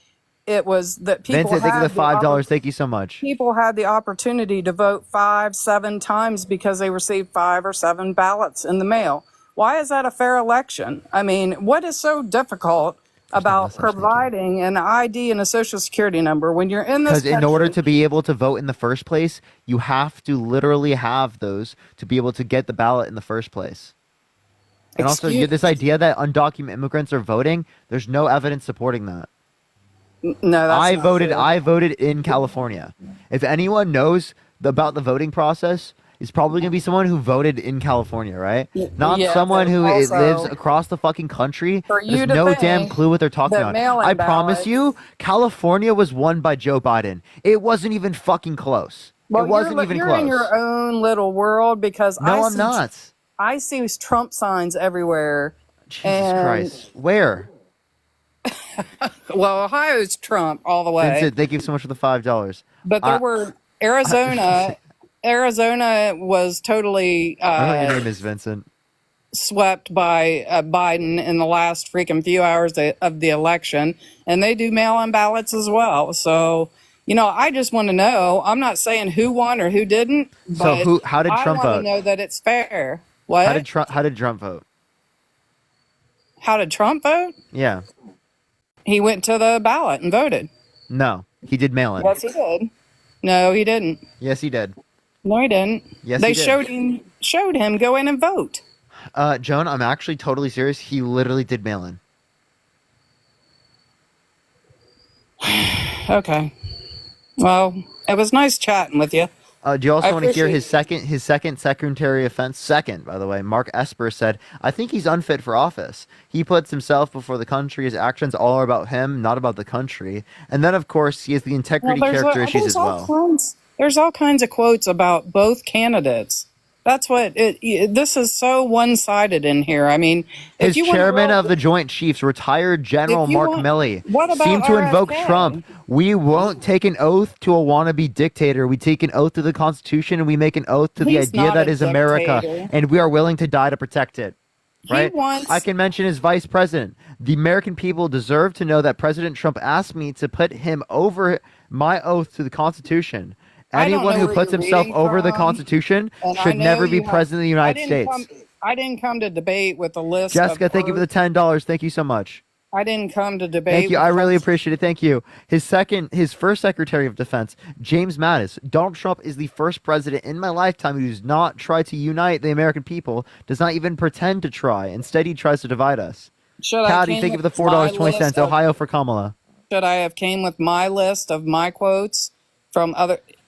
it was that people. Vincent, thank you for the $5. Thank you so much. People had the opportunity to vote 5, 7 times because they received 5 or 7 ballots in the mail. Why is that a fair election? I mean, what is so difficult about providing an ID and a social security number when you're in this Because in order to be able to vote in the first place, you have to literally have those to be able to get the ballot in the first place. And also, this idea that undocumented immigrants are voting, there's no evidence supporting that. No, that's I not voted. true. I voted in California. If anyone knows about the voting process, it's probably gonna be someone who voted in California, right? Not yeah, someone but who also, lives across the fucking country. for you There's to no think damn clue what they're talking that about. mail-in I promise ballots- you, California was won by Joe Biden. It wasn't even fucking close. Well, it wasn't even you're close. in your own little world because No, I'm not. I see Trump signs everywhere. Jesus Christ. Where? Well, Ohio's Trump all the way. Vincent, thank you so much for the $5. But there were Arizona. Arizona was totally I don't know what your name is, Vincent. swept by Biden in the last freaking few hours of the election, and they do mail-in ballots as well. So, I just want to know. I'm not saying who won or who didn't. But So how did Trump I vote? want to know that it's fair. What? How did Trump vote? How did Trump vote? Yeah. He went to the ballot and voted. No, he did mail in. Yes, he did. No, he didn't. Yes, he did. No, he didn't. Yes, they he did. showed him go in and vote. Joan, I'm actually totally serious. He literally did mail in. Okay. Well, it was nice chatting with you. Do you also I want to hear appreciate- his second Secretary of Defense? Second, by the way, Mark Esper said, "I think he's unfit for office. He puts himself before the country. His actions all are about him, not about the country." And then, of course, he has the integrity character issues as well. There's all kinds of quotes about both candidates. That's what this is so one-sided in here. I mean, if His you want to chairman roll- of the Joint Chiefs, retired General If you Mark want- Milley, what about seemed to invoke RFK? Trump. We won't take an oath to a wannabe dictator. We take an oath to the Constitution, and we make an oath to the He's idea not that a is America, dictator. and we are willing to die to protect it. Right? wants- I can mention his vice president. The American people deserve to know that President Trump asked me to put him over my oath to the Constitution. I don't Anyone know who where puts you're himself reading over the from, Constitution and I should know never be you have- president of the United States. I didn't come to debate with a list. Jessica, thank you for the $10. Thank you so much. I didn't come to debate. Thank you. with I really appreciate it. Thank you. His first Secretary of Defense, James Mattis. Donald Trump is the first president in my lifetime who does not try to unite the American people, does not even pretend to try. Instead, he tries to divide us. Should I Howdy, came thank you for the with my $4.20. list of- Ohio for Kamala. Should I have came with my list of my quotes from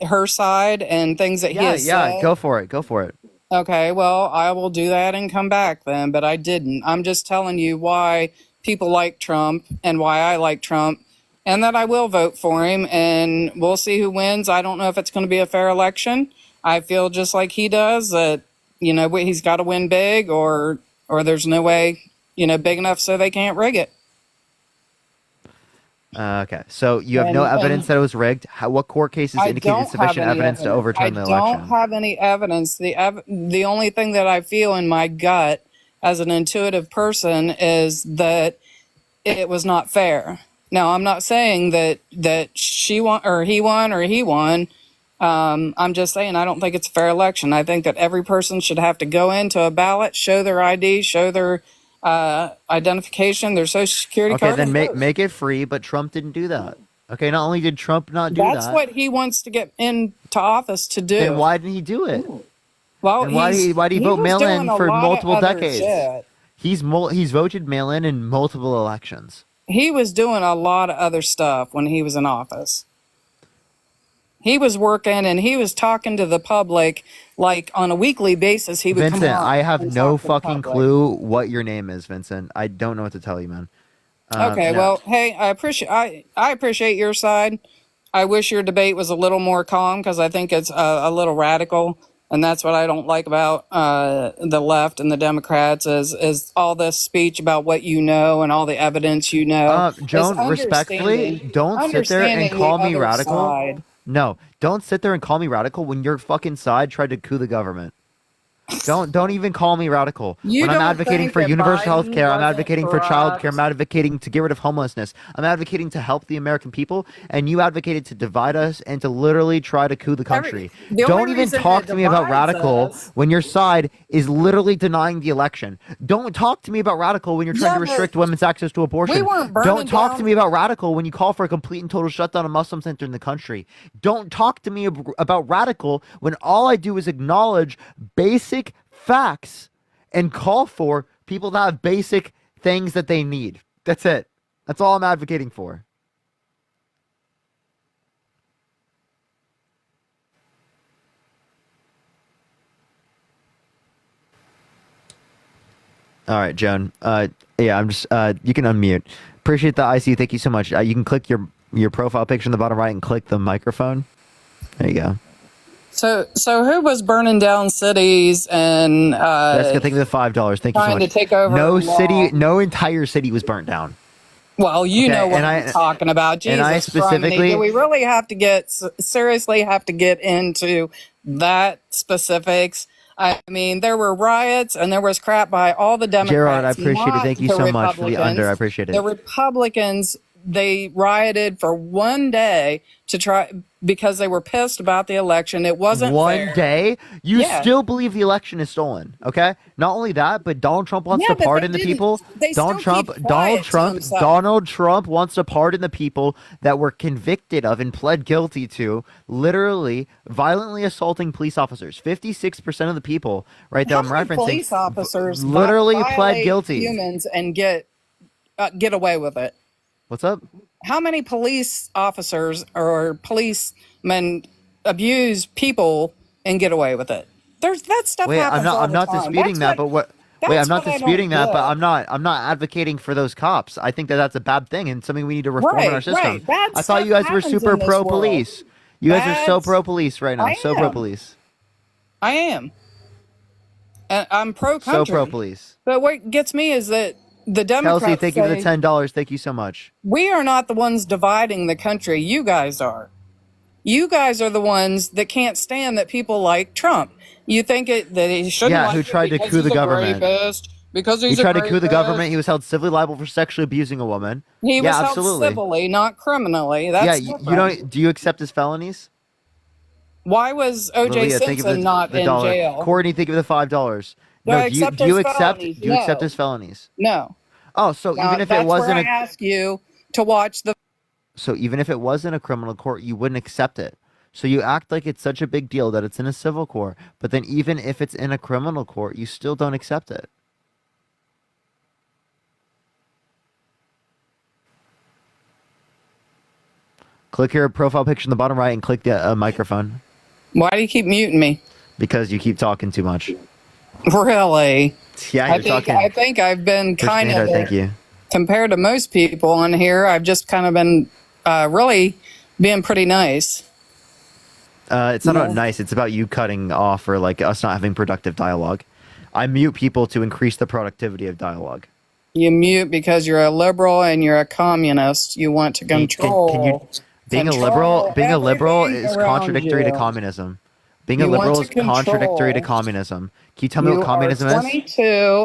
her side and things that he has said? Go for it. Go for it. Okay, well, I will do that and come back then, but I didn't. I'm just telling you why people like Trump and why I like Trump and that I will vote for him, and we'll see who wins. I don't know if it's going to be a fair election. I feel just like he does that, he's got to win big or there's no way, big enough so they can't rig it. Okay, so you have no evidence that it was rigged. What court cases I indicated don't sufficient have any evidence to overturn the I election? don't have any evidence. The only thing that I feel in my gut as an intuitive person is that it was not fair. Now, I'm not saying that she won or he won. I'm just saying I don't think it's a fair election. I think that every person should have to go into a ballot, show their ID, show their identification, their social security Okay, card. then and vote. make it free, but Trump didn't do that. Okay, not only did Trump not do That's that, what he wants to get into office to do. then why didn't he do it? Well, And why did he vote was mail in doing a for lot of multiple other decades? shit. He's voted mail in multiple elections. He was doing a lot of other stuff when he was in office. He was working and he was talking to the public like on a weekly basis. He would Vincent, come on I have and no talk to the fucking public. clue what your name is, Vincent. I don't know what to tell you, man. Okay, no. well, hey, I appreciate your side. I wish your debate was a little more calm because I think it's a little radical, and that's what I don't like about the left and the Democrats is all this speech about what you know and all the evidence you know. Joan, It's respectfully, understanding- don't sit there and understanding call the me other radical. side. No, don't sit there and call me radical when your fucking side tried to coup the government. Don't even call me radical. You When I'm don't advocating think for that universal health Biden care, I'm wasn't advocating for child care, corrupt? I'm advocating to get rid of homelessness. I'm advocating to help the American people, and you advocated to divide us and to literally try to coup the country. the Don't only even reason talk it to me about divides radical us- when your side is literally denying the election. Don't talk to me about radical when you're trying to Yeah, but restrict women's access to abortion. weren't burning Don't talk down- to me about radical when you call for a complete and total shutdown of Muslims entering the country. Don't talk to me about radical when all I do is acknowledge basic facts and call for people to have basic things that they need. That's it. That's all I'm advocating for. All right, Joan. Yeah, I'm just. You can unmute. Appreciate the IC. Thank you so much. You can click your profile picture in the bottom right and click the microphone. There you go. So who was burning down cities and That's good. Thank you for the $5. Thank you so trying much. to take over No law? city, no entire city was burnt down. Well, you Okay, know what and I'm talking about. Jesus, and I specifically- do we really have to seriously have to get into that specifics? I mean, there were riots and there was crap by all the Democrats. Gerard, I appreciate it. not Thank you the so much for the under. I Republicans. appreciate it. The Republicans, they rioted for one day to try because they were pissed about the election. It wasn't One fair. day, you Yeah. still believe the election is stolen. Okay, not only that, but Donald Trump wants Yeah, to but they pardon the didn't- people. they Donald still Trump, keep quiet to themselves. Donald Trump wants to pardon the people that were convicted of and pled guilty to literally violently assaulting police officers. 56% of the people, right there, How I'm many referencing, police officers literally pled violate guilty. humans and get away with it. What's up? How many police officers or policemen abuse people and get away with it? There's that stuff Wait, happens all I'm the not time. disputing That's that, but what? that's Wait, I'm not what I don't disputing that, but get. I'm not advocating for those cops. I think that that's a bad thing and something we need to reform in our Right, system. right. Bad I thought you stuff guys were happens super in this pro world. police. You guys are so Bad- pro police right now. I So pro am. police. I am. And I'm pro So country. pro police. But what gets me is that the Democrats Kelsey, thank you for the say, $10. Thank you so much. we are not the ones dividing the country. You guys are. You guys are the ones that can't stand that people like Trump. You think that he shouldn't Yeah, like who it tried to because coup the he's a government. rapist, because he's He tried to a coup the rapist. government. He was held civilly liable for sexually abusing a woman. He was yeah, held absolutely. civilly, not criminally. That's yeah, different. you don't. Do you accept his felonies? Why was O.J. Lilia, thank you for Simpson not the in $1. jail? Courtney, thank you for the $5. Do I No, accept do you his accept? felonies? Do you accept No. his felonies? No. Oh, so Now, even if that's it wasn't where I ask you to watch the. So even if it was in a criminal court, you wouldn't accept it. So you act like it's such a big deal that it's in a civil court, but then even if it's in a criminal court, you still don't accept it. Click your profile picture in the bottom right and click the microphone Why do you keep muting me? because you keep talking too much. Really? Yeah, you're talking. I think I've been Push kind me of hard, thank you. compared to most people on here. I've just kind of been really being pretty nice. It's not about nice. It's about you cutting off or like us not having productive dialogue. I mute people to increase the productivity of dialogue. You mute because you're a liberal and you're a communist. You want to control. Can you, being a liberal is everything around contradictory to you. communism. Being a You want liberal to is contradictory to control. communism. Can you tell me You what communism are is? 22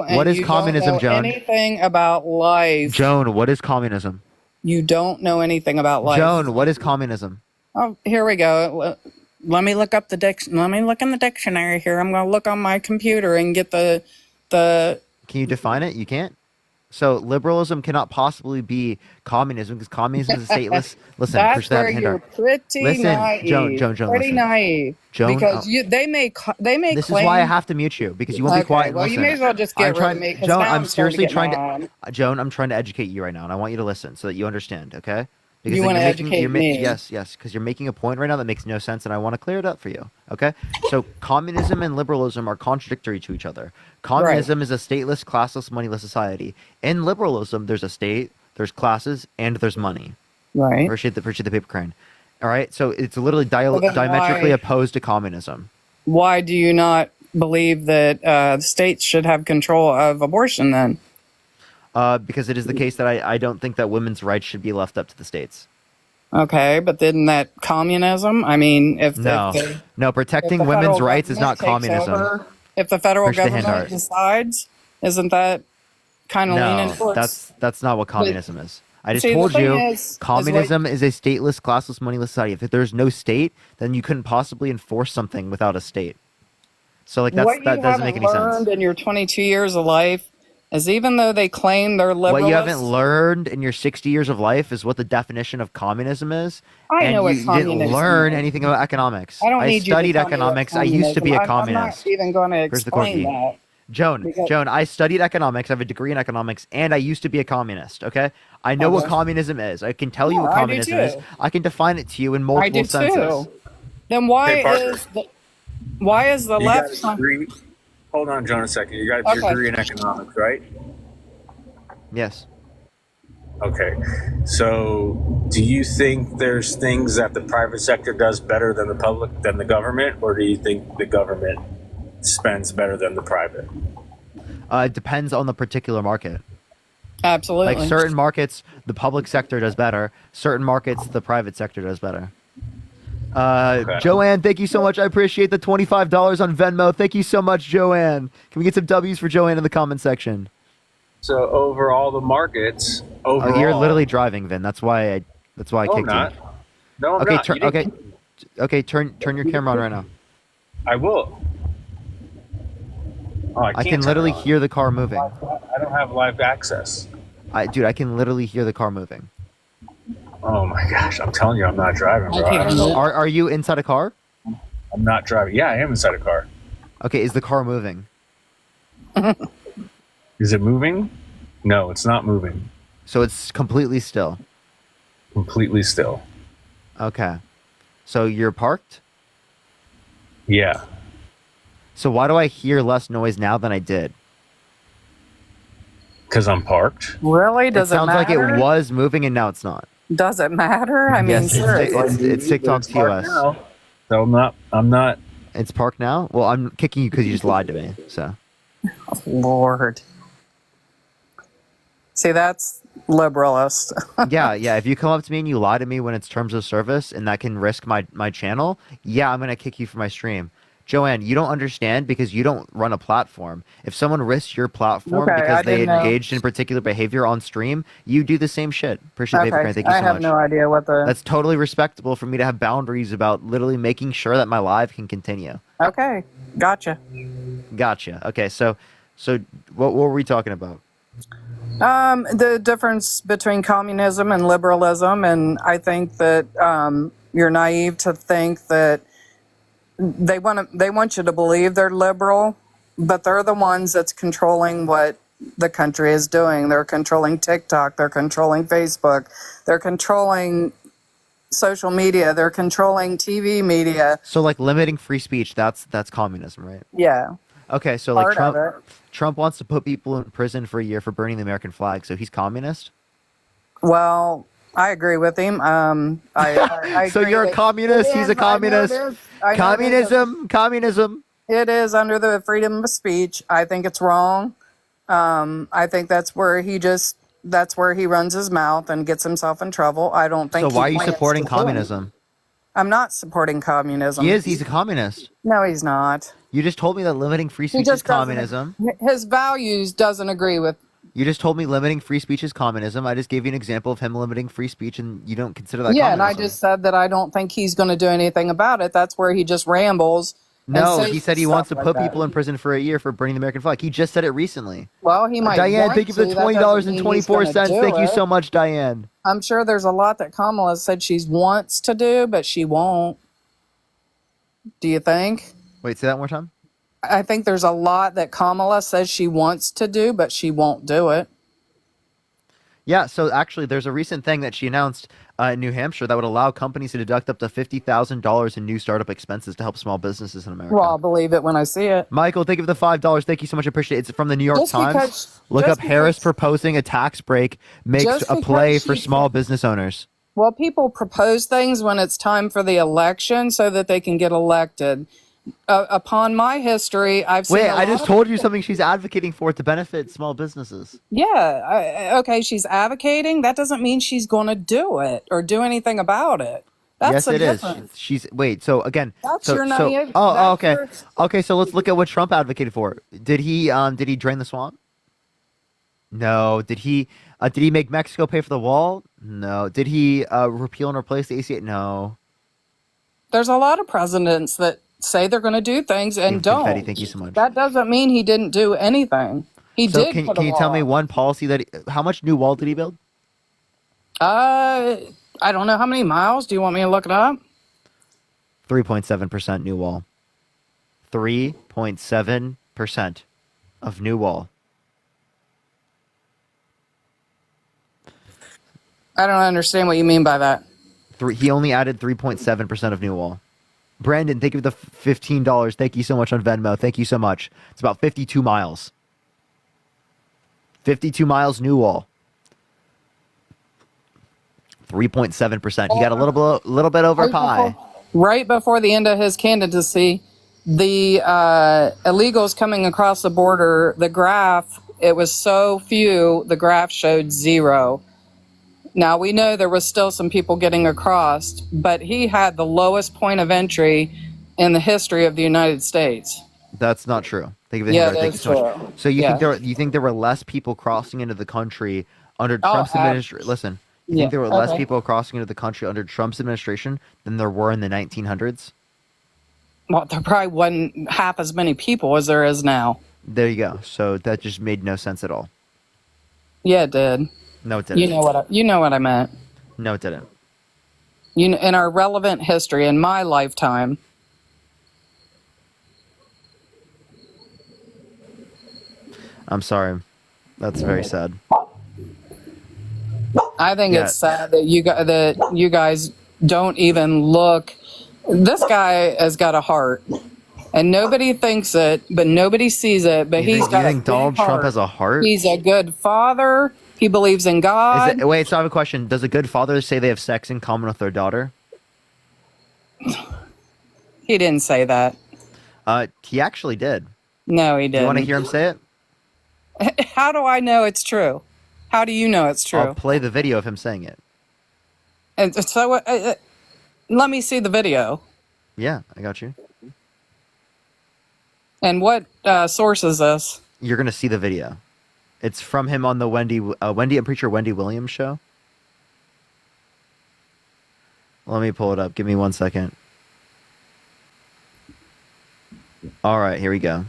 and What is you communism, don't know Joan? anything about life. Joan, what is communism? You don't know anything about life. Joan, what is communism? Oh, here we go. Let me look up Let me look in the dictionary here. I'm going to look on my computer and get the. Can you define it? You can't. So liberalism cannot possibly be communism because communism is a stateless. Listen, That's push that where hand you're up. pretty Listen, naive. Joan, pretty listen. naive. Joan, because they may This claim. is why I have to mute you because you won't be quiet. Well, and you listen. may as well just get I'm rid trying, of me. 'Cause Joan, now I'm seriously get trying mad. to. Joan, I'm trying to educate you right now, and I want you to listen so that you understand. Okay? Because You then wanna you're making- educate you're me? Yes, because you're making a point right now that makes no sense, and I want to clear it up for you. Okay? So communism and liberalism are contradictory to each other. Communism is a stateless, classless, moneyless society. In liberalism, there's a state, there's classes, and there's money. Right. Appreciate the paper crane. All right, so it's literally Well, then diametrically why- opposed to communism. Why do you not believe that the states should have control of abortion then? Because it is the case that I don't think that women's rights should be left up to the states. Okay, but then that communism? I mean, if No, no, if protecting the women's federal rights is not government takes communism. over, if the federal Push the hand government art. decides, isn't that kind of leaning No, towards? that's not what communism is. I just See, the told thing you, is communism is a stateless, classless, moneyless society. If there's no state, then you couldn't possibly enforce something without a state. So like what that you doesn't make haven't any learned sense. in your 22 years of life is even though they claim they're liberalists. What you haven't learned in your 60 years of life is what the definition of communism is. I and know what you didn't communism learn is. anything about economics. I don't need you to studied tell me what economics. I used to be a communism- communist. I'm not even going to Here's the explain corgi. that. Joan, Because- Joan, I studied economics. I have a degree in economics, and I used to be a communist. Okay, I know what Okay. communism is. I can tell you Yeah, what I do communism is. too. I can define it to you in I multiple do senses. too. Then why Hey, Parker. is the You left? guys agree? Hold on, John, a second. You got your Okay. degree in economics, right? Yes. Okay. So, do you think there's things that the private sector does better than the government, or do you think the government spends better than the private? It depends on the particular market. Absolutely. Like certain markets, the public sector does better. Certain markets, the private sector does better. Joanne, thank you so much. I appreciate the $25 on Venmo. Thank you so much, Joanne. Can we get some W's for Joanne in the comment section? So, over all the markets, overall, Oh, you're literally driving, Vin. That's why I No, I'm kicked not. you. No, I'm Okay, not. You didn't- okay. Turn your camera on right now. I will. Oh, I can't can turn literally it on. hear the car moving. I don't have live access. Dude, I can literally hear the car moving. Oh my gosh, I'm telling you, I'm not driving, bro. Are you inside a car? I'm not driving. Yeah, I am inside a car. Okay, is the car moving? Is it moving? No, it's not moving. So it's completely still. Completely still. Okay. So you're parked? Yeah. So why do I hear less noise now than I did? Because I'm parked. Really? Does it sounds like matter? it was moving and now it's not. Does it matter? I mean, Yes, seriously. it's TikTok's TOS. now. So I'm not. It's parked now? Well, I'm kicking you because you just lied to me. So. Lord. See, that's liberalist. yeah. If you come up to me and you lie to me when it's terms of service and that can risk my channel, yeah, I'm gonna kick you from my stream. Joanne, you don't understand because you don't run a platform. If someone risks your platform Okay, I because they didn't know. engaged in particular behavior on stream, you do the same shit. Appreciate the paper crane. Thank you so I have much. no idea what the. That's totally respectable for me to have boundaries about literally making sure that my live can continue. Okay, gotcha. Gotcha. Okay, so what were we talking about? The difference between communism and liberalism, and I think that you're naive to think that they want you to believe they're liberal, but they're the ones that's controlling what the country is doing. They're controlling TikTok, they're controlling Facebook, they're controlling social media, they're controlling TV media. So like limiting free speech, that's communism, right? Yeah. Okay, so like Part of Trump wants to put people in prison for a year for burning the American flag, so he's communist? Well, I agree with him. I So agree you're a that communist, it he's is- a communist. I know it is. Communism. It is under the freedom of speech. I think it's wrong. I think that's where he runs his mouth and gets himself in trouble. I don't think. So why are he you plans supporting to do it. communism? I'm not supporting communism. He is, he's a communist. No, he's not. You just told me that limiting free He speech is just doesn't- communism. His values doesn't agree with. You just told me limiting free speech is communism. I just gave you an example of him limiting free speech, and you don't consider that Yeah, and communism. I just said that I don't think he's going to do anything about it. That's where he just rambles. and No, says he said he wants to stuff put like that. people in prison for a year for burning the American flag. He just said it recently. Well, he might. Diane, want thank you for the to. That doesn't mean he's $20.24. gonna do Thank you it. so much, Diane. I'm sure there's a lot that Kamala said she wants to do, but she won't. Do you think? Wait, say that one more time. I think there's a lot that Kamala says she wants to do, but she won't do it. Yeah, so actually, there's a recent thing that she announced in New Hampshire that would allow companies to deduct up to $50,000 in new startup expenses to help small businesses in America. Well, I'll believe it when I see it. Michael, thank you for the $5. Thank you so much. I appreciate it. It's from the New York Just Times. because- Look just up Harris because- proposing a tax break makes Just a play because for she small business owners. Well, people propose things when it's time for the election so that they can get elected. Upon my history, I've seen. Wait, a I lot just of told you something she's advocating for to benefit small businesses. Yeah. Okay. She's advocating. That doesn't mean she's going to do it or do anything about it. That's Yes, it is. difference. She's wait. So again, That's so your so naive. oh, That's okay, your, okay. So let's look at what Trump advocated for. Did he drain the swamp? No. Did he make Mexico pay for the wall? No. Did he repeal and replace the ACA? No. there's a lot of presidents that say they're going to do things and don't. Confetti, thank you so much. That doesn't mean he didn't do anything. He So did. can put a you tell wall me up. one policy how much new wall did he build? I don't know how many miles. Do you want me to look it up? 3.7% new wall. 3.7% of new wall. I don't understand what you mean by that. He only added 3.7% of new wall. Brandon, thank you for the $15. Thank you so much on Venmo. Thank you so much. It's about 52 miles. 52 miles new wall. 3.7%. He got a little bit over pie. Right before the end of his candidacy, the illegals coming across the border, the graph, it was so few, the graph showed 0. Now, we know there was still some people getting across, but he had the lowest point of entry in the history of the United States. That's not true. Thank you, Yeah, thank you that's so much. true. So you Yeah. think there were less people crossing into the country under Oh, Trump's administration? Listen, you yeah, think there were less okay. people crossing into the country under Trump's administration than there were in the 1900s? Well, there probably wasn't half as many people as there is now. There you go. So that just made no sense at all. Yeah, it did. No, it didn't. You know what I meant. No, it didn't. You know, in our relevant history, in my lifetime, I'm sorry. That's very sad. I think Yeah. it's sad that you guys don't even look. This guy has got a heart, and nobody thinks it, but nobody sees it. But You he's got think a Donald big Trump heart. has a heart? He's a good father. He believes in God. Wait, so I have a question. Does a good father say they have sex in common with their daughter? He didn't say that. He actually did. No, he Do you want to didn't. hear him say it? How do I know it's true? How do you know it's true? I'll play the video of him saying it. And so, let me see the video. Yeah, I got you. And what source is this? You're gonna see the video. It's from him on the I'm pretty sure Wendy Williams show. Let me pull it up. Give me 1 second. All right, here we go.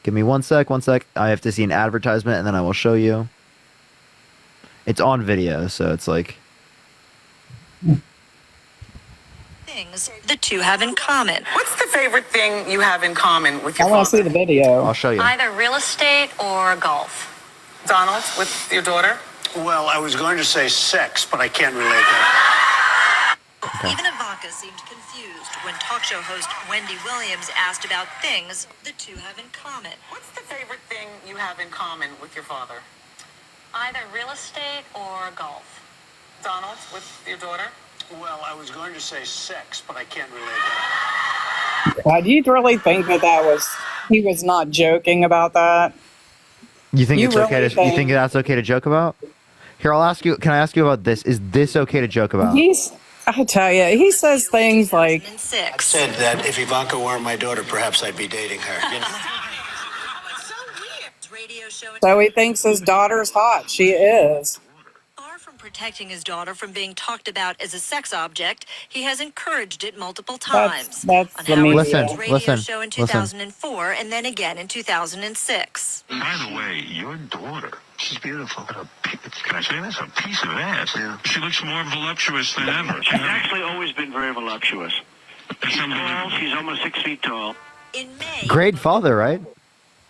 Give me 1 sec. I have to see an advertisement and then I will show you. It's on video, so it's like. Things the two have in common. What's the favorite thing you have in common with your I want to father? see the video. I'll show you. Either real estate or golf. Donald, with your daughter? Well, I was going to say sex, but I can't relate that. Even Ivanka seemed confused when talk show host Wendy Williams asked about things the two have in common. What's the favorite thing you have in common with your father? Either real estate or golf. Donald, with your daughter? Well, I was going to say sex, but I can't relate that. Do you really think that he was not joking about that? You think You it's okay really to? You think- think that's okay to joke about? Here, I'll ask you. Can I ask you about this? Is this okay to joke about? I tell you, he says things like, I said that if Ivanka weren't my daughter, perhaps I'd be dating her. You know? so he thinks his daughter's hot. She is. Far from protecting his daughter from being talked about as a sex object, he has encouraged it multiple times. That's on the Howard media. Stern's radio Listen, show in listen. 2004 and then again in 2006. By the way, your daughter, she's beautiful. Can I say this? A piece of ass. Yeah. She looks more voluptuous than ever. She's actually always been very voluptuous. She's almost 6 feet tall. In May, Great father, right?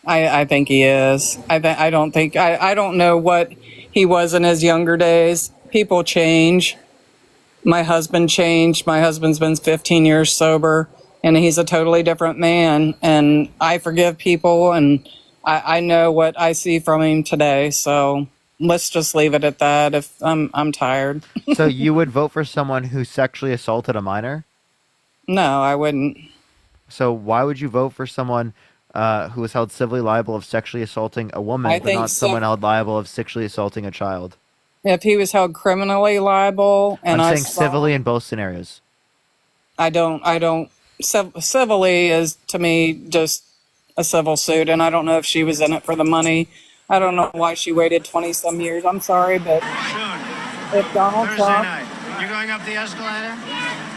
I think he is. I don't know what he was in his younger days. People change. My husband changed. My husband's been 15 years sober, and he's a totally different man. And I forgive people, and I know what I see from him today. So let's just leave it at that. If I'm tired. So you would vote for someone who sexually assaulted a minor? No, I wouldn't. So why would you vote for someone who was held civilly liable of sexually assaulting a woman, I but think not so. someone held liable of sexually assaulting a child? If he was held criminally liable, and I'm I saying saw, civilly in both scenarios. I don't. Civilly is to me just a civil suit, and I don't know if she was in it for the money. I don't know why she waited 20 some years. I'm sorry, but if Donald Thursday Trump, night. You going up the escalator?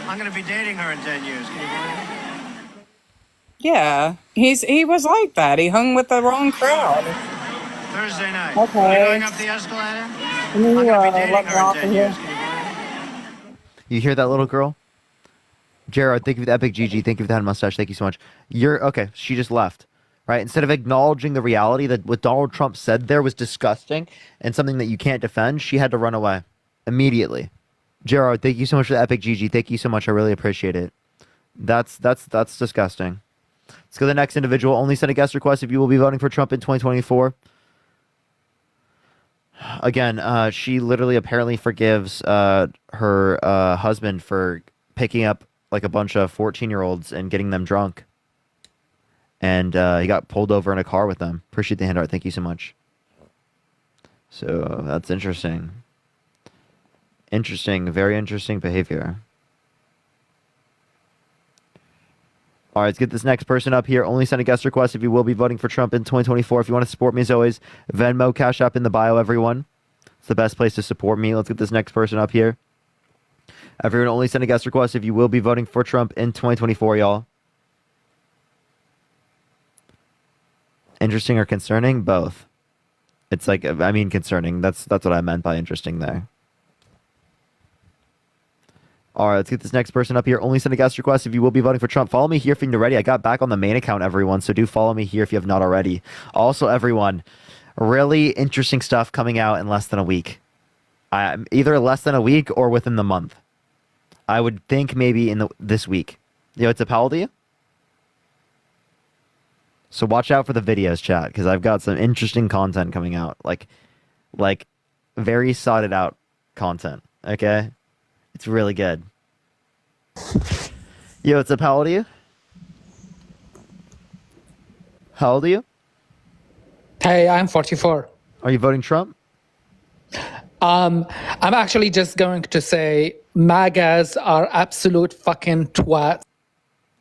I'm going to be dating her in 10 years. Can you believe it? yeah, he was like that. He hung with the wrong crowd. Thursday night. Okay. You going up the escalator? Can you I'm going to be let dating me her in off 10 of years. here? Can you believe it? You hear that little girl? Jared, thank you for the epic GG. Thank you for the head mustache. Thank you so much. You're okay. She just left, right? Instead of acknowledging the reality that what Donald Trump said there was disgusting and something that you can't defend, she had to run away immediately. Gerard, thank you so much for the epic GG. Thank you so much. I really appreciate it. That's disgusting. Let's go to the next individual. Only send a guest request if you will be voting for Trump in 2024. Again, she literally apparently forgives her husband for picking up like a bunch of 14-year-olds and getting them drunk. And he got pulled over in a car with them. Appreciate the handout. Thank you so much. So that's interesting. Interesting. Very interesting behavior. All right, let's get this next person up here. Only send a guest request if you will be voting for Trump in 2024. If you want to support me, as always, Venmo, Cash App in the bio, everyone. It's the best place to support me. Let's get this next person up here. Everyone, only send a guest request if you will be voting for Trump in 2024, y'all. Interesting or concerning? Both. It's like, I mean, concerning. That's what I meant by interesting there. All right, let's get this next person up here. Only send a guest request if you will be voting for Trump. Follow me here if you're ready. I got back on the main account, everyone, so do follow me here if you have not already. Also, everyone, really interesting stuff coming out in less than a week. Either less than a week or within the month. I would think maybe in this week. Yo, it's a how old are you? So watch out for the videos, chat, because I've got some interesting content coming out. Like very sorted out content, okay? It's really good. Yo, what's up? How old are you? How old are you? Hey, I'm 44. Are you voting Trump? I'm actually just going to say MAGAs are absolute fucking twats.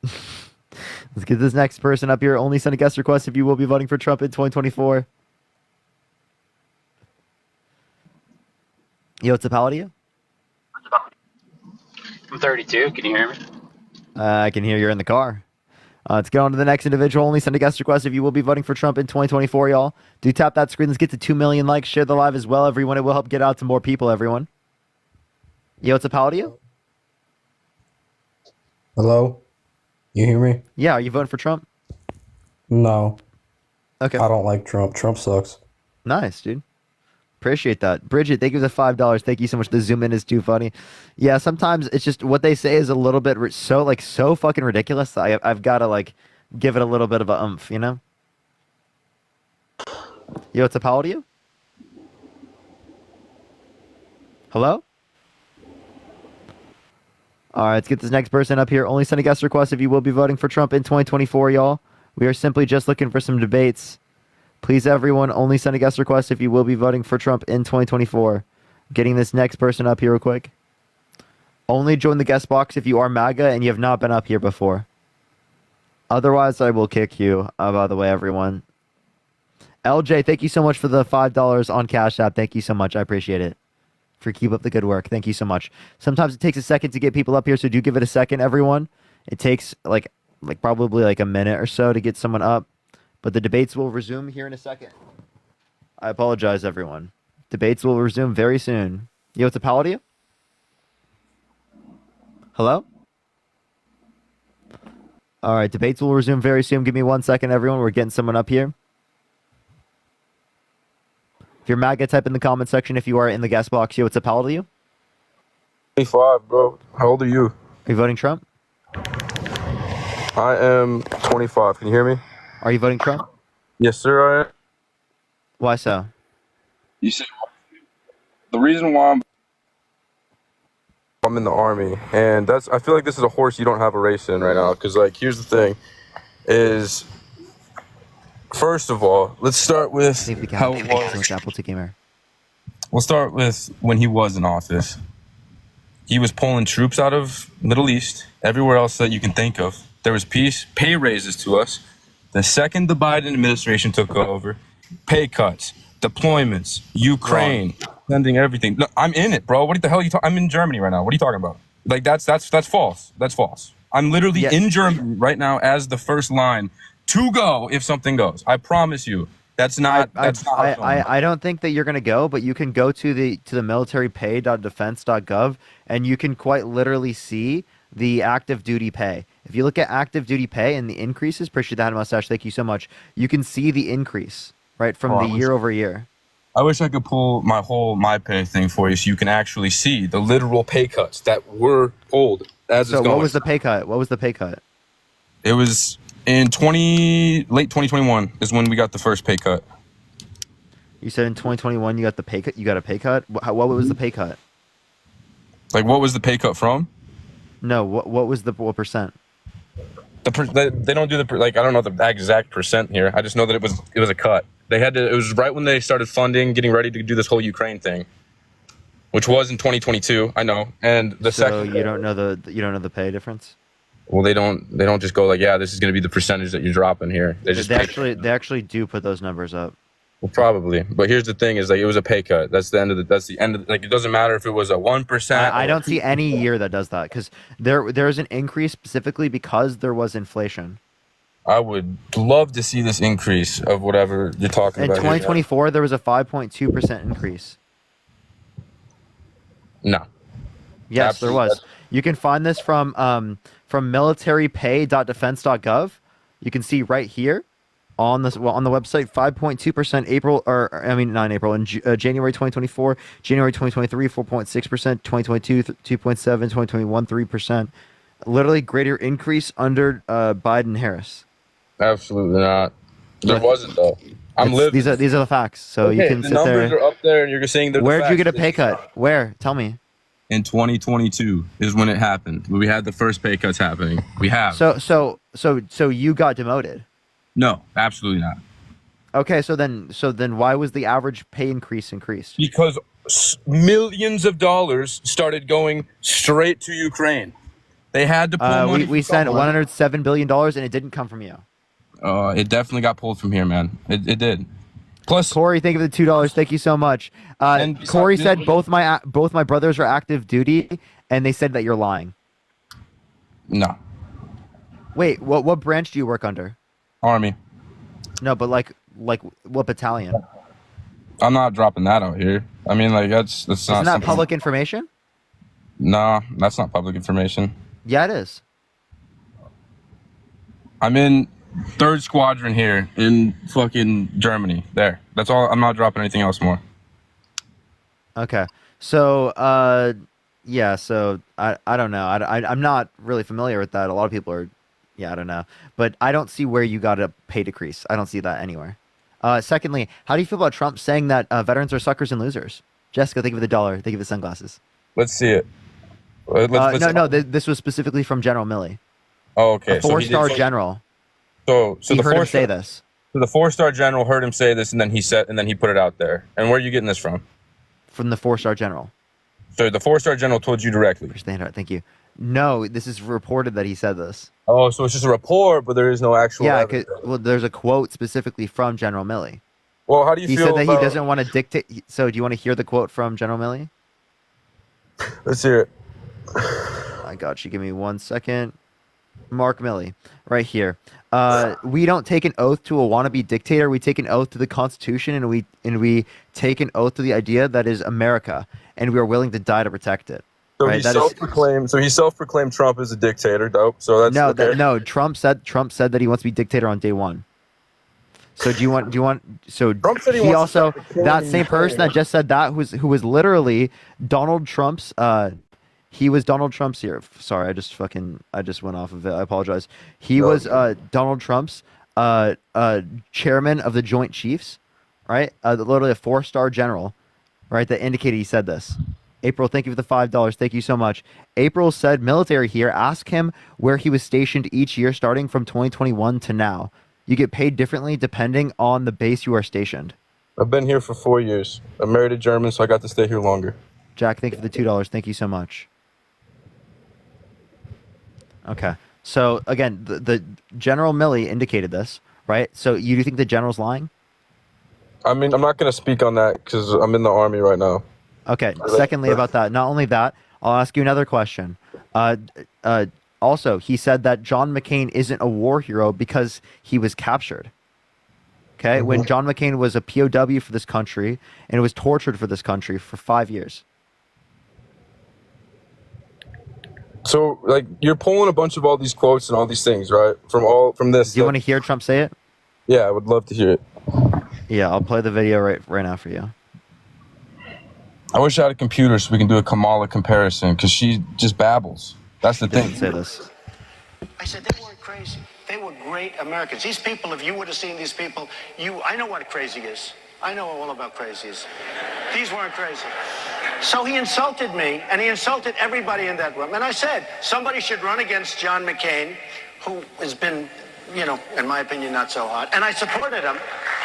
Let's get this next person up here. Only send a guest request if you will be voting for Trump in 2024. Yo, what's up? How old are you? I'm 32. Can you hear me? I can hear you're in the car. Let's get on to the next individual. Only send a guest request if you will be voting for Trump in 2024, y'all. Do tap that screen. Let's get to 2 million likes. Share the live as well, everyone. It will help get out to more people, everyone. Yo, what's up? How old are you? Hello? You hear me? Yeah, are you voting for Trump? No. Okay. I don't like Trump. Trump sucks. Nice, dude. Appreciate that. Bridget, thank you for the $5. Thank you so much. The zoom in is too funny. Yeah, sometimes it's just what they say is a little bit so fucking ridiculous. I've got to give it a little bit of a oomph, you know? Yo, what's up? How old are you? Hello? All right, let's get this next person up here. Only send a guest request if you will be voting for Trump in 2024, y'all. We are simply just looking for some debates. Please, everyone, only send a guest request if you will be voting for Trump in 2024. Getting this next person up here real quick. Only join the guest box if you are MAGA and you have not been up here before. Otherwise, I will kick you, by the way, everyone. LJ, thank you so much for the $5 on Cash App. Thank you so much. I appreciate it. For keep up the good work. Thank you so much. Sometimes it takes a second to get people up here, so do give it a second, everyone. It takes probably a minute or so to get someone up. But the debates will resume here in a second. I apologize, everyone. Debates will resume very soon. Yo, what's up? How old are you? Hello? All right, debates will resume very soon. Give me 1 second, everyone. We're getting someone up here. If you're MAGA, type in the comment section. If you are in the guest box, yo, what's up? How old are you? 25, bro. How old are you? Are you voting Trump? I am 25. Can you hear me? Are you voting Trump? Yes, sir, I am. Why so? You see, the reason why I'm I'm in the army, and I feel like this is a horse you don't have a race in right now. Because like, here's the thing, is first of all, let's start with how it was. Apple to gamer. We'll start with when he was in office. He was pulling troops out of Middle East, everywhere else that you can think of. There was peace, pay raises to us. The second the Biden administration took over, pay cuts, deployments, Ukraine, sending everything. No, I'm in it, bro. What the hell are you talking? I'm in Germany right now. What are you talking about? Like that's false. That's false. I'm literally in Germany right now as the first line to go if something goes. I promise you. That's not. I don't think that you're going to go, but you can go to the militarypay.defense.gov and you can quite literally see the active duty pay. If you look at active duty pay and the increases, appreciate that mustache. Thank you so much. You can see the increase right from the year over year. I wish I could pull my pay thing for you so you can actually see the literal pay cuts that were pulled as it's going. What was the pay cut? What was the pay cut? It was in late 2021 is when we got the first pay cut. You said in 2021 you got the pay cut. You got a pay cut. What was the pay cut? Like what was the pay cut from? No, what was the what percent? They don't do the I don't know the exact percent here. I just know that it was a cut. They had to. It was right when they started funding, getting ready to do this whole Ukraine thing, which was in 2022. I know. And So you don't know the pay difference? Well, they don't just go like, yeah, this is going to be the percentage that you're dropping here. They actually do put those numbers up. Well, probably. But here's the thing: is like it was a pay cut. That's the end of like it doesn't matter if it was a 1%. I don't see any year that does that because there's an increase specifically because there was inflation. I would love to see this increase of whatever you're talking about. In 2024, there was a 5.2% increase. No. Yes, Absolutely. there was. You can find this from militarypay.defense.gov. You can see right here on the website 5.2% in January 2024, January 2023 4.6%, 2022 2.7%, 2021 3%. Literally greater increase under Biden Harris. Absolutely not. There wasn't though. These are the facts. So you can the sit numbers there. are up there, and you're saying they're Where'd the you get a facts. pay cut? Where? Tell me. In 2022 is when it happened. We had the first pay cuts happening. We have. So you got demoted. No, absolutely not. Okay, so then why was the average pay increased? Because millions of dollars started going straight to Ukraine. They had to pull money. We sent $107 billion and it didn't come from you. It definitely got pulled from here, man. It did. Plus, Corey, thank you for the $2. Thank you so much. Corey said both my brothers are active duty, and they said that you're lying. No. Wait, what branch do you work under? Army. No, but like what battalion? I'm not dropping that out here. I mean, like that's not. Isn't that public information? Nah, that's not public information. Yeah, it is. I'm in 3rd Squadron here in fucking Germany. There. That's all. I'm not dropping anything else more. Okay. So, yeah, so I don't know. I'm not really familiar with that. A lot of people are, yeah, I don't know. But I don't see where you got a pay decrease. I don't see that anywhere. Secondly, how do you feel about Trump saying that veterans are suckers and losers? Jessica, thank you for the $1. Thank you for the sunglasses. Let's see it. This was specifically from General Milley. Oh, okay. A 4-star general. So he heard him say this. So the 4-star general heard him say this, and then he put it out there. And where are you getting this from? From the 4-star general. So the 4-star general told you directly. Thank you. No, this is reported that he said this. Oh, so it's just a report, but there is no actual. Yeah, well, there's a quote specifically from General Milley. Well, how do you feel? He said that he doesn't want to dictate. So, do you want to hear the quote from General Milley? Let's hear it. I got you. Give me 1 second. Mark Milley, right here. We don't take an oath to a wannabe dictator. We take an oath to the Constitution, and we take an oath to the idea that is America, and we are willing to die to protect it. So right? he self-proclaimed Trump as a dictator, dope. So that's no. Trump said that he wants to be dictator on day one. So do you want? So Trump said he also that same person that just said that who was literally Donald Trump's. He was Donald Trump's here. Sorry, I just went off of it. I apologize. He was Donald Trump's chairman of the Joint Chiefs, right? Literally a 4-star general, right? That indicated he said this. April, thank you for the $5. Thank you so much. April said, military here. Ask him where he was stationed each year starting from 2021 to now. You get paid differently depending on the base you are stationed. I've been here for 4 years. I'm married a German, so I got to stay here longer. Jack, thank you for the $2. Thank you so much. Okay. So, again, the General Milley indicated this, right? So, you do think the general's lying? I mean, I'm not going to speak on that because I'm in the Army right now. Okay. Secondly, about that, not only that, I'll ask you another question. Also, he said that John McCain isn't a war hero because he was captured. Okay? When John McCain was a POW for this country and was tortured for this country for 5 years. So, like, you're pulling a bunch of all these quotes and all these things, right? From this. Do you want to hear Trump say it? Yeah, I would love to hear it. Yeah, I'll play the video right now for you. I wish I had a computer so we can do a Kamala comparison because she just babbles. That's the thing. Say this. I said they weren't crazy. They were great Americans. These people, if you would have seen these people, I know what crazy is. I know all about crazies. These weren't crazy. So he insulted me, and he insulted everybody in that room. And I said, somebody should run against John McCain, who has been, in my opinion, not so hot. And I supported him.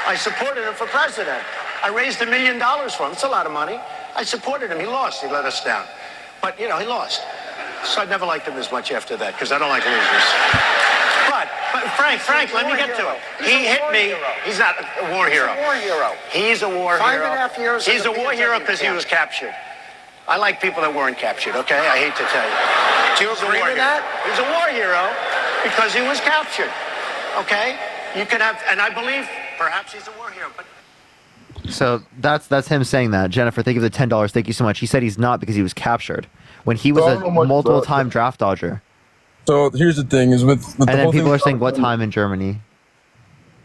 I supported him for president. I raised $1 million for him. It's a lot of money. I supported him. He lost. He let us down. But, he lost. So I never liked him as much after that, because I don't like losers. But Frank, let me get to it. He hit me. He's not a war hero. He's a war hero. He's a war hero. 5.5 years. He's a war hero because he was captured. I like people that weren't captured, okay? I hate to tell you. Do you agree with that? He's a war hero because he was captured, okay? You can have, and I believe perhaps he's a war hero, but... So that's him saying that. Jennifer, thank you for the $10. Thank you so much. He said he's not because he was captured when he was a multiple-time draft dodger. So here's the thing: is with and then people are saying, "What time in Germany?"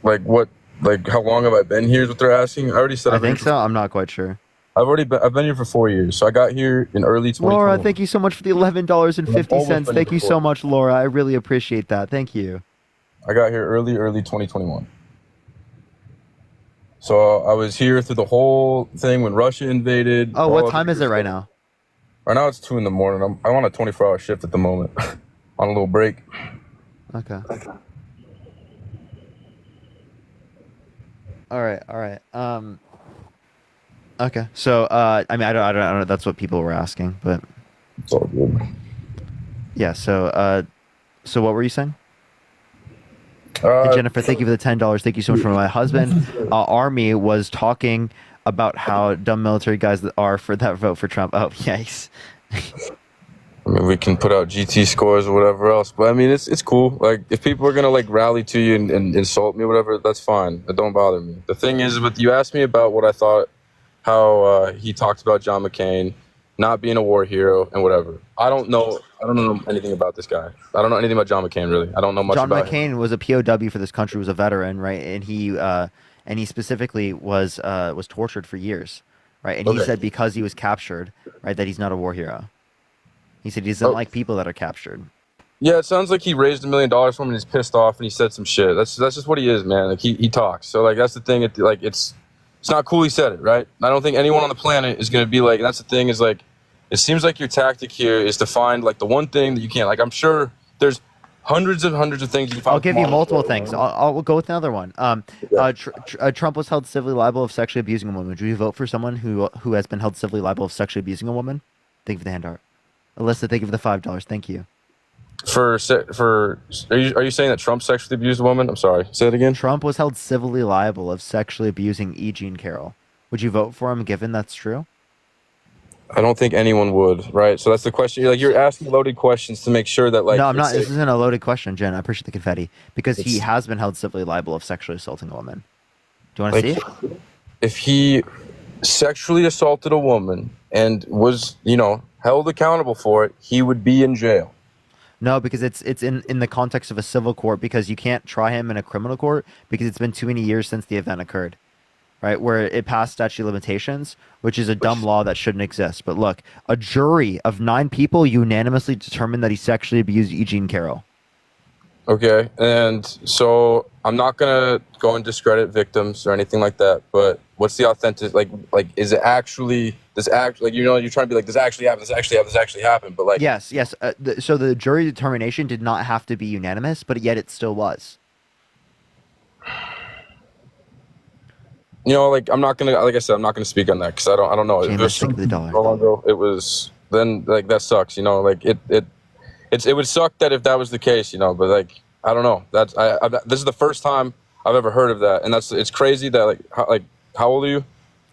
Like what? Like how long have I been here? Is what they're asking. I already said. I think so. I'm not quite sure. I've been here for 4 years. So I got here in early 2020. Laura, thank you so much for the $11.50. Thank you so much, Laura. I really appreciate that. Thank you. I got here early 2021. So I was here through the whole thing when Russia invaded. Oh, what time is it right now? Right now it's 2 a.m. I'm on a 24-hour shift at the moment, on a little break. Okay. All right. Okay. So, I mean, I don't know. That's what people were asking, but it's all good. Yeah. So what were you saying? Hey, Jennifer, thank you for the $10. Thank you so much for my husband. Army was talking about how dumb military guys that are for that vote for Trump. Oh, yikes. I mean, we can put out GT scores or whatever else, but I mean, it's cool. Like, if people are gonna like rally to you and insult me or whatever, that's fine. It don't bother me. The thing is, you asked me about what I thought, how he talked about John McCain not being a war hero and whatever. I don't know anything about this guy. I don't know anything about John McCain, really. I don't know much about him. John McCain was a POW for this country, was a veteran, right? And he specifically was tortured for years, right? And he said because he was captured, right, that he's not a war hero. He said he doesn't like people that are captured. Yeah, it sounds like he raised $1 million for him and he's pissed off and he said some shit. That's just what he is, man. Like he talks. So like that's the thing. It's not cool he said it, right? I don't think anyone on the planet is going to be like, that's the thing is like, it seems like your tactic here is to find like the one thing that you can't. Like I'm sure there's hundreds of things you can find. I'll give you multiple things. I'll go with another one. Trump was held civilly liable of sexually abusing a woman. Would you vote for someone who has been held civilly liable of sexually abusing a woman? Thank you for the hand art. Alyssa, thank you for the $5. Thank you. Are you saying that Trump sexually abused a woman? I'm sorry. Say it again. Trump was held civilly liable of sexually abusing E. Jean Carroll. Would you vote for him given that's true? I don't think anyone would, right? So that's the question. Like you're asking loaded questions to make sure that like. No, I'm not. This isn't a loaded question, Jen. I appreciate the confetti because he has been held civilly liable of sexually assaulting a woman. Do you want to see it? If he sexually assaulted a woman and was, held accountable for it, he would be in jail. No, because it's in the context of a civil court because you can't try him in a criminal court because it's been too many years since the event occurred, right? Where it passed statute of limitations, which is a dumb law that shouldn't exist. But look, a jury of 9 people unanimously determined that he sexually abused E. Jean Carroll. Okay, and so I'm not going to go and discredit victims or anything like that, but What's the authentic, like, is it actually, like, you know, you're trying to be like, this actually happened, this actually happened, but like. Yes. So the jury determination did not have to be unanimous, but yet it still was. You know, like, I'm not gonna, like I said, I'm not gonna speak on that because I don't know. James, It was think of the dollar. so long ago. It was then, like, that sucks. You know, like it would suck that if that was the case. You know, but like, I don't know. That's this is the first time I've ever heard of that, and it's crazy that how old are you?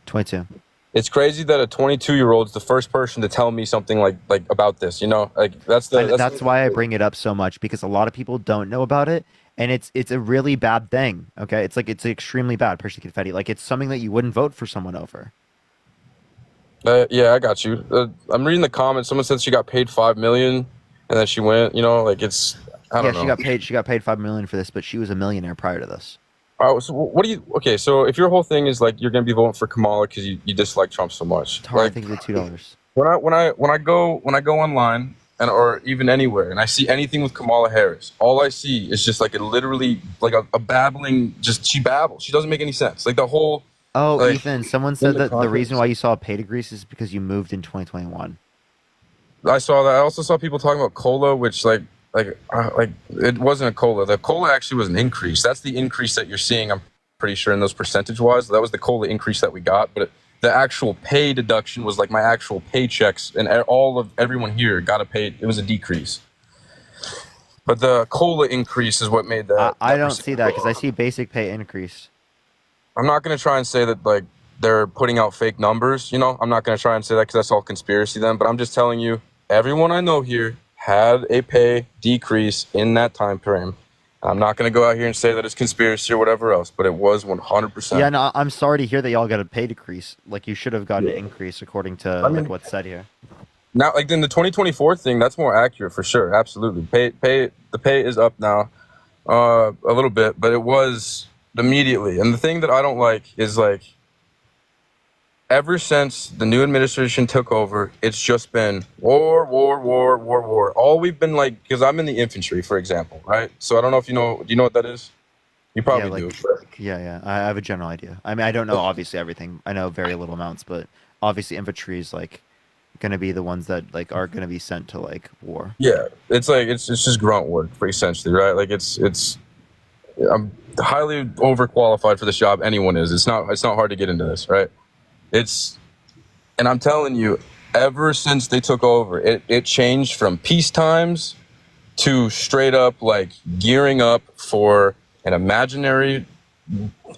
22. It's crazy that a 22-year-old is the first person to tell me something like about this. You know, like that's why I bring it up so much, because a lot of people don't know about it. And it's a really bad thing, okay? It's extremely bad, Percy Confetti. Like, it's something that you wouldn't vote for someone over. Yeah, I got you. I'm reading the comments. Someone said she got paid $5 million, and then she went. You know, like it's. I don't know. She got paid $5 million for this, but she was a millionaire prior to this. Oh, so what do you? Okay, so if your whole thing is like you're gonna be voting for Kamala because you dislike Trump so much, it's hard. Like, I think it's $2. When I go online. Or even anywhere, and I see anything with Kamala Harris, all I see is just like it literally like a babbling. Just she babbles. She doesn't make any sense. Like the whole. Oh, like, Ethan, someone said that the reason why you saw a pay decrease is because you moved in 2021. I saw that. I also saw people talking about COLA, which like it wasn't a COLA. The COLA actually was an increase. That's the increase that you're seeing. I'm pretty sure in those percentage wise. That was the COLA increase that we got, but. The actual pay deduction was like my actual paychecks, and all of everyone here got a pay. It was a decrease, but the COLA increase is what made that. I don't see that because I see basic pay increase. I'm not going to try and say that like they're putting out fake numbers. You know, I'm not going to try and say that because that's all conspiracy then. But I'm just telling you, everyone I know here had a pay decrease in that time frame. I'm not going to go out here and say that it's conspiracy or whatever else, but it was 100%. Yeah, no, I'm sorry to hear that y'all got a pay decrease. Like, you should have gotten an increase according to like what's said here. Now, like in the 2024 thing, that's more accurate for sure. Absolutely, the pay is up now, a little bit, but it was immediately. And the thing that I don't like is like, ever since the new administration took over, it's just been war. All we've been like, because I'm in the infantry, for example, right? So I don't know if you know. Do you know what that is? You probably do. Yeah. I have a general idea. I mean, I don't know obviously everything. I know very little amounts, but obviously infantry is like going to be the ones that like are going to be sent to like war. Yeah, it's like it's just grunt work, essentially, right? Like it's. I'm highly overqualified for this job. Anyone is. It's not hard to get into this, right? And I'm telling you, ever since they took over, it changed from peace times to straight up like gearing up for an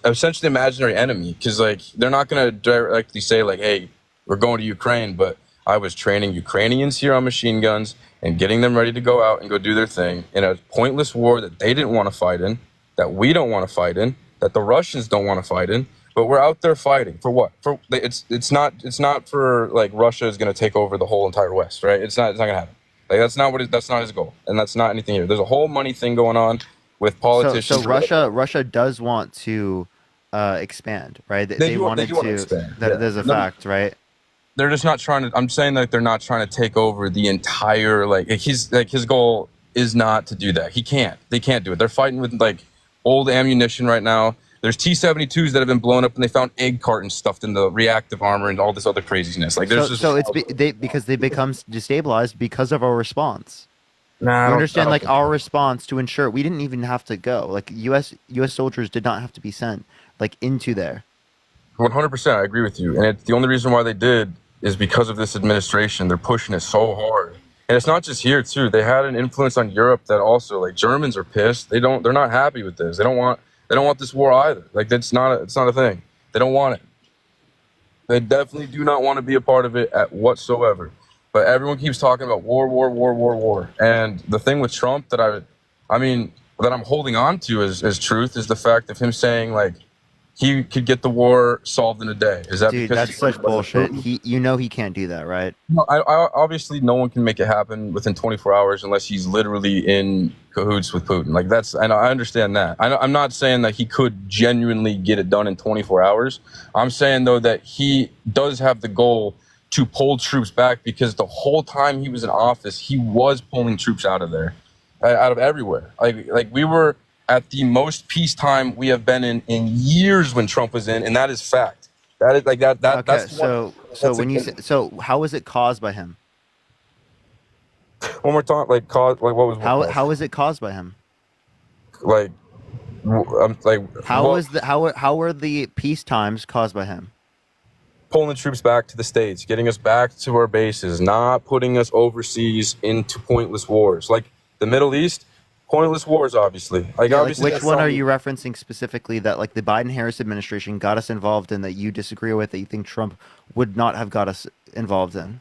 essentially imaginary enemy. Because like they're not gonna directly say like, "Hey, we're going to Ukraine," but I was training Ukrainians here on machine guns and getting them ready to go out and go do their thing in a pointless war that they didn't want to fight in, that we don't want to fight in, that the Russians don't want to fight in. But we're out there fighting for what? It's not for like Russia is going to take over the whole entire West, right? It's not going to happen. Like that's not his goal, and that's not anything here. There's a whole money thing going on with politicians. So Russia does want to expand, right? They wanted to expand. There's a fact, right? They're just not trying to. I'm saying that they're not trying to take over the entire his goal is not to do that. He can't. They can't do it. They're fighting with like old ammunition right now. There's T-72s that have been blown up, and they found egg cartons stuffed in the reactive armor and all this other craziness. Like, there's because they become destabilized because of our response. Nah, you understand? Like our response to ensure we didn't even have to go. Like U.S. soldiers did not have to be sent like into there. 100%, I agree with you, and the only reason why they did is because of this administration. They're pushing it so hard, and it's not just here too. They had an influence on Europe that also like Germans are pissed. They're not happy with this. They don't want this war either. Like it's not a thing. They don't want it. They definitely do not want to be a part of it at whatsoever. But everyone keeps talking about war. And the thing with Trump that I'm holding on to as truth is the fact of him saying like he could get the war solved in a day. Is that Dude, because that's such bullshit. He can't do that, right? No, I obviously no one can make it happen within 24 hours unless he's literally in cahoots with Putin. Like I understand that. I'm not saying that he could genuinely get it done in 24 hours. I'm saying though that he does have the goal to pull troops back because the whole time he was in office, he was pulling troops out of there, out of everywhere. Like we were at the most peacetime we have been in years when Trump was in, and that is fact. That is like that. Okay, That's so that's when you say, so how was it caused by him? one more time, like cause, like what was How is it caused by him? like, like How what- was the how were the peace times caused by him? pulling troops back to the States, getting us back to our bases, not putting us overseas into pointless wars. Like the Middle East, pointless wars, obviously. Like, Yeah, like obviously, which that's one are something- you referencing specifically that like the Biden-Harris administration got us involved in that you disagree with that you think Trump would not have got us involved in?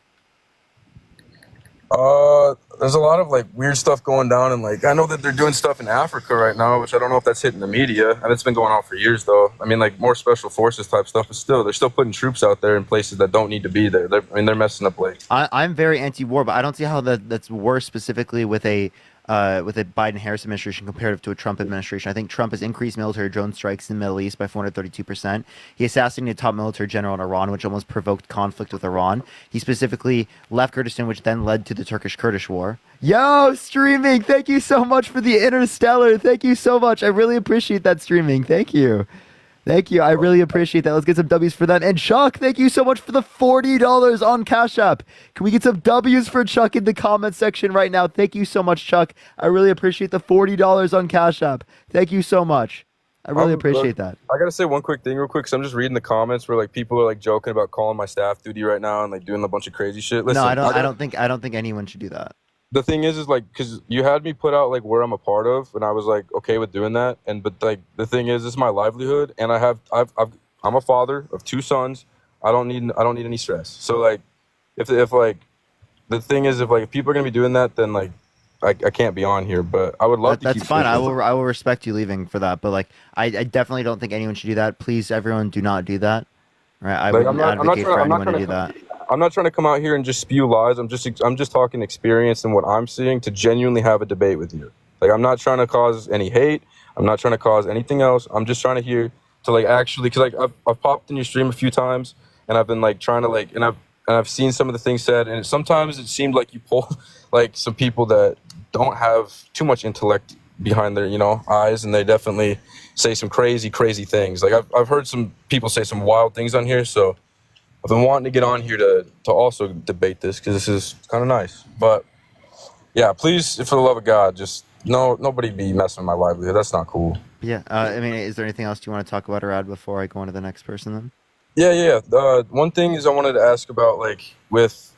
There's a lot of like weird stuff going down, and like I know that they're doing stuff in Africa right now, which I don't know if that's hitting the media, and it's been going on for years though. I mean, like more special forces type stuff, but still, they're still putting troops out there in places that don't need to be there. They're messing up like. I'm very anti-war, but I don't see how that's worse specifically with a Biden-Harris administration comparative to a Trump administration. I think Trump has increased military drone strikes in the Middle East by 432%. He assassinated a top military general in Iran, which almost provoked conflict with Iran. He specifically left Kurdistan, which then led to the Turkish-Kurdish war. Yo, streaming! Thank you so much for the Interstellar. Thank you so much. I really appreciate that streaming. Thank you. Thank you. I really appreciate that. Let's get some W's for them. And Chuck, thank you so much for the $40 on Cash App. Can we get some W's for Chuck in the comment section right now? Thank you so much, Chuck. I really appreciate the $40 on Cash App. Thank you so much. I really appreciate that. I gotta say one quick thing real quick, because I'm just reading the comments where like people are like joking about calling my staff duty right now and like doing a bunch of crazy shit. Listen, No, I don't think anyone should do that. the thing is like, because you had me put out like where I'm a part of, and I was like okay with doing that, and but like the thing is, it's my livelihood, and I'm a father of 2 sons. I don't need any stress. So like if like the thing is, if people are gonna be doing that, then like I can't be on here. But I would love to. That's keep fine. streaming. I will respect you leaving for that. But like I definitely don't think anyone should do that. Please, everyone, do not do that. Right? I Like, wouldn't advocate for anyone to do that. I'm not trying to come out here and just spew lies. I'm just talking experience and what I'm seeing to genuinely have a debate with you. Like I'm not trying to cause any hate. I'm not trying to cause anything else. I'm just trying to hear to like actually, because like I've popped in your stream a few times, and I've been like trying to like, and I've seen some of the things said, and sometimes it seemed like you pull like some people that don't have too much intellect behind their eyes, and they definitely say some crazy things. Like I've heard some people say some wild things on here, so I've been wanting to get on here to also debate this, because this is kind of nice. But yeah, please, for the love of God, just nobody be messing with my livelihood. That's not cool. Yeah. I mean, is there anything else you want to talk about or add before I go on to the next person then? Yeah. One thing is I wanted to ask about like with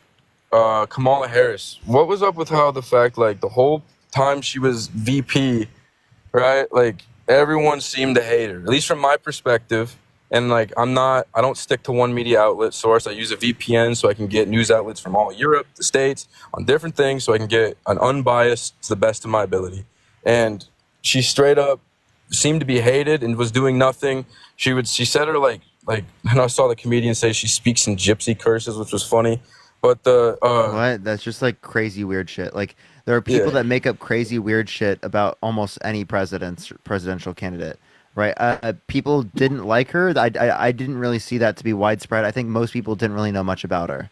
Kamala Harris. What was up with how the fact like the whole time she was VP, right? Like everyone seemed to hate her, at least from my perspective. And like I don't stick to one media outlet source. I use a VPN so I can get news outlets from all Europe, the States, on different things, so I can get an unbiased to the best of my ability. And she straight up seemed to be hated and was doing nothing. She said her like and I saw the comedian say she speaks in gypsy curses, which was funny. But what? That's just like crazy weird shit. Like there are people that make up crazy weird shit about almost any presidential candidate. Right. People didn't like her. I didn't really see that to be widespread. I think most people didn't really know much about her.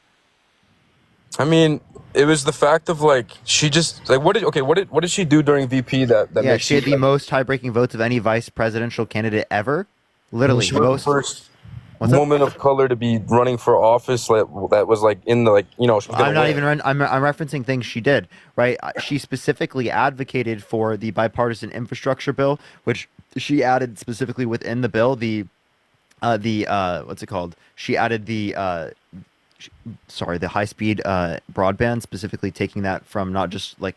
I mean, it was the fact of like she just like what did she do during VP that Yeah, makes she had the most tie-breaking votes of any vice presidential candidate ever. Literally, she was the first woman of color to be running for office that was like in the she was gonna I'm not win. even. I'm referencing things she did. Right. She specifically advocated for the bipartisan infrastructure bill, which she added specifically within the bill the what's it called? She added the high-speed broadband, specifically taking that from not just like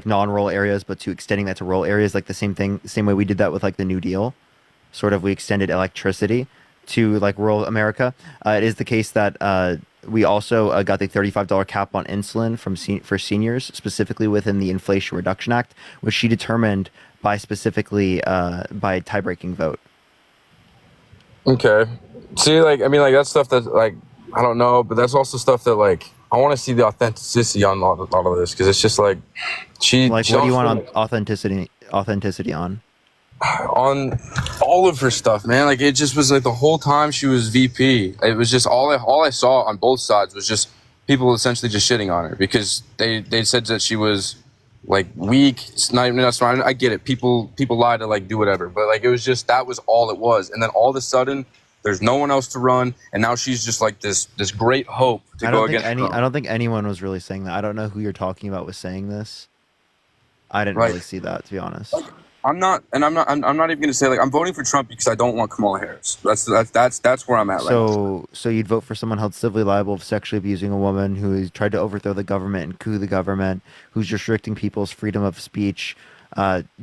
non-rural areas, but to extending that to rural areas, like the same way we did that with like the New Deal. Sort of, we extended electricity to like rural America. It is the case that we also got the $35 cap on insulin for seniors, specifically within the Inflation Reduction Act, which she determined by by tie-breaking vote. Okay. See, like I mean, like that's stuff that like I don't know, but that's also stuff that like I want to see the authenticity on all of this, because it's just like she. Like, she what do you also- want on authenticity on? On all of her stuff, man. Like it just was like the whole time she was VP, it was just all I saw on both sides was just people essentially just shitting on her, because they said that she was like weak. It's not even that's fine. I get it. People lie to like do whatever, but like it was just that was all it was. And then all of a sudden There's no one else to run, and now she's just like this great hope to go against Trump. I don't think anyone was really saying that. I don't know who you're talking about was saying this. I didn't really see that, to be honest. I'm not even going to say like I'm voting for Trump because I don't want Kamala Harris. That's where I'm at right now. So you'd vote for someone held civilly liable of sexually abusing a woman who tried to overthrow the government and coup the government, who's restricting people's freedom of speech,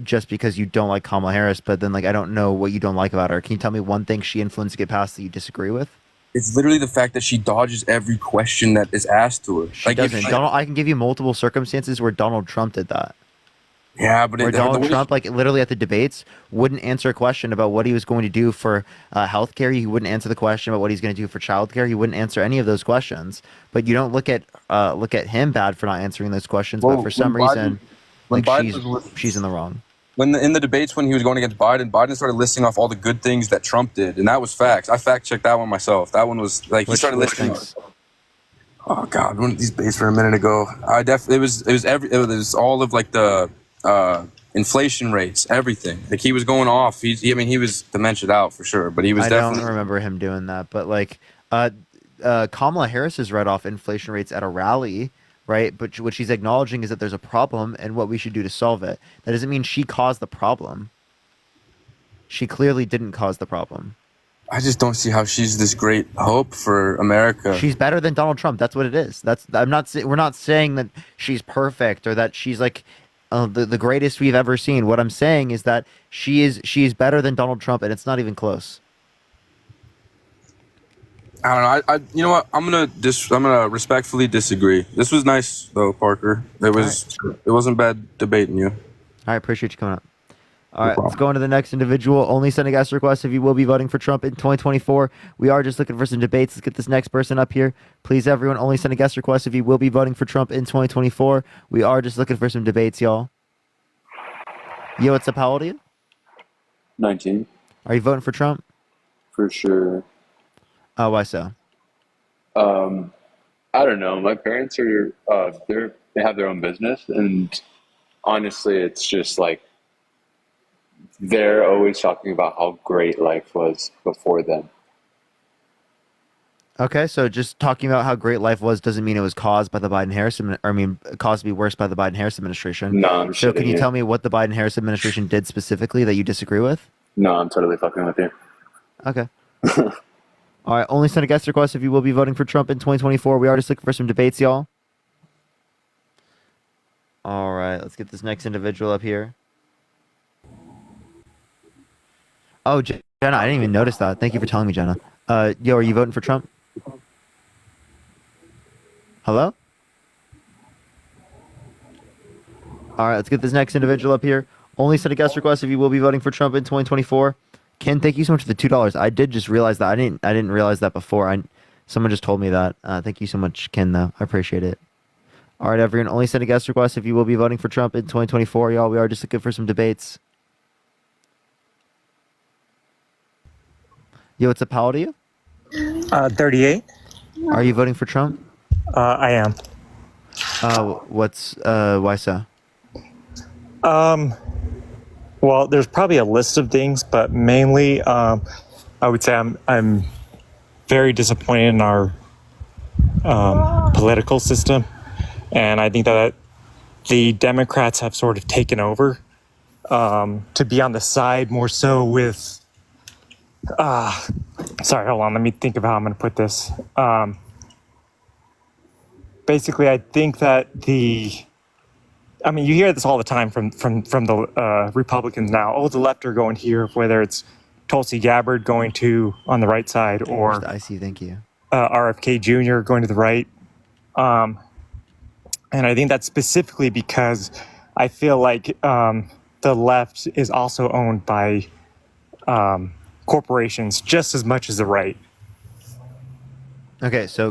just because you don't like Kamala Harris. But then, like, I don't know what you don't like about her. Can you tell me one thing she influenced to get past that you disagree with? It's literally the fact that she dodges every question that is asked to her. She doesn't. I can give you multiple circumstances where Donald Trump did that. Yeah, but Donald Trump, like literally at the debates, wouldn't answer a question about what he was going to do for healthcare. He wouldn't answer the question about what he's going to do for childcare. He wouldn't answer any of those questions. But you don't look at him bad for not answering those questions. But for some reason, like she's in the wrong. In the debates when he was going against Biden started listing off all the good things that Trump did, and that was facts. I fact checked that one myself. That one was like he started listing. Oh God, one of these debates for a minute ago. It was all of like the inflation rates, everything. Like he was going off. He was dementiaed out for sure, but he was definitely. I don't remember him doing that, but like Kamala Harris has read off inflation rates at a rally, right? But what she's acknowledging is that there's a problem and what we should do to solve it. That doesn't mean she caused the problem. She clearly didn't cause the problem. I just don't see how she's this great hope for America. She's better than Donald Trump. That's what it is. We're not saying that she's perfect or that she's like the greatest we've ever seen. What I'm saying is that she is better than Donald Trump, and it's not even close. I don't know. You know what? I'm gonna respectfully disagree. This was nice though, Parker. It wasn't bad debating you. I appreciate you coming up. All right, let's go on to the next individual. Only send a guest request if you will be voting for Trump in 2024. We are just looking for some debates. Let's get this next person up here. Please, everyone, only send a guest request if you will be voting for Trump in 2024. We are just looking for some debates, y'all. Yo, what's up? How old are you? 19. Are you voting for Trump? For sure. Why so? I don't know. My parents are, they have their own business, and honestly, it's just like, they're always talking about how great life was before them. Okay, so just talking about how great life was doesn't mean it was caused by the Biden-Harris, caused to be worse by the Biden-Harris administration. No, I'm So can you shitting tell me what the Biden-Harris administration did specifically that you disagree with? No, I'm totally fucking with you. Okay. All right, only send a guest request if you will be voting for Trump in 2024. We are just looking for some debates, y'all. All right, let's get this next individual up here. Oh, Jenna, I didn't even notice that. Thank you for telling me, Jenna. Yo, are you voting for Trump? Hello? All right, let's get this next individual up here. Only send a guest request if you will be voting for Trump in 2024. Ken, thank you so much for the $2. I did just realize that. I didn't realize that before. Someone just told me that. Thank you so much, Ken, though. I appreciate it. All right, everyone, only send a guest request if you will be voting for Trump in 2024, y'all. We are just looking for some debates. Yo, what's up? How old are you? 38. Are you voting for Trump? I am. Why so? Well, there's probably a list of things, but mainly, I would say I'm very disappointed in our political system, and I think that the Democrats have sort of taken over to be on the side more so with. Sorry, hold on. Let me think of how I'm going to put this. Basically, I think that you hear this all the time from the Republicans now. Oh, the left are going here, whether it's Tulsi Gabbard going to on the right side or I see. Thank you. RFK Jr. going to the right. And I think that's specifically because I feel like the left is also owned by corporations just as much as the right. Okay, so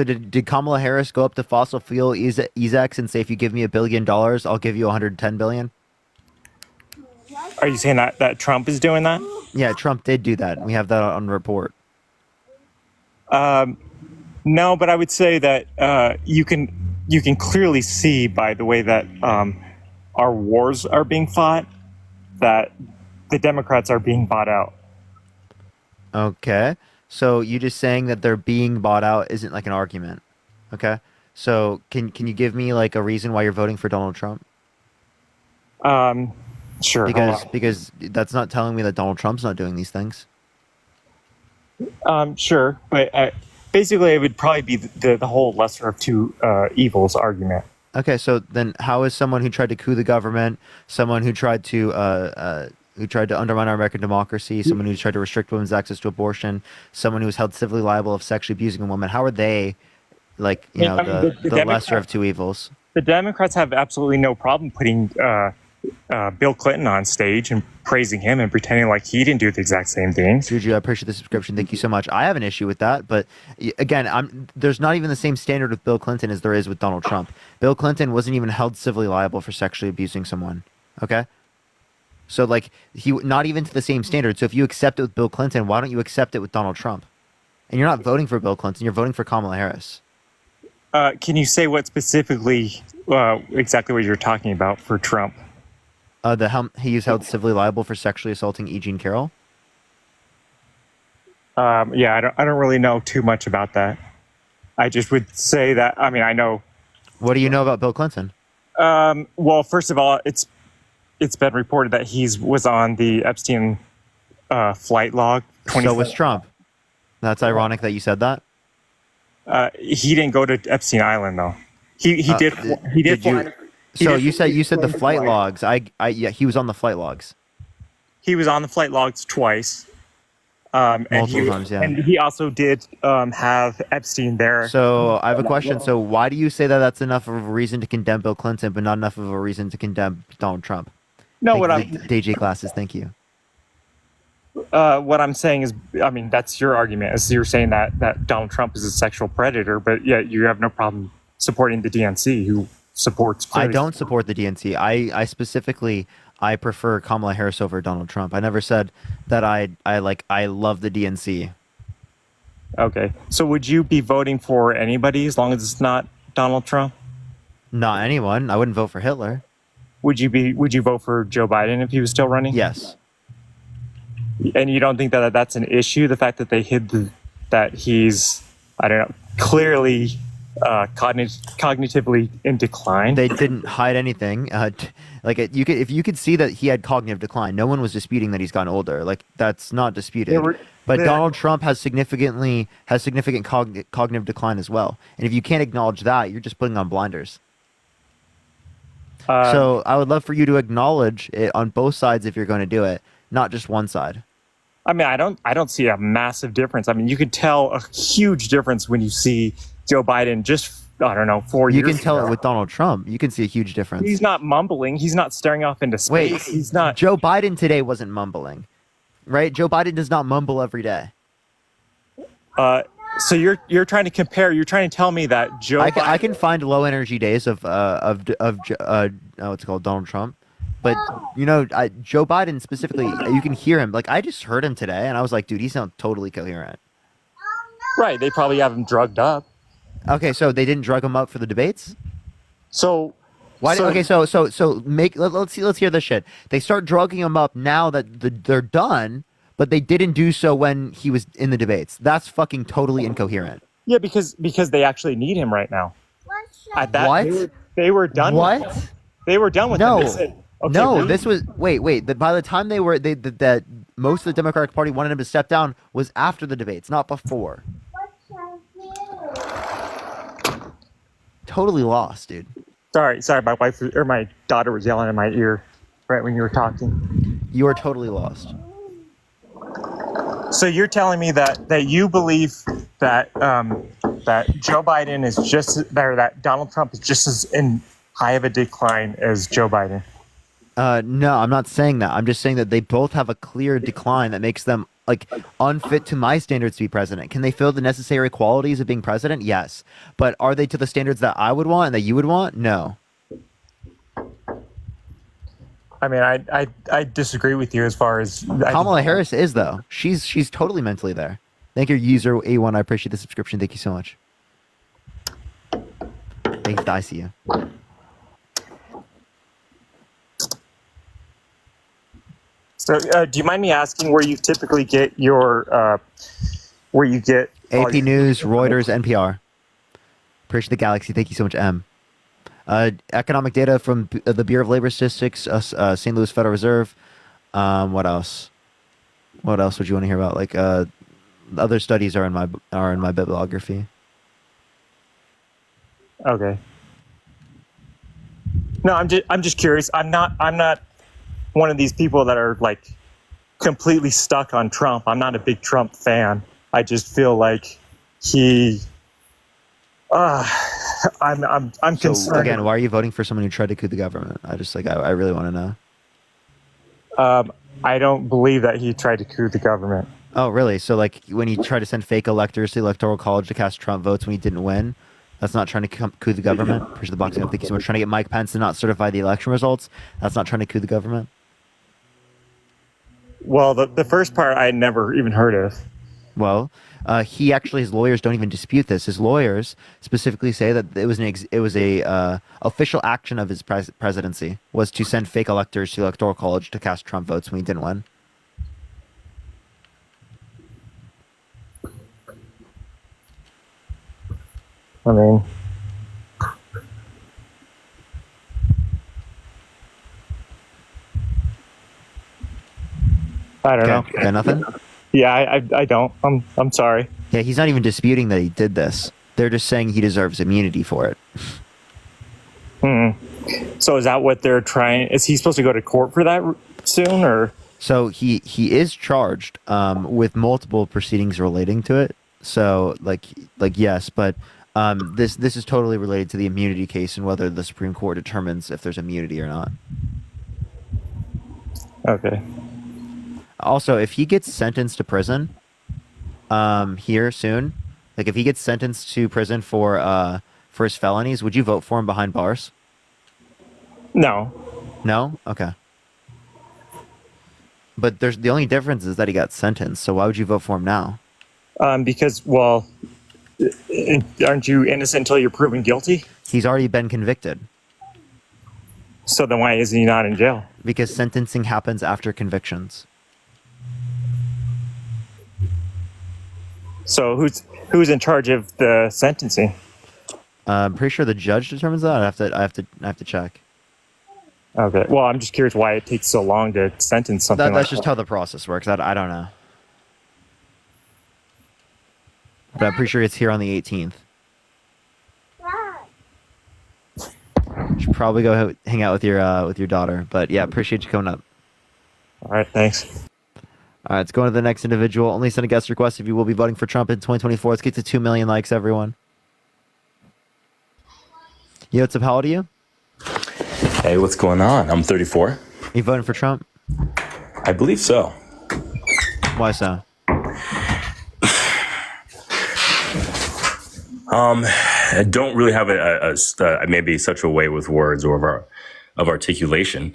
did Kamala Harris go up to fossil fuel execs and say, if you give me $1 billion, I'll give you 110 billion? Are you saying that Trump is doing that? Yeah, Trump did do that. We have that on the report. No, but I would say that you can clearly see by the way that our wars are being fought that the Democrats are being bought out. Okay. So you just saying that they're being bought out isn't like an argument. Okay. So can you give me like a reason why you're voting for Donald Trump? Sure. Because that's not telling me that Donald Trump's not doing these things. Sure, but basically, it would probably be the whole lesser of two evils argument. Okay, so then how is someone who tried to coup the government, someone who tried to undermine our American democracy, someone who tried to restrict women's access to abortion, someone who was held civilly liable of sexually abusing a woman, how are they like, the lesser of two evils? The Democrats have absolutely no problem putting Bill Clinton on stage and praising him and pretending like he didn't do the exact same thing. Juju, I appreciate the subscription. Thank you so much. I have an issue with that, but again, there's not even the same standard with Bill Clinton as there is with Donald Trump. Bill Clinton wasn't even held civilly liable for sexually abusing someone. Okay? So like he not even to the same standard. So if you accept it with Bill Clinton, why don't you accept it with Donald Trump? And you're not voting for Bill Clinton, you're voting for Kamala Harris. Can you say what specifically, exactly what you're talking about for Trump? He was held civilly liable for sexually assaulting E. Jean Carroll. Yeah, I don't really know too much about that. I just would say that, I mean, I know. What do you know about Bill Clinton? Well, first of all, it's been reported that he was on the Epstein flight log. So was Trump. That's ironic that you said that. He didn't go to Epstein Island though. He did. So you said the flight logs. Yeah, he was on the flight logs. He was on the flight logs twice. Multiple times, yeah. And he also did have Epstein there. So I have a question. So why do you say that that's enough of a reason to condemn Bill Clinton, but not enough of a reason to condemn Donald Trump? No, DJ classes. Thank you. What I'm saying is, I mean, that's your argument. Is you're saying that Donald Trump is a sexual predator, but yet you have no problem supporting the DNC, who supports. I don't support the DNC. I specifically prefer Kamala Harris over Donald Trump. I never said that I love the DNC. Okay, so would you be voting for anybody as long as it's not Donald Trump? Not anyone. I wouldn't vote for Hitler. Would you vote for Joe Biden if he was still running? Yes. And you don't think that that's an issue? The fact that they hid that he's, I don't know, clearly cognitively in decline. They didn't hide anything. If you could see that he had cognitive decline. No one was disputing that he's gotten older. Like that's not disputed. Donald Trump has significant cognitive decline as well. And if you can't acknowledge that, you're just putting on blinders. So I would love for you to acknowledge it on both sides if you're going to do it, not just one side. I mean, I don't see a massive difference. I mean, you could tell a huge difference when you see Joe Biden just, I don't know, 4 years ago. You can tell it with Donald Trump. You can see a huge difference. He's not mumbling. He's not staring off into space. Wait, he's not. Joe Biden today wasn't mumbling, right? Joe Biden does not mumble every day. So you're trying to compare. You're trying to tell me that Joe. I can find low energy days of what's it called, Donald Trump. But Joe Biden specifically, you can hear him. Like I just heard him today, and I was like, dude, he sounds totally coherent. Right? They probably have him drugged up. Okay, so they didn't drug him up for the debates. So why? Let's hear this shit. They start drugging him up now that they're done, but they didn't do so when he was in the debates. That's fucking totally incoherent. Yeah, because they actually need him right now. What? They were done. What? With him. They were done with no. him. They said, okay, no, really? this was wait. By the time that most of the Democratic Party wanted him to step down was after the debates, not before. Totally lost, dude. Sorry. My wife or my daughter was yelling in my ear right when you were talking. You are totally lost. So you're telling me that you believe that that Joe Biden is that Donald Trump is just as in high of a decline as Joe Biden? No, I'm not saying that. I'm just saying that they both have a clear decline that makes them unfit to my standards to be president. Can they fill the necessary qualities of being president? Yes. But are they to the standards that I would want and that you would want? No. I mean, I disagree with you as far as Kamala Harris is though. She's totally mentally there. Thank you, user A1. I appreciate the subscription. Thank you so much. Thank you for the ICU. So, do you mind me asking where you typically get your AP News, Reuters, NPR. Appreciate the Galaxy. Thank you so much, M. Economic data from the Bureau of Labor Statistics, St. Louis Federal Reserve. What else? What else would you want to hear about? Like other studies are in my bibliography. Okay. No, I'm just curious. I'm not one of these people that are like completely stuck on Trump. I'm not a big Trump fan. I just feel like he. I'm concerned. So again, why are you voting for someone who tried to coup the government? I really want to know. I don't believe that he tried to coup the government. Oh, really? So like when he tried to send fake electors to the Electoral College to cast Trump votes when he didn't win, that's not trying to coup the government? Appreciate the boxing up. Thank you so much. Trying to get Mike Pence to not certify the election results. That's not trying to coup the government? Well, the first part I had never even heard of. Well, his lawyers don't even dispute this. His lawyers specifically say that it was a official action of his presidency was to send fake electors to the Electoral College to cast Trump votes when he didn't win. I mean, I don't know. Got nothing? Yeah, I don't. I'm sorry. Yeah, he's not even disputing that he did this. They're just saying he deserves immunity for it. So is that what they're trying? Is he supposed to go to court for that soon, or? So he is charged with multiple proceedings relating to it. So like yes, but this is totally related to the immunity case and whether the Supreme Court determines if there's immunity or not. Okay. Also, if he gets sentenced to prison here soon, like if he gets sentenced to prison for his felonies, would you vote for him behind bars? No. No? Okay. But the only difference is that he got sentenced, so why would you vote for him now? Because, well, aren't you innocent until you're proven guilty? He's already been convicted. So then why is he not in jail? Because sentencing happens after convictions. So who's in charge of the sentencing? I'm pretty sure the judge determines that. I have to check. Okay. Well, I'm just curious why it takes so long to sentence something. That's just how the process works. I don't know. But I'm pretty sure it's here on the 18th. Should probably go hang out with your daughter. But yeah, appreciate you coming up. All right, thanks. All right, let's go on to the next individual. Only send a guest request if you will be voting for Trump in 2024. Let's get to 2 million likes, everyone. Yo, what's up? How old are you? Hey, what's going on? I'm 34. You voting for Trump? I believe so. Why so? I don't really have a maybe such a way with words or of articulation.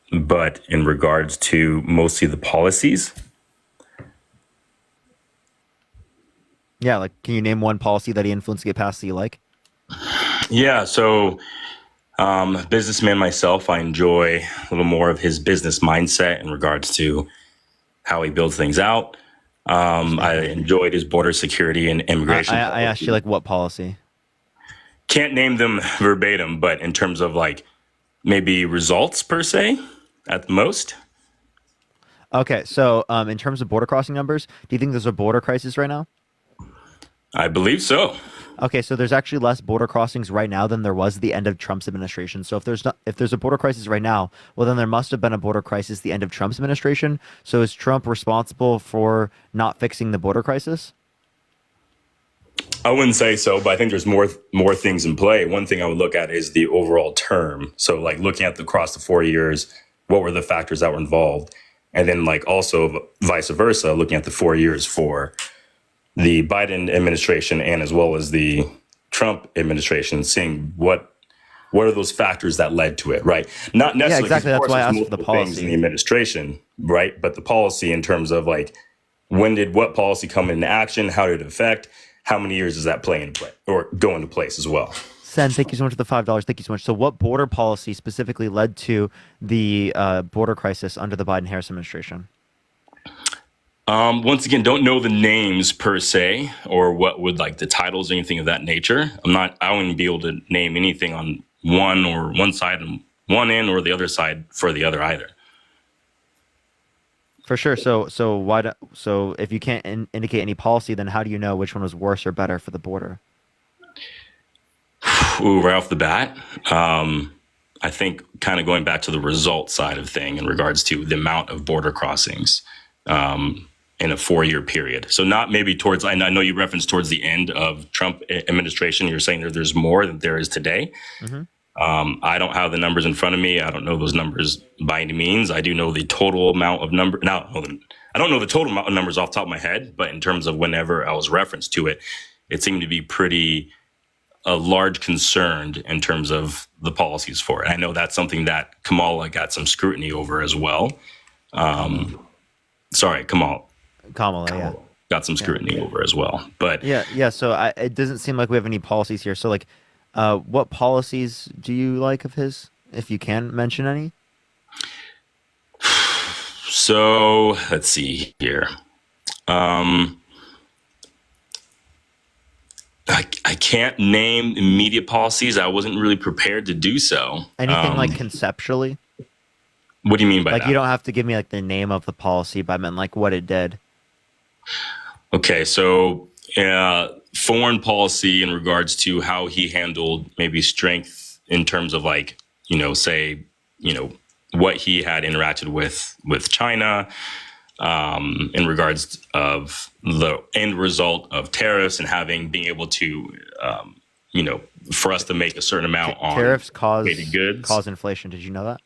But in regards to mostly the policies. Yeah, like, can you name one policy that he influenced to get passed that you like? Yeah, so businessman myself, I enjoy a little more of his business mindset in regards to how he builds things out. I enjoyed his border security and immigration. I asked you, like, what policy? Can't name them verbatim, but in terms of, like, maybe results per se, at the most. Okay, so in terms of border crossing numbers, do you think there's a border crisis right now? I believe so. Okay, so there's actually less border crossings right now than there was at the end of Trump's administration. So if there's a border crisis right now, well, then there must have been a border crisis at the end of Trump's administration. So is Trump responsible for not fixing the border crisis? I wouldn't say so, but I think there's more things in play. One thing I would look at is the overall term. So like looking at across the 4 years, what were the factors that were involved? And then like also vice versa, looking at the 4 years for the Biden administration and as well as the Trump administration, seeing what are those factors that led to it, right? Not necessarily. Yeah, exactly. That's why I asked for the policy in the administration, right? But the policy in terms of like, when did what policy come into action? How did it affect? How many years does that play into play or go into place as well? Sen, thank you so much for the $5. Thank you so much. So, what border policy specifically led to the border crisis under the Biden-Harris administration? Once again, don't know the names per se, or what would like the titles or anything of that nature. I wouldn't be able to name anything on one side and one end or the other side for the other either. For sure. So if you can't indicate any policy, then how do you know which one was worse or better for the border? Ooh, right off the bat, I think kind of going back to the result side of thing in regards to the amount of border crossings in a 4-year period. So not maybe towards, I know you referenced towards the end of Trump administration, you're saying there's more than there is today. Mm-hmm. I don't have the numbers in front of me. I don't know those numbers by any means. I do know the total amount of number. Now, I don't know the total amount of numbers off the top of my head, but in terms of whenever I was referenced to it, it seemed to be pretty a large concern in terms of the policies for it. I know that's something that Kamala got some scrutiny over as well. Kamala, yeah. Got some scrutiny over as well. But yeah. So it doesn't seem like we have any policies here. So like, what policies do you like of his, if you can mention any? So let's see here. I can't name immediate policies. I wasn't really prepared to do so. Anything like conceptually? What do you mean by that? Like you don't have to give me like the name of the policy, but I meant like what it did. Okay, so foreign policy in regards to how he handled maybe strength in terms of like, what he had interacted with China, in regards of the end result of tariffs and being able to, for us to make a certain amount on tariffs cause inflation. Did you know that?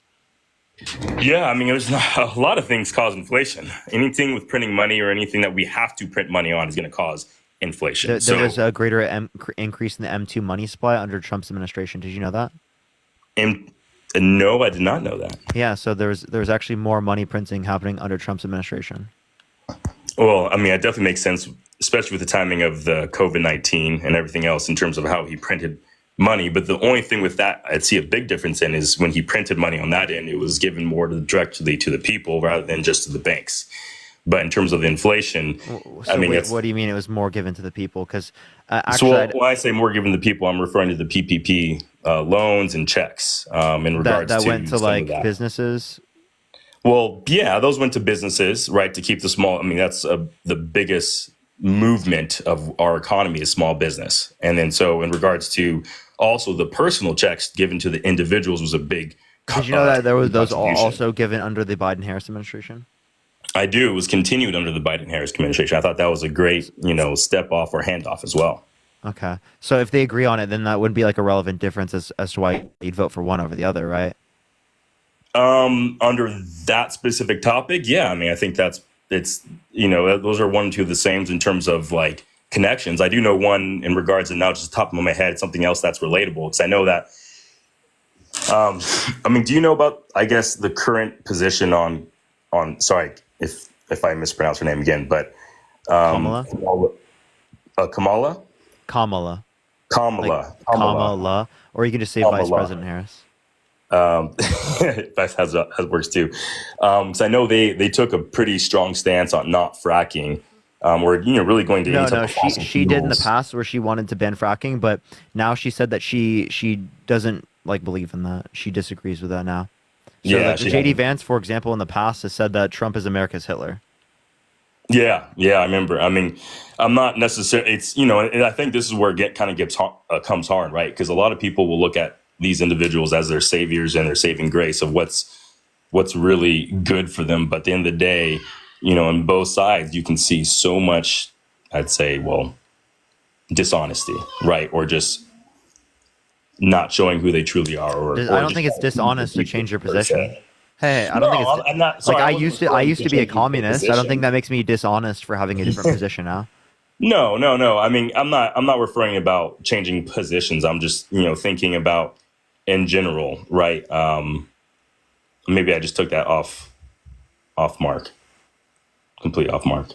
Yeah, I mean, there's a lot of things cause inflation. Anything with printing money or anything that we have to print money on is going to cause inflation. There was a greater increase in the M2 money supply under Trump's administration. Did you know that? No, I did not know that. Yeah, so there's actually more money printing happening under Trump's administration. Well, I mean, it definitely makes sense, especially with the timing of the COVID-19 and everything else in terms of how he printed money. But the only thing with that I'd see a big difference in is when he printed money on that end, it was given more directly to the people rather than just to the banks. But in terms of the inflation, what do you mean it was more given to the people? Because when I say more given to the people, I'm referring to the PPP loans and checks in regards that to went to like businesses. Well, yeah, those went to businesses, right? To keep the small. I mean, that's the biggest movement of our economy is small business. And then so in regards to also the personal checks given to the individuals was a big. Did you know that there was those also given under the Biden-Harris administration? I do. It was continued under the Biden-Harris administration. I thought that was a great, step off or handoff as well. Okay. So if they agree on it, then that wouldn't be like a relevant difference as to why you'd vote for one over the other, right? Under that specific topic, yeah. I mean, I think those are one or two of the same in terms of like connections. I do know one in regards to now just top of my head, something else that's relatable because I know that. Do you know about, I guess, the current position on sorry if I mispronounce her name again, but Kamala? Kamala? Kamala. Kamala. Like Kamala. Or you can just say Kamala. Vice President Harris. That works too. Because I know they took a pretty strong stance on not fracking. Or really going to no. She did in the past where she wanted to ban fracking, but now she said that she doesn't like believe in that. She disagrees with that now. So yeah, JD Vance, for example, in the past has said that Trump is America's Hitler. Yeah, I remember. I mean, I'm not necessarily. It's and I think this is where comes hard, right? Because a lot of people will look at these individuals as their saviors and their saving grace of what's really good for them. But at the end of the day, on both sides, you can see so much. I'd say, dishonesty, right, or just not showing who they truly are. I don't think it's dishonest to change your position. Hey, I don't think it's. I'm not. Sorry, like I used to be a communist. I don't think that makes me dishonest for having a different position now. No. I mean, I'm not referring about changing positions. I'm just thinking about in general, right? Maybe I just took that off mark, completely off mark.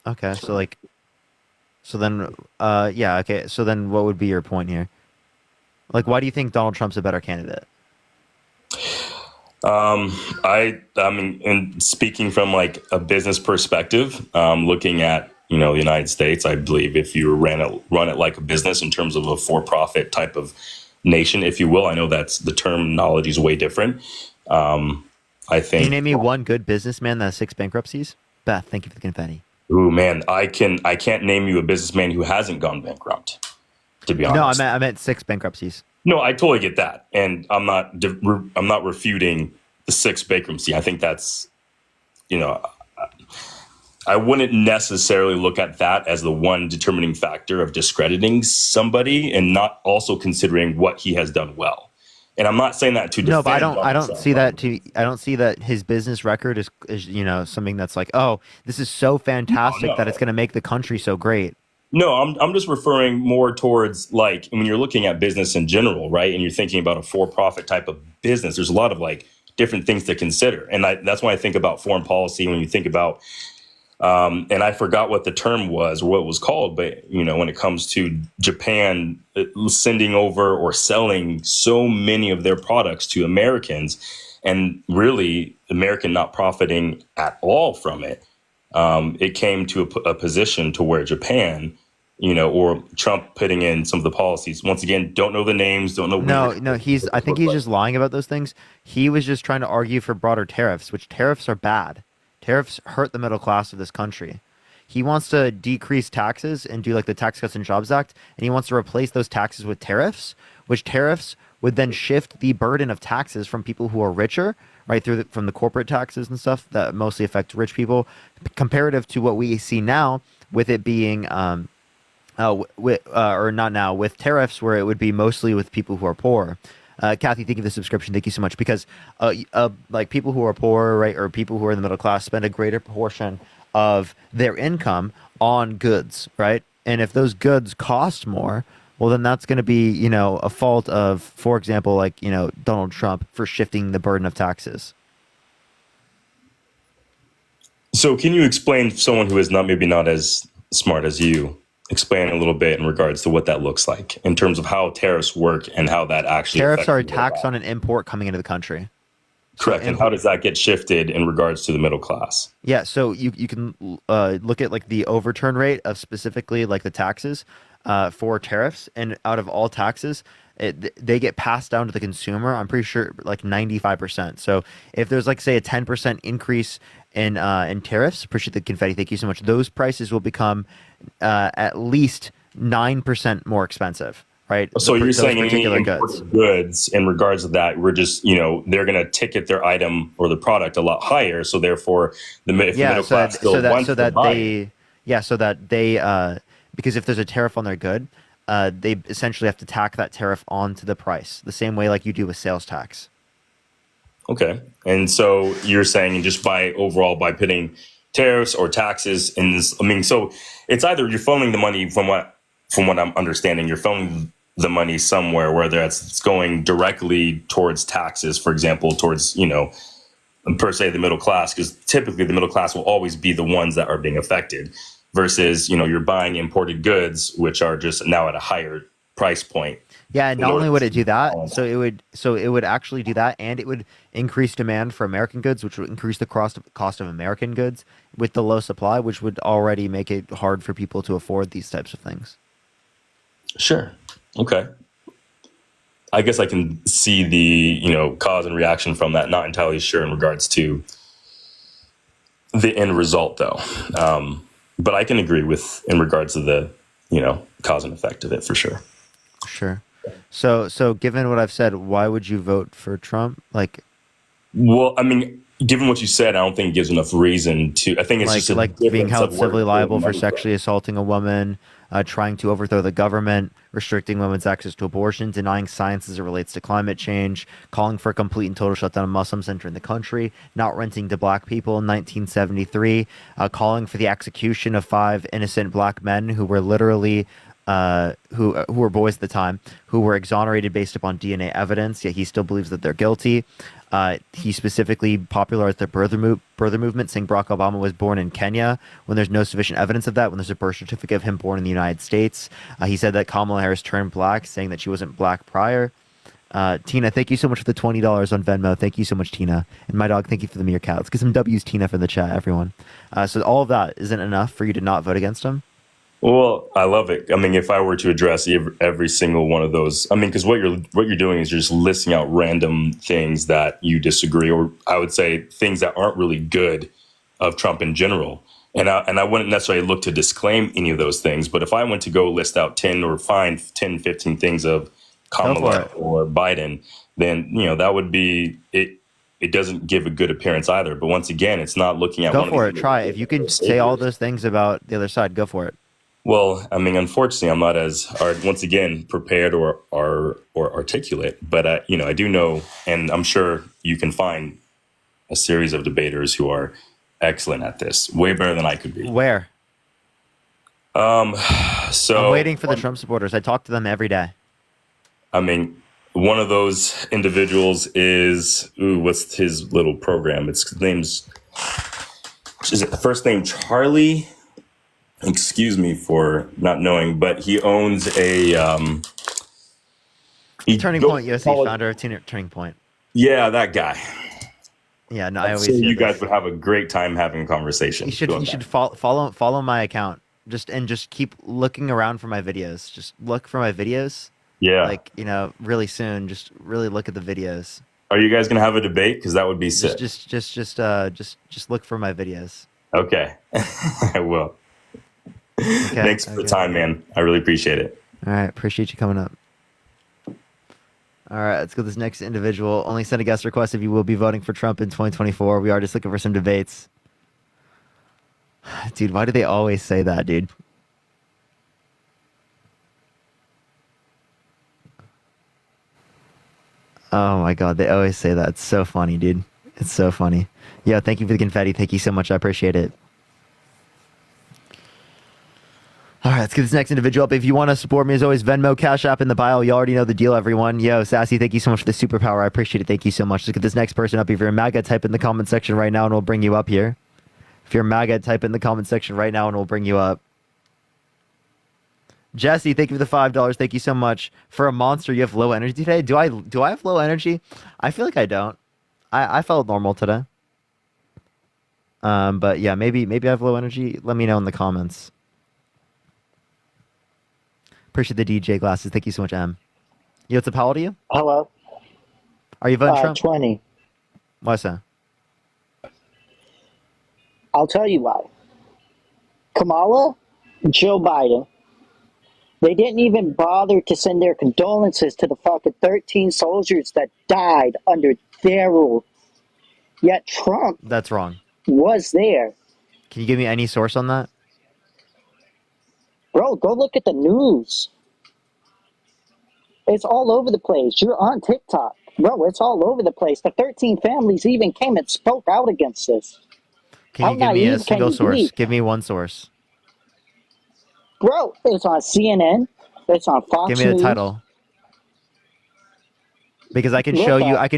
Okay, so then, okay. So then, what would be your point here? Like, why do you think Donald Trump's a better candidate? I mean, and speaking from like a business perspective, looking at the United States, I believe if you run it like a business in terms of a for-profit type of nation, if you will, I know that's the terminology is way different. I think. Can you name me one good businessman that has 6 bankruptcies? Beth, thank you for the confetti. Ooh, man, I can't name you a businessman who hasn't gone bankrupt. To be honest, No, I meant 6 bankruptcies. No, I totally get that, and I'm not refuting the 6 bankruptcy. I think that's, I wouldn't necessarily look at that as the one determining factor of discrediting somebody, and not also considering what he has done well. And I'm not saying that to defend. No, but I don't see that. I don't see that his business record is something that's like, oh, this is so fantastic that it's going to make the country so great. No, I'm just referring more towards like when you're looking at business in general, right? And you're thinking about a for-profit type of business. There's a lot of like different things to consider, and that's why I think about foreign policy. When you think about, and I forgot what the term was or what it was called, but when it comes to Japan sending over or selling so many of their products to Americans, and really American not profiting at all from it, it came to a position to where Japan. Or Trump putting in some of the policies. Once again, don't know the names, don't know. No, I think he's just lying about those things. He was just trying to argue for broader tariffs, which tariffs are bad. Tariffs hurt the middle class of this country. He wants to decrease taxes and do like the Tax Cuts and Jobs Act, and he wants to replace those taxes with tariffs, which tariffs would then shift the burden of taxes from people who are richer, right, from the corporate taxes and stuff that mostly affect rich people, comparative to what we see now with it being with tariffs, where it would be mostly with people who are poor. Kathy, thank you for the subscription. Thank you so much, because like people who are poor, right, or people who are in the middle class spend a greater portion of their income on goods, right? And if those goods cost more, well, then that's going to be, a fault of, for example, like, Donald Trump for shifting the burden of taxes. So can you explain to someone who is maybe not as smart as you, explain a little bit in regards to what that looks like in terms of how tariffs work and how that actually tariffs are a tax on an import coming into the country. Correct. And how does that get shifted in regards to the middle class? Yeah. So you can look at like the overturn rate of specifically like the taxes for tariffs, and out of all taxes, they get passed down to the consumer. I'm pretty sure like 95%. So if there's like say a 10% increase in tariffs, appreciate the confetti. Thank you so much. Those prices will become at least 9% more expensive, right? So you're saying any imported goods in regards to that, we're just, they're going to ticket their item or the product a lot higher. So therefore, the middle class still wants to buy. Because if there's a tariff on their good, they essentially have to tack that tariff onto the price, the same way like you do with sales tax. Okay. And so you're saying just by putting tariffs or taxes in this, so it's either you're funneling the money from what I'm understanding, you're funneling the money somewhere, whether it's going directly towards taxes, for example, towards, per se the middle class, because typically the middle class will always be the ones that are being affected versus, you're buying imported goods, which are just now at a higher price point. Yeah, and not only would it do that, so it would actually do that, and it would increase demand for American goods, which would increase the cost of American goods with the low supply, which would already make it hard for people to afford these types of things. Sure. Okay. I guess I can see the, cause and reaction from that. Not entirely sure in regards to the end result, though. But I can agree with in regards to the, cause and effect of it for sure. Sure. So given what I've said, why would you vote for Trump? Well, given what you said, I don't think it gives enough reason to. I think it's just like being held civilly liable for sexually assaulting a woman, trying to overthrow the government, restricting women's access to abortion, denying science as it relates to climate change, calling for a complete and total shutdown of Muslims entering the country, not renting to black people in 1973, calling for the execution of 5 innocent black men who were literally. Who were boys at the time, who were exonerated based upon DNA evidence, yet he still believes that they're guilty. He specifically popularized the birth birther movement, saying Barack Obama was born in Kenya when there's no sufficient evidence of that, when there's a birth certificate of him born in the United States. He said that Kamala Harris turned black, saying that she wasn't black prior. Tina, thank you so much for the $20 on Venmo. Thank you so much, Tina. And my dog, thank you for the meerkat. Let's get some W's, Tina, for the chat, everyone. So all of that isn't enough for you to not vote against him? Well, I love it. I mean, if I were to address every single one of those, I mean, because what you're doing is you're just listing out random things that you disagree, or I would say things that aren't really good of Trump in general. And I wouldn't necessarily look to disclaim any of those things. But if I went to go list out 10 or find 10, 15 things of Kamala or Biden, then, that would be it. It doesn't give a good appearance either. But once again, it's not looking at go for it. Try it. If you can say all those things about the other side, go for it. Well, I mean, unfortunately, I'm not as once again prepared or articulate, but I do know, and I'm sure you can find a series of debaters who are excellent at this, way better than I could be. Where? So I'm waiting for the Trump supporters. I talk to them every day. I mean, one of those individuals is what's his little program? His name's first name Charlie. Excuse me for not knowing, but he owns a Turning Point USA, founder of Turning Point. Yeah, that guy. Yeah, no, I always. So you guys would have a great time having a conversation. You should follow my account. Just keep looking around for my videos. Just look for my videos. Yeah. Like, really soon. Just really look at the videos. Are you guys gonna have a debate? Because that would be sick. Just look for my videos. Okay, I will. Okay, thanks for the time, man. I really appreciate it. All right, appreciate you coming up. All right, let's go to this next individual. Only send a guest request if you will be voting for Trump in 2024. We are just looking for some debates. Dude, why do they always say that, dude? Oh my God, they always say that. It's so funny, dude. It's so funny. Yeah, thank you for the confetti. Thank you so much. I appreciate it. All right, let's get this next individual up. If you want to support me, as always, Venmo, Cash App in the bio. You already know the deal, everyone. Yo, Sassy, thank you so much for the superpower. I appreciate it. Thank you so much. Let's get this next person up. If you're a MAGA, type in the comment section right now and we'll bring you up here. If you're a MAGA, type in the comment section right now and we'll bring you up. Jesse, thank you for the $5. Thank you so much. For a monster, you have low energy today. Do I have low energy? I feel like I don't. I felt normal today. But yeah, maybe I have low energy. Let me know in the comments. Appreciate the DJ glasses. Thank you so much, Em. Yo, what's up? How old are you? Hello. Are you voting Trump? 20. Why so? I'll tell you why. Kamala, Joe Biden, they didn't even bother to send their condolences to the fucking 13 soldiers that died under their rule. Yet Trump That's wrong. was there. Can you give me any source on that? Bro, go look at the news. It's all over the place. You're on TikTok. Bro, it's all over the place. The 13 families even came and spoke out against this. Can you give me a single source? Give me one source. Bro, it's on CNN. It's on Fox News. Give me the title. Because I can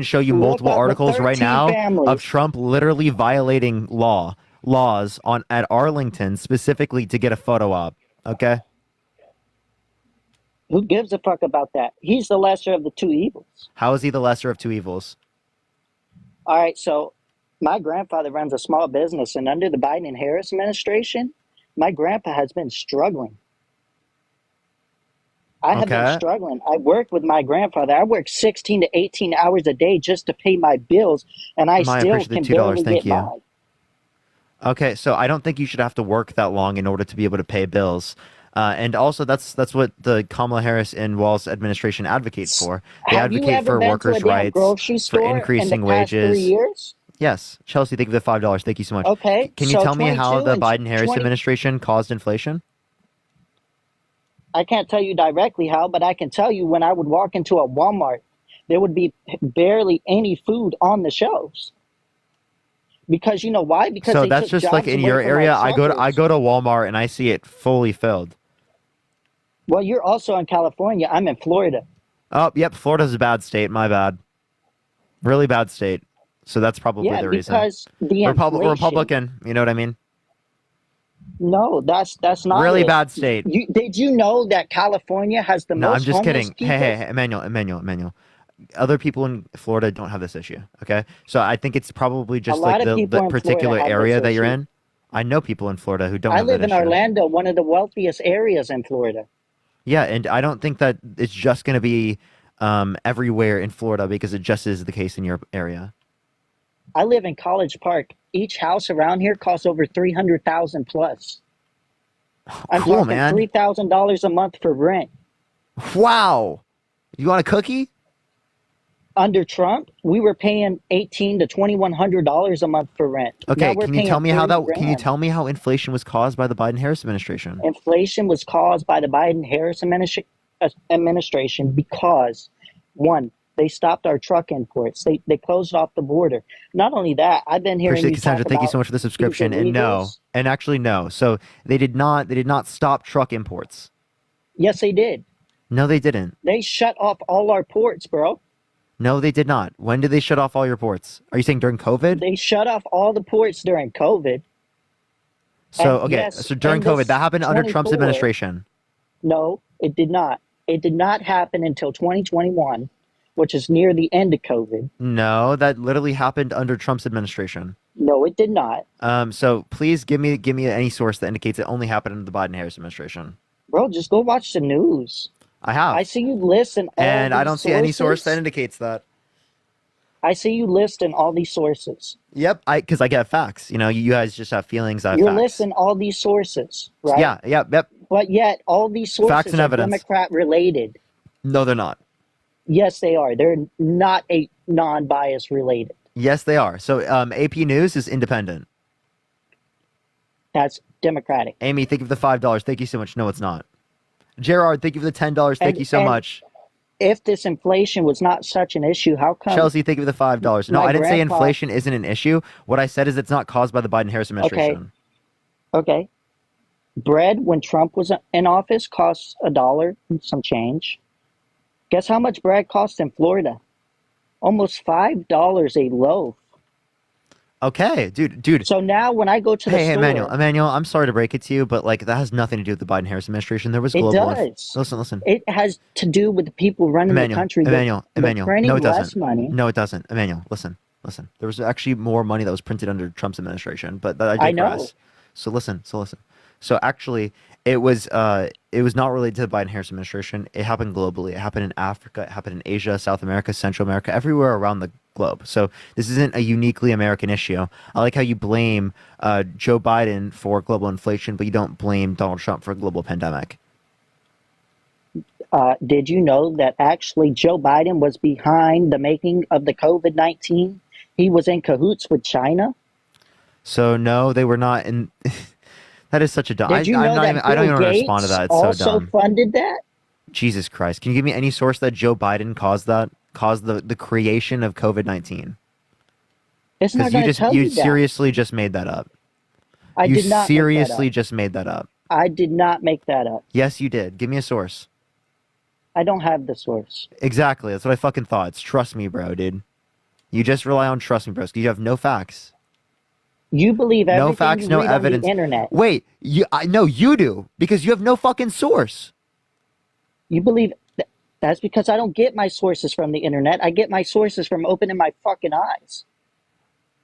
show you multiple articles right now of Trump literally violating laws at Arlington specifically to get a photo op. Okay? Who gives a fuck about that? He's the lesser of the two evils. How is he the lesser of two evils? All right, so my grandfather runs a small business, and under the Biden and Harris administration, my grandpa has been struggling. I have been struggling. I worked with my grandfather. I work 16 to 18 hours a day just to pay my bills, and I still can barely get by. Okay, so I don't think you should have to work that long in order to be able to pay bills. And also, that's what the Kamala Harris and Walz administration advocates for. They advocate for workers' rights, for increasing wages. Yes, Chelsea, thank you for the $5. Thank you so much. Okay, can you tell me how the Biden-Harris administration caused inflation? I can't tell you directly how, but I can tell you when I would walk into a Walmart, there would be barely any food on the shelves. Because you know why? Because so that's just like in your area. I go to Walmart and I see it fully filled. Well, you're also in California. I'm in Florida. Oh, yep. Florida's a bad state. My bad. Really bad state. So that's probably Yeah, the reason. because the inflation. Republican, you know what I mean? No, that's not Really it. bad state. Did you know that California has the No, most I'm just homeless kidding. people? Hey, Emmanuel. Other people in Florida don't have this issue, okay? So I think it's probably just lot like of the people in particular Florida have area this that you're issue. in. I know people in Florida who don't I have live that in issue. Orlando, one of the wealthiest areas in Florida. Yeah, and I don't think that it's just going to be everywhere in Florida because it just is the case in your area. I live in College Park. Each house around here costs over $300,000 plus. I'm Cool, talking man. $3,000 a month for rent. Wow. You want a cookie? Under Trump, we were paying $1,800 to $2,100 a month for rent. Now Okay, we're can you paying tell me how that? $30,000. Can you tell me how inflation was caused by the Biden-Harris administration? Inflation was caused by the Biden-Harris administration because, one, they stopped our truck imports. They closed off the border. Not only that, I've been hearing Appreciate it, you Cassandra. talk Thank you about so much for the these subscription. And no, illegals. and actually no. So they did not stop truck imports. Yes, they did. No, they didn't. They shut off all our ports, bro. No, they did not. When did they shut off all your ports? Are you saying during COVID? They shut off all the ports during COVID. So And okay, yes, so during in this COVID, that happened under Trump's 24 administration. No, it did not. It did not happen until 2021, which is near the end of COVID. No, that literally happened under Trump's administration. No, it did not. So please give me any source that indicates it only happened under the Biden-Harris administration. Bro, just go watch the news. I have. I see you listen all And I these don't see any source that sources. indicates that. I see you listing all these sources. Yep, because I get facts. You know, you guys just have feelings. I have You're facts. listing all these sources, right? Yeah, yep. But yet, all these sources Facts and are evidence. Democrat related. No, they're not. Yes, they are. They're not a non-bias related. Yes, they are. So AP News is independent. That's Democratic. Amy, thank you for the $5. Thank you so much. No, it's not. Gerard, thank you for the $10. Thank you so much. If this inflation was not such an issue, how come? Chelsea, thank you for the $5. No, my I didn't say grandpa- inflation isn't an issue. What I said is it's not caused by the Biden-Harris administration. Okay. Bread, when Trump was in office, costs $1 and some change. Guess how much bread costs in Florida? Almost $5 a loaf. Okay, dude. So now when I go to the Hey, store, Emmanuel, I'm sorry to break it to you, but like that has nothing to do with the Biden-Harris administration. There was it global. does. Listen. It has to do with the people running the country. They're Emmanuel. printing No, it less doesn't. money. No, it doesn't. Emmanuel, listen. There was actually more money that was printed under Trump's administration, but I I know. digress. So listen. So actually, it was not related to the Biden-Harris administration. It happened globally. It happened in Africa. It happened in Asia, South America, Central America, everywhere around the globe. So this isn't a uniquely American issue. I like how you blame Joe Biden for global inflation, but you don't blame Donald Trump for a global pandemic. Did you know that actually Joe Biden was behind the making of the COVID-19? He was in cahoots with China. So no, they were not in. That is such a dumb. Did you know I'm not that even, I don't Bill even respond to Gates that. It's so also dumb. funded that? Jesus Christ! Can you give me any source that Joe Biden caused the creation of COVID-19? It's not Because going to tell you you that. seriously just made that up. I You did not seriously make that up. just made that up. I did not make that up. Yes, you did. Give me a source. I don't have the source. Exactly. That's what I fucking thought. It's trust me, bro, dude. You just rely on trust me, bros. Because you have no facts. You believe everything No facts, you no read evidence. on the internet. Wait, I know you do because you have no fucking source. You believe that's because I don't get my sources from the internet. I get my sources from opening my fucking eyes.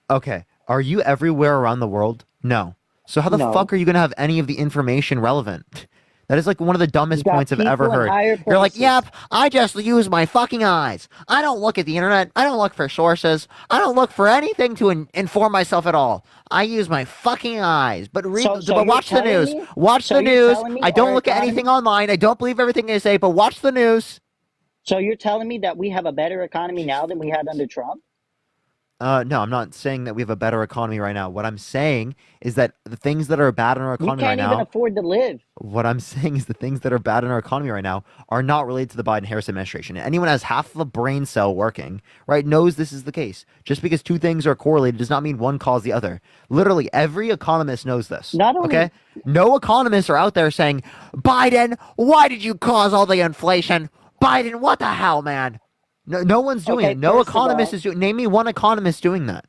Okay. Are you everywhere around the world? No. So how the No. fuck are you going to have any of the information relevant? That is like one of the dumbest You got points I've ever people in heard. higher You're like, places. yep, I just use my fucking eyes. I don't look at the internet. I don't look for sources. I don't look for anything to inform myself at all. I use my fucking eyes. But So but you're watch the telling news. me- Watch so the you're news. telling me I don't our look at economy- anything online. I don't believe everything they say, but watch the news. So you're telling me that we have a better economy now than we had under Trump? No, I'm not saying that we have a better economy right now. What I'm saying is that the things that are bad in our We economy right can't even now. afford to live. What I'm saying is the things that are bad in our economy right now are not related to the Biden-Harris administration. And anyone who has half of a brain cell working, right, knows this is the case. Just because two things are correlated does not mean one caused the other. Literally, every economist knows this. Not only- okay? No economists are out there saying, Biden, why did you cause all the inflation? Biden, what the hell, man? No one's doing Okay, it. No first of economist all- is doing. Name me one economist doing that.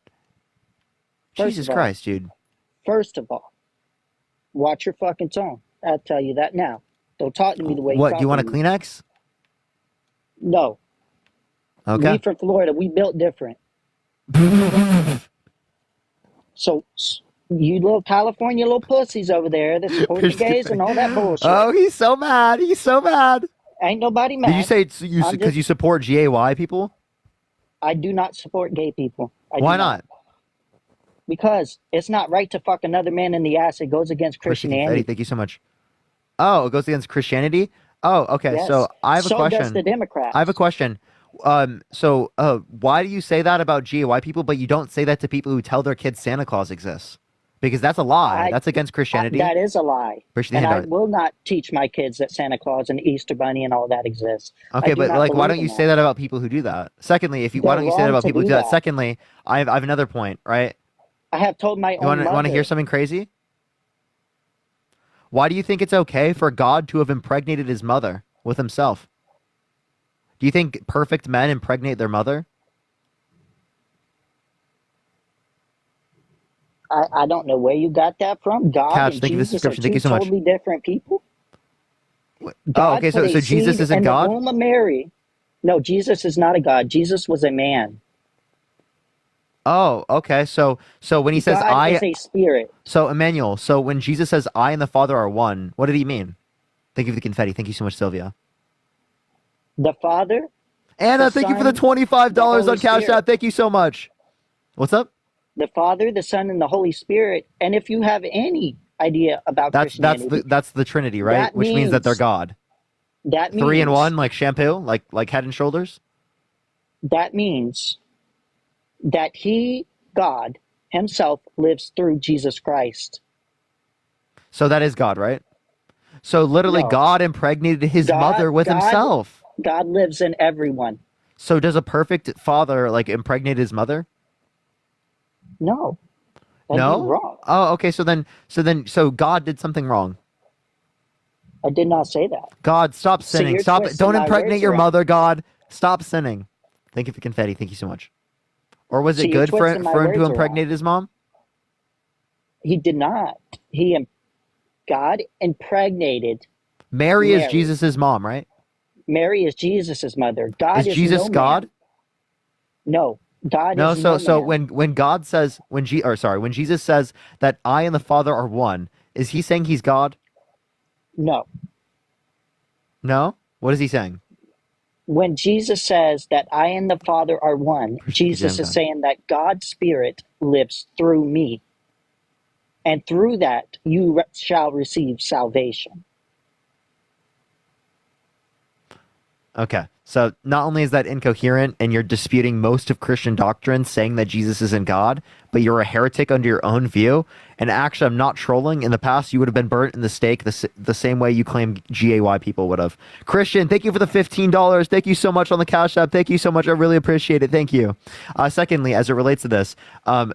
First Jesus of all- Christ, dude. First of all, watch your fucking tone. I'll tell you that now. Don't talk to me the way What? Do you want a to me. Kleenex? No. Okay. We from Florida, we built different. So you little California little pussies over there that support the gays and all that bullshit. Oh, he's so mad. He's so mad. Ain't nobody mad. Did you say it's you I'm because just- you support GAY people? I do not support gay people. I do Why not? Because it's not right to fuck another man in the ass. It goes against Christian Confetti, Christianity. thank you so much. Oh, it goes against Christianity? Oh, okay. Yes. So I have a So does question. the Democrats. I have a question. Why do you say that about GAY people, but you don't say that to people who tell their kids Santa Claus exists? Because that's a lie. That's against Christianity. That is a lie. Christian And I handout. will not teach my kids that Santa Claus and Easter Bunny and all that exists. I Okay, do but not like, why believe don't you in say that about people who do that? Secondly, why They're don't you say that wrong about to people who do do that? that. Secondly, I have another point, right? I have told my You own want to mother. hear something crazy? Why do you think it's okay for God to have impregnated his mother with himself? Do you think perfect men impregnate their mother? I don't know where you got that from. God Couch, and thank you for the Jesus are subscription. Thank two you so much. totally different people. Oh, God okay, put so a Jesus seed isn't in God? The womb of Mary. No, Jesus is not a God. Jesus was a man. Oh, okay. So when he says God I, is a spirit. so Emmanuel, so when Jesus says I and the Father are one, what did he mean? Thank you for the confetti. Thank you so much, Sylvia. The Father. Anna, the thank you for the Son, $25 the on Holy Cash Spirit. App. Thank you so much. What's up? The Father, the Son, and the Holy Spirit. And if you have any idea about That's Christianity, that's the Trinity, right? that Which means that they're means- God. that means 3 in 1, like shampoo, like Head and Shoulders. that means that He, God Himself, lives through Jesus Christ. So that is God, right? So literally, No. God impregnated his God- mother with God- himself. God lives in everyone. So does a perfect father like impregnate his mother? No. That'd No. be wrong. Oh, okay. So God did something wrong. I did not say that. God, stop So sinning. you're Stop. twisting Don't my impregnate words your around. mother, God. Stop sinning. Thank you for confetti. Thank you so much. Or was So it you're good for twisting my him to words impregnate his mom? He did not. God impregnated. Mary is Mary. Jesus's mom, right? Mary is Jesus's mother. God Is is Jesus no God? man. No, God No, is so no man. when God says when Jesus says that I and the Father are one, is he saying he's God? No. No? What is he saying? When Jesus says that I and the Father are one, Jesus Jam is saying that God's Spirit lives through me. And through that, you shall receive salvation. Okay. So not only is that incoherent and you're disputing most of Christian doctrine saying that Jesus isn't God, but you're a heretic under your own view. And actually, I'm not trolling. In the past, you would have been burnt in the stake the same way you claim GAY people would have. Christian, thank you for the $15. Thank you so much on the Cash App. Thank you so much. I really appreciate it. Thank you. Secondly, as it relates to this, can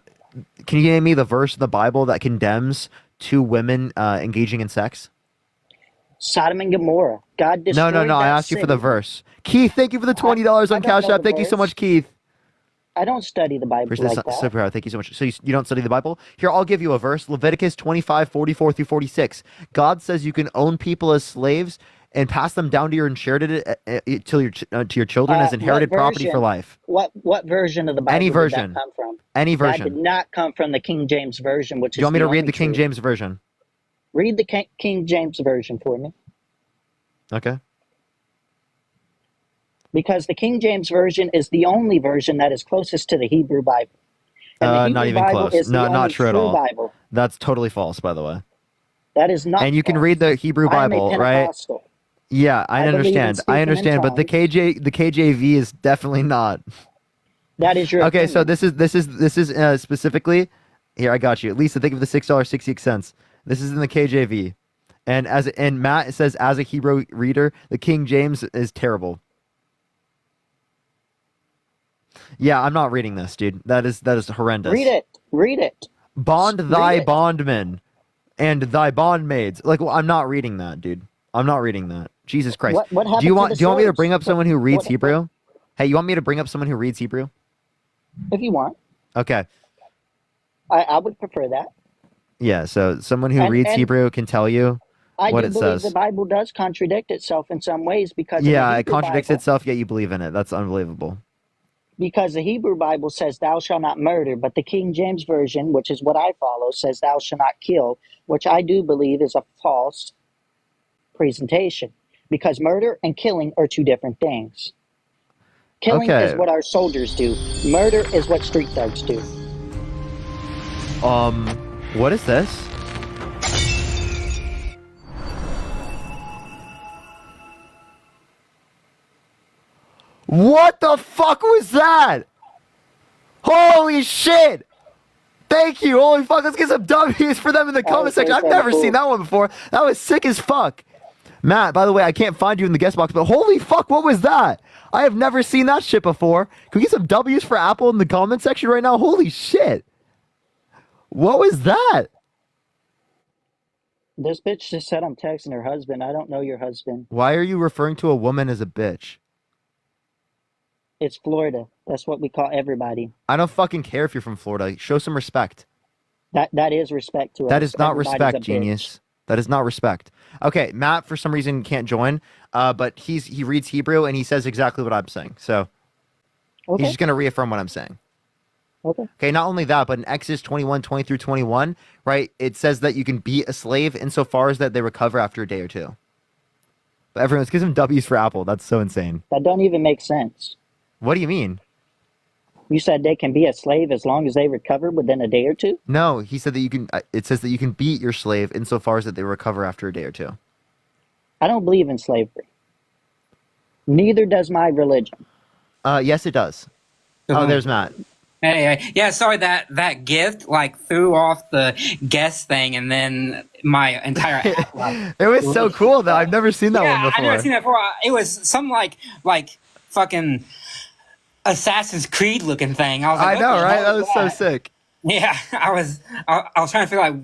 you name me the verse in the Bible that condemns two women engaging in sex? Sodom and Gomorrah. God destroyed No. I that asked you for the city. verse. Keith, thank you for the $20 I on don't Cash know App. the Thank you so verse. much, Keith. I don't study the Bible Appreciate like this, that. super power. Thank you so much. So you don't study the Bible? Here, I'll give you a verse. Leviticus 25:44 through 46. God says you can own people as slaves and pass them down to your inherited to your children as inherited What property for version- life. What version of the Bible Any did version. that come from? Any That did version. not come from the King James Version, which Do is you want me to read only the King true. James version? Read the King James Version for me. Okay. Because the King James Version is the only version that is closest to the Hebrew Bible. And the Hebrew Not even Bible close. is the No, only not true at all. Bible. That's totally false, by the way. That is not And you can false. read the Hebrew I am a Bible, right? Pentecostal. Yeah, I I believe in understand. speaking I in understand, but the KJV is definitely not. That is your Okay, opinion. so this is specifically here. I got you. At least I think of the $6.66. This is in the KJV, and Matt says as a Hebrew reader, the King James is terrible. Yeah, I'm not reading this, dude. That is horrendous. Read it. Read it. Bond thy Read it. bondmen and thy bondmaids. Like, well, I'm not reading that, dude. I'm not reading that. Jesus Christ. What happened do you to want the me to swords? bring up someone who reads Hebrew? Hey, you want me to bring up someone who reads Hebrew? If you want, Okay. I would prefer that. Yeah, so someone who reads And Hebrew can tell you I what do it believe says. the Bible does contradict itself in some ways because Yeah, in the it Hebrew contradicts Bible, itself, yet you believe in it. That's unbelievable. because the Hebrew Bible says thou shalt not murder, but the King James Version, which is what I follow, says thou shalt not kill, which I do believe is a false presentation because murder and killing are two different things. Killing is Okay. what our soldiers do. Murder is what street thugs do. What is this? What the fuck was that? Holy shit! Thank you. Holy fuck, let's get some W's for them in the comment section. I've never seen that one before. That was sick as fuck. Matt, by the way, I can't find you in the guest box, but holy fuck, what was that? I have never seen that shit before. Can we get some W's for Apple in the comment section right now? Holy shit. What was that? This bitch just said I'm texting her husband. I don't know your husband. Why are you referring to a woman as a bitch? It's Florida. That's what we call everybody. I don't fucking care if you're from Florida. Show some respect. That is respect to us. That is not Everybody's respect, a bitch. genius. That is not respect. Okay, Matt, for some reason, can't join, but he reads Hebrew, and he says exactly what I'm saying. So Okay. he's just going to reaffirm what I'm saying. Okay. Okay, not only that, but in Exodus 21:20 through 21, right, it says that you can beat a slave insofar as that they recover after a day or two. But everyone, let's give some W's for Apple. That's so insane. That don't even make sense. What do you mean? You said they can be a slave as long as they recover within a day or two? No, he said that you can, it says that you can beat your slave insofar as that they recover after a day or two. I don't believe in slavery. Neither does my religion. Yes, it does. Oh, there's Matt. Hey, yeah, sorry that gift like threw off the guest thing, and then my entire app. It was so cool though. I've never seen that one I've before. never seen that before. It was some like fucking Assassin's Creed looking thing. I was like, I know, what the right? hell That is was so sick. Yeah, I was trying to figure out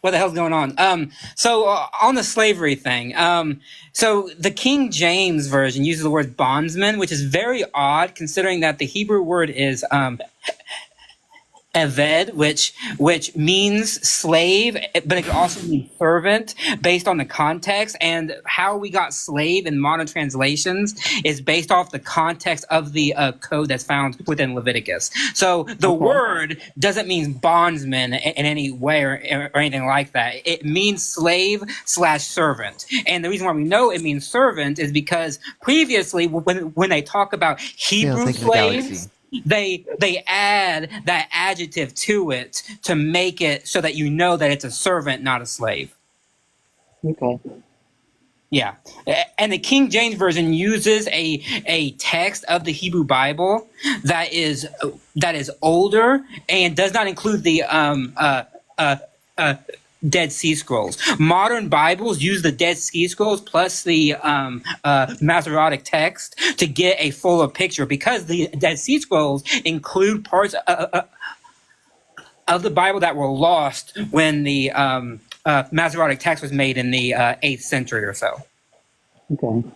what the hell's going on. So on the slavery thing, so the King James version uses the word bondsman, which is very odd considering that the Hebrew word is eved, which means slave, but it can also mean servant based on the context. And how we got slave in modern translations is based off the context of the code that's found within Leviticus. So the word doesn't mean bondsman in any way or anything like that. It means slave/servant. And the reason why we know it means servant is because previously when they talk about Hebrew slaves, they add that adjective to it to make it so that you know that it's a servant, not a slave. Okay. Yeah. And the King James Version uses a text of the Hebrew Bible that is older and does not include the Dead Sea Scrolls. Modern Bibles use the Dead Sea Scrolls plus the Masoretic text to get a fuller picture because the Dead Sea Scrolls include parts of the Bible that were lost when the Masoretic text was made in the 8th century or so. Okay.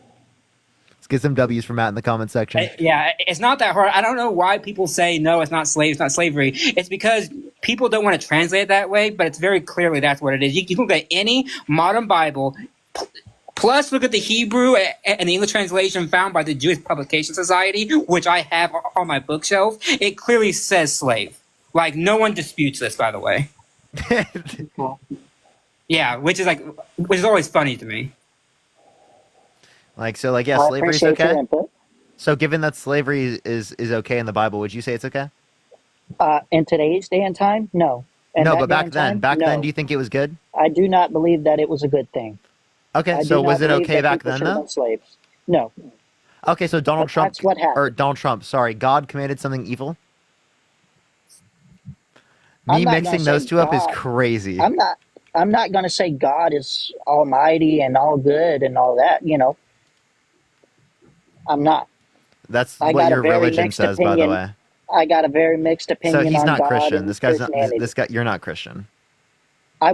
Let's get some W's from Matt in the comment section. Yeah, it's not that hard. I don't know why people say, no, it's not slave, it's not slavery. It's because people don't want to translate it that way, but it's very clearly that's what it is. You can look at any modern Bible, plus look at the Hebrew and the English translation found by the Jewish Publication Society, which I have on my bookshelf. It clearly says slave. Like, no one disputes this, by the way. Yeah, which is always funny to me. Yeah, slavery is okay. So given that slavery is okay in the Bible, would you say it's okay? In today's day and time, no. And no, that but day back and then, time, no. do you think it was good? I do not believe that it was a good thing. Okay, I so do was not it believe okay that back people then should have though? been slaves. No. Okay, so Donald Trump that's what happened. or Donald Trump, sorry, God commanded something evil? I'm Me not mixing gonna those say two up is God. crazy. I'm not going to say God is almighty and all good and all that, I'm not. That's I what got a your very religion mixed says, by the opinion. way. I got a very mixed opinion So he's on not God Christian. and This guy's not. Christianity. This guy. You're not Christian. I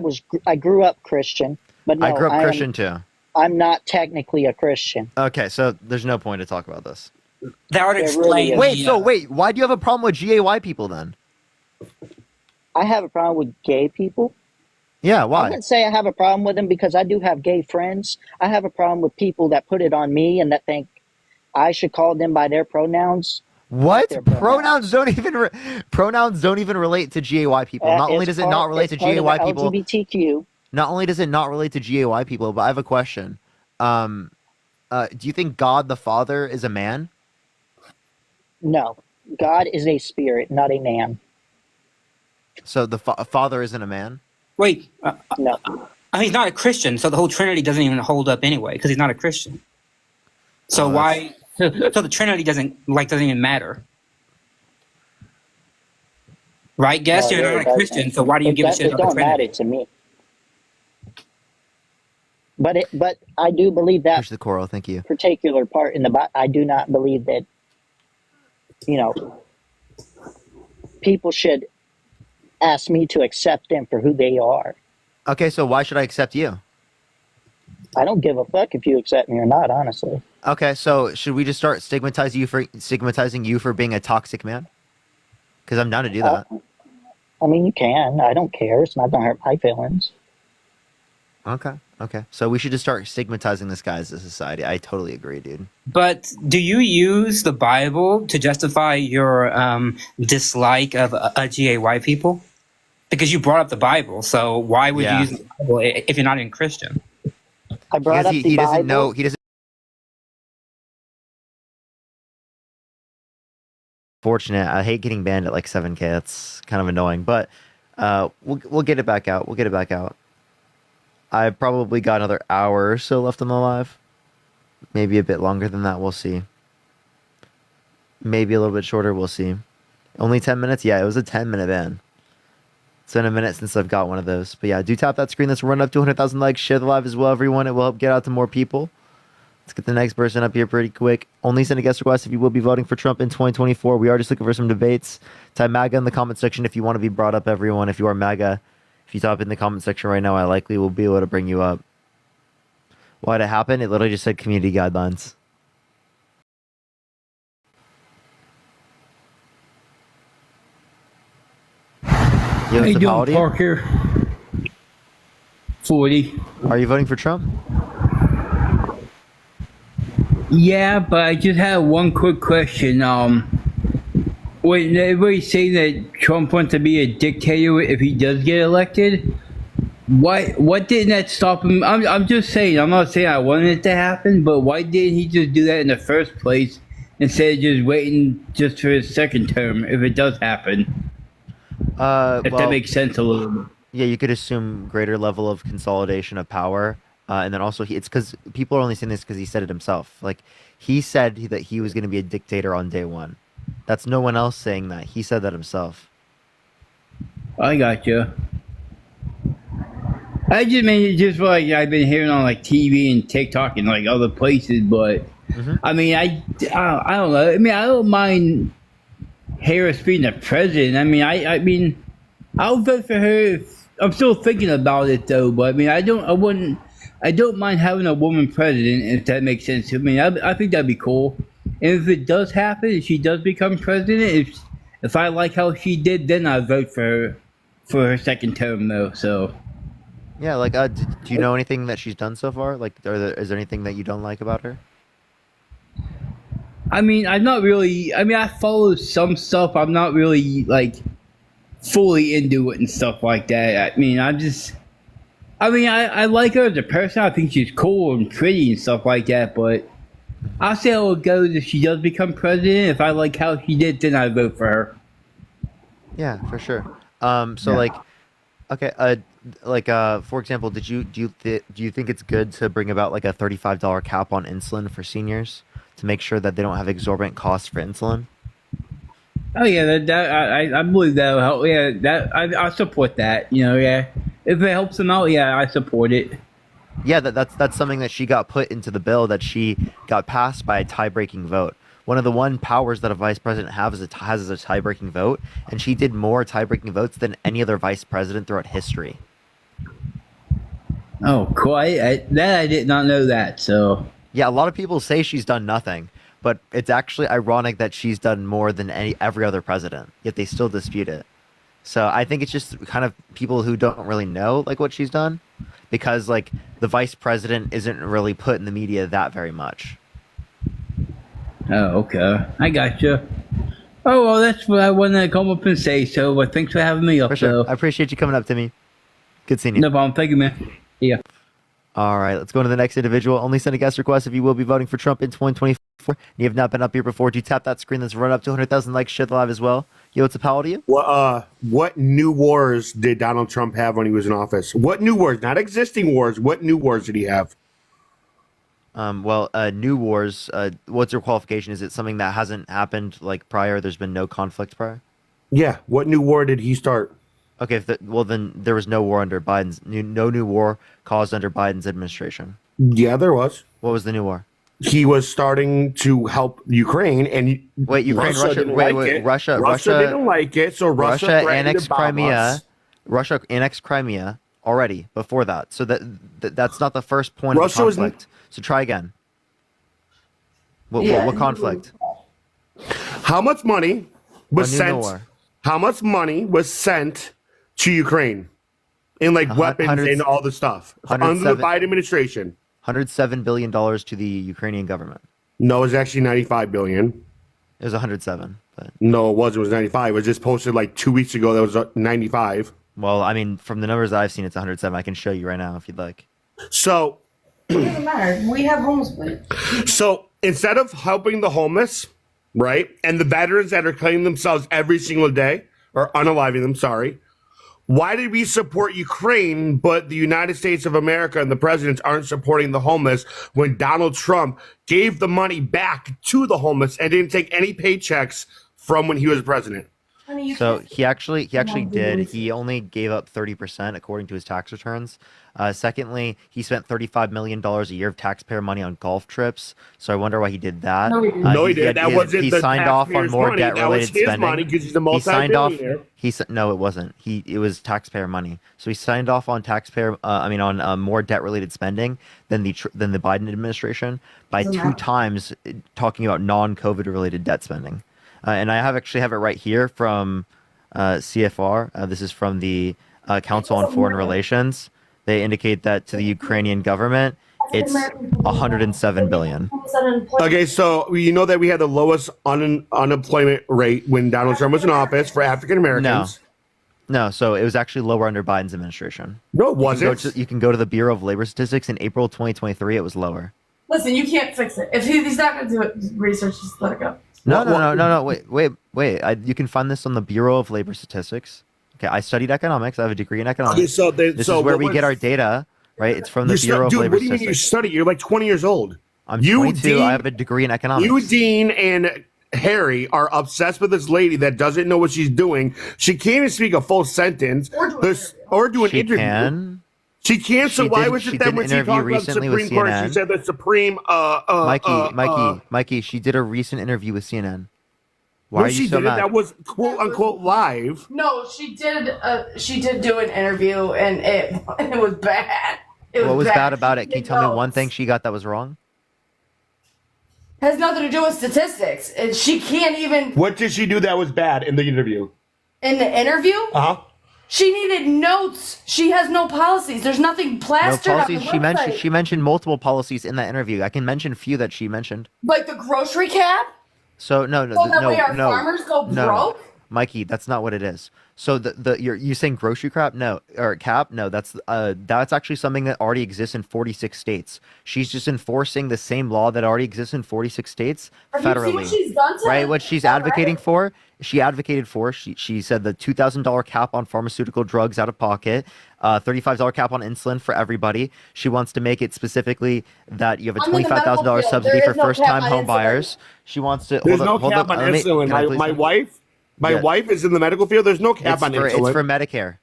grew up Christian, but no, I grew up Christian too. I'm not technically a Christian. Okay, so there's no point to talk about this. That would There explain. really is. Wait, why do you have a problem with GAY people then? I have a problem with gay people. Yeah, I why? wouldn't say I have a problem with them because I do have gay friends. I have a problem with people that put it on me and that think I should call them by their pronouns. What? Their pronouns. Pronouns don't even relate to GAY people. Not only does it not relate to it's part GAY of the people, LGBTQ. not only does it not relate to GAY people, but I have a question. Do you think God the Father is a man? No, God is a spirit, not a man. So the Father isn't a man? Wait, No. he's not a Christian, so the whole Trinity doesn't even hold up anyway because he's not a Christian. So why? So the Trinity doesn't even matter, right? Guess No, you're it not a doesn't. Christian, so why do you give a shit It about the don't Trinity? matter to me. But I do believe that Push the coral, thank you. particular part in the Bible. I do not believe that, people should ask me to accept them for who they are. Okay, so why should I accept you? I don't give a fuck if you accept me or not, honestly. Okay, so should we just start stigmatizing you for being a toxic man? Because I'm down to do that. I mean, you can. I don't care. It's not going to hurt my feelings. Okay. So we should just start stigmatizing this guy as a society. I totally agree, dude. But do you use the Bible to justify your dislike of GAY people? Because you brought up the Bible, so why would you use the Bible if you're not even Christian? I brought up the he Bible. doesn't know. He doesn't. Fortunate. I hate getting banned at like 7K. That's kind of annoying, but we'll get it back out. We'll get it back out. I've probably got another hour or so left on the live. Maybe a bit longer than that. We'll see. Maybe a little bit shorter. We'll see. Only 10 minutes? Yeah, it was a 10-minute ban. It's been a minute since I've got one of those. But yeah, do tap that screen. Let's run up to 100,000 likes. Share the live as well, everyone. It will help get out to more people. Let's get the next person up here pretty quick. Only send a guest request if you will be voting for Trump in 2024. We are just looking for some debates. Type MAGA in the comment section if you want to be brought up, everyone. If you are MAGA, if you type in the comment section right now, I likely will be able to bring you up. Why'd it happen? It literally just said community guidelines. How you doing, Parker? 40. Are you voting for Trump? Yeah, but I just have one quick question. When everybody say that Trump wants to be a dictator if he does get elected, what didn't that stop him? I'm just saying. I'm not saying I wanted it to happen, but why didn't he just do that in the first place instead of just waiting just for his second term if it does happen? If that makes sense a little bit. Yeah, you could assume greater level of consolidation of power. And then also, it's because people are only saying this because he said it himself. Like, he said that he was going to be a dictator on day one. That's no one else saying that. He said that himself. I got you. I just mean it's just like I've been hearing on like TV and TikTok and like other places, but I mean I don't know. I mean I don't mind Harris being the president. I mean I'll vote for her. I'm still thinking about it though, but I mean I don't mind having a woman president if that makes sense to me. I think that'd be cool. And if it does happen, if she does become president, if I like how she did, then I vote for her second term though. So. Yeah, like, do you know anything that she's done so far? Like, is there anything that you don't like about her? I mean, I'm not really. I mean, I follow some stuff. I'm not really like fully into it and stuff like that. I mean, I like her as a person. I think she's cool and pretty and stuff like that. But I'll see how it goes if she does become president. If I like how she did, then I vote for her. Yeah, for sure. So for example, do you think it's good to bring about like a $35 cap on insulin for seniors to make sure that they don't have exorbitant costs for insulin? Oh yeah, I believe that will help. Yeah, I support that. You know, yeah, if it helps them out, yeah, I support it. Yeah, that's something that she got put into the bill that she got passed by a tie-breaking vote. One of the powers that a vice president has is a tie-breaking vote, and she did more tie-breaking votes than any other vice president throughout history. Oh, cool. I did not know that. So yeah, a lot of people say she's done nothing, but it's actually ironic that she's done more than every other president, yet they still dispute it. So I think it's just kind of people who don't really know like what she's done, because like the vice president isn't really put in the media that very much. Oh, okay. I gotcha. Oh, well, that's what I wanted to come up and say. So, but thanks for having me up. For sure. I appreciate you coming up to me. Good seeing you. No problem. Thank you, man. Yeah. All right, let's go to the next individual. Only send a guest request if you will be voting for Trump in 2024. You have not been up here before. Do tap that screen that's run up to 200,000 likes, share the live as well. Yo, what's up, how old are you? What new wars did Donald Trump have when he was in office? What new wars? Not existing wars. What new wars did he have? New wars. What's your qualification? Is it something that hasn't happened like prior? There's been no conflict prior? Yeah. What new war did he start? Okay, then there was no war under Biden's no new war caused under Biden's administration. Yeah, there was. What was the new war? He was starting to help Ukraine, and Russia didn't like it. So Russia annexed Crimea. Russia annexed Crimea already before that. So that's not the first point of conflict. So try again. What conflict? How much money was sent? How much money was sent to Ukraine in like weapons and all the stuff under the Biden administration? $107 billion to the Ukrainian government. No, it was actually $95 billion. It was 107. But no, it wasn't. It was 95. It was just posted like 2 weeks ago. That was 95. Well, I mean, from the numbers I've seen, it's 107. I can show you right now if you'd like. So it doesn't matter. We have homeless plans. So instead of helping the homeless, right, and the veterans that are killing themselves every single day, or unaliving them, sorry, why did we support Ukraine, but the United States of America and the presidents aren't supporting the homeless when Donald Trump gave the money back to the homeless and didn't take any paychecks from when he was president? So he actually did. He only gave up 30% according to his tax returns. Secondly, he spent $35 million a year of taxpayer money on golf trips. So I wonder why he did that. No, he didn't. No, he did. That wasn't he the signed off on more money. debt-related spending. That was his money because he's the multi-billionaire. No, it wasn't. It was taxpayer money. So he signed off on on more debt-related spending than the Biden administration by 2 times, talking about non-COVID related debt spending. And I actually have it right here from CFR. This is from the Council on Foreign Relations. They indicate that to the Ukrainian government, it's $107 billion. Okay, so you know that we had the lowest unemployment rate when Donald Trump was in office for African Americans. No, so it was actually lower under Biden's administration. No, it wasn't. You can go to the Bureau of Labor Statistics. In April 2023, it was lower. Listen, you can't fix it. If he's not going to do it, research, just let it go. No. Wait. You can find this on the Bureau of Labor Statistics. Okay, I studied economics. I have a degree in economics. Okay, this is where we get our data, right? It's from the Bureau of Labor Statistics. What do you mean you study? You're like 20 years old. I'm 22. I have a degree in economics. You, Dean, and Harry are obsessed with this lady that doesn't know what she's doing. She can't even speak a full sentence or do an interview. Can. She can't. So why was it that when she talked about the Supreme Court, she said the Supreme? Mikey, she did a recent interview with CNN. Why are you so mad? That was quote unquote live. No, she did. She did do an interview, and it was bad. What was bad about it? Can you tell me one thing she got that was wrong? Has nothing to do with statistics, and she can't even. What did she do that was bad in the interview? In the interview? She needed notes. She has no policies. There's nothing plastered on the website. She mentioned multiple policies in that interview. I can mention a few that she mentioned. Like the grocery cap? So farmers go broke? Mikey, that's not what it is. So you're saying grocery cap? No, or cap? No, that's actually something that already exists in 46 states. She's just enforcing the same law that already exists in 46 states federally. You seen what she's done to right? What she's advocating for? She advocated for. She said the $2,000 cap on pharmaceutical drugs out of pocket, $35 cap on insulin for everybody. She wants to make it specifically that you have a $25,000 subsidy for first-time home buyers. She wants to. There's no cap on insulin. My wife is in the medical field. There's no cap on insulin. It's for Medicare.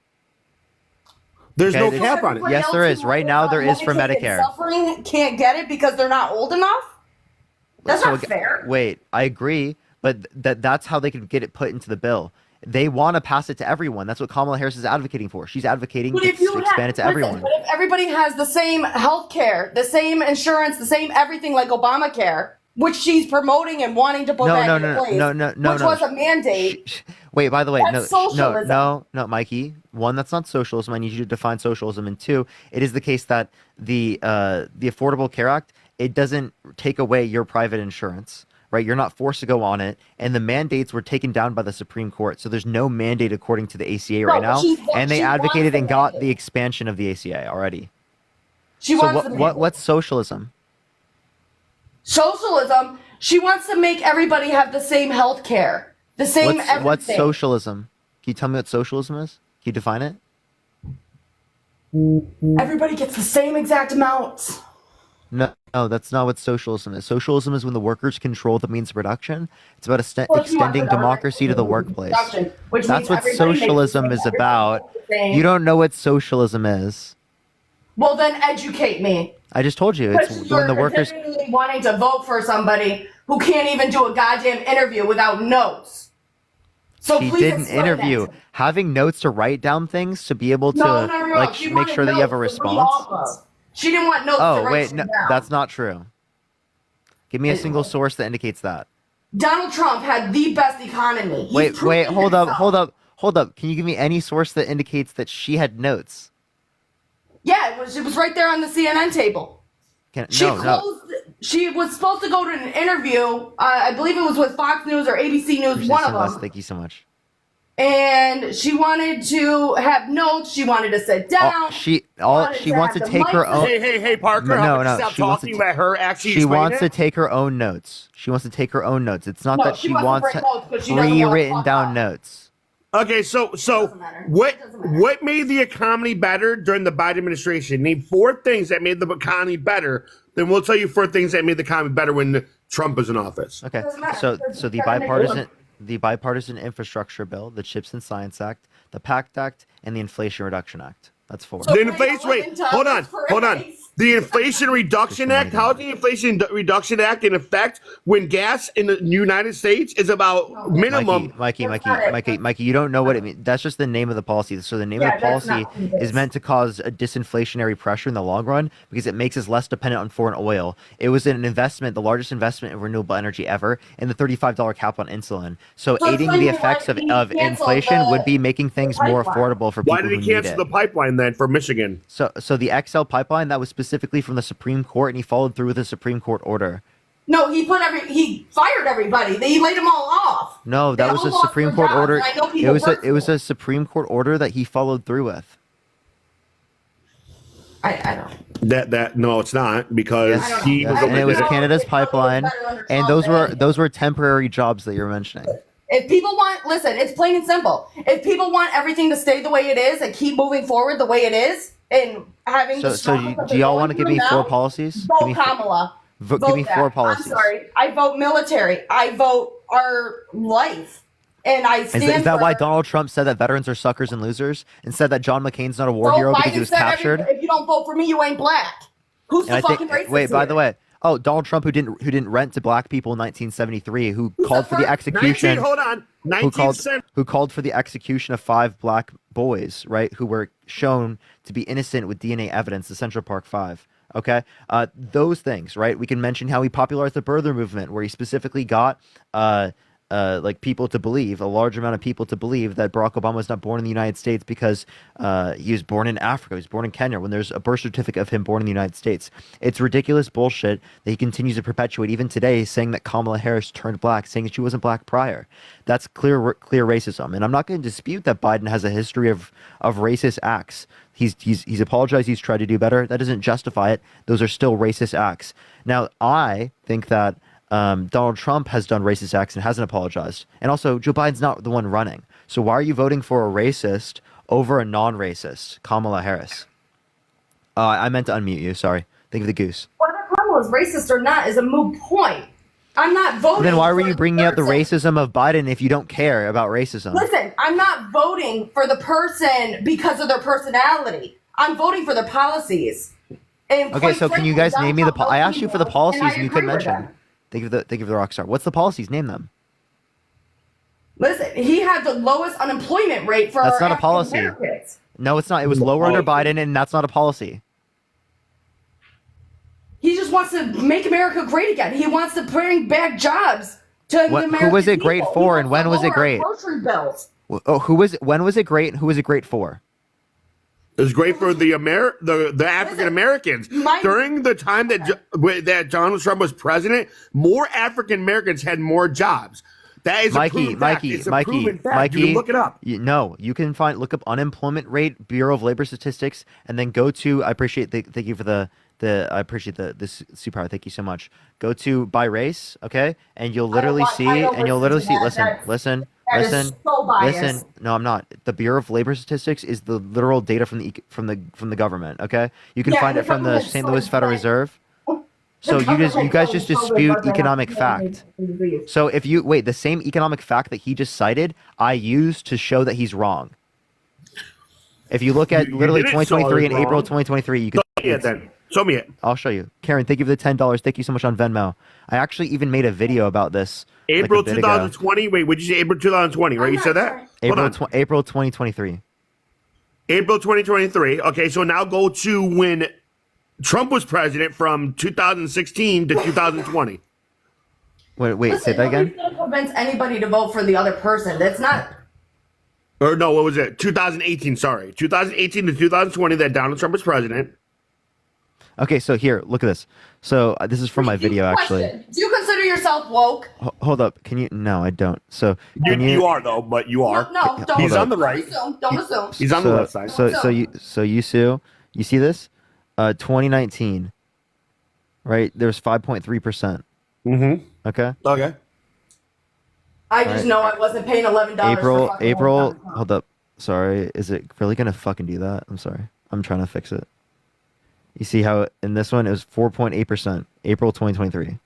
There's no cap on it. Yes, there is. Right now, there is for Medicare. Suffering can't get it because they're not old enough? That's not fair. Wait, I agree, but that's how they could get it put into the bill. They want to pass it to everyone. That's what Kamala Harris is advocating for. She's advocating to expand it to everyone. But if everybody has the same health care, the same insurance, the same everything like Obamacare, which she's promoting and wanting to put back into place, which was a mandate. Wait, by the way, That's socialism. no, Mikey. One, that's not socialism. I need you to define socialism. And two, it is the case that the Affordable Care Act, it doesn't take away your private insurance. Right, you're not forced to go on it, and the mandates were taken down by the Supreme Court. So there's no mandate according to the ACA right now, and they advocated and got the expansion of the ACA already. What's socialism? Socialism. She wants to make everybody have the same health care, the same everything. What's socialism? Can you tell me what socialism is? Can you define it? Everybody gets the same exact amounts. No, that's not what socialism is. Socialism is when the workers control the means of production. It's about extending democracy to the workplace. That's what socialism is about. You don't know what socialism is. Well, then educate me. I just told you. It's when the workers wanting to vote for somebody who can't even do a goddamn interview without notes. So she please didn't interview. Having notes to write down things to be able to make sure that you have a response. She didn't want notes to write wait, down. that's not true. Give me a single source that indicates that. Donald Trump had the best economy. Wait, hold up. Can you give me any source that indicates that she had notes? Yeah, it was right there on the CNN table. She was supposed to go to an interview. I believe it was with Fox News or ABC News, one of them. Thank you so much. And she wanted to have notes. She wanted to sit down. She wants to take her own. Hey, Parker. Stop talking. Let her actually. She wants to take her own notes. She wants to take her own notes. It's not that she wants pre-written down notes. Okay, so what made the economy better during the Biden administration? Name 4 things that made the economy better. Then we'll tell you 4 things that made the economy better when Trump was in office. Okay, so the bipartisan infrastructure bill, the CHIPS and Science Act, the PACT Act, and the Inflation Reduction Act. That's 4. The inflation. Wait, hold on. The Inflation Reduction Act. How is the Inflation Reduction Act in effect when gas in the United States is about minimum? Mikey, you don't know what it means. That's just the name of the policy. So the name of the policy is meant to cause a disinflationary pressure in the long run because it makes us less dependent on foreign oil. It was an investment, the largest investment in renewable energy ever, and the $35 cap on insulin. So aiding the effects of inflation would be making things more affordable for people who need it. Why did he cancel the pipeline then for Michigan? So the XL pipeline, that was specifically from the Supreme Court, and he followed through with a Supreme Court order. No, he fired everybody. He laid them all off. No, that was a Supreme Court order. It was a Supreme Court order that he followed through with. I don't. No, it's not because he was. And it was Canada's pipeline, and those were temporary jobs that you're mentioning. If people listen, it's plain and simple. If people want everything to stay the way it is and keep moving forward the way it is, and having do y'all want to give me 4 policies? Vote Kamala. Give me 4 policies. I'm sorry. I vote military. I vote our life. And I stand Is that why Donald Trump said that veterans are suckers and losers, and said that John McCain's not a war hero because he was captured? If you don't vote for me, you ain't black. Who's the fucking racist? Wait, by the way, Donald Trump, who didn't rent to black people in 1973, who called for the execution. Who called for the execution of 5 black boys, right? Who were shown to be innocent with DNA evidence, the Central Park 5. Okay, those things, right? We can mention how he popularized the birther movement, where he specifically got people to believe, a large amount of people to believe that Barack Obama was not born in the United States because he was born in Africa, he was born in Kenya, when there's a birth certificate of him born in the United States. It's ridiculous bullshit that he continues to perpetuate even today, saying that Kamala Harris turned black, saying that she wasn't black prior. That's clear racism. And I'm not going to dispute that Biden has a history of racist acts. He's apologized, he's tried to do better. That doesn't justify it. Those are still racist acts. Now, I think that Donald Trump has done racist acts and hasn't apologized. And also, Joe Biden's not the one running. So why are you voting for a racist over a non-racist, Kamala Harris? I meant to unmute you. Sorry. Think of the goose. Whether Kamala's racist or not is a moot point. I'm not voting. Then why were you bringing up the racism of Biden if you don't care about racism? Listen, I'm not voting for the person because of their personality. I'm voting for their policies. And okay, so can you guys name me the? I asked you for the policies, and you couldn't mention. Think of the rock star. What's the policies? Name them. Listen, he had the lowest unemployment rate for. That's not a policy. No, it's not. It was lower under Biden, and that's not a policy. He just wants to make America great again. He wants to bring back jobs to the American who was it great people. for, He and wants when to was it lower great? Grocery bills. Oh, who was it? When was it great? And who was it great for? It was great for the African Americans. During the time that Donald Trump was president, more African Americans had more jobs. That is a proven fact. It's a proven fact. You can look it up. No, you can look up unemployment rate, Bureau of Labor Statistics, and then go to. I appreciate. Thank you for the. I appreciate the superpower. Thank you so much. Go to by race, okay, and you'll literally see. Listen. Listen. No, I'm not. The Bureau of Labor Statistics is the literal data from the government. Okay, you can find it from the St. Louis Federal Reserve. So you guys just dispute economic fact. So if you the same economic fact that he just cited, I used to show that he's wrong. If you look at literally 2023 and April 2023, you can. Show me it. I'll show you. Karen, thank you for the $10. Thank you so much on Venmo. I actually even made a video about this. April 2020. Wait, would you say April 2020? Right, you said that. April 2023. April 2023. Okay, so now go to when Trump was president from 2016 to 2020. Wait, say that again? Nobody's going to convince anybody to vote for the other person. That's not. Or no, what was it? 2018, sorry. 2018 to 2020 that Donald Trump was president. Okay, so here, look at this. So this is from my video, actually. Do you consider yourself woke? Hold up. Can you? No, I don't. So you are though, but you are. No, don't. He's on the right. Don't assume. He's on the left side. You see this? 2019, right? There's 5.3%. Mm-hmm. Okay. Okay. I just know I wasn't paying $11. April. Hold up. Sorry. Is it really gonna fucking do that? I'm sorry. I'm trying to fix it. You see how in this one it was 4.8%. April 2023.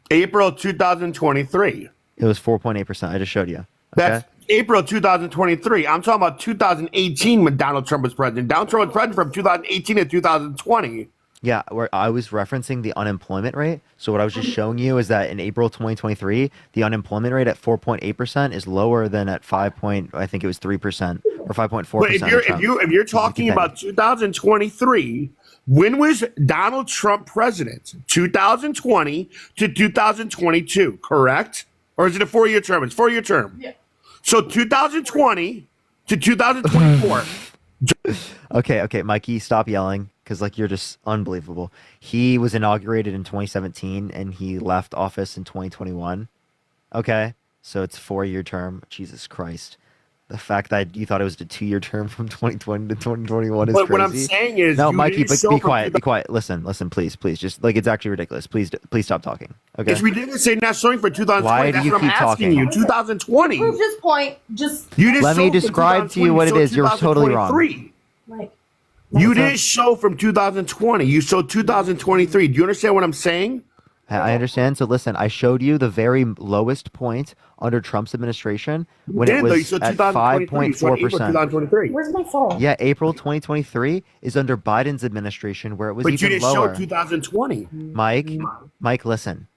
April 2023. It was 4.8%. I just showed you. Okay? That's April 2023. I'm talking about 2018 when Donald Trump was president. Donald Trump was president from 2018 to 2020. Yeah, where I was referencing the unemployment rate. So what I was just showing you is that in April 2023, the unemployment rate at 4.8% is lower than at 3% or 5.4%. But if you're talking about 2023, when was Donald Trump president? 2020 to 2022, correct? Or is it a 4-year term? It's 4-year term. Yeah. So 2020 to 2024. Okay, Mikey, stop yelling because you're just unbelievable. He was inaugurated in 2017 and he left office in 2021. Okay, so it's 4-year term. Jesus Christ. The fact that you thought it was a 2-year term from 2020 to 2021 is crazy. What I'm saying is, no, Mikey, but be quiet. Be quiet. Listen, please. Just it's actually ridiculous. Please stop talking. Okay. It's ridiculous saying not showing for 2020. Why do That's you what I'm keep asking talking? you. 2020. Prove this point. Let me describe to you what it is. You're totally wrong. You didn't show from 2020. You showed 2023. Do you understand what I'm saying? I understand. So listen, I showed you the very lowest point under Trump's administration when it was at 5.4%. Where's my phone? Yeah, April 2023 is under Biden's administration where it was But even you didn't lower. show 2020. Mike, listen.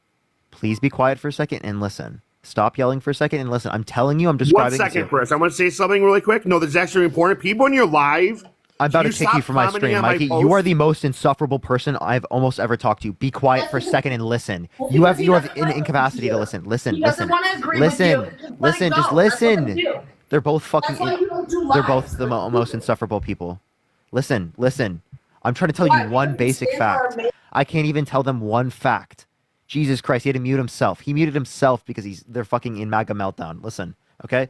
Please be quiet for a second and listen. Stop yelling for a second and listen. I'm telling you, I'm describing. 1 second, Chris. I want to say something really quick. No, this is actually important. People in your live. I'm about to kick you from my stream, Mikey. You are the most insufferable person I've almost ever talked to. Be quiet for a second and listen. You have an incapacity to listen. Listen. Just listen. They're both fucking. They're both the most insufferable people. Listen. I'm trying to tell you one basic fact. I can't even tell them one fact. Jesus Christ, he had to mute himself. He muted himself because they're fucking in MAGA meltdown. Listen, okay?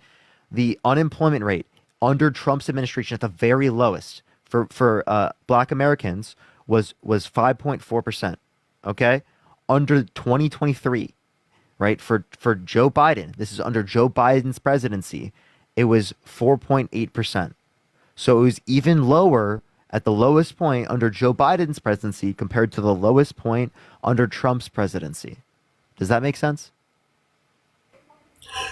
The unemployment rate under Trump's administration at the very lowest for Black Americans was 5.4%. Okay, under 2023, right? For Joe Biden, this is under Joe Biden's presidency, it was 4.8%. So it was even lower at the lowest point under Joe Biden's presidency compared to the lowest point under Trump's presidency. Does that make sense?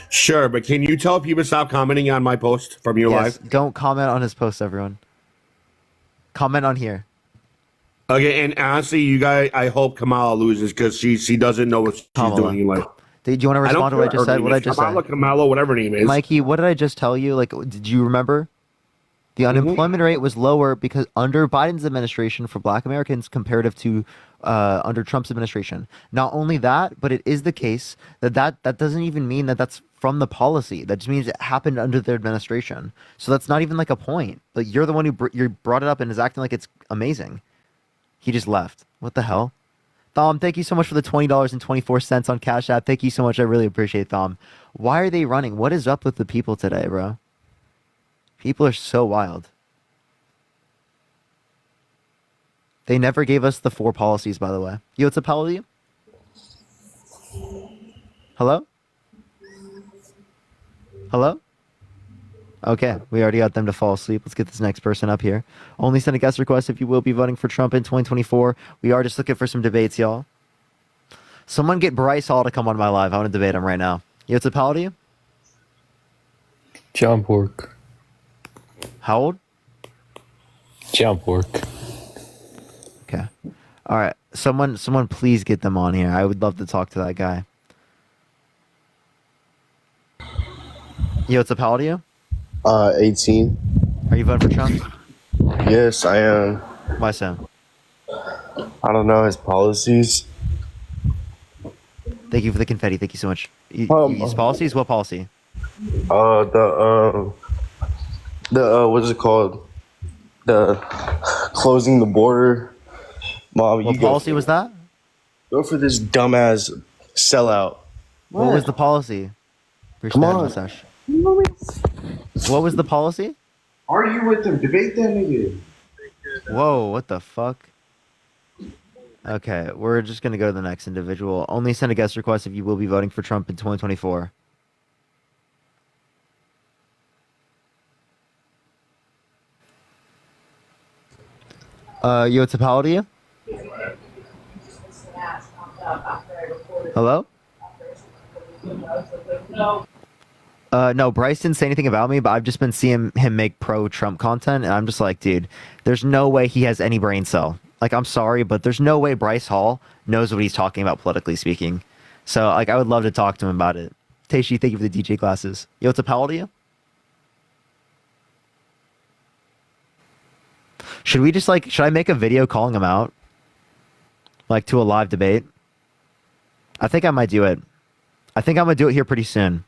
Sure, but can you tell people to stop commenting on my post from your live? Don't comment on his post, everyone. Comment on here. Okay, and honestly, you guys, I hope Kamala loses because she doesn't know what she's doing in life. Do you want to respond to what I just said? What I just said? Kamala, whatever her name is. Mikey, what did I just tell you? Did you remember? The unemployment rate was lower because under Biden's administration for Black Americans comparative to under Trump's administration. Not only that, but it is the case that doesn't even mean that that's from the policy. That just means it happened under their administration. So that's not even like a point. Like you're the one who you brought it up and is acting like it's amazing. He just left. What the hell? Thom, thank you so much for the $20.24 on Cash App. Thank you so much. I really appreciate it, Thom. Why are they running? What is up with the people today, bro? People are so wild. They never gave us the 4 policies, by the way. Yo, what's up, how old are you? Hello? Hello? Okay, we already got them to fall asleep. Let's get this next person up here. Only send a guest request if you will be voting for Trump in 2024. We are just looking for some debates, y'all. Someone get Bryce Hall to come on my live. I want to debate him right now. Yo, what's up, how old are you? John Pork. How old? John Pork. Okay. All right. Someone please get them on here. I would love to talk to that guy. Yo, what's up, how old are you? 18. Are you voting for Trump? Yes, I am. Why so? I don't know his policies. Thank you for the confetti. Thank you so much. His policies? What policy? The what is it called? The closing the border. Mom, what policy was that? Go for this dumbass sellout. What was the policy? Come on. Mustache. What was the policy? Argue with them. Debate that nigga. Whoa, what the fuck? Okay, we're just going to go to the next individual. Only send a guest request if you will be voting for Trump in 2024. Yo, what's up, how old are you? Hello? No, Bryce didn't say anything about me, but I've just been seeing him make pro-Trump content, and I'm just like, dude, there's no way he has any brain cell. Like, I'm sorry, but there's no way Bryce Hall knows what he's talking about, politically speaking. So, like, I would love to talk to him about it. Teishi, thank you for the DJ glasses. Yo, what's up, how old are you? Should I make a video calling him out? Like, to a live debate? I think I might do it. I think I'm going to do it here pretty soon.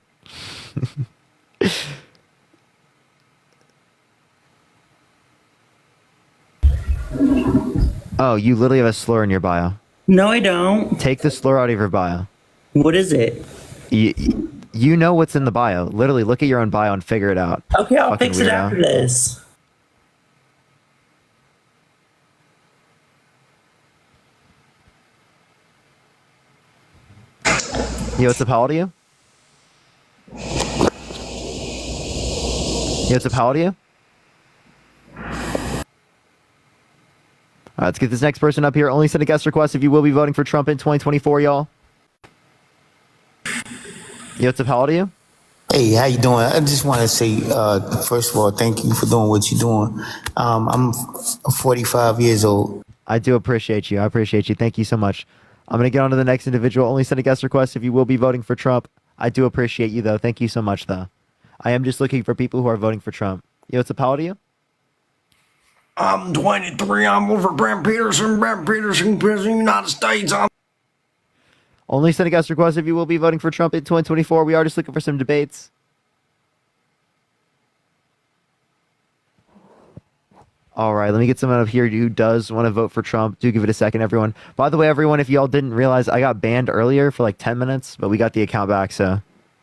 Oh, you literally have a slur in your bio. No, I don't. Take the slur out of your bio. What is it? You know what's in the bio. Literally, look at your own bio and figure it out. Okay, I'll Fucking fix it weirdo. after this. Yo, what's up, how old are you? Yo, what's up, how old are you? All right, let's get this next person up here. Only send a guest request if you will be voting for Trump in 2024, y'all. Yo, what's up, how old are you? Hey, how you doing? I just want to say, first of all, thank you for doing what you're doing. I'm 45 years old. I do appreciate you. I appreciate you. Thank you so much. I'm going to get on to the next individual. Only send a guest request if you will be voting for Trump. I do appreciate you, though. Thank you so much, though. I am just looking for people who are voting for Trump. Yo, what's up, how old are you? I'm 23. I'm over Brent Peterson. Brent Peterson, President of the United States. Only send a guest request if you will be voting for Trump in 2024. We are just looking for some debates. All right, let me get someone up here who does want to vote for Trump. Do give it a second, everyone. By the way, everyone, if y'all didn't realize, I got banned earlier for like 10 minutes, but we got the account back, so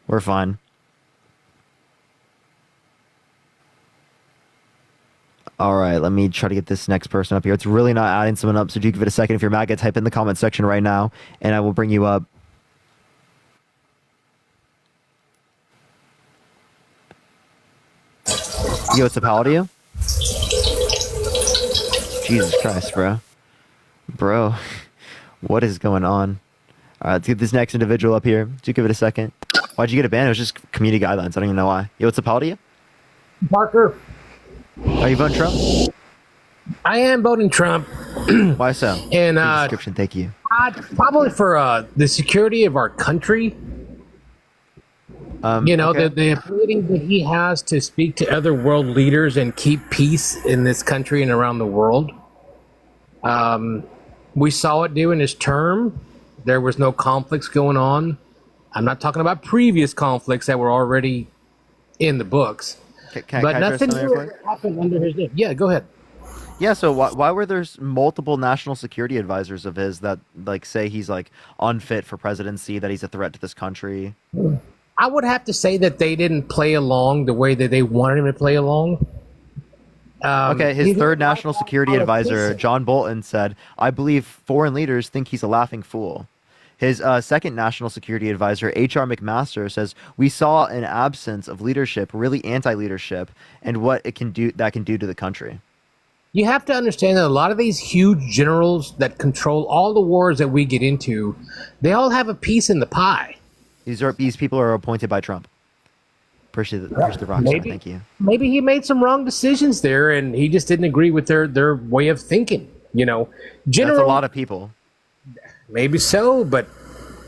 we're fine. All right, let me try to get this next person up here. It's really not adding someone up, so do give it a second. If you're mad, type in the comment section right now, and I will bring you up. Yo, what's up, how old are you? Jesus Christ, bro. Bro, what is going on? All right, let's get this next individual up here. Do give it a second. Why'd you get a ban? It was just community guidelines. I don't even know why. Yo, what's up, how old are you? Parker. Are you voting Trump? I am voting Trump. Why so? And description, thank you. probably for the security of our country. You know, Okay. the ability that he has to speak to other world leaders and keep peace in this country and around the world. We saw it during his term. There was no conflicts going on. I'm not talking about previous conflicts that were already in the books. Can But I address nothing something new real quick? ever happened under his name. Yeah, go ahead. Yeah, so why were there multiple national security advisors of his that like say he's like unfit for presidency, that he's a threat to this country? I would have to say that they didn't play along the way that they wanted him to play along. Okay, his he's third not national a security advisor, politician. John Bolton, said, "I believe foreign leaders think he's a laughing fool." His second national security advisor, H.R. McMaster, says, "We saw an absence of leadership, really anti-leadership, and what it can do to the country." You have to understand that a lot of these huge generals that control all the wars that we get into, they all have a piece in the pie. These people are appointed by Trump. Appreciate the rock star. Maybe. Thank you. Maybe he made some wrong decisions there, and he just didn't agree with their way of thinking. You know, That's a lot of people. Maybe so, but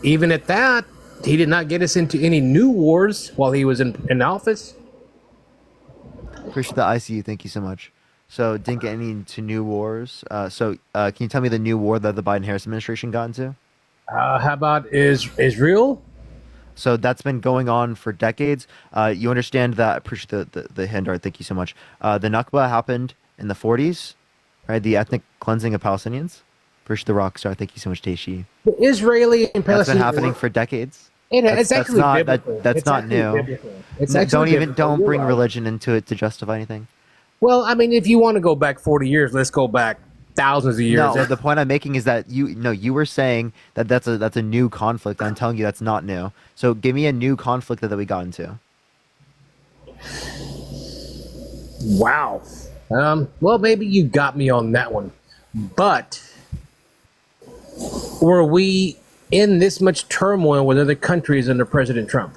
even at that, he did not get us into any new wars while he was in office. Appreciate the ICU. Thank you so much. So didn't get any into new wars. Can you tell me the new war that the Biden-Harris administration got into? How about Israel? So that's been going on for decades. You understand that? I appreciate the hand art. Thank you so much. The Nakba happened in the 40s, right? The ethnic cleansing of Palestinians. Appreciate the rock star. Thank you so much, Taishi. The Israeli and That's been Palestinian happening war- for decades. It's actually not biblical. that's It's not actually new. biblical. It's No, actually biblical. don't You're bring right. religion into it to justify anything. Well, I mean, if you want to go back 40 years, let's go back thousands of years. No, the point I'm making is that you were saying that that's a new conflict. I'm telling you that's not new. So give me a new conflict that we got into. Wow. Well, maybe you got me on that one. But were we in this much turmoil with other countries under President Trump?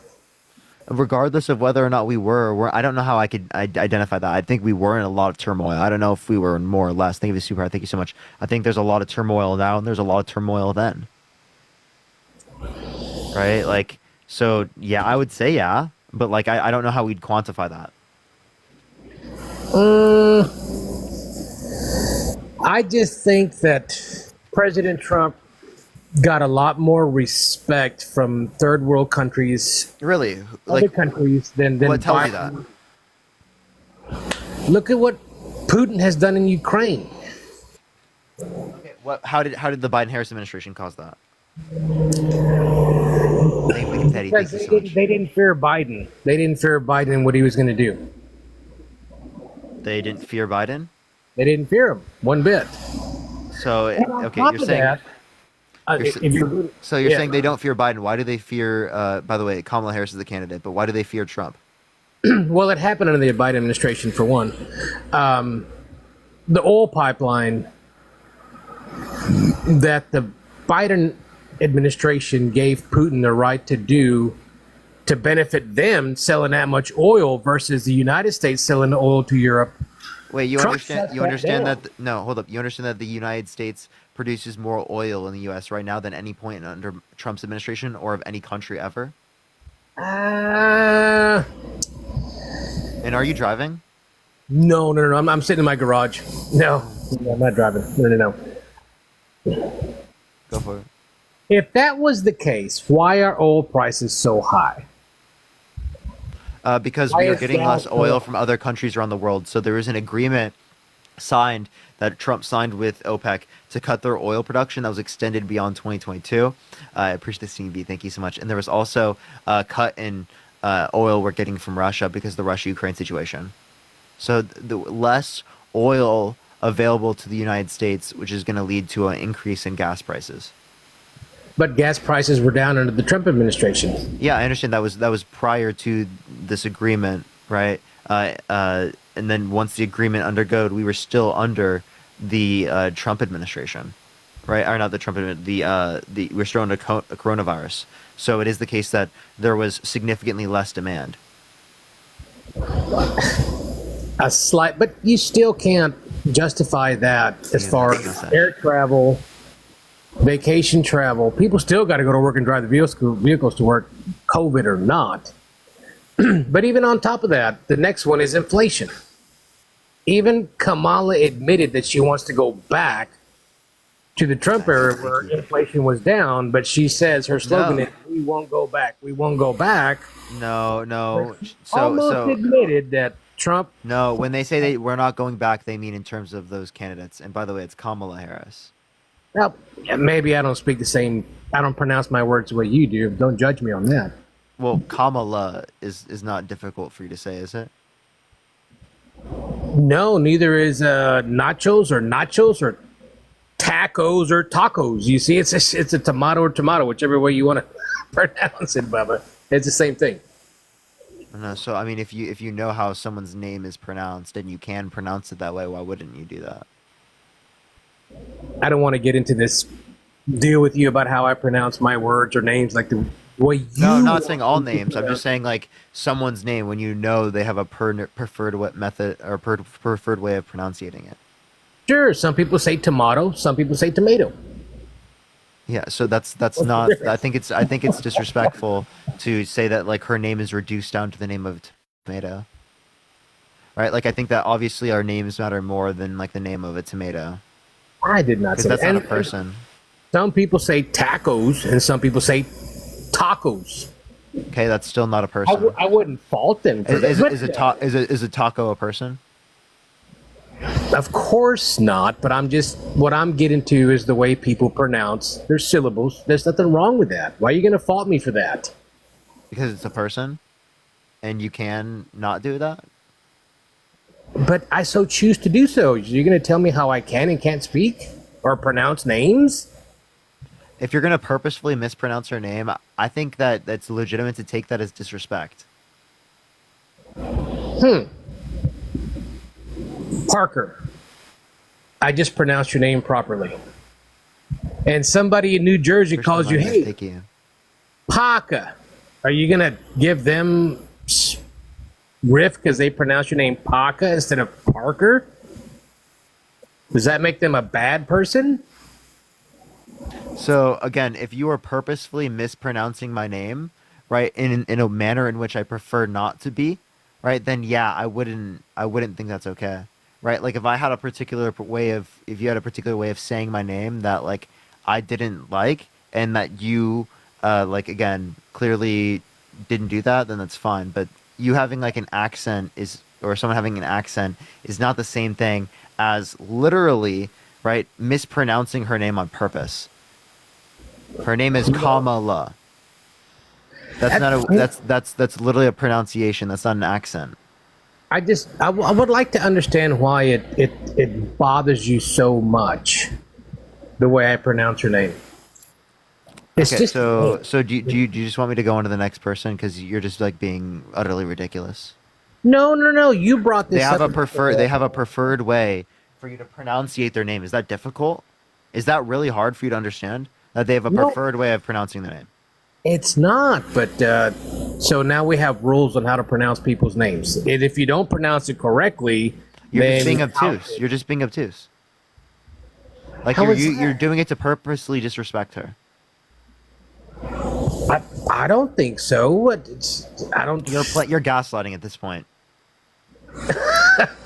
Regardless of whether or not we were, I don't know how I could identify that. I think we were in a lot of turmoil. I don't know if we were in more or less. Thank you, Super. Thank you so much. I think there's a lot of turmoil now, and there's a lot of turmoil then. Right? Like, so yeah, I would say yeah, but like I don't know how we'd quantify that. I just think that President Trump got a lot more respect from third world countries, Really? other countries than What tells you Biden. Look at what Putin has done in Ukraine. How did the Biden-Harris administration cause that? Teddy, Because thank you so much. they didn't fear Biden. They didn't fear Biden and what he was going to do. They didn't fear Biden? They didn't fear him one bit. So, And on okay, top you're of saying... that, So you're yeah. saying they don't fear Biden. Why do they fear, by the way, Kamala Harris is the candidate, but why do they fear Trump? Well, it happened under the Biden administration, for one. The oil pipeline that the Biden administration gave Putin the right to do to benefit them selling that much oil versus the United States selling the oil to Europe. Wait, you Trump understand? shut You that understand down. that? No, hold up. You understand that the United States produces more oil in the U.S. right now than any point under Trump's administration or of any country ever? Uh, And are you driving? no. I'm sitting in my garage. No, I'm not driving. No. Go for it. If that was the case, why are oil prices so high? Because Why we are is getting gas less oil oil? from other countries around the world. So there is an agreement signed that Trump signed with OPEC to cut their oil production that was extended beyond 2022. I appreciate the CB. Thank you so much. And there was also a cut in oil we're getting from Russia because of the Russia-Ukraine situation. So the less oil available to the United States, which is going to lead to an increase in gas prices. But gas prices were down under the Trump administration. Yeah, I understand that was prior to this agreement, right? And then once the agreement undergoed, we were still under the Trump administration, right? Or not the Trump, we're still under coronavirus. So it is the case that there was significantly less demand. A slight, but you still can't justify that as far as air travel, vacation travel. People still got to go to work and drive the vehicles to work, COVID or not. But even on top of that, the next one is inflation. Even Kamala admitted that she wants to go back to the Trump era where inflation was down, but she says her slogan is, we won't go back. We won't go back. No. Almost admitted that Trump. No, when they say we're not going back, they mean in terms of those candidates. And by the way, it's Kamala Harris. Well, yeah, maybe I don't speak the same. I don't pronounce my words the way you do. Don't judge me on that. Well, Kamala is not difficult for you to say, is it? No, neither is nachos or tacos or tacos. You see, it's a tomato or tomato, whichever way you want to pronounce it, Bubba. It's the same thing. No, so I mean, if you know how someone's name is pronounced and you can pronounce it that way, why wouldn't you do that? I don't want to get into this deal with you about how I pronounce my words or names like the way you. No, I'm not saying all names. I'm just saying like someone's name when you know they have a preferred method or preferred way of pronouncing it. Sure, some people say tomato, some people say tomato. Yeah, so that's not. I think it's disrespectful to say that like her name is reduced down to the name of tomato. Right? Like I think that obviously our names matter more than like the name of a tomato. I did not say that's that. not a person. Some people say tacos and some people say tacos. Okay, that's still not a person. I wouldn't fault them for that. Is a taco a person? Of course not, but what I'm getting to is the way people pronounce their syllables. There's nothing wrong with that. Why are you going to fault me for that? Because it's a person, and you can not do that. But I so choose to do so. You're going to tell me how I can and can't speak or pronounce names? If you're going to purposefully mispronounce her name, I think that that's legitimate to take that as disrespect. Parker, I just pronounced your name properly. And somebody in New Jersey calls you, hey, Parker. Are you going to give them riff because they pronounce your name Parker instead of Parker? Does that make them a bad person? So again, if you are purposefully mispronouncing my name, right, in a manner in which I prefer not to be, right, then yeah, I wouldn't think that's okay. Right? Like if I had a particular way of saying my name that like I didn't like and that you like again clearly didn't do that, then that's fine. But you having like an accent or someone having an accent is not the same thing as literally, right, mispronouncing her name on purpose. Her name is Kamala. That's literally a pronunciation. That's not an accent. I would like to understand why it bothers you so much the way I pronounce your name. It's okay, just, so do you just want me to go on to the next person because you're just like being utterly ridiculous? No. You brought this. They have up. They have a preferred way for you to pronunciate their name. Is that difficult? Is that really hard for you to understand? That they have a preferred way of pronouncing their name? It's not, but so now we have rules on how to pronounce people's names. And if you don't pronounce it correctly, you're then just being obtuse. You're just being obtuse. Like you're doing it to purposely disrespect her. I don't think so. I don't. You're gaslighting at this point.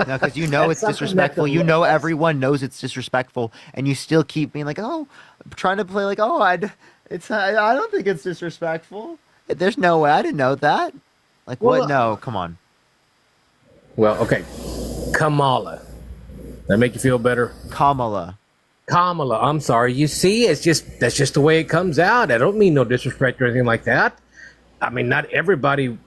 No, because you know it's disrespectful. You know everyone knows it's disrespectful, and you still keep being like, oh, trying to play like, oh, I don't think it's disrespectful. There's no way. I didn't know that. Like, well, what? No, come on. Well, okay. Kamala. That make you feel better? Kamala. I'm sorry. You see, that's just the way it comes out. I don't mean no disrespect or anything like that. I mean, not everybody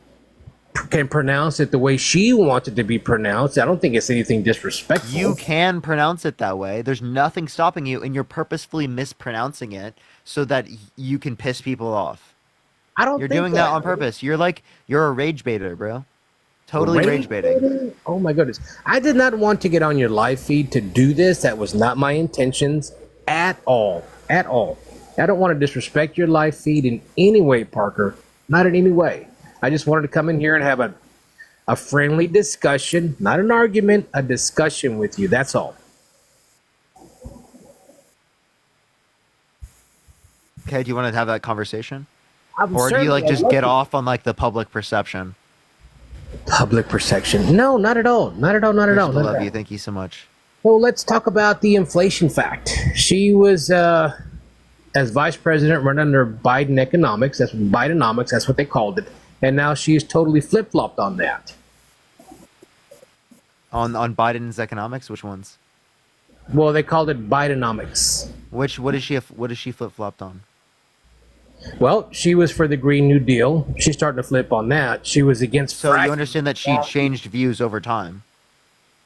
can pronounce it the way she wants it to be pronounced. I don't think it's anything disrespectful. You can pronounce it that way. There's nothing stopping you, and you're purposefully mispronouncing it so that you can piss people off. I don't. You're doing that on purpose. You're a rage baiter, bro. Totally rage baiting. Oh my goodness! I did not want to get on your live feed to do this. That was not my intentions at all. At all. I don't want to disrespect your live feed in any way, Parker. Not in any way. I just wanted to come in here and have a friendly discussion, not an argument, a discussion with you. That's all. Okay, do you want to have that conversation? Or do you like just get off on like the public perception? Public perception? No, not at all. Not at all. Not at all. Rachel, Not at love all. you. Thank you so much. Well, let's talk about the inflation fact. She was, as vice president, run under Biden economics. That's Bidenomics. That's what they called it. And now she's totally flip flopped on that. On Biden's economics, which ones? Well, they called it Bidenomics. What is she flip flopped on? Well, she was for the Green New Deal. She's starting to flip on that. She was against. So you understand that she changed views over time.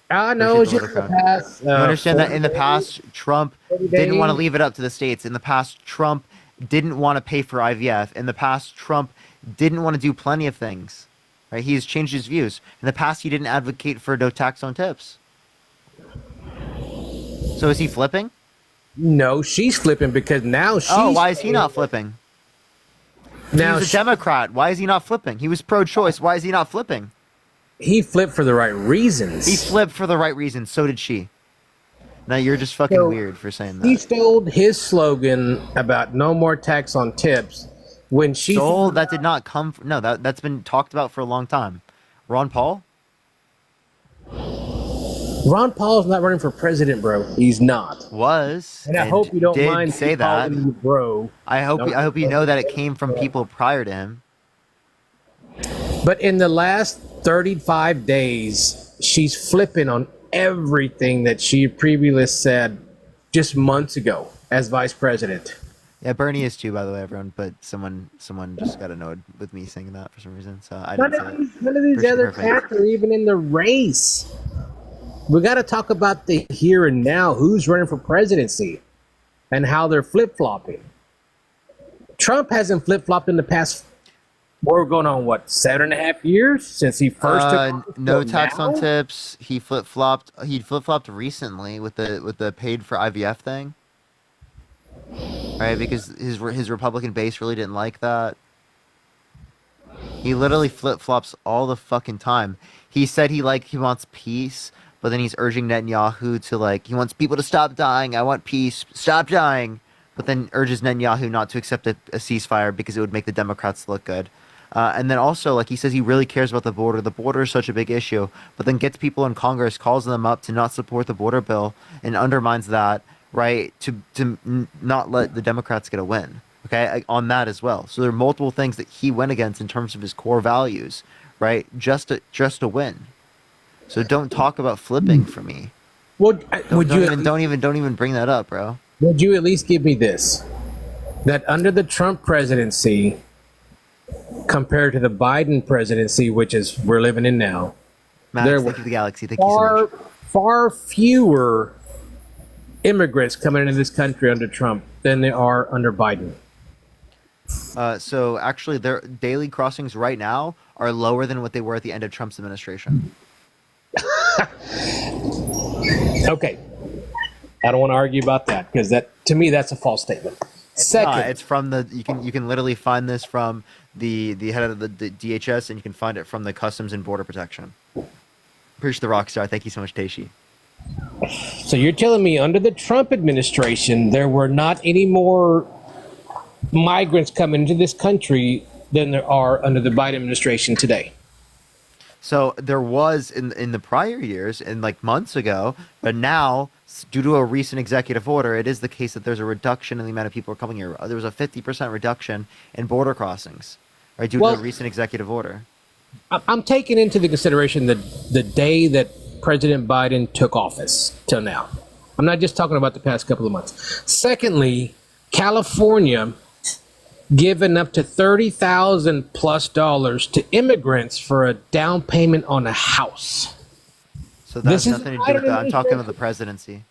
No, just in the past. You understand that in the 40 past, Trump 40 didn't want to days. leave it up to the states. In the past, Trump didn't want to pay for IVF. In the past, Trump didn't want to do plenty of things. Right? He's changed his views. In the past, he didn't advocate for no tax on tips. So is he flipping? No, she's flipping because now she's. Oh, why is he not flipping? Now He's a Democrat. Why is he not flipping? He was pro-choice. Why is he not flipping? He flipped for the right reasons. He flipped for the right reasons. So did she. Now you're just fucking So, weird for saying He that. stole his slogan about no more tax on tips when she. Stole? That did not come. No, that's been talked about for a long time. Ron Paul? Ron Paul's not running for president, bro. He's not. Was. And I hope you don't did mind say me that. calling you bro. I hope you know that it came from people prior to him. But in the last 35 days, she's flipping on everything that she previously said just months ago as vice president. Yeah, Bernie is too, by the way, everyone. But someone just got annoyed with me saying that for some reason. So I None didn't of say these, it. none of these Christian, other perfect. cats are even in the race. We got to talk about the here and now. Who's running for presidency and how they're flip flopping. Trump hasn't flip flopped in the past. We're going on what 7.5 years since he first took office No till tax on now? tips. He flip flopped. He flip flopped recently with the paid for IVF thing, right? Because his Republican base really didn't like that. He literally flip flops all the fucking time. He said he wants peace, but then he's urging Netanyahu to he wants people to stop dying. I want peace. Stop dying. But then urges Netanyahu not to accept a ceasefire because it would make the Democrats look good. And then also, he says he really cares about the border. The border is such a big issue, but then gets people in Congress, calls them up to not support the border bill, and undermines that, right, to not let the Democrats get a win, okay, on that as well. So there are multiple things that he went against in terms of his core values, right, just to win. So don't talk about flipping for me. Well, Don't even bring that up, bro. Would you at least give me this? That under the Trump presidency, compared to the Biden presidency, which is we're living in now, Max, there thank were you for the galaxy. Thank you so much. far fewer immigrants coming into this country under Trump than there are under Biden. So actually, their daily crossings right now are lower than what they were at the end of Trump's administration. Okay. I don't want to argue about that because to me that's a false statement. Second, It's from the you can literally find this from the head of the DHS, and you can find it from the Customs and Border Protection. Preach the Rockstar. Thank you so much, Taishi. so you're telling me under the Trump administration there were not any more migrants coming into this country than there are under the Biden administration today? So there was in the prior years and months ago, but now due to a recent executive order, it is the case that there's a reduction in the amount of people who are coming here. There was a 50% reduction in border crossings, right, due to a recent executive order. I'm taking into the consideration the day that President Biden took office till now. I'm not just talking about the past couple of months. Secondly, California given up to $30,000+ to immigrants for a down payment on a house. So that's This is nothing to do with that. I'm talking about the presidency.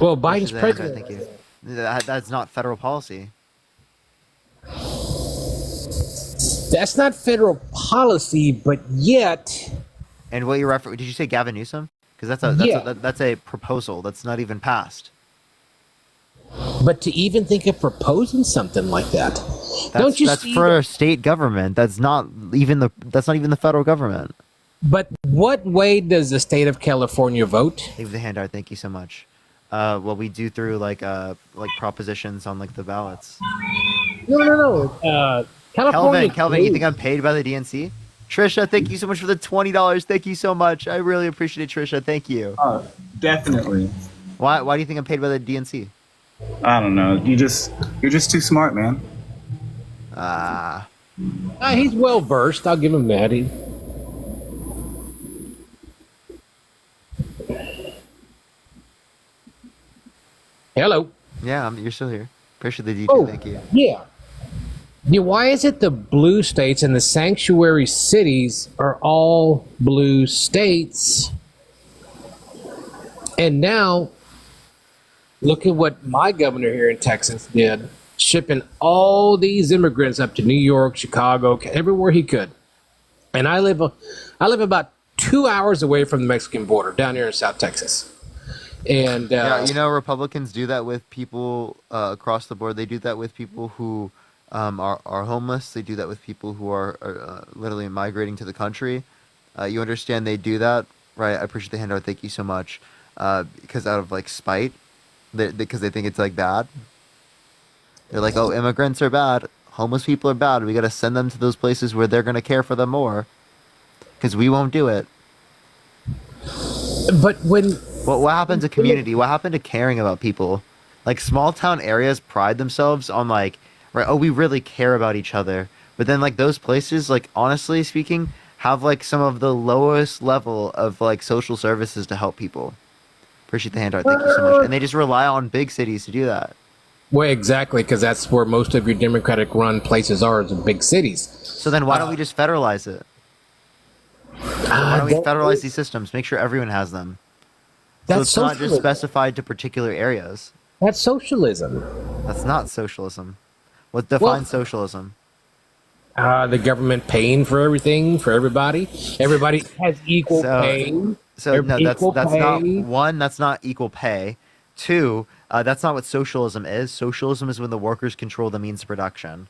Well, Biden's Which is president. Thank you. That's not federal policy. That's not federal policy, but yet. And what you refer? Did you say Gavin Newsom? Because that's a proposal that's not even passed. But to even think of proposing something like that, don't you That's see? for a state government. That's not even the federal government. But what way does the state of California vote? Leave the handout. Thank you so much. Well, we do through propositions on the ballots. No. California. Kelvin, you think I'm paid by the DNC? Trisha, thank you so much for the $20. Thank you so much. I really appreciate it, Trisha. Thank you. Definitely. Why do you think I'm paid by the DNC? I don't know. You're just too smart, man. He's well versed. I'll give him that. Hello. Yeah, you're still here. Appreciate the detail. Thank you. Yeah. Why is it the blue states and the sanctuary cities are all blue states? And now, look at what my governor here in Texas did, shipping all these immigrants up to New York, Chicago, everywhere he could. And I live about 2 hours away from the Mexican border down here in South Texas. And yeah, Republicans do that with people across the board. They do that with people who are homeless. They do that with people who are literally migrating to the country. You understand they do that, right? I appreciate the handout. Thank you so much. Because out of like spite, because they think it's like bad. They're like, oh, immigrants are bad. Homeless people are bad. We got to send them to those places where they're going to care for them more. Because we won't do it. But when... What happened to community? What happened to caring about people? Like, small town areas pride themselves on, like, right, oh, we really care about each other. But then, like, those places, like, honestly speaking, have, like, some of the lowest level of, like, social services to help people. Appreciate the handout. Thank you so much. And they just rely on big cities to do that. Well, exactly, because that's where most of your Democratic-run places are, is in big cities. So then why don't we just federalize it? Why don't we federalize these systems? Make sure everyone has them. So it's not just specified to particular areas. That's socialism. That's not socialism. What defines socialism? The government paying for everything for everybody. Everybody has equal pay. So no, that's not one. That's not equal pay. Two, that's not what socialism is. Socialism is when the workers control the means of production,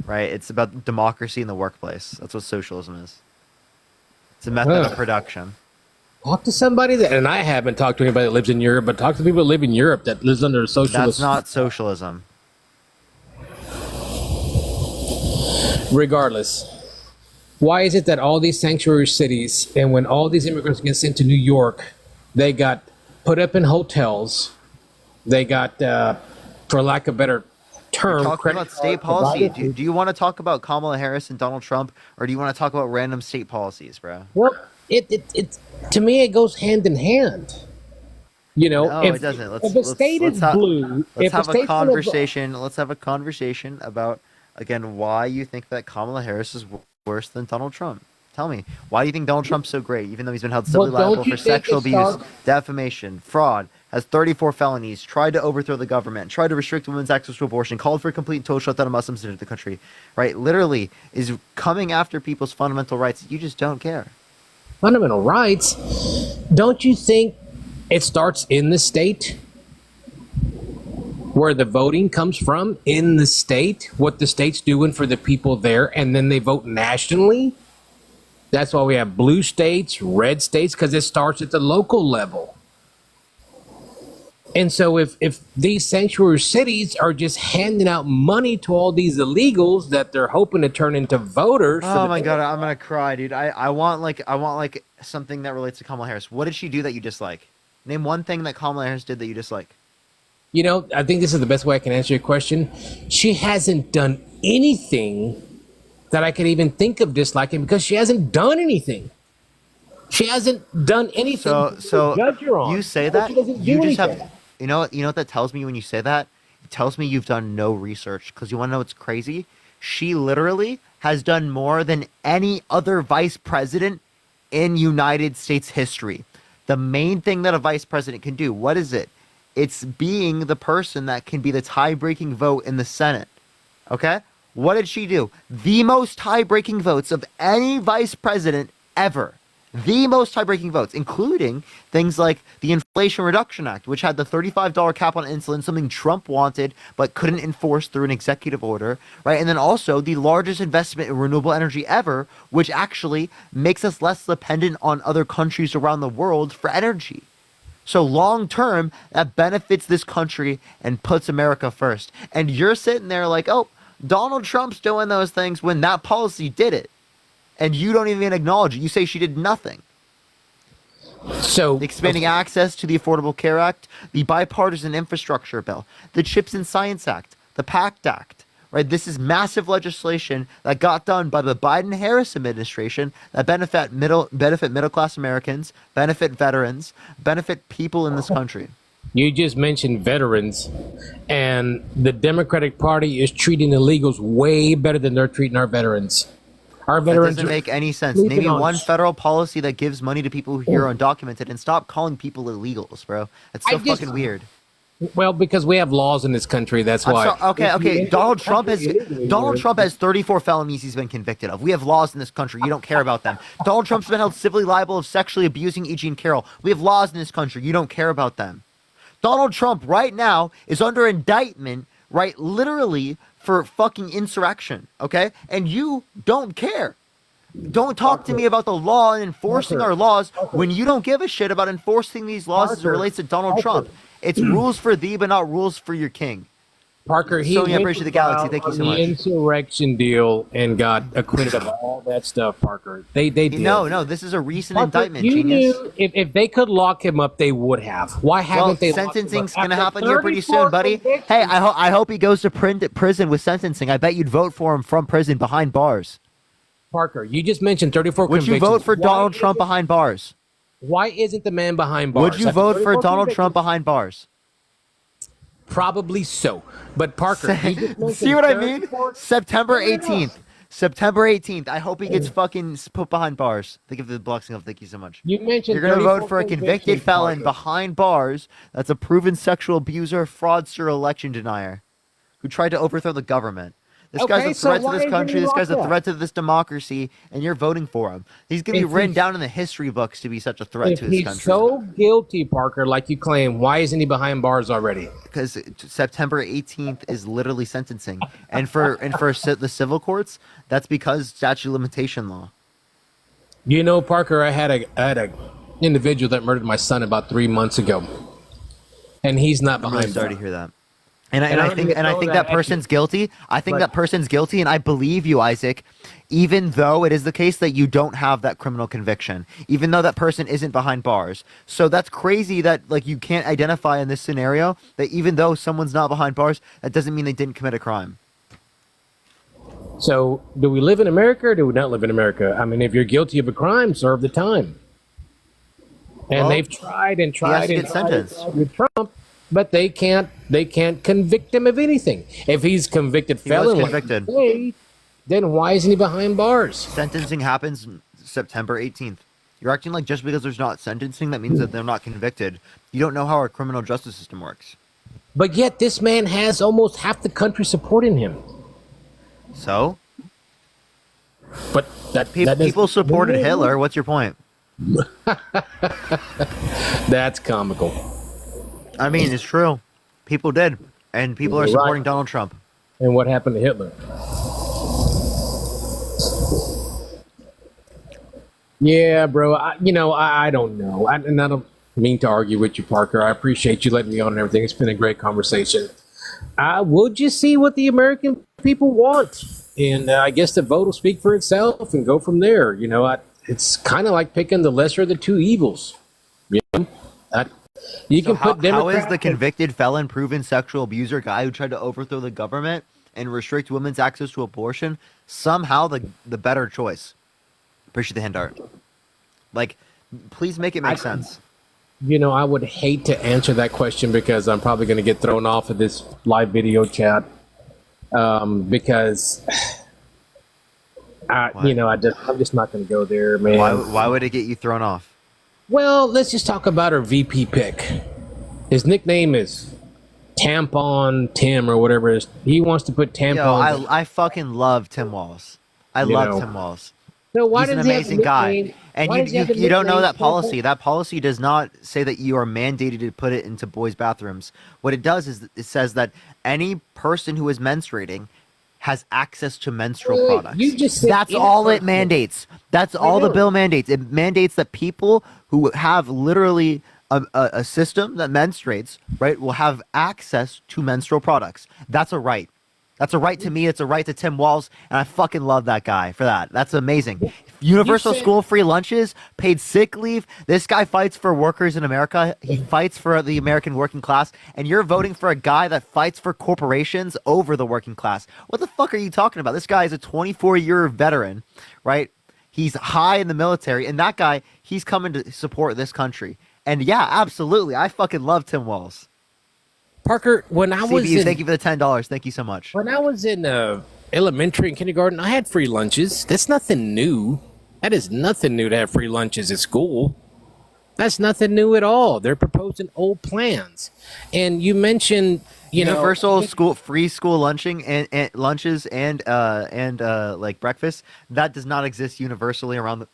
right? It's about democracy in the workplace. That's what socialism is. It's a method of production. Talk to somebody that, and I haven't talked to anybody that lives in Europe, but talk to people that live in Europe that lives under a socialist. That's not socialism. Regardless, why is it that all these sanctuary cities, and when all these immigrants get sent to New York, they got put up in hotels, they got, for lack of a better term, talking about state policy. Do you want to talk about Kamala Harris and Donald Trump, or do you want to talk about random state policies, bro? Well, it to me it goes hand in hand. No, it doesn't. If a state is blue, let's have a conversation. Let's have a conversation about, again, why you think that Kamala Harris is worse than Donald Trump. Tell me, why do you think Donald Trump's so great, even though he's been held civilly liable for sexual abuse, defamation, fraud, has 34 felonies, tried to overthrow the government, tried to restrict women's access to abortion, called for a complete and total shutdown of Muslims into the country, right? Literally is coming after people's fundamental rights. You just don't care. Fundamental rights? Don't you think it starts in the state? Where the voting comes from, in the state, what the state's doing for the people there, and then they vote nationally? That's why we have blue states, red states, because it starts at the local level. And so if these sanctuary cities are just handing out money to all these illegals that they're hoping to turn into voters. Oh my God, I'm gonna cry, dude. I want like something that relates to Kamala Harris. What did she do that you dislike? Name one thing that Kamala Harris did that you dislike. I think this is the best way I can answer your question. She hasn't done anything that I could even think of disliking, because she hasn't done anything. She hasn't done anything. So judge her on. You say that She doesn't do you just anything. have. You know what that tells me when you say that? It tells me you've done no research. Because you want to know what's crazy? She literally has done more than any other vice president in United States history. The main thing that a vice president can do, what is it? It's being the person that can be the tie-breaking vote in the Senate. Okay? What did she do? The most tie-breaking votes of any vice president ever. The most tie-breaking votes, including things like the Inflation Reduction Act, which had the $35 cap on insulin, something Trump wanted but couldn't enforce through an executive order, right? And then also the largest investment in renewable energy ever, which actually makes us less dependent on other countries around the world for energy. So long term, that benefits this country and puts America first. And you're sitting there like, oh, Donald Trump's doing those things when that policy did it. And you don't even acknowledge it. You say she did nothing. So expanding access to the Affordable Care Act, the Bipartisan Infrastructure Bill, the Chips and Science Act, the PACT Act, right? This is massive legislation that got done by the Biden-Harris administration that benefit middle-class Americans, benefit veterans, benefit people in this country. You just mentioned veterans, and the Democratic Party is treating illegals way better than they're treating our veterans. Our That veterans doesn't are make any sense. sleeping Name me on one sh- federal policy that gives money to people who are undocumented, and stop calling people illegals, bro. That's so I just- fucking weird. Well, because we have laws in this country, that's why. Okay. Donald Trump has 34 felonies he's been convicted of. We have laws in this country. You don't care about them. Donald Trump's been held civilly liable of sexually abusing E. Jean Carroll. We have laws in this country. You don't care about them. Donald Trump right now is under indictment, right, literally for fucking insurrection, okay? And you don't care. Don't talk to me about the law and enforcing our laws when you don't give a shit about enforcing these laws as it relates to Donald Trump. It's rules for thee, but not rules for your king. Parker, he Sonia went Bridge of the to Galaxy, trial thank you on so the much. insurrection deal and got acquitted of all that stuff, Parker. They did. No, this is a recent Parker, indictment, you genius. knew if they could lock him up, they would have. Why haven't they? locked him sentencing's up? gonna After happen here pretty 34 soon, buddy. convictions- Hey, I hope he goes to prison with sentencing. I bet you'd vote for him from prison behind bars. Parker, you just mentioned 34 Would you convictions. vote for Why Donald isn't- Trump behind bars? Why isn't the man behind bars? Would you After vote for 34 Donald convictions? Trump behind bars? Probably so. But Parker, you just mentioned See what I mean? 34 September 18th. September 18th. I hope he gets fucking put behind bars. Think of the blessing of. Thank you so much. You mentioned You're gonna 34 vote for a convicted convictions, felon Parker. behind bars. That's a proven sexual abuser, fraudster, election denier, who tried to overthrow the government. This Okay, guy's a so threat to why this isn't country. he This guy's a locked up? threat to this democracy, and you're voting for him. He's gonna be If written he's- down in the history books to be such a threat If to this he's country. so guilty, Parker, like you claim, why isn't he behind bars already? Because September 18th is literally sentencing, and for the civil courts, that's because statute of limitation law. You know, Parker, I had a individual that murdered my son about 3 months ago, and he's not I'm behind really sorry to bars. hear that. And And I I don't think even know that that person's guilty. I think But- that person's guilty, and I believe you, Isaac, even though it is the case that you don't have that criminal conviction, even though that person isn't behind bars. So that's crazy that like you can't identify in this scenario that even though someone's not behind bars, that doesn't mean they didn't commit a crime. So, do we live in America or do we not live in America? I mean, if you're guilty of a crime, serve the time. And Well, they've tried and He has tried to and get tried sentenced. with Trump, but they can't convict him of anything. If he's convicted He was felon, like convicted. you say, then why isn't he behind bars? Sentencing happens September 18th. You're acting like just because there's not sentencing, that means that they're not convicted. You don't know how our criminal justice system works. But yet, this man has almost half the country supporting him. So? But people supported Hitler. What's your point? That's comical. I mean, it's true. People did. And people are You're right. supporting Donald Trump. And what happened to Hitler? Yeah, bro. I don't know. And I don't mean to argue with you, Parker. I appreciate you letting me on and everything. It's been a great conversation. We'll just see what the American people want. And I guess the vote will speak for itself and go from there. It's kind of like picking the lesser of the two evils. You know? You So can how put Democrats. is the convicted felon, proven sexual abuser guy who tried to overthrow the government and restrict women's access to abortion somehow the better choice? Appreciate the hand art. Like, please make it make sense. I would hate to answer that question because I'm probably going to get thrown off of this live video chat. Because I'm just not going to go there, man. Why would it get you thrown off? Well, let's just talk about our VP pick. His nickname is Tampon Tim or whatever it is. He wants to put tampons. Yo, I fucking love Tim Walz. I You love know. Tim Walz. So why He's an does he have amazing the guy. nickname- And why does he have the you don't know nickname that policy. Tampon? That policy does not say that you are mandated to put it into boys' bathrooms. What it does is it says that any person who is menstruating has access to menstrual Wait, products. you just said That's any all it person. mandates. That's all the know. bill mandates. It mandates that people who have literally a system that menstruates, right, will have access to menstrual products. That's a right. That's a right to me. It's a right to Tim Walz, and I fucking love that guy for that. That's amazing. Universal school free lunches, paid sick leave. This guy fights for workers in America. He fights for the American working class, and you're voting for a guy that fights for corporations over the working class. What the fuck are you talking about? This guy is a 24-year veteran, right? He's high in the military, and that guy, he's coming to support this country. And yeah, absolutely, I fucking love Tim Walz. Parker, when I was CBU, in, thank you for the $10. Thank you so much. when I was in elementary and kindergarten, I had free lunches. That's nothing new. That is nothing new to have free lunches at school. That's nothing new at all. They're proposing old plans. And you mentioned, Universal school free school lunching and lunches and like breakfast, that does not exist universally around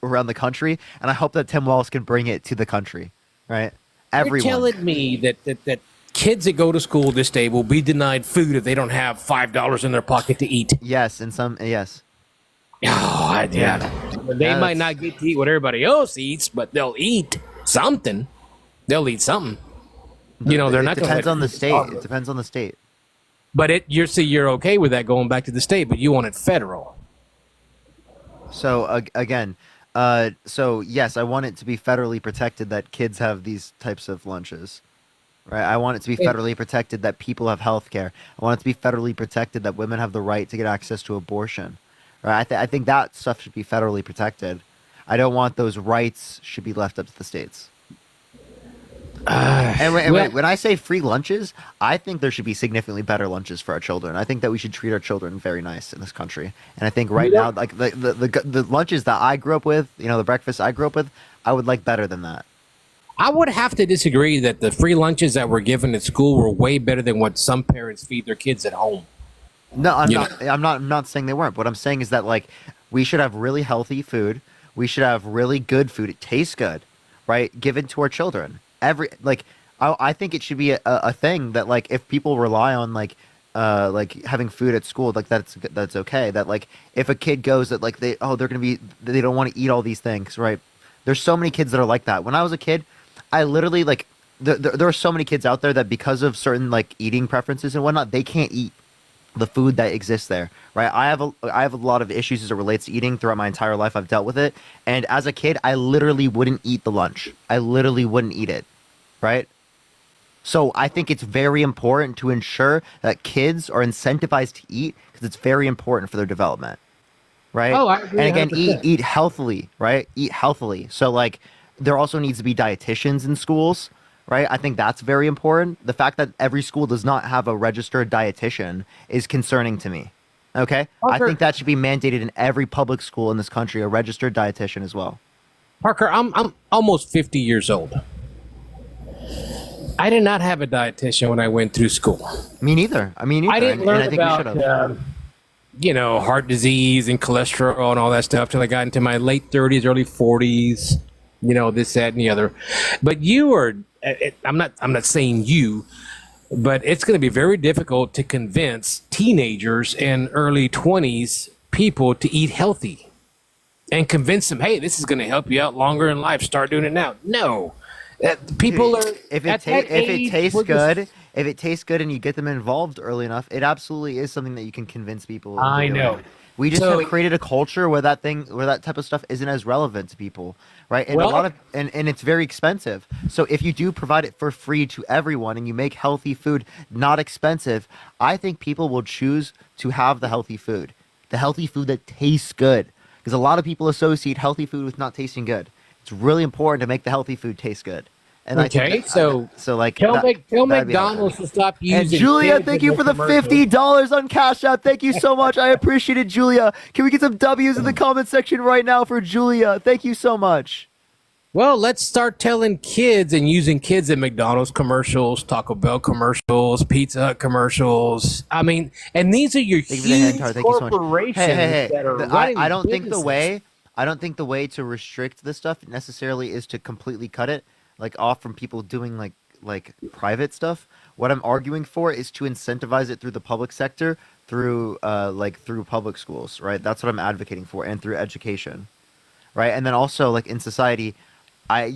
the country, and I hope that Tim Walz can bring it to the country, right? Everyone. You're telling me that kids that go to school this day will be denied food if they don't have $5 in their pocket to eat. Yes, and some yes. Oh, yeah. They might not get to eat what everybody else eats, but they'll eat something. They'll eat something. They're not. It depends on the state. It depends on the state. But you're okay with that going back to the state, but you want it federal. So again, so yes, I want it to be federally protected that kids have these types of lunches. Right. I want it to be federally protected that people have health care. I want it to be federally protected that women have the right to get access to abortion. Right. I think that stuff should be federally protected. I don't want those rights should be left up to the states. When I say free lunches, I think there should be significantly better lunches for our children. I think that we should treat our children very nice in this country. And I think right now, like the lunches that I grew up with, the breakfast I grew up with, I would like better than that. I would have to disagree that the free lunches that were given at school were way better than what some parents feed their kids at home. No, I'm not saying they weren't. What I'm saying is that we should have really healthy food. We should have really good food. It tastes good, right? Given to our children. I think it should be a thing that if people rely on having food at school, that's okay. That if a kid goes that they don't want to eat all these things, right? There's so many kids that are like that. When I was a kid, I literally there are so many kids out there that because of certain eating preferences and whatnot, they can't eat the food that exists there, right? I have a lot of issues as it relates to eating throughout my entire life. I've dealt with it, and as a kid, I literally wouldn't eat the lunch. I literally wouldn't eat it, right? So I think it's very important to ensure that kids are incentivized to eat because it's very important for their development, right? Oh, I agree. And again, 100%. eat healthily, right? Eat healthily. So there also needs to be dietitians in schools. Right, I think that's very important. The fact that every school does not have a registered dietitian is concerning to me. Okay, I think that should be mandated in every public school in this country, a registered dietitian as well. Parker, I'm almost 50 years old. I did not have a dietitian when I went through school. Me neither. I didn't learn I think about we should have. heart disease and cholesterol and all that stuff till I got into my late 30s, early 40s. This, that, and the other. But you are. I'm not saying you, but it's going to be very difficult to convince teenagers and early 20s people to eat healthy and convince them, hey, this is going to help you out longer in life. Start doing it now. No, people are. If it tastes good, if it tastes good and you get them involved early enough, it absolutely is something that you can convince people. I know. We just have created a culture where that type of stuff isn't as relevant to people, right? And and it's very expensive. So if you do provide it for free to everyone and you make healthy food not expensive, I think people will choose to have the healthy food that tastes good. Because a lot of people associate healthy food with not tasting good. It's really important to make the healthy food taste good. And tell McDonald's to stop using. And Julia, kids thank in you for the commercials. $50 on Cash App. Thank you so much. I appreciate it, Julia. Can we get some W's in the comment section right now for Julia? Thank you so much. Well, let's start telling kids and using kids in McDonald's commercials, Taco Bell commercials, Pizza Hut commercials. I mean, and these are your huge corporations that are running I don't think the businesses. way to restrict this stuff necessarily is to completely cut it off from people doing like private stuff. What I'm arguing for is to incentivize it through the public sector, through through public schools, right? That's what I'm advocating for, and through education, right? And then also in society, I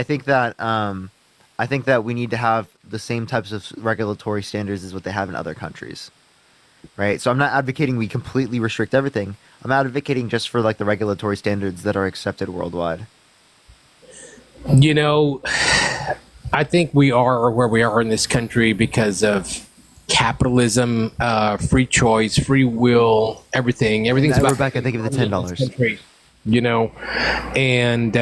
think that we need to have the same types of regulatory standards as what they have in other countries, right? So I'm not advocating we completely restrict everything. I'm advocating just for like the regulatory standards that are accepted worldwide. You know, I think we are where we are in this country because of capitalism, free choice, free will, everything. Everything's about Rebecca, think of the $10. You know, and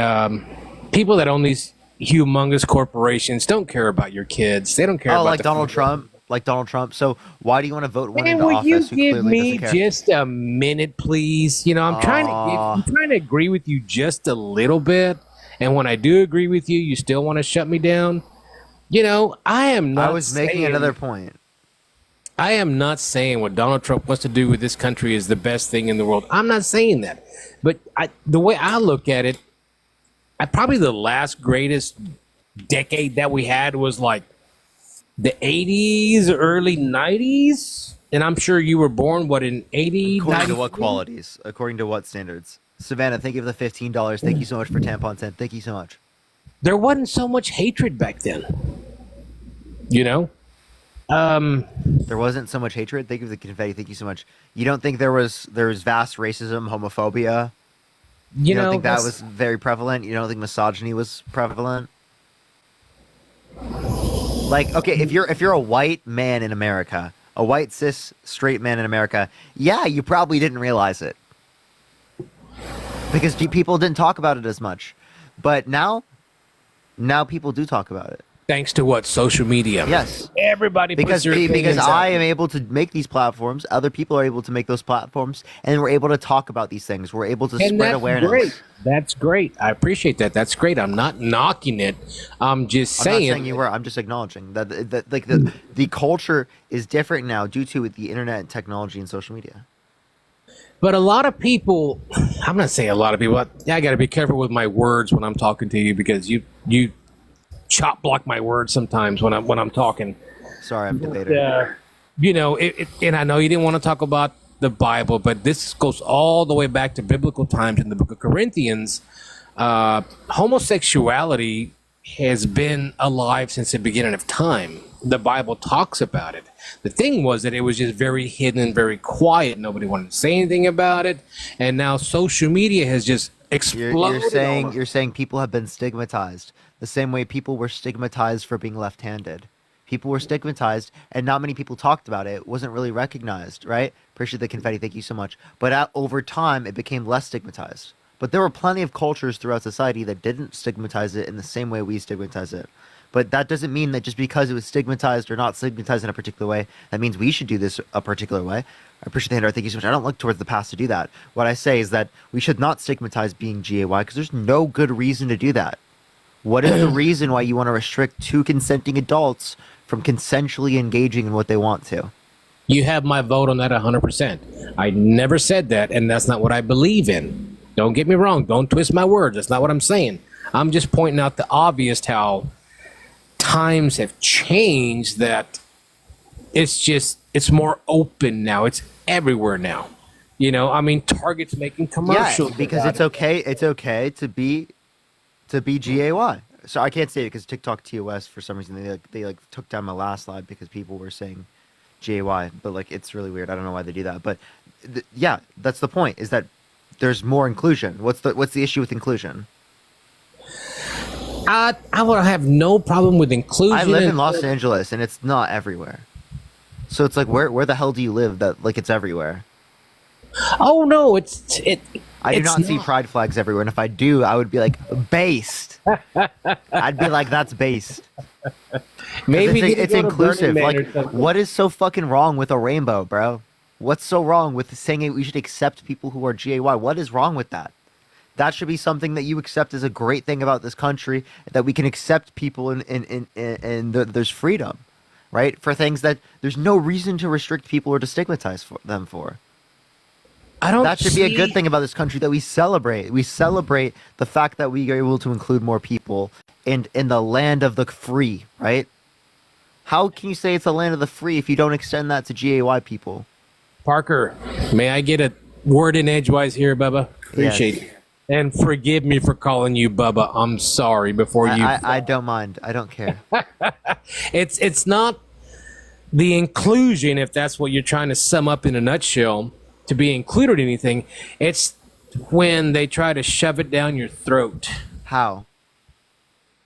people that own these humongous corporations don't care about your kids. They don't care about like the Donald future. Trump. Like Donald Trump. So why do you want to vote one Man, into will you office who give clearly me doesn't care? just a minute, please? You know, I'm trying to agree with you just a little bit, and when I do agree with you, you still want to shut me down. You know, I am not. I was making another point. I am not saying what Donald Trump wants to do with this country is the best thing in the world. I'm not saying that, but the way I look at it, probably the last greatest decade that we had was like the 80s, early 90s. And I'm sure you were born, what, in 80? According 90? to what qualities? According to what standards? Savannah, thank you for the $15. Thank you so much for Tampon 10. Thank you so much. There wasn't so much hatred back then. You know? There wasn't so much hatred. Thank you for the confetti. Thank you so much. You don't think there was vast racism, homophobia? You don't think that was very prevalent? You don't think misogyny was prevalent? Like, okay, if you're a white man in America, a white cis straight man in America, yeah, you probably didn't realize it because people didn't talk about it as much. But now people do talk about it. Thanks to what? Social media. Yes. Everybody puts because their opinions I out. am able to make these platforms, other people are able to make those platforms, and we're able to talk about these things. We're able to And spread that's awareness. great. That's great. I appreciate that. That's great. I'm not knocking it. I'm just I'm saying. not saying you were. I'm just acknowledging that like the culture is different now due to the internet and technology and social media. But a lot of people, I'm not saying a lot of people. I got to be careful with my words when I'm talking to you because you chop block my words sometimes when I'm talking. Sorry, I'm a debater. You know, and I know you didn't want to talk about the Bible, but this goes all the way back to biblical times in the book of Corinthians. Homosexuality has been alive since the beginning of time. The Bible talks about it. The thing was that it was just very hidden and very quiet. Nobody wanted to say anything about it. And now social media has just exploded. You're saying people have been stigmatized the same way people were stigmatized for being left-handed. People were stigmatized, and not many people talked about it. It wasn't really recognized, right? Appreciate the confetti. Thank you so much. But over time, it became less stigmatized. But there were plenty of cultures throughout society that didn't stigmatize it in the same way we stigmatize it. But that doesn't mean that just because it was stigmatized or not stigmatized in a particular way, that means we should do this a particular way. I appreciate the hand. Thank you so much. I don't look towards the past to do that. What I say is that we should not stigmatize being GAY because there's no good reason to do that. What is the reason why you want to restrict two consenting adults from consensually engaging in what they want to? You have my vote on that 100%. I never said that, and that's not what I believe in. Don't get me wrong. Don't twist my words. That's not what I'm saying. I'm just pointing out the obvious, how times have changed, that it's more open now. It's everywhere now. You know, I mean, Target's making commercials. Yeah, because it's okay. It's okay to be GAY. So I can't say it because TikTok TOS for some reason they took down my last slide because people were saying GAY, but like it's really weird. I don't know why they do that, but yeah, that's the point. Is that there's more inclusion. What's the issue with inclusion? I would have no problem with inclusion. I live in Los Angeles and it's not everywhere. So it's like where the hell do you live that like it's everywhere? Oh no, I do not see pride flags everywhere, and if I do, I would be like based. I'd be like, that's based. Maybe it's inclusive. Like, what is so fucking wrong with a rainbow, bro? What's so wrong with saying we should accept people who are GAY? What is wrong with that? That should be something that you accept as a great thing about this country, that we can accept people and there's freedom, right? For things that there's no reason to restrict people or to stigmatize them for. That should be a good thing about this country, that we celebrate. We celebrate the fact that we are able to include more people in the land of the free, right? How can you say it's a land of the free if you don't extend that to GAY people? Parker, may I get a word in edgewise here, Bubba? Appreciate it. And forgive me for calling you Bubba. I'm sorry before you. I don't mind. I don't care. It's not the inclusion, if that's what you're trying to sum up in a nutshell, to be included in anything, it's when they try to shove it down your throat. How?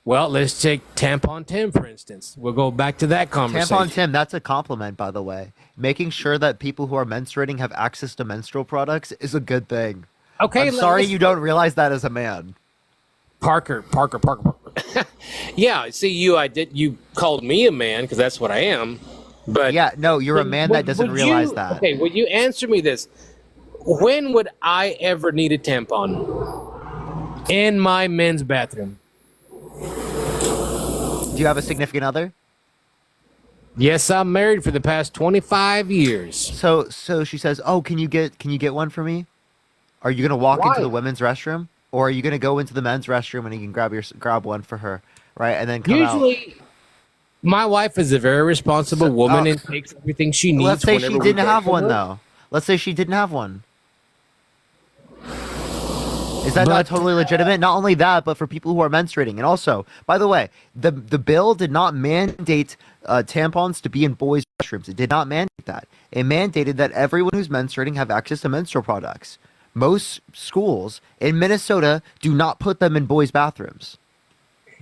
Well, let's take Tampon Tim, for instance. We'll go back to that conversation. Tampon Tim, that's a compliment, by the way. Making sure that people who are menstruating have access to menstrual products is a good thing. Okay, I'm sorry you don't realize that as a man. Parker. Yeah, see, you called me a man because that's what I am. But yeah, no, you're a man that doesn't realize that. Okay, would you answer me this? When would I ever need a tampon in my men's bathroom? Do you have a significant other? Yes, I'm married for the past 25 years. So she says, "Oh, can you get one for me? Are you gonna walk into the women's restroom, or are you gonna go into the men's restroom and you can grab one for her, right? And then come out." Usually, my wife is a very responsible woman and takes everything she needs. Let's say she whenever we didn't go have to one her. though. Let's say she didn't have one. Is that not totally legitimate? Not only that, but for people who are menstruating. And also, by the way, the bill did not mandate tampons to be in boys' restrooms. It did not mandate that. It mandated that everyone who's menstruating have access to menstrual products. Most schools in Minnesota do not put them in boys' bathrooms.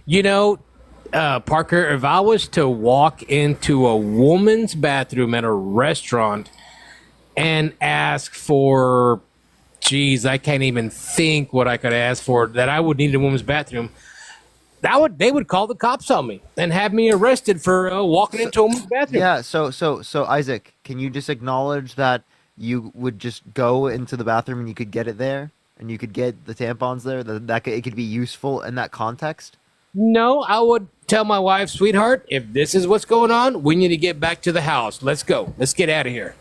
You know, Parker, if I was to walk into a woman's bathroom at a restaurant and ask for, geez, I can't even think what I could ask for that I would need in a woman's bathroom, they would call the cops on me and have me arrested for walking into a woman's bathroom. Yeah. So Isaac, can you just acknowledge that you would just go into the bathroom and you could get it there, and you could get the tampons there? It could be useful in that context. No, I would tell my wife, sweetheart, if this is what's going on, we need to get back to the house. Let's go. Let's get out of here.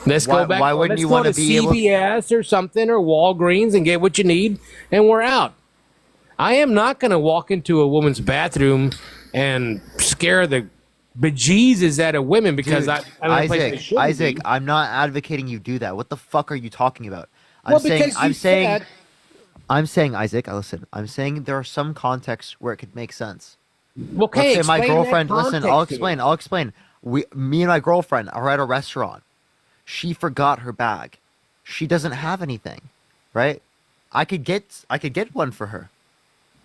Let's go back. Why wouldn't let's you go want to to be able? CVS or something or Walgreens and get what you need, and we're out. I am not going to walk into a woman's bathroom and scare the bejesus out of women because Dude, I'm in a place they shouldn't Isaac, be. I'm not advocating you do that. What the fuck are you talking about? Well, because you said- I'm saying, Isaac, listen. I'm saying there are some contexts where it could make sense. Okay, Let's say my explain that girlfriend. Listen, I'll context to me. explain. Me and my girlfriend are at a restaurant. She forgot her bag. She doesn't have anything, right? I could get one for her.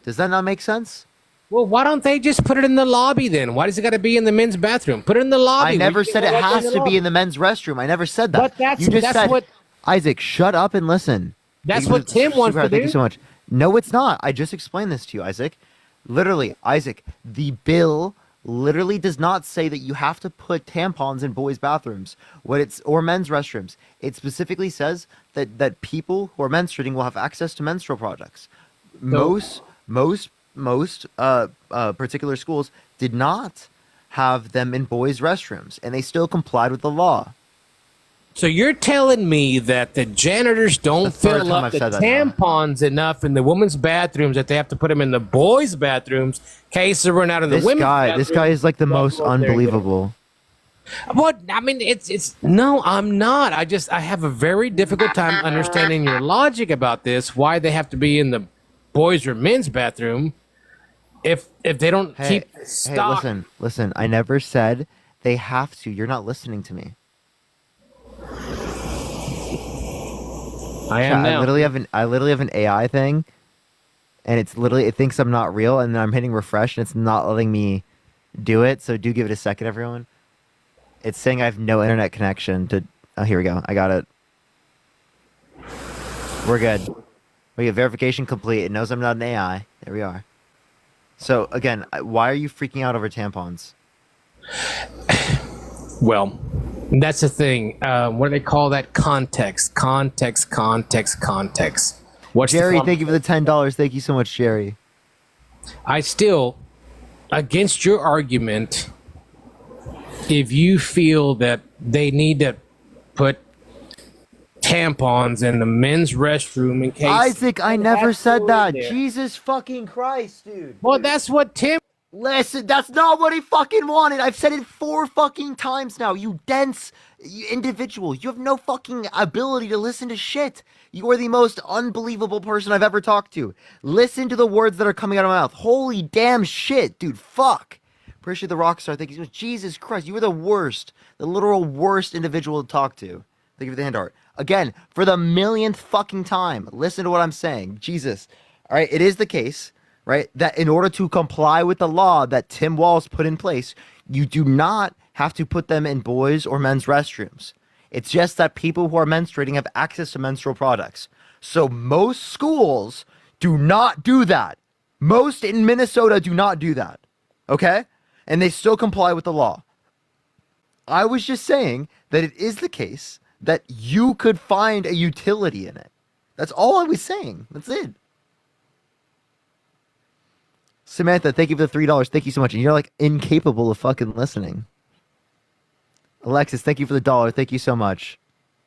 Does that not make sense? Well, why don't they just put it in the lobby then? Why does it got to be in the men's bathroom? Put it in the lobby. I never We can said go it right has there to be lobby. in the men's restroom. I never said that. But that's- you just that's said, what- Isaac, shut up and listen. That's Thank you what for- Tim wants sweetheart, to Thank do. you so much. No, it's not. I just explained this to you, Isaac. Literally, Isaac, the bill literally does not say that you have to put tampons in boys' bathrooms or men's restrooms. It specifically says that people who are menstruating will have access to menstrual products. Most particular schools did not have them in boys' restrooms, and they still complied with the law. So you're telling me that the janitors don't third fill time up I've the said that now. tampons enough in the women's bathrooms that they have to put them in the boys' bathrooms in case they run out of the This women's guy is like the most unbelievable. What? I mean, it's no, I'm not. I have a very difficult time understanding your logic about this. Why they have to be in the boys' or men's bathroom if they don't Hey, keep stock. listen. I never said they have to. You're not listening to me. I am now. I literally have an AI thing, and it thinks I'm not real, and then I'm hitting refresh, and it's not letting me do it. So do give it a second, everyone. It's saying I have no internet connection to. Oh, here we go. I got it. We're good. We get verification complete. It knows I'm not an AI. There we are. So again, why are you freaking out over tampons? Well, that's the thing. What do they call that? Context. What's Jerry, the thank you for the $10. Thank you so much, Jerry. I still, against your argument, if you feel that they need to put tampons in the men's restroom in case. Isaac, I never said that. there. Jesus fucking Christ, dude. Well, that's what Tim. Listen, that's not what he fucking wanted. I've said it 4 fucking times now. You dense individual. You have no fucking ability to listen to shit. You are the most unbelievable person I've ever talked to. Listen to the words that are coming out of my mouth. Holy damn shit, dude. Fuck. Appreciate the rock star. Thank you so much. Jesus Christ, you were the worst, the literal worst individual to talk to. Thank you for the hand art. Again, for the millionth fucking time, listen to what I'm saying. Jesus. All right, it is the case, right, that in order to comply with the law that Tim Walz put in place, you do not have to put them in boys' or men's restrooms. It's just that people who are menstruating have access to menstrual products. So most schools do not do that. Most in Minnesota do not do that. Okay? And they still comply with the law. I was just saying that it is the case that you could find a utility in it. That's all I was saying. That's it. Samantha, thank you for the $3. Thank you so much. And you're like incapable of fucking listening. Alexis, thank you for the $1. Thank you so much.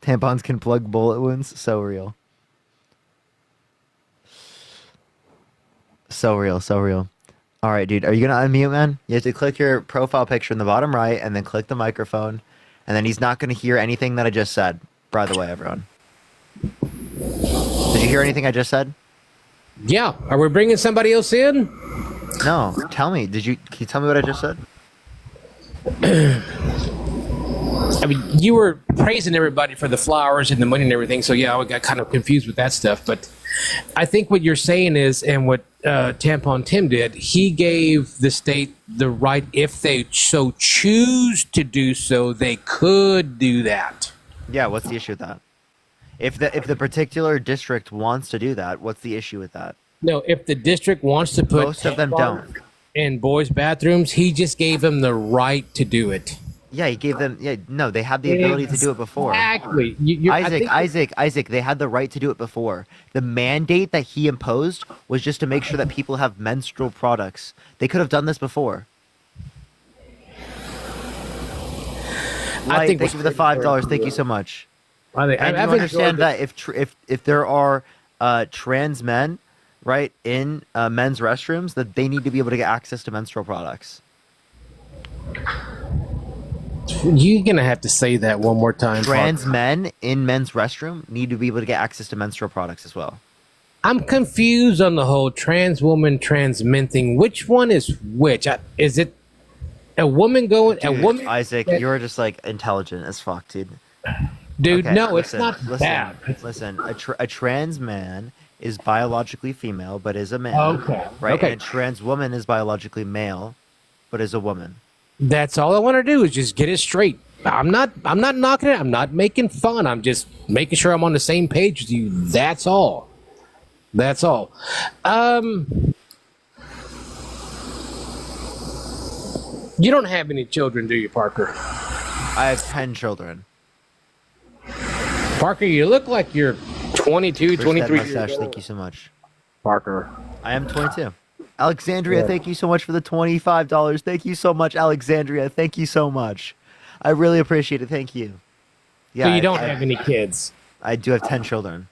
Tampons can plug bullet wounds. So real. So real. So real. All right, dude. Are you going to unmute, man? You have to click your profile picture in the bottom right and then click the microphone. And then he's not going to hear anything that I just said. By the way, everyone. Did you hear anything I just said? Yeah. Are we bringing somebody else in? No. Tell me. Can you tell me what I just said? I mean, you were praising everybody for the flowers and the money and everything. So yeah, I got kind of confused with that stuff. But I think what you're saying is, and what Tampon Tim did, he gave the state the right, if they so choose to do so, they could do that. Yeah, what's the issue with that? If the particular district wants to do that, what's the issue with that? No, if the district wants to put most of them don't in boys' bathrooms, he just gave them the right to do it. Yeah, he gave them. Yeah, no, they had the ability to do it before. Exactly. Isaac, they had the right to do it before. The mandate that he imposed was just to make sure that people have menstrual products. They could have done this before. Thank you for the $5. Thank you so much. And you understand that if there are trans men, right, in men's restrooms, that they need to be able to get access to menstrual products. You're gonna have to say that one more time. Trans men in men's restroom need to be able to get access to menstrual products as well. I'm confused on the whole trans woman, trans men thing. Which one is which? Is it a woman going? Dude, a woman? Isaac, you're just like intelligent as fuck, dude. Dude, Okay, no, listen, it's not bad. Listen, a trans man is biologically female, but is a man. Okay. Right? Okay. And a trans woman is biologically male, but is a woman. That's all I want to do is just get it straight. I'm not knocking it. I'm not making fun. I'm just making sure I'm on the same page with you. That's all. That's all. You don't have any children, do you, Parker? I have 10 children. Parker, you look like you're 22, 23 years old. Thank you so much. Parker. I am 22. Alexandria, thank you so much for the $25. Thank you so much, Alexandria. Thank you so much. I really appreciate it. Thank you. Yeah, So you don't have any kids? I do have 10 children.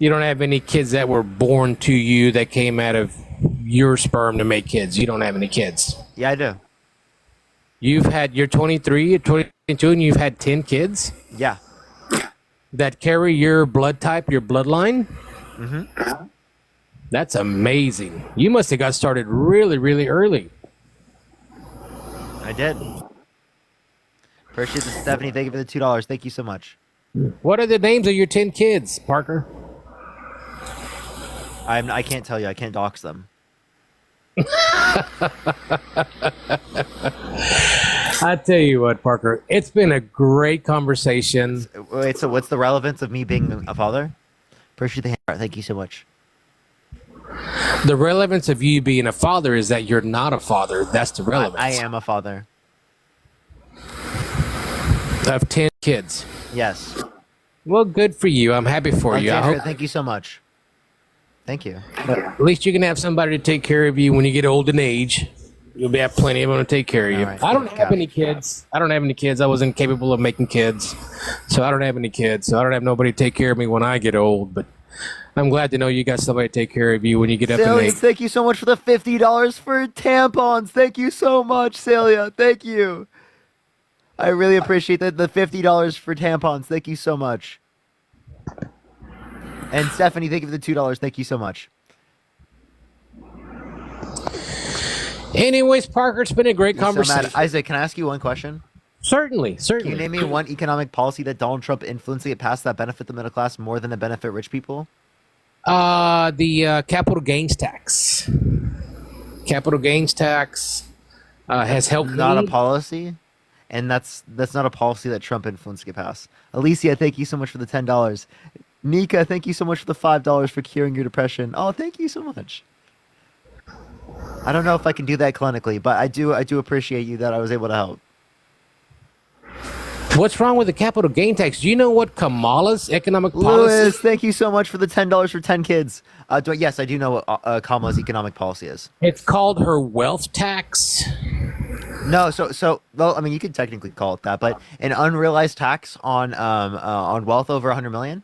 You don't have any kids that were born to you that came out of your sperm to make kids? You don't have any kids? Yeah, I do. You're 23, you're 22, and you've had 10 kids? Yeah. That carry your blood type, your bloodline? Mm-hmm. That's amazing. You must have got started really, really early. I did. Appreciate the Stephanie. Thank you for the $2. Thank you so much. What are the names of your 10 kids, Parker? I can't tell you. I can't dox them. I tell you what, Parker, it's been a great conversation. Wait, so what's the relevance of me being a father? Appreciate the hand. Thank you so much. The relevance of you being a father is that you're not a father. That's the relevance. I am a father. Of 10 kids. Yes. Well, good for you. I'm happy for you. I Alexandria, hope, thank you so much. Thank you. at least you can have somebody to take care of you when you get old in age. You'll have plenty of them to take care of you. right, I don't have any kids. I wasn't capable of making kids. So I don't have any kids. So I don't have nobody to take care of me when I get old. But I'm glad to know you got somebody to take care of you when you get up in Celia, age. thank you so much for the $50 for tampons. Thank you so much, Celia. Thank you. I really appreciate the $50 for tampons. Thank you so much. And Stephanie, thank you for the $2. Thank you so much. Anyways, Parker, it's been a great So, Matt, conversation. Isaac, can I ask you one question? Certainly. Can you name me one economic policy that Donald Trump influenced to get passed that benefit the middle class more than it benefit rich people? The capital gains tax. Capital gains tax has helped. Not a me. policy, and that's not a policy that Trump influenced to get passed. Alicia, thank you so much for the $10. Nika, thank you so much for the $5 for curing your depression. Oh, thank you so much. I don't know if I can do that clinically, but I do appreciate you that I was able to help. What's wrong with the capital gain tax? Do you know what Kamala's economic policy? Lewis, thank you so much for the $10 for 10 kids. Yes, I do know what Kamala's economic policy is. It's called her wealth tax. No, well, I mean, you could technically call it that, but an unrealized tax on wealth over 100 million.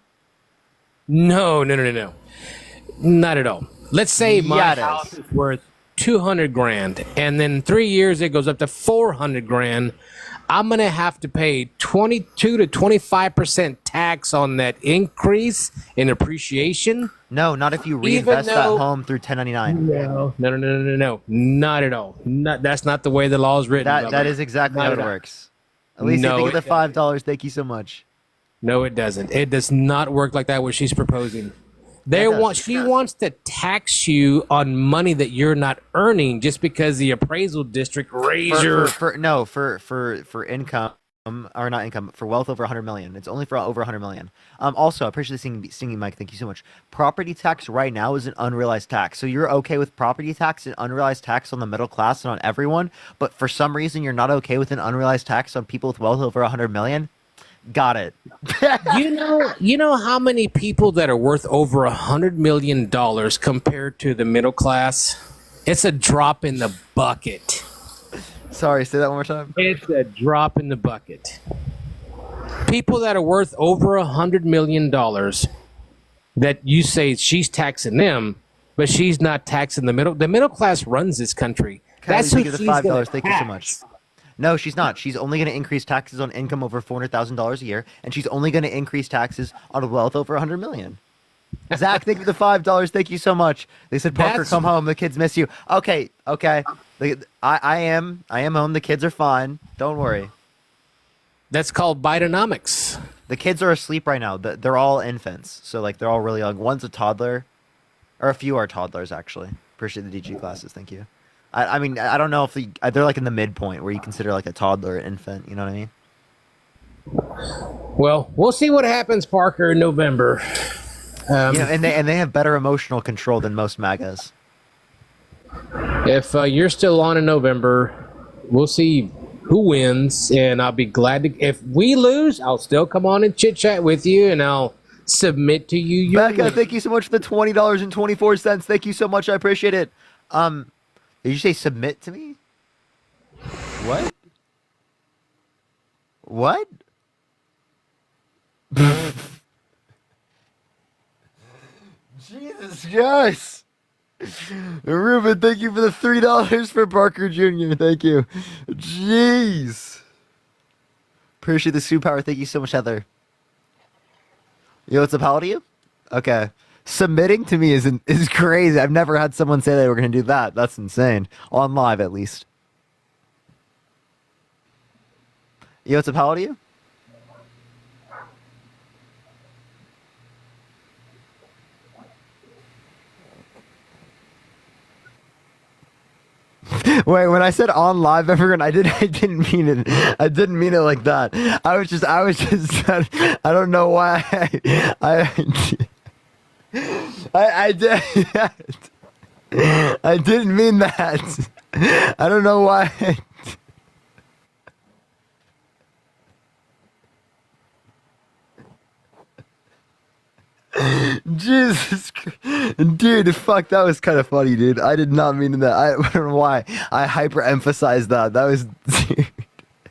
No, not at all. Let's say my Yeah, it house is. is worth 200 grand, and then in 3 years it goes up to 400 grand. I'm gonna have to pay 22 to 25% tax on that increase in appreciation. No, not if you Even reinvest that though- home through 1099. No, not at all. That's not the way the law is written. That Bubba. is exactly Not how at it all. works. Alicia, No, think of the it $5. Thank you so much. No, it doesn't. It does not work like that. What she's proposing. She wants to tax you on money that you're not earning just because the appraisal district raised your. For income, or not income, for wealth over 100 million. It's only for over 100 million. Also, I appreciate the singing Mike. Thank you so much. Property tax right now is an unrealized tax. So you're okay with property tax and unrealized tax on the middle class and on everyone, but for some reason you're not okay with an unrealized tax on people with wealth over 100 million? Got it. You know how many people that are worth over $100 million compared to the middle class? It's a drop in the bucket. Sorry, say that one more time. It's a drop in the bucket. People that are worth over $100 million that you say she's taxing them, but she's not taxing the middle. The middle class runs this country. That's who Thank you for she's the gonna $5. Thank you so much. No, she's not. She's only going to increase taxes on income over $400,000 a year, and she's only going to increase taxes on wealth over 100 million. Zach, thank you for the $5. Thank you so much. They said, Parker, come home. The kids miss you. Okay. I am home. The kids are fine. Don't worry. That's called Bidenomics. The kids are asleep right now. They're all infants, so like they're all really young. One's a toddler, or a few are toddlers actually. Appreciate the DG classes. Thank you. I mean, I don't know if they're like in the midpoint where you consider like a toddler an infant. You know what I mean? Well, we'll see what happens, Parker, in November. And they have better emotional control than most MAGAs. If you're still on in November, we'll see who wins, and I'll be glad to. If we lose, I'll still come on and chit chat with you, and I'll submit to you. Your Becca, thank you so much for the $20.24. Thank you so much. I appreciate it. Did you say submit to me? What? What? Jesus Christ. Ruben, thank you for the $3 for Parker Jr. Thank you. Jeez. Appreciate the superpower. Thank you so much, Heather. Yo, what's up? How old are you? Okay. Submitting to me is crazy. I've never had someone say they were going to do that. That's insane. On live, at least. Yo, what's up? How old are you? Wait, when I said on live, everyone, I didn't mean it. I didn't mean it like that. I was just I don't know why I did. I didn't mean that. I don't know why. Jesus Christ. Dude, fuck, that was kind of funny, dude. I did not mean that. I don't know why I hyper emphasized that. That was dude.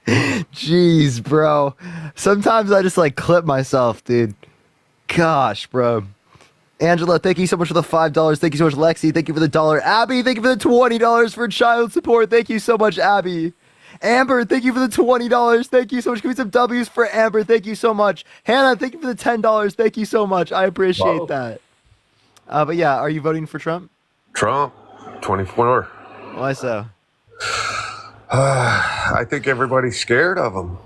Jeez, bro. Sometimes I just like clip myself, dude. Gosh, bro. Angela, thank you so much for the $5. Thank you so much, Lexi. Thank you for the $1. Abby, thank you for the $20 for child support. Thank you so much, Abby. Amber, thank you for the $20. Thank you so much. Give me some W's for Amber. Thank you so much. Hannah, thank you for the $10. Thank you so much. I appreciate that. But yeah, are you voting for Trump? Trump, 24. Why so? I think everybody's scared of him.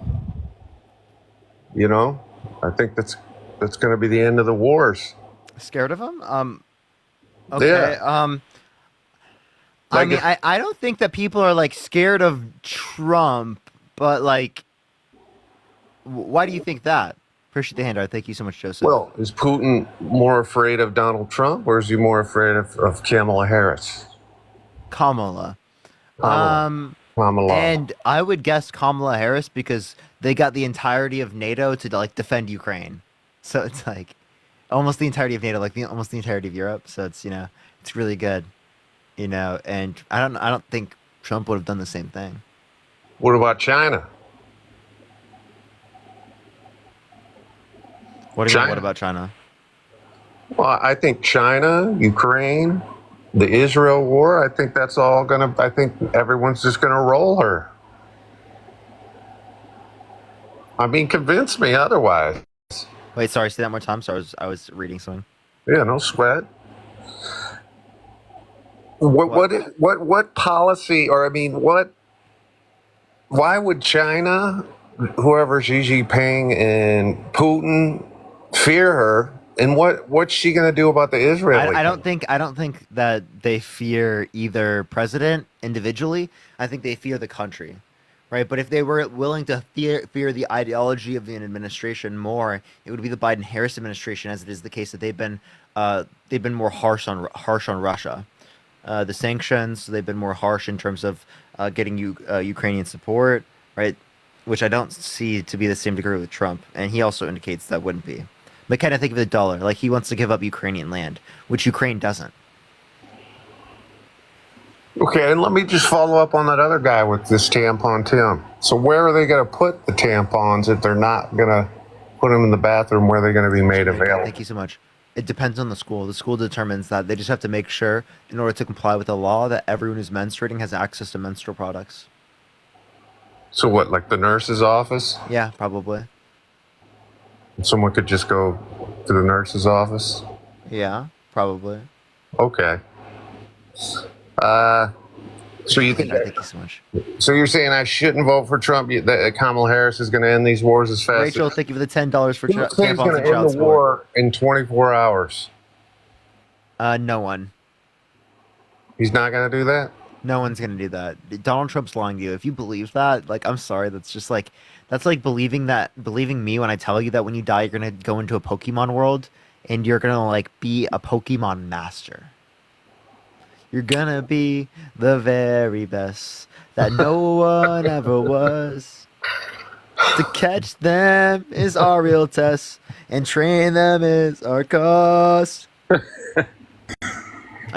You know, I think that's going to be the end of the wars. Scared of him? Okay. Yeah. I Like mean, if- I don't think that people are like scared of Trump, but like, why do you think that? Appreciate the handout. Thank you so much, Joseph. Well, is Putin more afraid of Donald Trump, or is he more afraid of Kamala Harris? Kamala. Kamala. And I would guess Kamala Harris because they got the entirety of NATO to like defend Ukraine. So it's like almost the entirety of NATO, like almost the entirety of Europe. So it's it's really good, And I don't think Trump would have done the same thing. What about China? What do you mean? What about China? Well, I think China, Ukraine, the Israel war, I think that's all I think everyone's just gonna roll her. I mean, convince me otherwise. Wait, sorry, say that more time. Sorry, I was reading something. Yeah, no sweat. What policy, or I mean, why would China, whoever Xi Jinping and Putin, fear her? And what's she going to do about the Israeli? I don't think that they fear either president individually. I think they fear the country, right? But if they were willing to fear the ideology of the administration more, it would be the Biden-Harris administration, as it is the case that they've been more harsh on Russia. The sanctions, they've been more harsh in terms of getting Ukrainian support, right? Which I don't see to be the same degree with Trump, and he also indicates that wouldn't be. But kind of think of the dollar, like he wants to give up Ukrainian land, which Ukraine doesn't. Okay, and let me just follow up on that other guy with this tampon Tim. So where are they going to put the tampons if they're not going to put them in the bathroom where they're going to be made available? Thank you so much. It depends on the school. The school determines that. They just have to make sure, in order to comply with the law, that everyone who's menstruating has access to menstrual products. So what, like the nurse's office? Yeah, probably. Someone could just go to the nurse's office? Yeah, probably. Okay. So you think? Thank you so much. So you're saying I shouldn't vote for Trump? That Kamala Harris is going to end these wars as fast? Rachel, thank you for the $10 for Who's tampons going and to end child the support. war in 24 hours? No one. He's not going to do that? No one's gonna do that. Donald Trump's lying to you. If you believe that, like, I'm sorry, that's like believing me when I tell you that when you die, you're gonna go into a Pokemon world and you're gonna like be a Pokemon master. You're gonna be the very best that no one ever was. To catch them is our real test, and train them is our cause. Are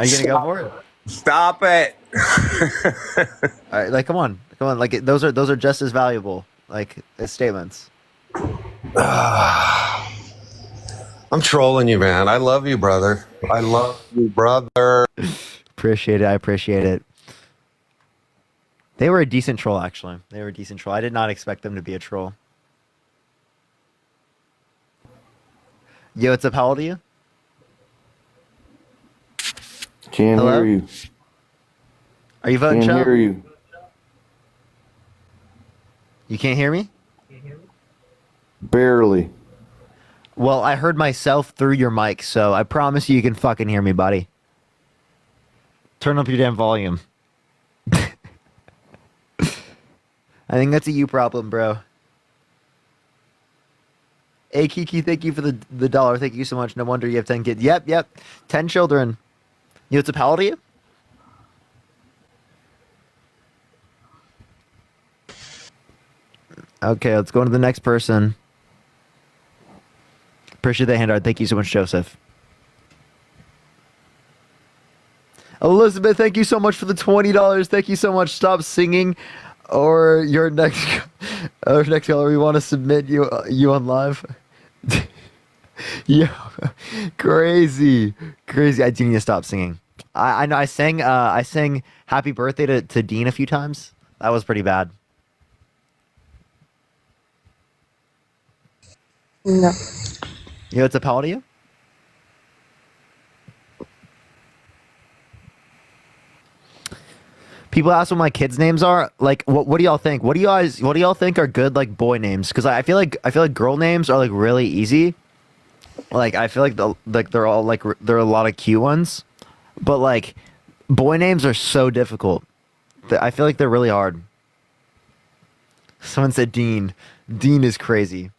you gonna go for it? Stop it! All right, like, come on, like those are just as valuable, like, as statements. I'm trolling you, man. I love you, brother. I love you, brother. Appreciate it. I appreciate it. They were a decent troll, actually. They were a decent troll. I did not expect them to be a troll. Yo, what's up? How old are you? Can't Hello? hear you. Are you voting, Can't Chubb? hear you. You can't hear me? Barely. Well, I heard myself through your mic, so I promise you can fucking hear me, buddy. Turn up your damn volume. I think that's a you problem, bro. Hey, Kiki, thank you for the $1. Thank you so much. No wonder you have 10 kids. Yep. 10 children. You know what's a pal to you? Okay, let's go on to the next person. Appreciate the handout. Thank you so much, Joseph. Elizabeth, thank you so much for the $20. Thank you so much. Stop singing, or your next caller. We want to submit you on live. Yeah, crazy. I do need to stop singing. I know I sang Happy Birthday to Dean a few times. That was pretty bad. No. You know what's a pal to you? People ask what my kids' names are. Like, what do y'all think? What do y'all think are good like boy names? Because I feel like girl names are like really easy. Like I feel like they're all like there are a lot of cute ones, but like boy names are so difficult. I feel like they're really hard. Someone said Dean. Dean is crazy.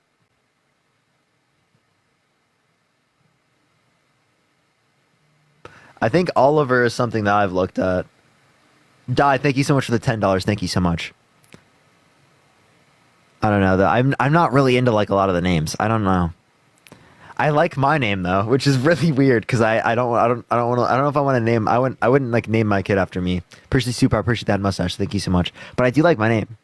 I think Oliver is something that I've looked at. Die, thank you so much for the $10. Thank you so much. I don't know that I'm not really into like a lot of the names. I don't know. I like my name though, which is really weird because I don't know if I want to name. I wouldn't like name my kid after me. Appreciate super. I appreciate that mustache. Thank you so much. But I do like my name.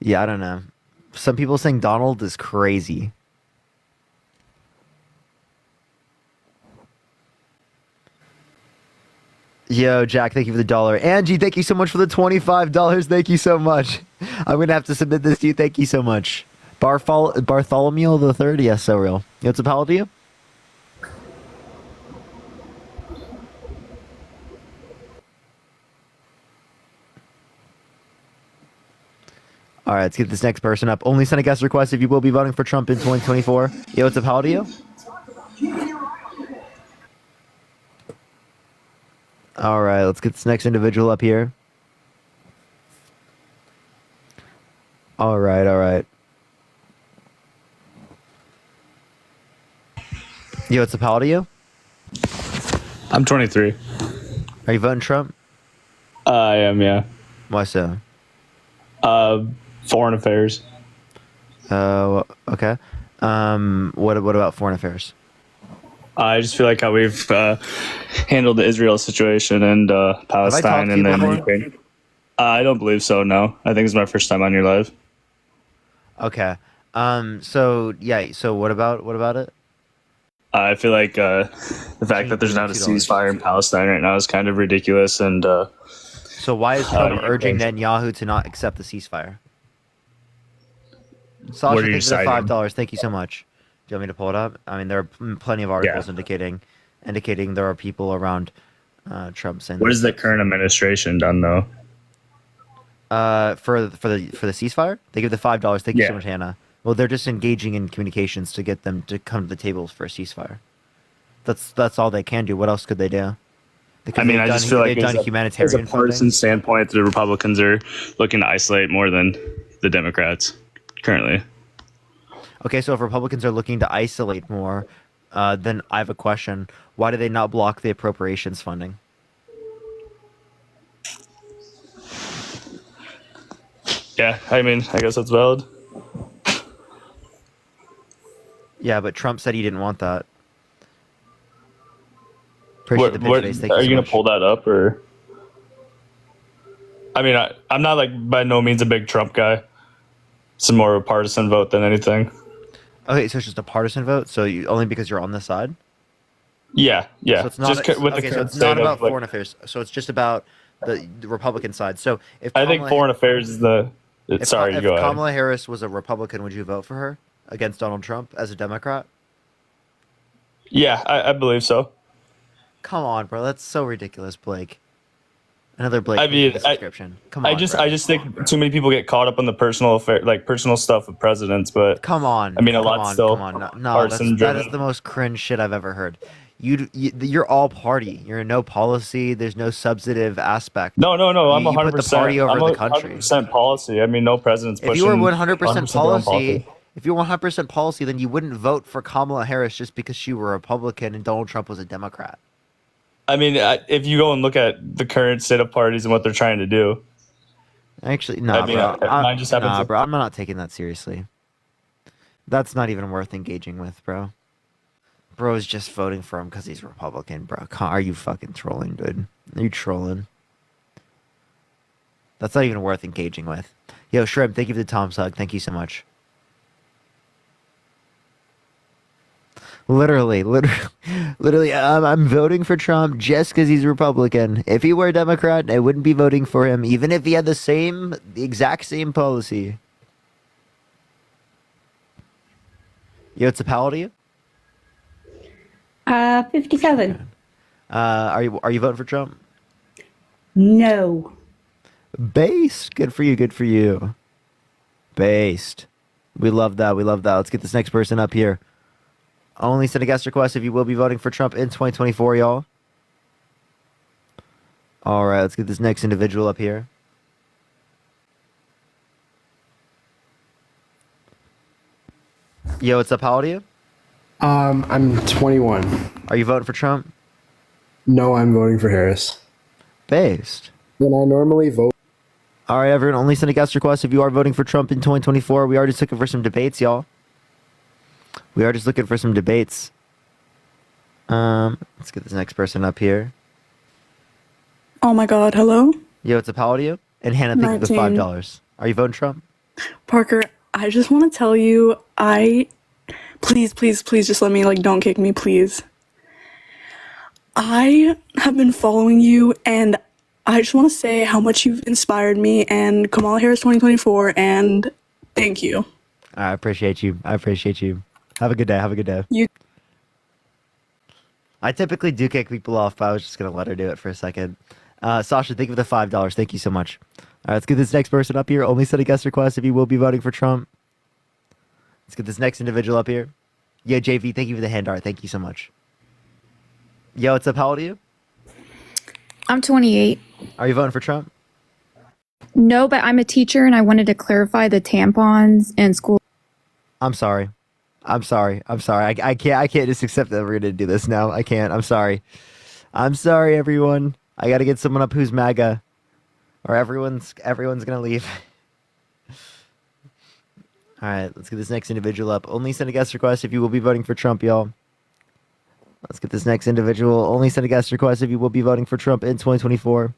Yeah, I don't know. Some people saying Donald is crazy. Yo, Jack, thank you for the $1. Angie, thank you so much for the $25. Thank you so much. I'm gonna have to submit this to you. Thank you so much. Bartholomew the Third, yes, so real. What's up, how to you? All right, let's get this next person up. Only send a guest request if you will be voting for Trump in 2024. Yo, what's up, how to you? All right, let's get this next individual up here. All right, all right. Yo, what's up, how old are you? I'm 23. Are you voting Trump? I am, yeah. Why so? Foreign affairs. Okay. What about foreign affairs? I just feel like how we've handled the Israel situation and Palestine and then Ukraine. I don't believe so. No, I think it's my first time on your live. Okay. So yeah. So what about it? I feel like the fact that there's not a ceasefire in Palestine right now is kind of ridiculous. And so why is Trump urging Netanyahu to not accept the ceasefire? Sasha, thank you for the $5. Thank you so much. Do you want me to pull it up? I mean, there are plenty of articles indicating there are people around Trump saying. What has the current administration done though? For the ceasefire, they give the $5. Thank you so much, Hannah. Well, they're just engaging in communications to get them to come to the table for a ceasefire. That's all they can do. What else could they do? I mean, I just feel like they've done humanitarian as a partisan standpoint, the Republicans are looking to isolate more than the Democrats currently. Okay, so if Republicans are looking to isolate more, then I have a question. Why do they not block the appropriations funding? Yeah, I mean, I guess that's valid. Yeah, but Trump said he didn't want that. Are you going to pull that up, or? I mean, I'm not like by no means a big Trump guy. It's more of a partisan vote than anything. Okay, so it's just a partisan vote. So only because you're on this side. Yeah. So it's not. Just So it's not about foreign affairs. So it's just about the Republican side. So if I think foreign affairs is the. Sorry, if go ahead. Kamala Harris was a Republican, would you vote for her against Donald Trump as a Democrat? Yeah, I believe so. Come on, bro. That's so ridiculous, Blake. Another Blake. I mean, subscription. Come on. I just think too many people get caught up on the personal affair, like personal stuff of presidents. But come on. I mean, a lot still. Come on. No, that is the most cringe shit I've ever heard. You're all party. You're no policy. There's no substantive aspect. No. I'm 100%. Put the party over the country. 100% policy. I mean, no president's pushing. If you were 100% policy, if you're 100% policy, then you wouldn't vote for Kamala Harris just because she were a Republican and Donald Trump was a Democrat. I mean, if you go and look at the current state of parties and what they're trying to do. Actually, no, bro. I'm not taking that seriously. That's not even worth engaging with, bro. Bro is just voting for him because he's Republican, bro. Are you fucking trolling, dude? Are you trolling? That's not even worth engaging with. Yo, Shrimp, thank you for the Tom's hug. Thank you so much. Literally, I'm voting for Trump just because he's Republican. If he were a Democrat, I wouldn't be voting for him, even if he had the exact same policy. Yo, it's a pal to you? 57. Are you voting for Trump? No. Based. Good for you. Good for you. Based. We love that. We love that. Let's get this next person up here. Only send a guest request if you will be voting for Trump in 2024, y'all. All right, let's get this next individual up here. Yo, what's up? How old are you? I'm 21. Are you voting for Trump? No, I'm voting for Harris. Based. When I normally vote. All right, everyone. Only send a guest request if you are voting for Trump in 2024. We are just looking for some debates, y'all. We are just looking for some debates. Let's get this next person up here. Oh my God! Hello, Yo, what's up? How old are you? And Hannah, thank you for the 19. $5. Are you voting Trump? Parker. I just want to tell you, please, just let me, don't kick me, please. I have been following you, and I just want to say how much you've inspired me, and Kamala Harris 2024, and thank you. I appreciate you. I appreciate you. Have a good day. Have a good day. You. I typically do kick people off, but I was just going to let her do it for a second. Sasha, thank you for the $5. Thank you so much. All right, let's get this next person up here. Only send a guest request if you will be voting for Trump. Let's get this next individual up here. Yeah, JV, thank you for the hand art. Thank you so much. Yo, what's up? How old are you? I'm 28. Are you voting for Trump? No, but I'm a teacher and I wanted to clarify the tampons in school. I'm sorry. I'm sorry. I can't just accept that we're going to do this now. I can't. I'm sorry. I'm sorry, everyone. I got to get someone up who's MAGA, or everyone's going to leave. All right, let's get this next individual up. Only send a guest request if you will be voting for Trump, y'all. Let's get this next individual. Only send a guest request if you will be voting for Trump in 2024.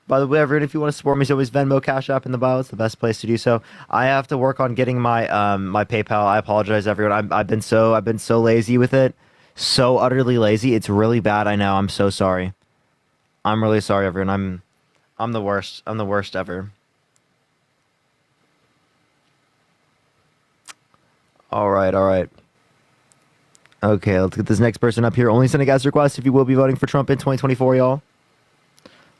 By the way, everyone, if you want to support me, so always Venmo, Cash App in the bio. It's the best place to do so. I have to work on getting my my PayPal. I apologize, everyone. I've been so lazy with it. So utterly lazy. It's really bad. I know. I'm so sorry. I'm really sorry, everyone. I'm the worst. I'm the worst ever. All right. Okay, let's get this next person up here. Only send a guest request if you will be voting for Trump in 2024, y'all.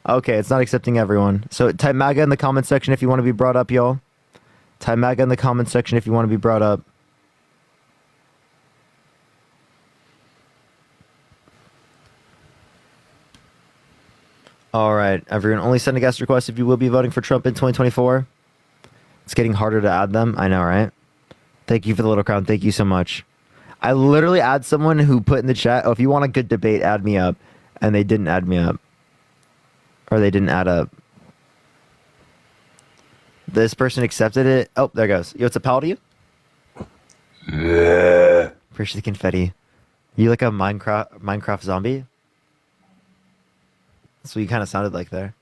Okay, it's not accepting everyone. So type MAGA in the comment section if you want to be brought up, y'all. Type MAGA in the comment section if you want to be brought up. All right, everyone. Only send a guest request if you will be voting for Trump in 2024. It's getting harder to add them. I know, right? Thank you for the little crown. Thank you so much. I literally add someone who put in the chat, oh, if you want a good debate, add me up. And they didn't add me up. Or they didn't add up. This person accepted it. Oh, there it goes. Yo, what's up, pal to you? Yeah. Appreciate the confetti. You like a Minecraft zombie? That's what you kind of sounded like there.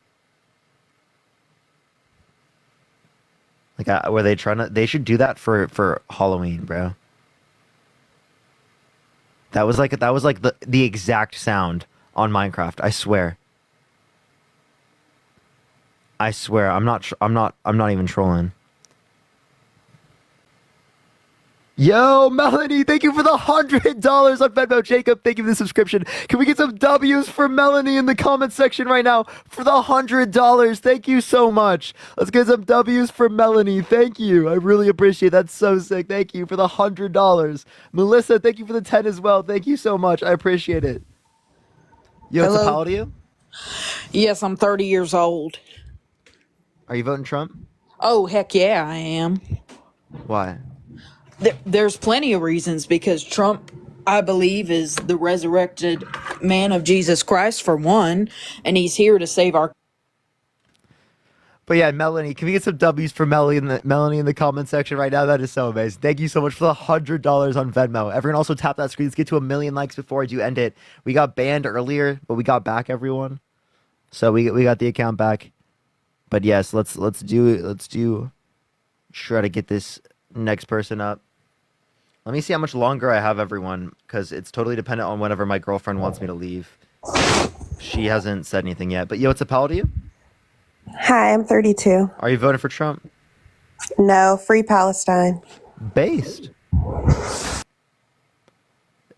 Like, were they trying to? They should do that for Halloween, bro. That was like the exact sound on Minecraft. I swear. I'm not even trolling. Yo, Melanie, thank you for the $100 on Venmo. Jacob, thank you for the subscription. Can we get some W's for Melanie in the comment section right now for the $100? Thank you so much. Let's get some W's for Melanie. Thank you. I really appreciate it. That's so sick. Thank you for the $100. Melissa, thank you for the 10 as well. Thank you so much. I appreciate it. Yo, Hello. it's how old are you? Yes, I'm 30 years old. Are you voting Trump? Oh, heck yeah, I am. Why? There's plenty of reasons, because Trump, I believe, is the resurrected man of Jesus Christ, for one, and he's here to save our. But yeah, Melanie, can we get some W's for Melanie in the comment section right now? That is so amazing. Thank you so much for the $100 on Venmo. Everyone also tap that screen. Let's get to 1 million likes before I do end it. We got banned earlier, but we got back, everyone. So we got the account back. But yes, let's try to get this next person up. Let me see how much longer I have, everyone, because it's totally dependent on whenever my girlfriend wants me to leave. She hasn't said anything yet. But yo, what's up, pal to you? Hi, I'm 32. Are you voting for Trump? No, free Palestine. Based.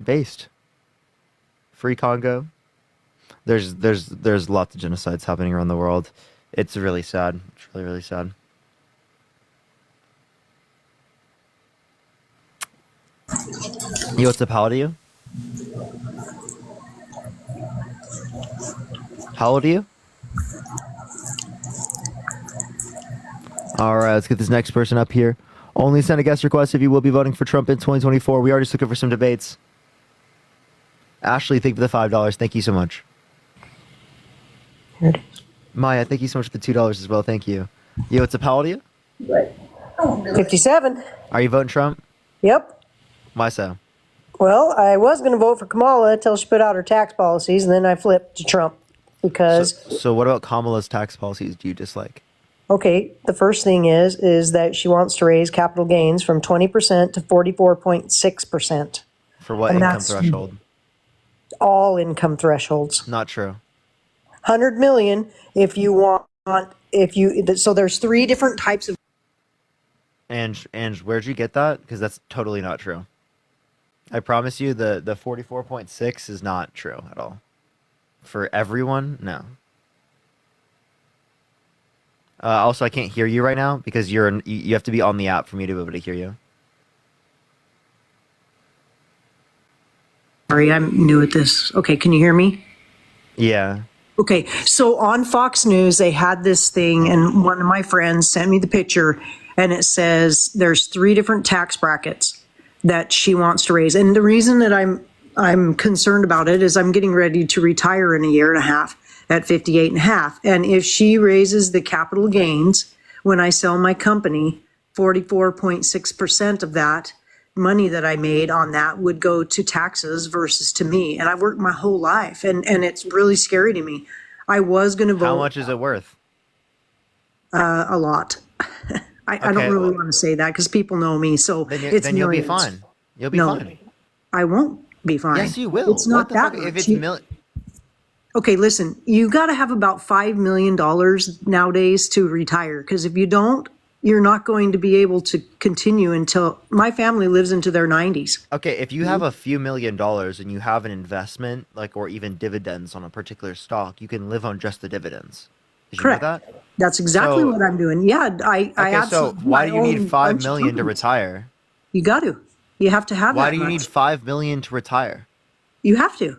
based. Free Congo. There's lots of genocides happening around the world. It's really sad. It's really, really sad. What's up? How old are you? How old are you? All right, let's get this next person up here. Only send a guest request if you will be voting for Trump in 2024. We already took it for some debates. Ashley, thank you for the $5. Thank you so much. Maya, thank you so much for the $2 as well. Thank you. What's up? How old are you? 57. Are you voting Trump? Yep. Why so? Well, I was going to vote for Kamala until she put out her tax policies, and then I flipped to Trump because. So what about Kamala's tax policies do you dislike? Okay, the first thing is that she wants to raise capital gains from 20% to 44.6%. For what income threshold? All income thresholds. Not true. 100 million if you want, so there's 3 different types of. And where'd you get that? Because that's totally not true. I promise you the 44.6 is not true at all. For everyone, no. Also, I can't hear you right now because you have to be on the app for me to be able to hear you. Sorry, I'm new at this. Okay, can you hear me? Yeah. Okay, so on Fox News, they had this thing, and one of my friends sent me the picture, and it says there's 3 different tax brackets that she wants to raise. And the reason that I'm concerned about it is I'm getting ready to retire in a year and a half at 58 and a half. And if she raises the capital gains when I sell my company, 44.6% of that money that I made on that would go to taxes versus to me. And I've worked my whole life, and it's really scary to me. I was going to vote. How much is it worth? A lot. I don't really want to say that because people know me. So then you'll be fine. You'll be fine. I won't be fine. Yes, you will. It's not that much. If it's Okay, listen, you got to have about $5 million nowadays to retire, because if you don't, you're not going to be able to continue until my family lives into their 90s. Okay, if you have a few $1 million and you have an investment, or even dividends on a particular stock, you can live on just the dividends. Did you know that? That's exactly what I'm doing. Yeah, I so why do you need $5 million to retire? You got to. You have to have that. Why do you need $5 million to retire? You have to.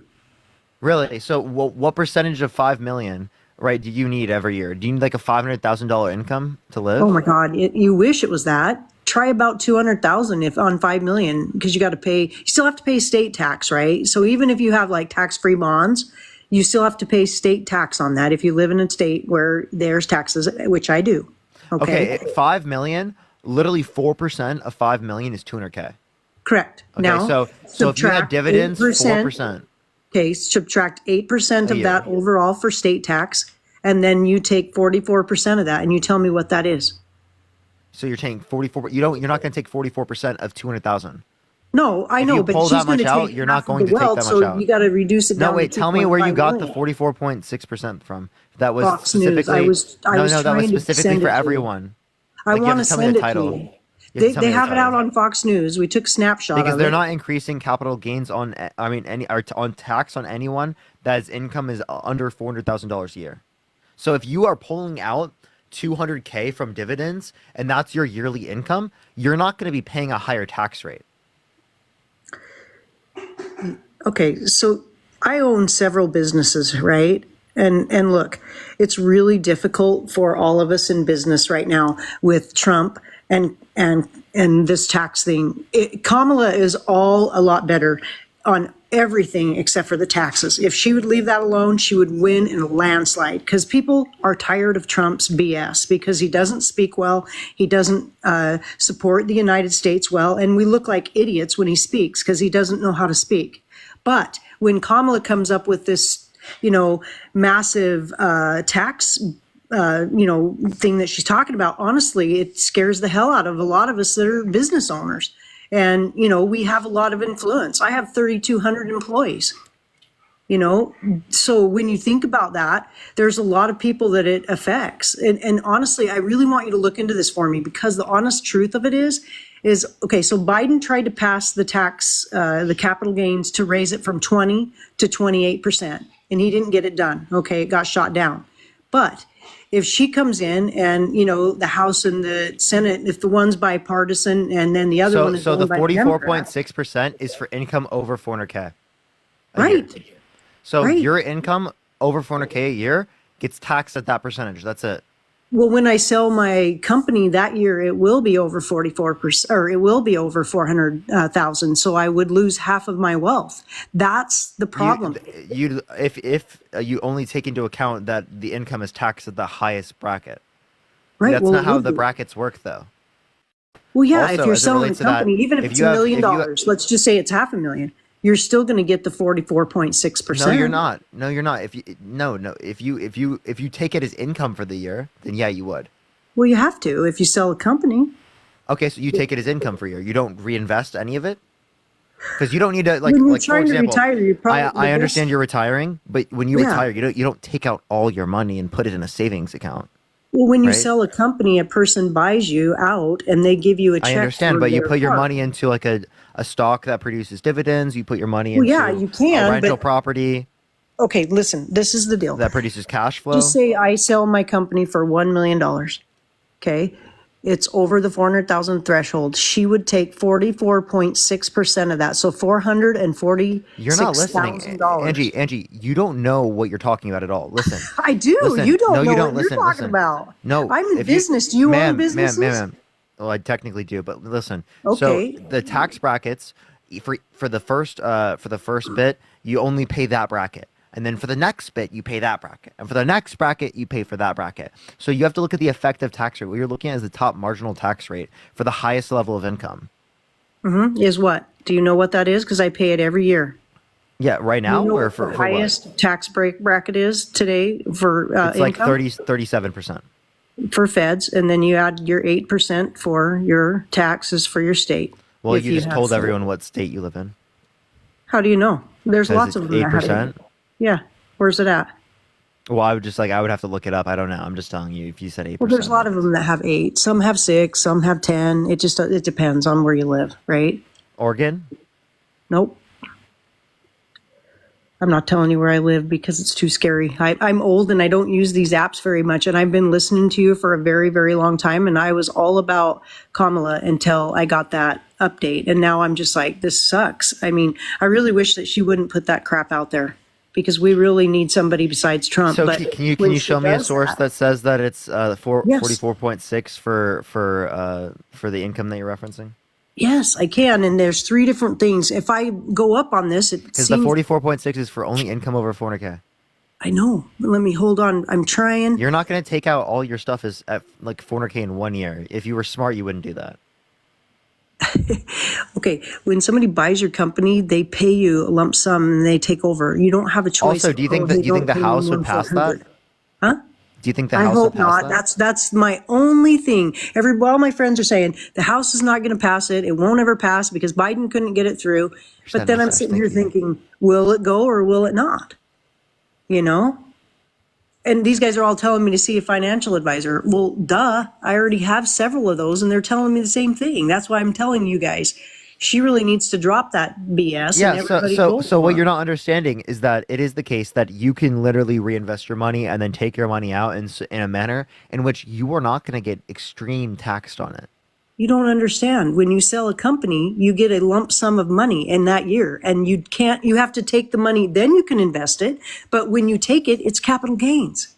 Really? So what percentage of $5 million, right, do you need every year? Do you need like a $500,000 income to live? Oh my God! You wish it was that. Try about 200,000 if on 5 million, because you got to pay. You still have to pay state tax, right? So even if you have like tax-free bonds, you still have to pay state tax on that if you live in a state where there's taxes, which I do. Okay. 5 million, literally 4% of 5 million is 200K. Correct. Okay, now, so if you had dividends, 4%. Okay, subtract 8% of that overall for state tax, and then you take 44% of that, and you tell me what that is. So you're taking 44. You're not going to take 44% of 200,000. No, I know, but pull she's that going much to out, take you're half not going of the to take wealth, that much so out. you got to reduce it down. No, wait. to Tell me where you got the 2.5 million. 44.6% from. That was Fox specifically. News. I was that was trying to specifically send for it to you. everyone. I Like, you have want to to tell me send the it title. to you. You have to tell me They the have it title. out on Fox News. We took a snapshot Because of they're it. not increasing capital gains on on tax on anyone that's income is under $400,000 a year. So if you are pulling out 200K from dividends and that's your yearly income, you're not going to be paying a higher tax rate. Okay, so I own several businesses, right? And look, it's really difficult for all of us in business right now with Trump and this tax thing. Kamala is all a lot better on everything except for the taxes. If she would leave that alone, she would win in a landslide, because people are tired of Trump's BS because he doesn't speak well. He doesn't support the United States well. And we look like idiots when he speaks because he doesn't know how to speak. But when Kamala comes up with this, massive tax, thing that she's talking about, honestly, it scares the hell out of a lot of us that are business owners. And, we have a lot of influence. I have 3,200 employees, so when you think about that, there's a lot of people that it affects. And honestly, I really want you to look into this for me, because the honest truth of it is is, okay, so Biden tried to pass the tax, the capital gains to raise it from 20 to 28%, and he didn't get it done. Okay, it got shot down. But if she comes in and, you know, the House and the Senate, if the one's bipartisan and then the other one is So the owned by the Democrats. 44.6% is for income over 400K. Right. So Right. your income over 400K a year gets taxed at that percentage. That's it. Well, when I sell my company that year, it will be over 44%, or it will be over 400,000. So I would lose half of my wealth. That's the problem. If you only take into account that the income is taxed at the highest bracket. Right. That's well, not it how will the be. brackets work, though. Well, yeah, Also, if you're as it selling a relates to that, company, even if if it's you $1 have- million, if you- let's just say it's $500,000, you're still going to get the 44.6%. No, you're not. No, you're not. If you take it as income for the year, then yeah, you would. Well, you have to if you sell a company. Okay, so you take it as income for a year. You don't reinvest any of it? Because you don't need to, like, When you're like for trying to example, retire, you probably I understand you're retiring, but when you Yeah. retire, you don't take out all your money and put it in a savings account. Well, when you right? sell a company, a person buys you out and they give you a check. I understand, for but you their put your part. money into like a stock that produces dividends. You put your money Well, into yeah, you can, a rental but- property Okay, listen, this is the deal. that produces cash flow. Just say I sell my company for $1 million. Okay. It's over the 400,000 threshold. She would take 44.6% of that. So You're not listening, $446,000. Angie. You don't know what you're talking about at all. Listen, I do. Listen. You don't No, know you don't. what Listen, you're talking listen. about. No, I'm in if you- business. Do you own businesses? Ma'am. Well, I technically do, but listen. Okay. So the tax brackets for the first bit, you only pay that bracket. And then for the next bit, you pay that bracket. And for the next bracket, you pay for that bracket. So you have to look at the effective tax rate. What you're looking at is the top marginal tax rate for the highest level of income. Is what? Do you know what that is? Because I pay it every year. Yeah, right now you know or what for the what? highest tax bracket is today for It's like income? 37%. For feds, and then you add your 8% for your taxes for your state. Well, if you just have told full. everyone what state you live in. How do you know? There's 'Cause lots it's of them. that have 8%. it. Yeah. Where's it at? Well, I would have to look it up. I don't know. I'm just telling you if you said 8%. Well, there's a lot of them that have 8. Some have 6. Some have 10. It depends on where you live, right? Oregon? Nope. I'm not telling you where I live because it's too scary. I'm old and I don't use these apps very much. And I've been listening to you for a very, very long time. And I was all about Kamala until I got that update. And now I'm just like, this sucks. I mean, I really wish that she wouldn't put that crap out there because we really need somebody besides Trump. So But can you when show she me a does source that says that it's Yes. 44.6 for the income that you're referencing? Yes, I can. And there's 3 different things. If I go up on this, it Because the seems 44.6 is for only income over 400K. I know. Let me hold on. I'm trying. You're not going to take out all your stuff as at like 400K in 1 year. If you were smart, you wouldn't do that. Okay, when somebody buys your company, they pay you a lump sum and they take over. You don't have a choice. Also, do you think Oh, that hey, you think don't the pay me House more would than pass that? 400. Huh? Do you think the I House hope would pass not. that? That's my only thing. All my friends are saying the House is not going to pass it. It won't ever pass because Biden couldn't get it through. But then I'm sitting here thinking, will it go or will it not? You know? And these guys are all telling me to see a financial advisor. Well, duh. I already have several of those and they're telling me the same thing. That's why I'm telling you guys. She really needs to drop that BS. Yeah, and everybody so go so for what it. you're not understanding is that it is the case that you can literally reinvest your money and then take your money out in a manner in which you are not going to get extreme taxed on it. You don't understand. When you sell a company, you get a lump sum of money in that year and you have to take the money, then you can invest it. But when you take it, it's capital gains.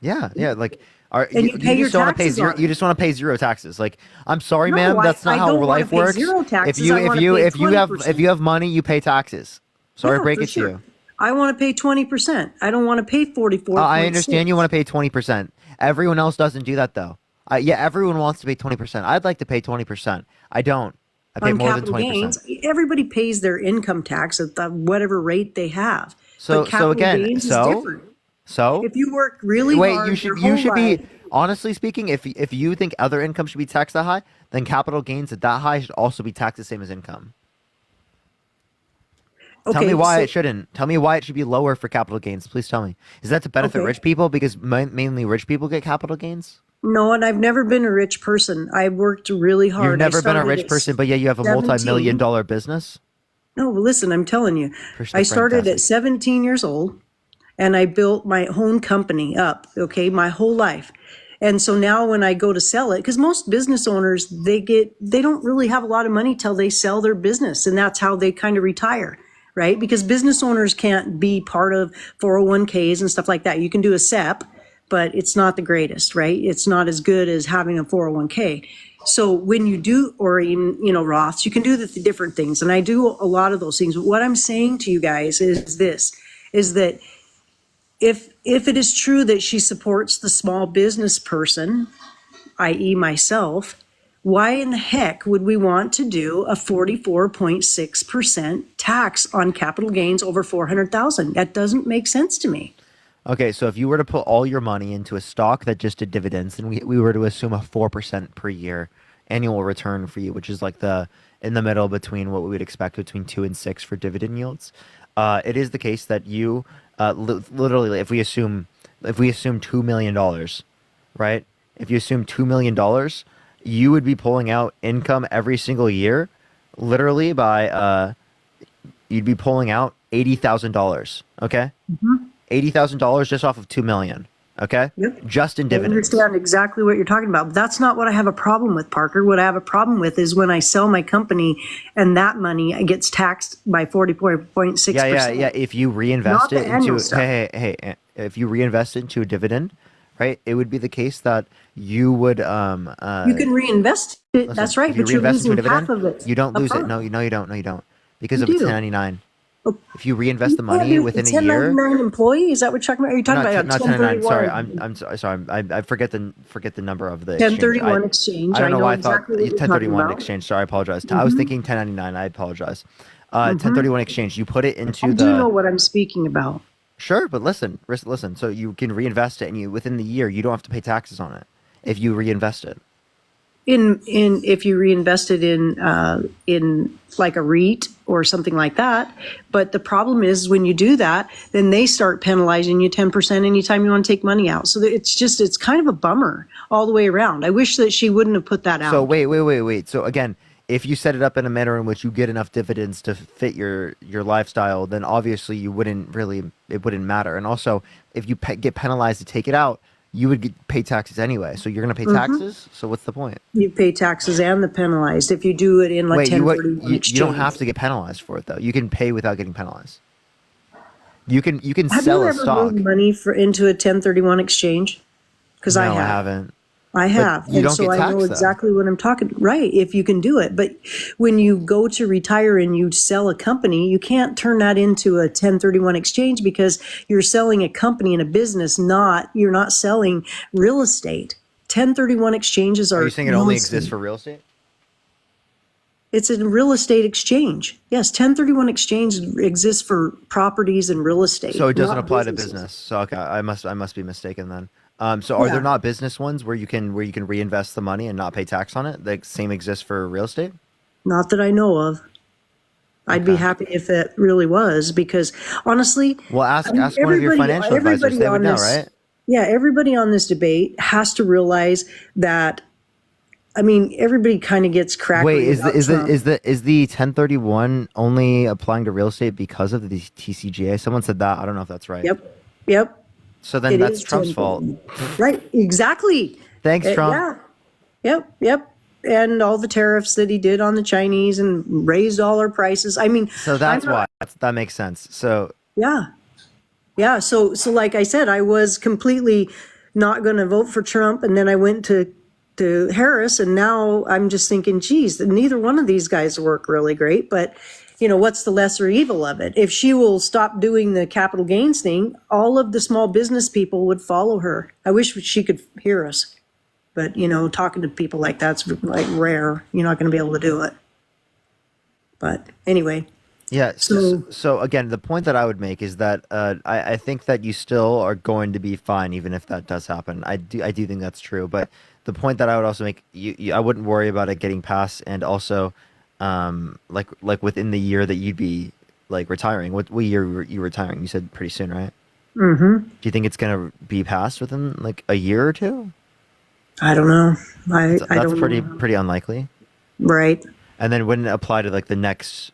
Yeah, like And you pay your just want to pay taxes zero. on You it. just want to pay zero taxes. Like, I'm sorry, No, ma'am, that's I not how don't wanna life pay works. zero taxes. If you I wanna pay if you have 20%. money, you pay taxes. Sorry to Yeah, break for it sure. to you. I want to pay 20%. I don't want to pay 44. I understand you want to pay 20%. Everyone else doesn't do that though. Yeah, everyone wants to pay 20%. I'd like to pay 20%. I don't. I pay on more than capital 20%. gains. Everybody pays their income tax at the whatever rate they have. So But capital again, gains is so different. so If you work really wait, hard, you should your whole be life- honestly speaking, if you think other income should be taxed that high, then capital gains at that high should also be taxed the same as income. Tell me why it shouldn't. Tell me why it should be lower for capital gains. Please tell me. Is that to benefit Okay. rich people because mainly rich people get capital gains? No, and I've never been a rich person. I worked really hard. You've never I been a started rich at person, but yet you have a 17. multi-million-dollar business. No, listen, I'm telling you. Push the I started fantastic. at 17 years old and I built my own company up, okay, my whole life. And so now when I go to sell it, because most business owners, they don't really have a lot of money till they sell their business. And that's how they kind of retire, right? Because business owners can't be part of 401ks and stuff like that. You can do a SEP, but it's not the greatest, right? It's not as good as having a 401k. So when you do, or even, Roths, you can do the different things. And I do a lot of those things. But what I'm saying to you guys is this, is that if it is true that she supports the small business person, i.e. myself, why in the heck would we want to do a 44.6% tax on capital gains over 400,000? That doesn't make sense to me. Okay, so if you were to put all your money into a stock that just did dividends, and we were to assume a 4% per year annual return for you, which is like in the middle between what we would expect between 2 and 6 for dividend yields, it is the case that you literally, if we assume $2 million, right? If you assume $2 million, you would be pulling out income every single year, literally by you'd be pulling out $80,000. Okay. $80,000 just off of $2 million. Okay. Yep. Just in I dividends. understand exactly what you're talking about. But that's not what I have a problem with, Parker. What I have a problem with is when I sell my company and that money gets taxed by 44.6%. Yeah. If you reinvest Not the it into annual stuff. hey, if you reinvest it into a dividend, right? It would be the case that you would You can reinvest it. listen, That's right, if you but you're reinvest into a losing half dividend, of it. you don't lose it. upfront. No, you don't. Because You of a do. 1099. If you reinvest the You can't money do within a year, 1099 employee? Is that what you're talking about? Are you talking about not a 1099. 1031? Sorry, I forget the number of the 1031 exchange. exchange. I don't know why I thought exactly what you're 1031 talking about. exchange. Sorry, I apologize. I was thinking 1099. I apologize. 1031 exchange. You put it into I do know the what I'm speaking about. sure, but listen. So you can reinvest it, and you within the year you don't have to pay taxes on it if you reinvest it. In if you reinvest it in like a REIT or something like that. But the problem is when you do that, then they start penalizing you 10% anytime you want to take money out. So it's kind of a bummer all the way around. I wish that she wouldn't have put that out. So wait. So again, if you set it up in a manner in which you get enough dividends to fit your lifestyle, then obviously it wouldn't matter. And also, if you get penalized to take it out, you would pay taxes anyway. So you're going to pay taxes. So what's the point? You pay taxes and the penalized if you do it in like Wait, 1031 you exchange. don't have to get penalized for it though. You can pay without getting penalized. You can Have sell you a ever stock. moved money into a 1031 exchange? Because No, I I have. haven't. I have. you And don't so get I know taxed, though. exactly what I'm talking. Right, if you can do it. But when you go to retire and you sell a company, you can't turn that into a 1031 exchange because you're selling a company and a business, you're not selling real estate. 1031 exchanges are Are you saying it only nonsense. exists for real estate? It's a real estate exchange. Yes, 1031 exchange exists for properties and real estate. So it doesn't not apply to businesses. business. So okay, I must be mistaken then. So are Yeah. there not business ones where you can reinvest the money and not pay tax on it? The same exists for real estate? Not that I know of. I'd be happy if it really was, because honestly, Well, ask I mean, one of your everybody- financial advisors. everybody They would on know, this- right? yeah, everybody on this debate has to realize that. I mean, everybody kind of gets crackery. Wait, is about the Trump. 1031 only applying to real estate because of the TCJA? Someone said that. I don't know if that's right. Yep. So then It that's is Trump's fault. 1031. Right, exactly. Thanks, Trump. Yeah. Yep. And all the tariffs that he did on the Chinese and raised all our prices. I mean, So that's I'm not- why. That makes sense. So Yeah. So like I said, I was completely not going to vote for Trump, and then I went to Harris, and now I'm just thinking, geez, neither one of these guys work really great. But what's the lesser evil of it? If she will stop doing the capital gains thing, all of the small business people would follow her. I wish she could hear us, but talking to people like that's like rare. You're not going to be able to do it. But anyway. yeah. So again, the point that I would make is that I think that you still are going to be fine even if that does happen. I do think that's true. But the point that I would also make, I wouldn't worry about it getting passed, and also like within the year that you'd be like retiring. What year were you retiring? You said pretty soon, right? Mm-hmm. Do you think it's gonna be passed within like a year or two? I don't know. I That's don't pretty know. pretty unlikely. Right. And then wouldn't it apply to like the next?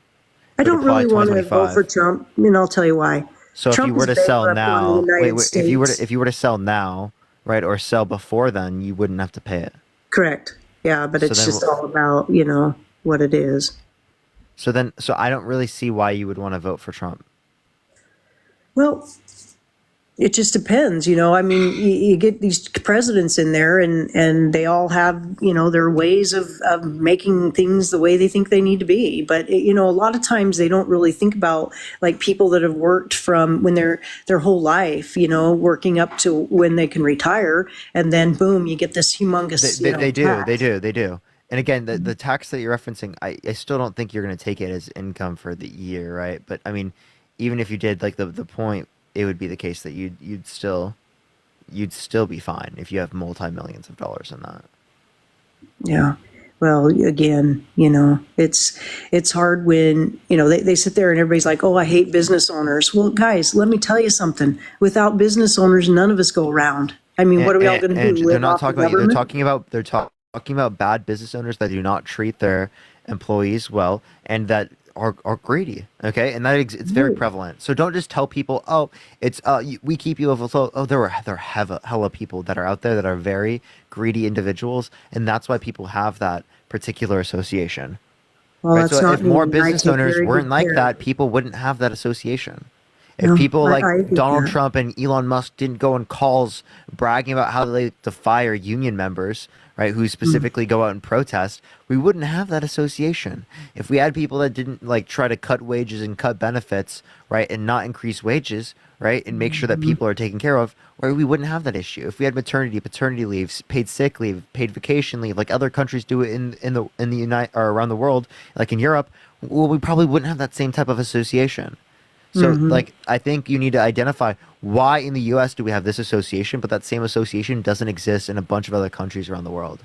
I would don't apply really want to vote 2025? for Trump, and I'll tell you why. So if Trump you were is to sell bankrupt on now, the United if you were States. to sell now, right, or sell before then, you wouldn't have to pay it. Correct. Yeah, but So it's then just all about, what it is. So I don't really see why you would want to vote for Trump. Well, it just depends, I mean, you get these presidents in there and they all have, their ways of making things the way they think they need to be. But, a lot of times they don't really think about like people that have worked from when their whole life, working up to when they can retire. And then boom, you get this humongous, They tax. do. And again, the tax that you're referencing, I still don't think you're going to take it as income for the year, right? But I mean, even if you did, like the point, it would be the case that you'd still be fine if you have multi-millions of dollars in that. Yeah. Well, again, it's hard when, they sit there and everybody's like, oh, I hate business owners. Well, guys, let me tell you something. Without business owners, none of us go around. I mean, what are we all going to do? They're Live not off the talking about you. government? They're talking about bad business owners that do not treat their employees well and that are greedy. Okay, and it's very prevalent. So don't just tell people, oh, it's we keep you afloat. Oh, there are hella people that are out there that are very greedy individuals, and that's why people have that particular association. Well, Right? that's So not if more me. I business take owners very weren't good like care. that, people wouldn't have that association. If No, people like I get Donald that. Trump and Elon Musk didn't go on calls bragging about how they like to fire union members, right, who specifically go out and protest, we wouldn't have that association. If we had people that didn't like try to cut wages and cut benefits, right, and not increase wages, right, and make sure that people are taken care of, right, we wouldn't have that issue. If we had maternity, paternity leaves, paid sick leave, paid vacation leave, like other countries do it in the United or around the world, like in Europe, well, we probably wouldn't have that same type of association. So, like, I think you need to identify why in the U.S. do we have this association, but that same association doesn't exist in a bunch of other countries around the world.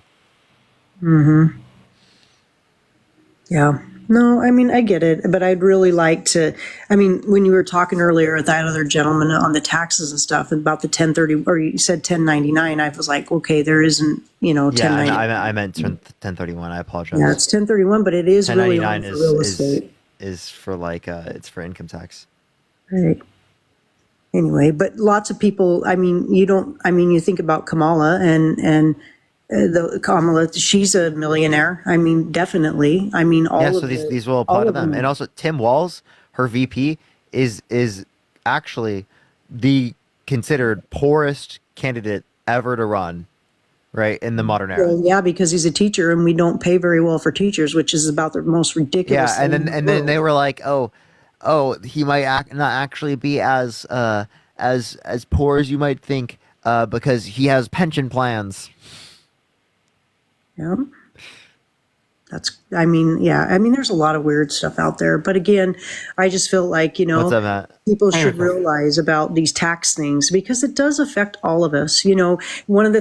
Yeah. No, I mean, I get it, but I'd really like to, I mean, when you were talking earlier with that other gentleman on the taxes and stuff about the 1030, or you said 1099, I was like, okay, there isn't, Yeah, 1099. I meant 1031. I apologize. Yeah, it's 1031, but it is really 1099 only for real estate. is for like it's for income tax. Right. Anyway, but lots of people, I mean, you think about Kamala and the Kamala, she's a millionaire. I mean, definitely. I mean, all Yeah, of so the, these will apply all to of them. And also Tim Walz, her VP, is actually the considered poorest candidate ever to run, right, in the modern era. Well, yeah, because he's a teacher and we don't pay very well for teachers, which is about the most ridiculous Yeah, and thing then in the and then world. they were like, oh, he might not actually be as poor as you might think, because he has pension plans. Yeah. I mean, there's a lot of weird stuff out there. But again, I just feel like, What's up, Matt? people should realize about these tax things because it does affect all of us. One of the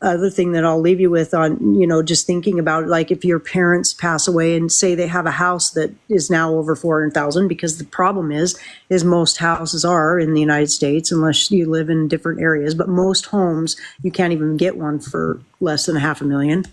other thing that I'll leave you with on, just thinking about, like, if your parents pass away and say they have a house that is now over 400,000, because the problem is most houses are in the United States, unless you live in different areas, but most homes, you can't even get one for less than $500,000.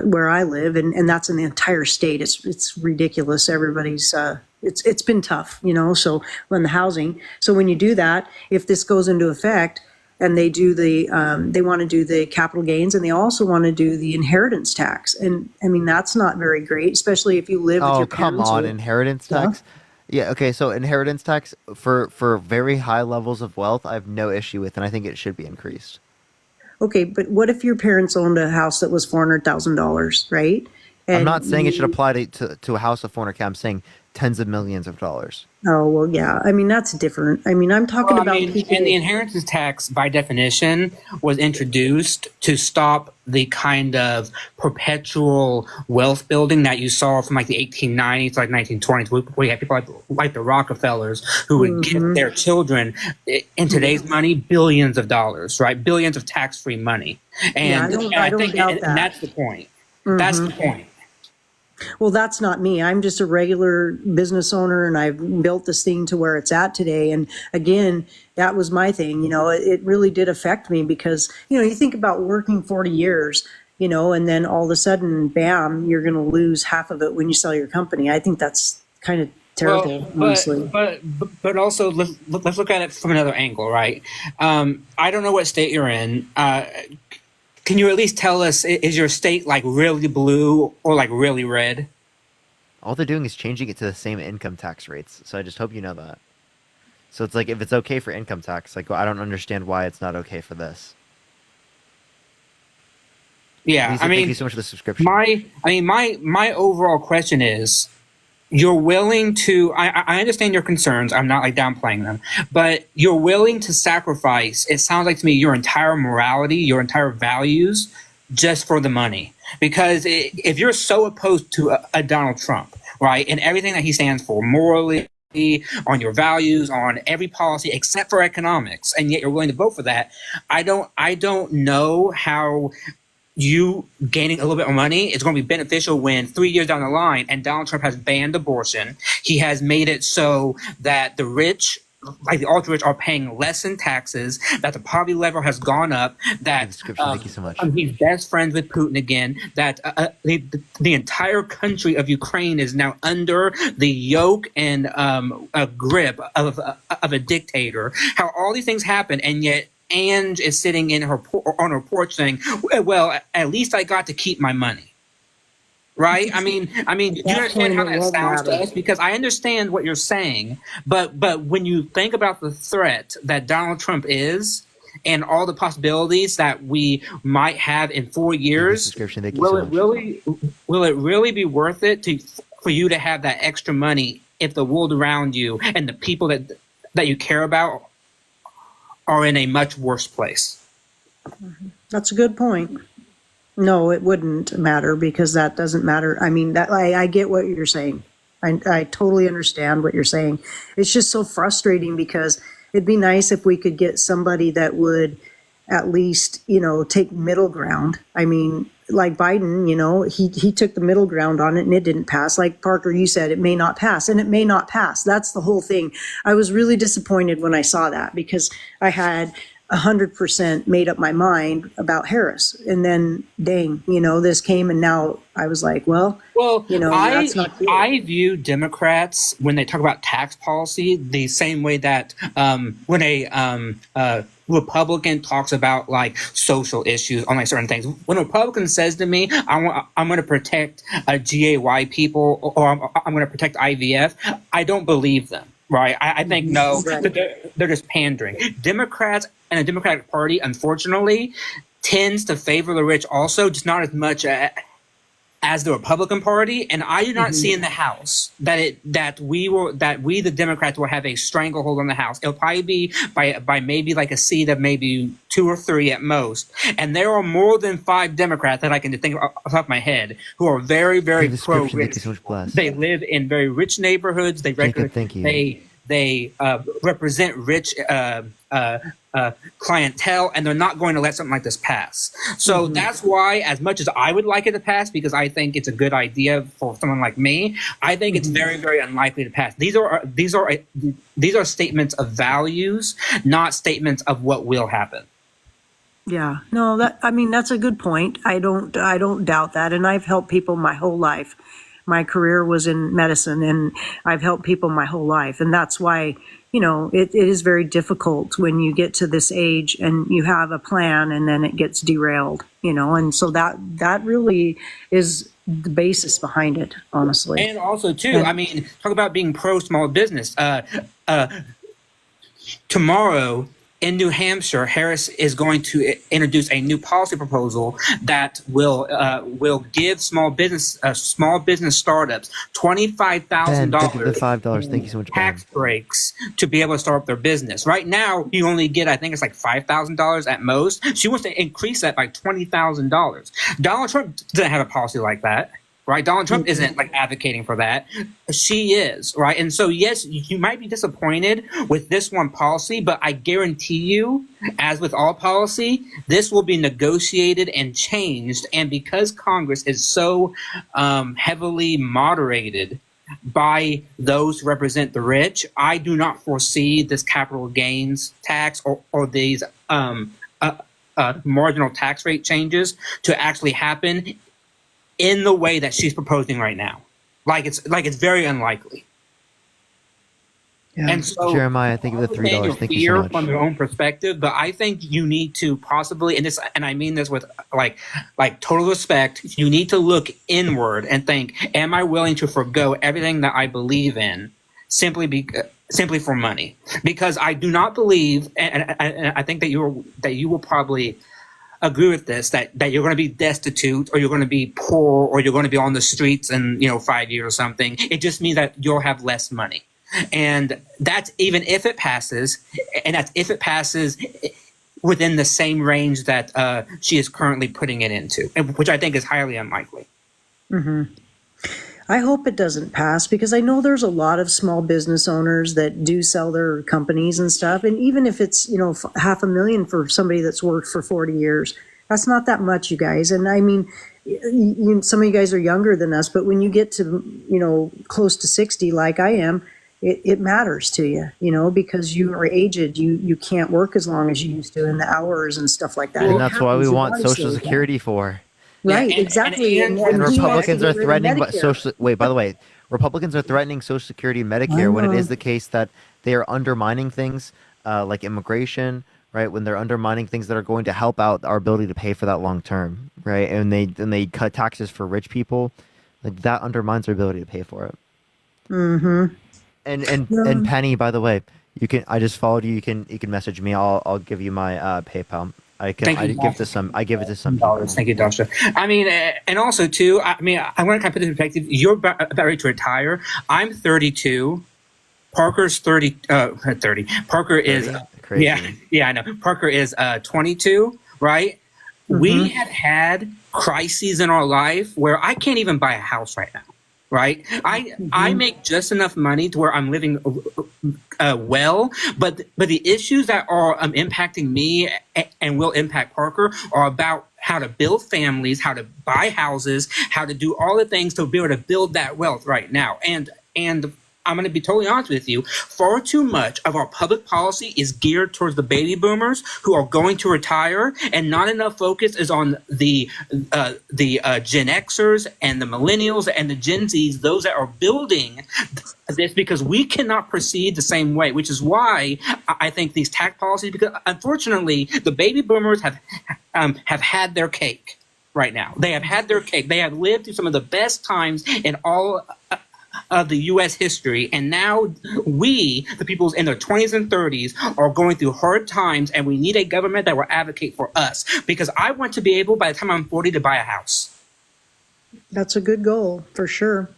Where I live, and that's in the entire state. It's ridiculous. Everybody's it's been tough, so on the housing. So when you do that, if this goes into effect and they do they want to do the capital gains and they also want to do the inheritance tax. And I mean, that's not very great, especially if you live with Oh, your come parents. on, inheritance tax. Yeah, okay, so inheritance tax for very high levels of wealth, I have no issue with, and I think it should be increased. Okay, but what if your parents owned a house that was $400,000, right? I'm And not saying it should apply to a house of 400K. I'm saying tens of millions of dollars. Oh, well, yeah. I mean, that's different. I mean, I'm talking about people. And the inheritance tax, by definition, was introduced to stop the kind of perpetual wealth building that you saw from like the 1890s to like 1920s, where you had people like the Rockefellers who would give their children, in today's money, billions of dollars, right? Billions of tax-free money. And I I don't think doubt that. and that's the point. That's the point. Well, that's not me. I'm just a regular business owner, and I've built this thing to where it's at today. And again, that was my thing. It really did affect me because, you think about working 40 years, and then all of a sudden, bam, you're going to lose half of it when you sell your company. I think that's kind of terrible, honestly. But also let's look at it from another angle, right? I don't know what state you're in. Can you at least tell us, is your state like really blue or like really red? All they're doing is changing it to the same income tax rates. So I just hope you know that. So it's like, if it's okay for income tax, like, I don't understand why it's not okay for this. Yeah, Lisa, thank you so much for the subscription. My overall question is, you're willing to, I understand your concerns, I'm not like downplaying them, but you're willing to sacrifice, it sounds like to me, your entire morality, your entire values, just for the money. Because if you're so opposed to a Donald Trump, right, and everything that he stands for, morally, on your values, on every policy except for economics, and yet you're willing to vote for that, I don't know how you gaining a little bit of money is going to be beneficial when 3 years down the line and Donald Trump has banned abortion. He has made it so that the rich, like the ultra rich, are paying less in taxes, that the poverty level has gone up, that Thank you so much. he's best friends with Putin again, that the entire country of Ukraine is now under the yoke and a grip of a dictator. How all these things happen, and yet Ange is sitting in on her porch saying, well, at least I got to keep my money. Right? I mean, you understand how that sounds to us? Because I understand what you're saying, but when you think about the threat that Donald Trump is and all the possibilities that we might have in 4 years, will it really be worth it for you to have that extra money if the world around you and the people that you care about are in a much worse place? That's a good point. No, it wouldn't matter because that doesn't matter. I mean, I get what you're saying. I totally understand what you're saying. It's just so frustrating because it'd be nice if we could get somebody that would at least, take middle ground. I mean, like Biden, he took the middle ground on it and it didn't pass. Like Parker, you said, it may not pass, and it may not pass. That's the whole thing. I was really disappointed when I saw that because I had 100% made up my mind about Harris. And then, dang, this came, and now I was like, well, that's not good. I view Democrats, when they talk about tax policy, the same way that when a Republican talks about like social issues on like certain things. When a Republican says to me, I'm going to protect GAY people, or I'm going to protect IVF, I don't believe them. Right. I think no, they're just pandering. Democrats and the Democratic Party, unfortunately, tends to favor the rich also, just not as much as the Republican Party. And I do not see in the House that we the Democrats will have a stranglehold on the House. It'll probably be by maybe like a seat of maybe 2 or 3 at most. And there are more than 5 Democrats that I can think of off the top of my head who are very, very pro-rich. They live in very rich neighborhoods. They represent rich clientele, and they're not going to let something like this pass. So that's why, as much as I would like it to pass, because I think it's a good idea for someone like me, I think it's very, very unlikely to pass. These are statements of values, not statements of what will happen. Yeah, no, that's a good point. I don't doubt that. And I've helped people my whole life. My career was in medicine, and I've helped people my whole life. And that's why, it is very difficult when you get to this age and you have a plan and then it gets derailed, and so that really is the basis behind it, honestly. And also too, talk about being pro small business. Tomorrow in New Hampshire, Harris is going to introduce a new policy proposal that will give small business startups $25,000 $5. Thank you so much, tax breaks to be able to start up their business. Right now, you only get, I think it's like $5,000 at most. She wants to increase that by $20,000. Donald Trump doesn't have a policy like that. right? Donald Trump isn't like advocating for that. She is, right? And so, yes, you might be disappointed with this one policy, but I guarantee you, as with all policy, this will be negotiated and changed. And because Congress is so heavily moderated by those who represent the rich, I do not foresee this capital gains tax or these marginal tax rate changes to actually happen in the way that she's proposing right now. It's very unlikely. Yeah. And so, Jeremiah, thank you for the $3. Thank you so much. From your own perspective, but I think you need to possibly, and I mean this with like total respect, you need to look inward and think, am I willing to forgo everything that I believe in simply for money? Because I do not believe, and I think that you will probably agree with this, that you're going to be destitute, or you're going to be poor, or you're going to be on the streets in 5 years or something. It just means that you'll have less money. And that's even if it passes, and that's if it passes within the same range that she is currently putting it into, which I think is highly unlikely. Mm-hmm. I hope it doesn't pass, because I know there's a lot of small business owners that do sell their companies and stuff. And even if it's, $500,000 for somebody that's worked for 40 years, that's not that much, you guys. And I mean, some of you guys are younger than us, but when you get to, close to 60, like I am, it matters to you, because you are aged. You can't work as long as you used to, in the hours and stuff like that. And that's why we want Social Security for. Right, exactly. And Republicans are threatening Republicans are threatening Social Security and Medicare when it is the case that they are undermining things like immigration, right? When they're undermining things that are going to help out our ability to pay for that long term, right? And they cut taxes for rich people, like that undermines our ability to pay for it. Mm-hmm. And Penny, by the way, I just followed you. You can message me. I'll give you my PayPal. I give it to some people. Thank you, Dasha. I mean, and also too, I want to kind of put this in perspective. You're about ready to retire. I'm 32. Parker's 30. Parker is Crazy. I know. Parker is 22, right? Mm-hmm. We had crises in our life where I can't even buy a house right now. Right, I make just enough money to where I'm living well, but the issues that are impacting me and will impact Parker are about how to build families, how to buy houses, how to do all the things to be able to build that wealth right now. And I'm going to be totally honest with you. Far too much of our public policy is geared towards the baby boomers who are going to retire, and not enough focus is on the Gen Xers and the millennials and the Gen Zs, those that are building this, because we cannot proceed the same way, which is why I think these tax policies, because unfortunately the baby boomers have had their cake right now. They have had their cake. They have lived through some of the best times in all of the U.S. history, and now we, the people in their 20s and 30s, are going through hard times, and we need a government that will advocate for us, because I want to be able, by the time I'm 40, to buy a house. That's a good goal, for sure.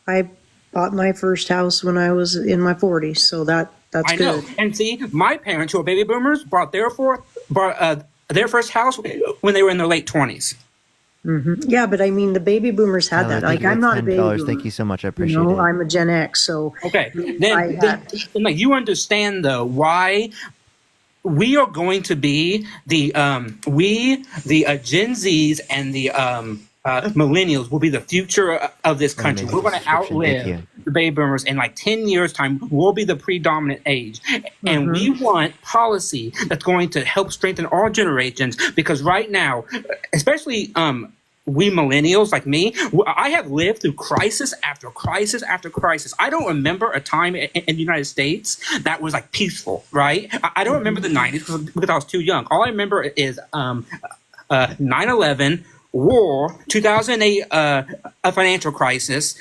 I bought my first house when I was in my 40s, so that's I good. know. And see, my parents, who are baby boomers, bought their first house when they were in their late 20s. Mm-hmm. Yeah, but I mean, the baby boomers had that. Like, I'm not a baby boomer. Thank you so much. I appreciate it. I'm a Gen X, so okay. Then like, you understand though why we are going to be the Gen Zs and the millennials will be the future of this country. We're going to outlive the baby boomers in like 10 years' time. We'll be the predominant age. And we want policy that's going to help strengthen our generations, because right now, especially we millennials like me, I have lived through crisis after crisis after crisis. I don't remember a time in the United States that was like peaceful, right? I don't remember the 90s because I was too young. All I remember is 9/11, war, 2008, a financial crisis,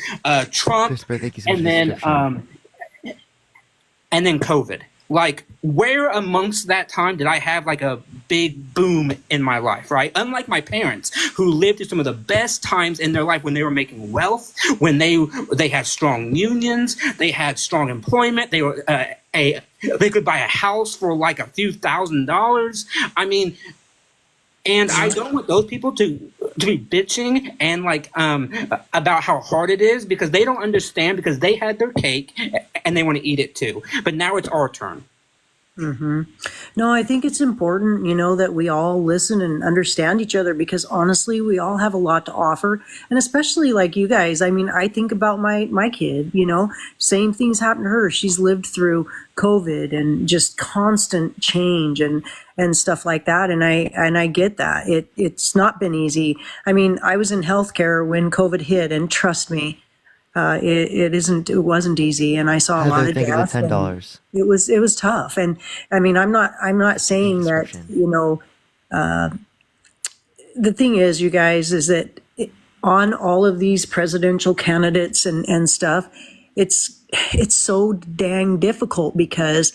Trump, and then COVID. Like, where amongst that time did I have like a big boom in my life, right? Unlike my parents, who lived through some of the best times in their life when they were making wealth, when they had strong unions, they had strong employment, they were they could buy a house for like a few $1,000s. I mean, And I don't want those people to be bitching and like about how hard it is, because they don't understand, because they had their cake and they want to eat it too. But now it's our turn. No, I think it's important, that we all listen and understand each other, because honestly, we all have a lot to offer. And especially like you guys, I mean, I think about my kid, same things happen to her. She's lived through COVID and just constant change and stuff like that. And I get that. It's not been easy. I mean, I was in healthcare when COVID hit, and trust me, it wasn't easy, and I saw a lot of death. $10. It was tough, and I mean, I'm not saying that the thing is, you guys, is that on all of these presidential candidates and stuff, it's so dang difficult, because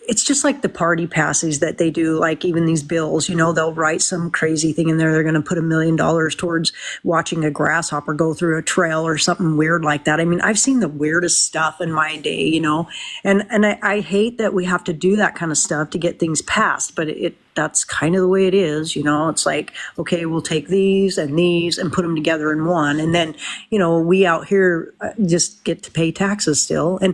it's just like the party passes that they do, like even these bills, they'll write some crazy thing in there. They're going to put $1 million towards watching a grasshopper go through a trail or something weird like that. I mean, I've seen the weirdest stuff in my day, and I hate that we have to do that kind of stuff to get things passed, but that's kind of the way it is. It's like, okay, we'll take these and put them together in one. And then, we out here just get to pay taxes still. And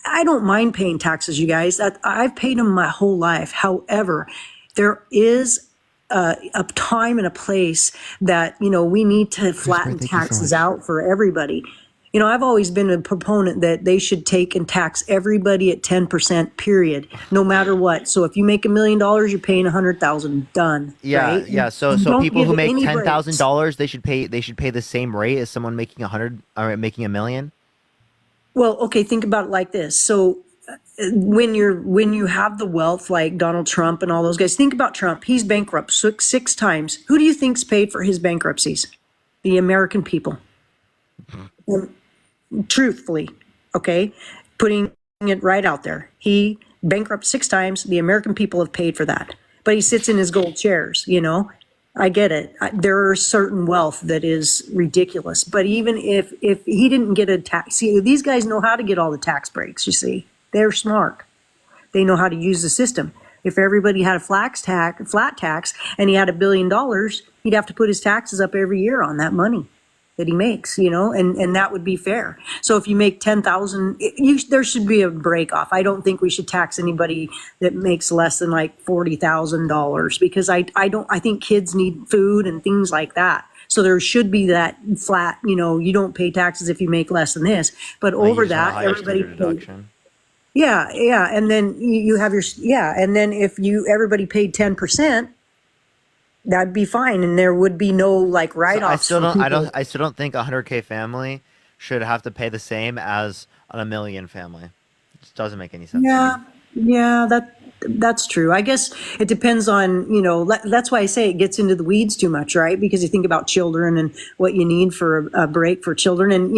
I don't mind paying taxes, you guys. I've paid them my whole life. However, there is a time and a place that, we need to flatten taxes out for everybody. I've always been a proponent that they should take and tax everybody at 10%, period, no matter what. So if you make $1 million, you're paying $100,000, done. Yeah, right? yeah. So people who make $10,000, they should pay the same rate as someone making $1 million. Well, okay, think about it like this. So when you have the wealth like Donald Trump and all those guys, think about Trump. He's bankrupt six times. Who do you think's paid for his bankruptcies? The American people. Truthfully, okay, putting it right out there. He bankrupt 6 times. The American people have paid for that. But he sits in his gold chairs, I get it. There are certain wealth that is ridiculous. But even if he didn't get a tax, see, these guys know how to get all the tax breaks, you see. They're smart. They know how to use the system. If everybody had a flat tax, and he had $1 billion, he'd have to put his taxes up every year on that money that he makes, and that would be fair. So if you make $10,000, there should be a break off. I don't think we should tax anybody that makes less than like $40,000, because I think kids need food and things like that. So there should be that flat, you don't pay taxes if you make less than this, but over that, everybody pays. Yeah. And then you have and then if everybody paid 10%, that'd be fine, and there would be no like write-offs. I still don't think a 100K family should have to pay the same as a $1 million family. It just doesn't make any sense. Yeah, that's true. I guess it depends on, that's why I say it gets into the weeds too much, right? Because you think about children and what you need for a break for children, and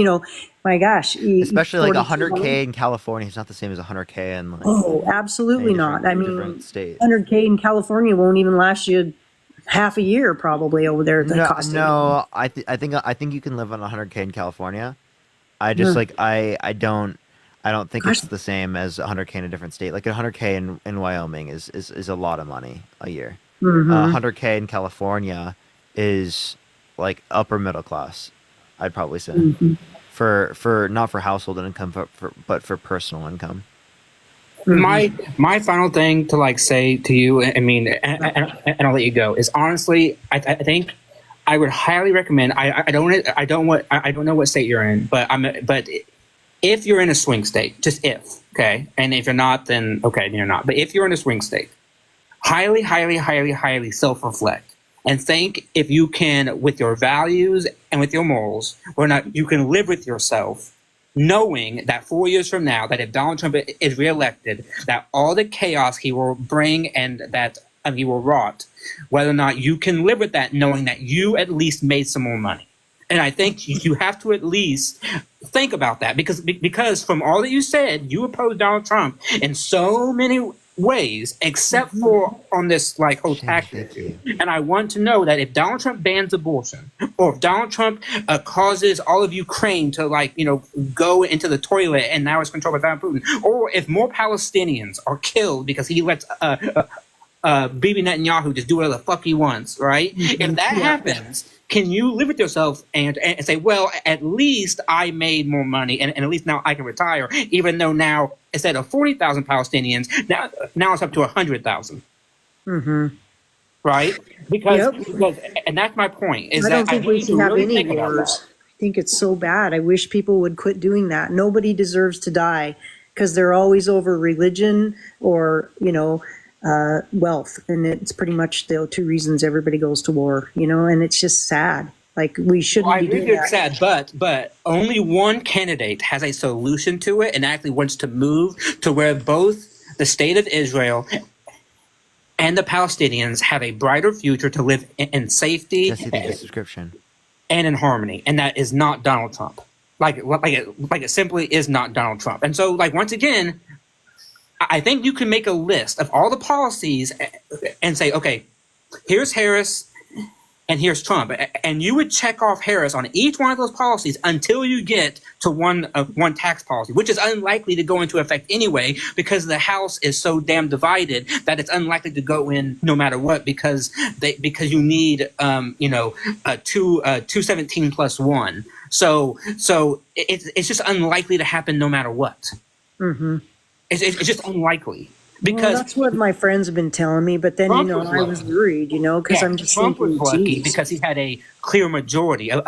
my gosh, especially like 100K in California is not the same as 100K in like absolutely not. I mean, 100K in California won't even last you half a year probably over there. I think you can live on 100K in California. I just I don't think it's the same as 100K in a different state. Like 100K in Wyoming is a lot of money a year. 100K in California is like upper middle class, I'd probably say. For not for household income, but for personal income. My final thing to like say to you, I mean, and I'll let you go, is honestly, I think I would highly recommend. I don't know what state you're in, but if you're in a swing state, just if, okay, and if you're not, then okay, then you're not. But if you're in a swing state, highly, highly, highly, highly self-reflect and think if you can, with your values and with your morals, or not, you can live with yourself, knowing that 4 years from now, that if Donald Trump is reelected, that all the chaos he will bring and that he will rot, whether or not you can live with that, knowing that you at least made some more money. And I think you have to at least think about that, because from all that you said, you oppose Donald Trump in so many ways, except for on this like whole tax issue. And I want to know that if Donald Trump bans abortion, or if Donald Trump causes all of Ukraine to go into the toilet and now it's controlled by Vladimir Putin, or if more Palestinians are killed because he lets Bibi Netanyahu just do whatever the fuck he wants, right? If that happens, can you live with yourself and say, well, at least I made more money, and at least now I can retire, even though now instead of 40,000 Palestinians, now it's up to 100,000. Right? Because, and that's my point. Is I don't that think we should have any wars. I think it's so bad. I wish people would quit doing that. Nobody deserves to die because they're always over religion or, wealth. And it's pretty much the two reasons everybody goes to war, and it's just sad. Like, we shouldn't be doing that. It's sad, but only one candidate has a solution to it and actually wants to move to where both the state of Israel and the Palestinians have a brighter future to live in safety and in harmony, and that is not Donald Trump. Like it simply is not Donald Trump. And so, once again, I think you can make a list of all the policies and say, okay, here's Harris and here's Trump, and you would check off Harris on each one of those policies until you get to one tax policy, which is unlikely to go into effect anyway because the House is so damn divided that it's unlikely to go in no matter what because you need a 217 plus 1. So it's just unlikely to happen no matter what. It's just unlikely. Because that's what my friends have been telling me, but then I was worried, because I'm just Trump thinking, was lucky geez. because he had a clear majority of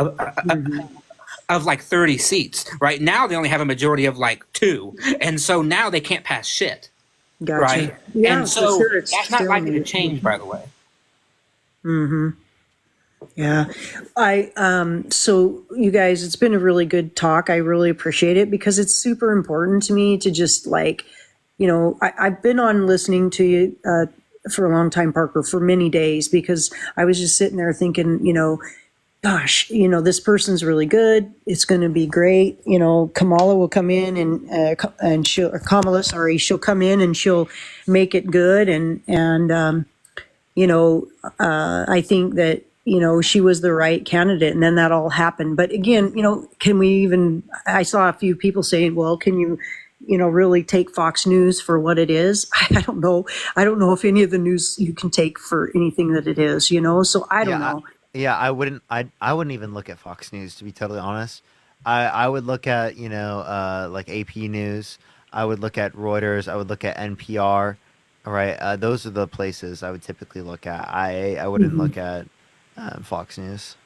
like 30 seats. Right now, they only have a majority of like 2, and so now they can't pass shit. Gotcha. Right, Yeah, and so for sure. that's not likely to change, by the way. Yeah. So you guys, it's been a really good talk. I really appreciate it because it's super important to me to just I've been on listening to you for a long time, Parker, for many days, because I was just sitting there thinking, gosh, this person's really good. It's going to be great. Kamala will come in and she'll come in and she'll make it good. I think that, she was the right candidate, and then that all happened. But again, I saw a few people saying, well, can you, really take Fox News for what it is? I don't know. I don't know if any of the news you can take for anything that it is, so I don't know. I wouldn't even look at Fox News, to be totally honest. I would look at, like AP News. I would look at Reuters. I would look at NPR. All right. Those are the places I would typically look at. I wouldn't look at Fox News.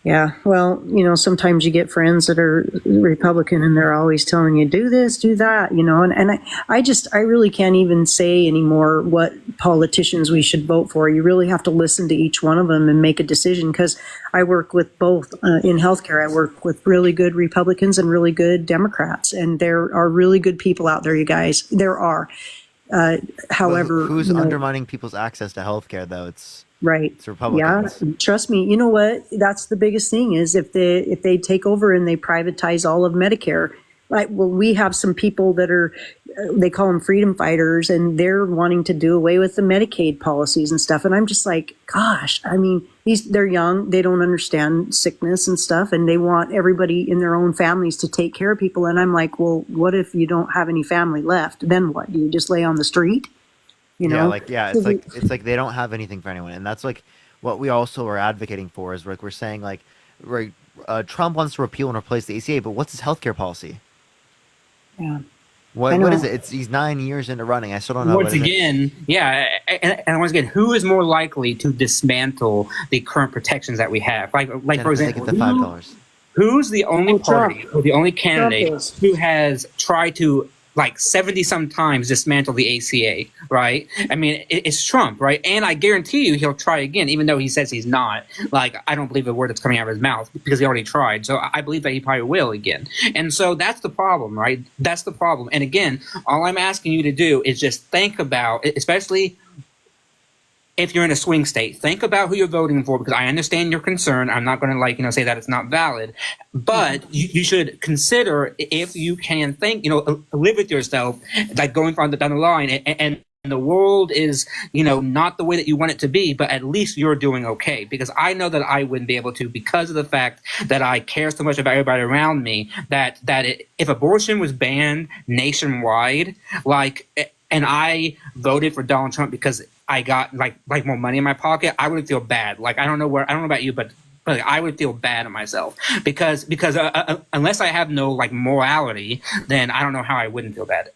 Yeah, well, sometimes you get friends that are Republican and they're always telling you, do this, do that, and I really can't even say anymore what politicians we should vote for. You really have to listen to each one of them and make a decision, because I work with both in healthcare. I work with really good Republicans and really good Democrats, and there are really good people out there, you guys. There are. However, who's undermining people's access to healthcare, though? It's right. It's Republicans. Yeah, trust me. You know what? That's the biggest thing is if they take over and they privatize all of Medicare. We have some people that are, they call them freedom fighters, and they're wanting to do away with the Medicaid policies and stuff. And I'm just like, gosh, they're young, they don't understand sickness and stuff, and they want everybody in their own families to take care of people. And I'm like, well, what if you don't have any family left? Then what? Do you just lay on the street? It's like they don't have anything for anyone, and that's like what we also are advocating for. Is like we're saying Trump wants to repeal and replace the ACA, but what's his healthcare policy? Yeah. What is it? He's 9 years into running. I still don't know. Once again, who is more likely to dismantle the current protections that we have? Like for example, who's the only party or the only candidate who has tried to 70 some times dismantle the ACA, right? It's Trump, right? And I guarantee you he'll try again, even though he says he's not. I don't believe a word that's coming out of his mouth because he already tried. So I believe that he probably will again. And so that's the problem, right? That's the problem. And again, all I'm asking you to do is just think about, especially if you're in a swing state, think about who you're voting for, because I understand your concern. I'm not going to say that it's not valid, but you should consider, if you can think, live with yourself, going down the line, and the world is, not the way that you want it to be, but at least you're doing okay. Because I know that I wouldn't be able to, because of the fact that I care so much about everybody around me, if abortion was banned nationwide, and I voted for Donald Trump because I got like more money in my pocket, I would feel bad. Like I don't know about you, but I would feel bad at myself because unless I have no like morality, then I don't know how I wouldn't feel bad.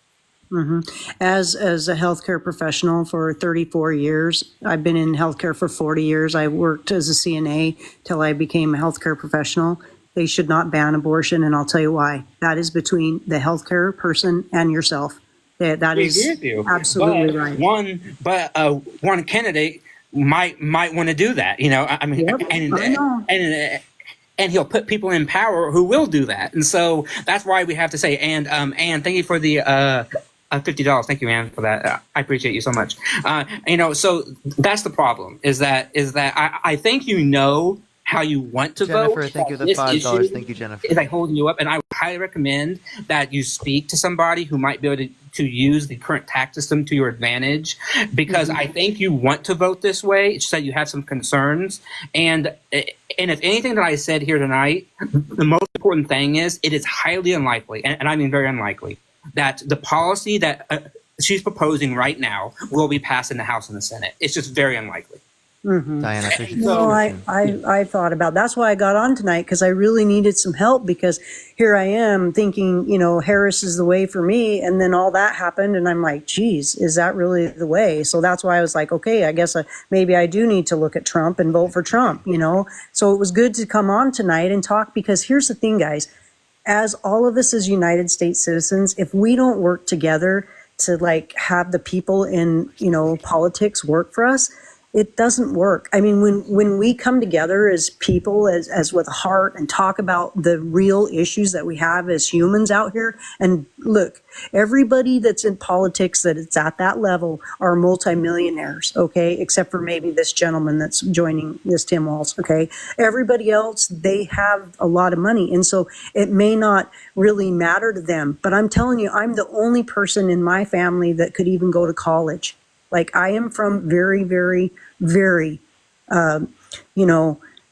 As a healthcare professional for 34 years, I've been in healthcare for 40 years. I worked as a CNA till I became a healthcare professional. They should not ban abortion, and I'll tell you why. That is between the healthcare person and yourself. That We is agree with you. absolutely But right. one candidate might want to do that. You know, I mean, Yep, I know. and he'll put people in power who will do that, and so that's why we have to say. And thank you for the $50. Thank you, Ann, for that. I appreciate you so much. You know, so that's the problem. Is that I think you know how you want to Jennifer, vote. thank you for the This $5. issue Thank you, Jennifer. is like holding you up, and I would highly recommend that you speak to somebody who might be able to use the current tax system to your advantage, because I think you want to vote this way. It's just that you have some concerns, and if anything that I said here tonight, the most important thing is it is highly unlikely, and I mean very unlikely, that the policy that she's proposing right now will be passed in the House and the Senate. It's just very unlikely. Diana, I appreciate No, the I thought about, that's why I got on tonight, because I really needed some help, because here I am thinking, you know, Harris is the way for me, and then all that happened, and I'm like, geez, is that really the way? So that's why I was like, okay, I guess maybe I do need to look at Trump and vote for Trump, you know? So it was good to come on tonight and talk, because here's the thing, guys, as all of us as United States citizens, if we don't work together to like have the people in, you know, politics work for us, it doesn't work. I mean, when we come together as people, as with a heart, and talk about the real issues that we have as humans out here, and look, everybody that's in politics that it's at that level are multimillionaires, okay? Except for maybe this gentleman that's joining, this Tim Walz, okay? Everybody else, they have a lot of money, and so it may not really matter to them. But I'm telling you, I'm the only person in my family that could even go to college. Like, I am from very, very, very,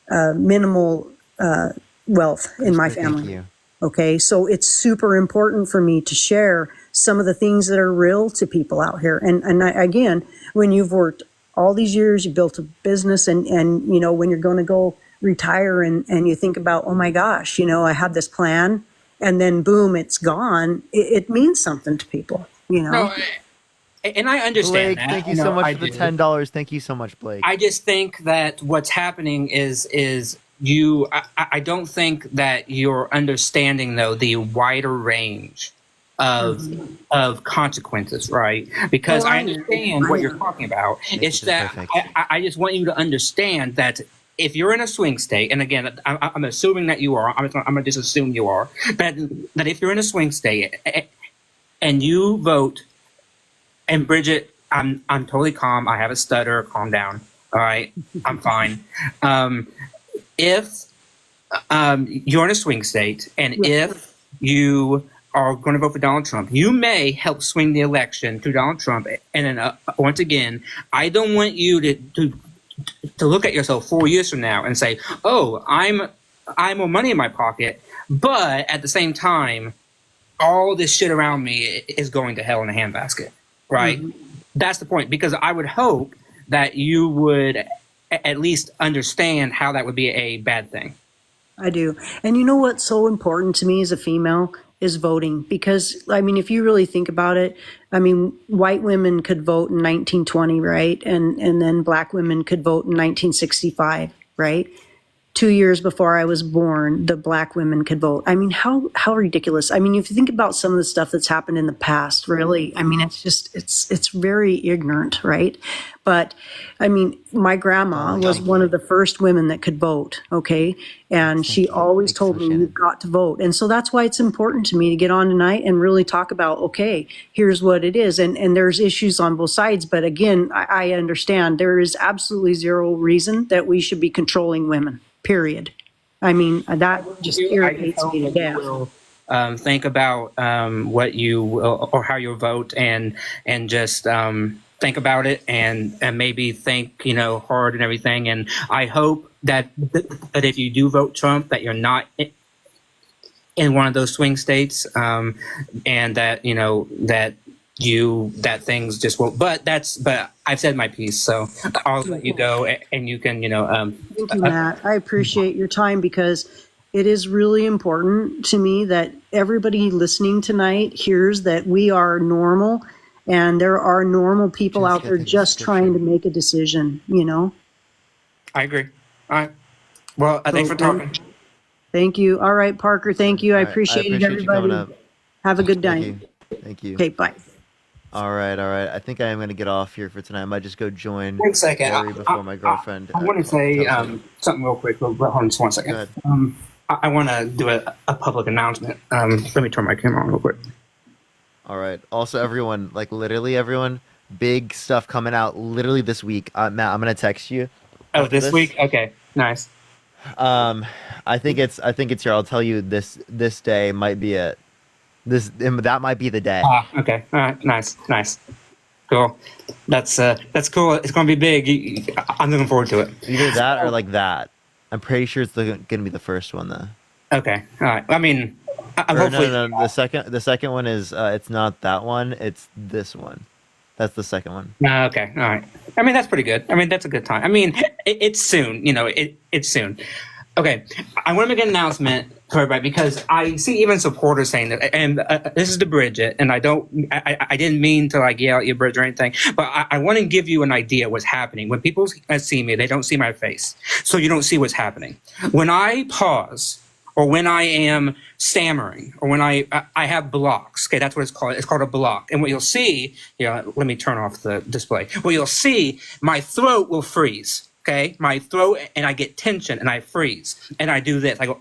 minimal wealth in my family. Thank you. Okay, so it's super important for me to share some of the things that are real to people out here. And again, when you've worked all these years, you built a business, and you know, when you're going to go retire and you think about, oh my gosh, you know, I had this plan, and then boom, it's gone. It means something to people, you know. No, and I understand Blake, that. thank you know, so much I for the do. $10. Thank you so much, Blake. I just think that what's happening is you. I don't think that you're understanding though the wider range of consequences, right? Because I understand what you're talking about. It's that I just want you to understand that if you're in a swing state, and again, I'm assuming that you are. I'm gonna just assume you are. But that if you're in a swing state and you vote. And Bridget, I'm totally calm. I have a stutter. Calm down. All right, I'm fine. If you're in a swing state, and if you are going to vote for Donald Trump, you may help swing the election to Donald Trump. And then once again, I don't want you to look at yourself 4 years from now and say, "Oh, I'm more money in my pocket," but at the same time, all this shit around me is going to hell in a handbasket. Right. That's the point, because I would hope that you would at least understand how that would be a bad thing. I do. And you know what's so important to me as a female is voting, because I mean, if you really think about it, I mean, white women could vote in 1920, right? And then black women could vote in 1965, right? 2 years before I was born, the black women could vote. I mean, how ridiculous. I mean, if you think about some of the stuff that's happened in the past, really, I mean, it's just, it's very ignorant, right? But I mean, my grandma was one of the first women that could vote, okay? And she always told me, you've got to vote. And so that's why it's important to me to get on tonight and really talk about, okay, here's what it is. And there's issues on both sides. But again, I understand there is absolutely zero reason that we should be controlling women. Period. I mean, that just irritates me to death. Think about what you or how you'll vote, and just think about it, and maybe think, you know, hard and everything. And I hope that if you do vote Trump, that you're not in one of those swing states, and that, you know, that you that things just won't. But I've said my piece, so I'll let you go, and you can, Thank you, Matt. I appreciate your time because it is really important to me that everybody listening tonight hears that we are normal and there are normal people out there just trying to make a decision, I agree. All right. Well, thanks for talking. Thank you. All right, Parker. Thank you. I appreciate it, you coming everybody. up. Have a good night. Thank you. Okay, bye. All right. I think I am going to get off here for tonight. I might just go join 1 second. Harry before my girlfriend. I want to say something real quick. Hold on just 1 second. I want to do a public announcement. Let me turn my camera on real quick. All right. Also, everyone, like literally everyone, big stuff coming out literally this week. Matt, I'm going to text you. Oh, this week? Okay. Nice. I think it's here. I'll tell you this day might be it. That might be the day. Okay. All right. Nice. Cool. That's cool. It's going to be big. I'm looking forward to it. Either that or like that. I'm pretty sure it's going to be the first one though. Okay. All right. I mean, hopefully no. The second one is it's not that one. It's this one. That's the second one. Okay. All right. I mean, that's pretty good. I mean, that's a good time. I mean, it's soon. It's soon. Okay. I want to make an announcement for everybody because I see even supporters saying that, and this is to Bridget, and I didn't mean to like yell at you, Bridget, or anything, but I want to give you an idea of what's happening. When people see me, they don't see my face, so you don't see what's happening. When I pause, or when I am stammering, or when I have blocks, okay, that's what it's called. It's called a block. And what you'll see, let me turn off the display. What you'll see, my throat will freeze. Okay, my throat, and I get tension, and I freeze, and I do this. I go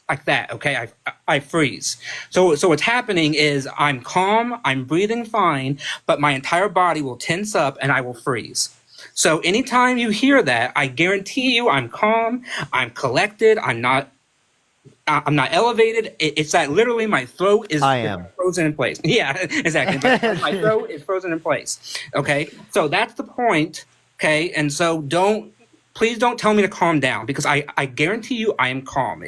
like that. Okay, I freeze. So what's happening is I'm calm, I'm breathing fine, but my entire body will tense up, and I will freeze. So anytime you hear that, I guarantee you, I'm calm, I'm collected, I'm not elevated. It's that literally my throat is frozen in place. Yeah, exactly. My throat is frozen in place. Okay, so that's the point. Okay, and so please don't tell me to calm down because I guarantee you I am calm.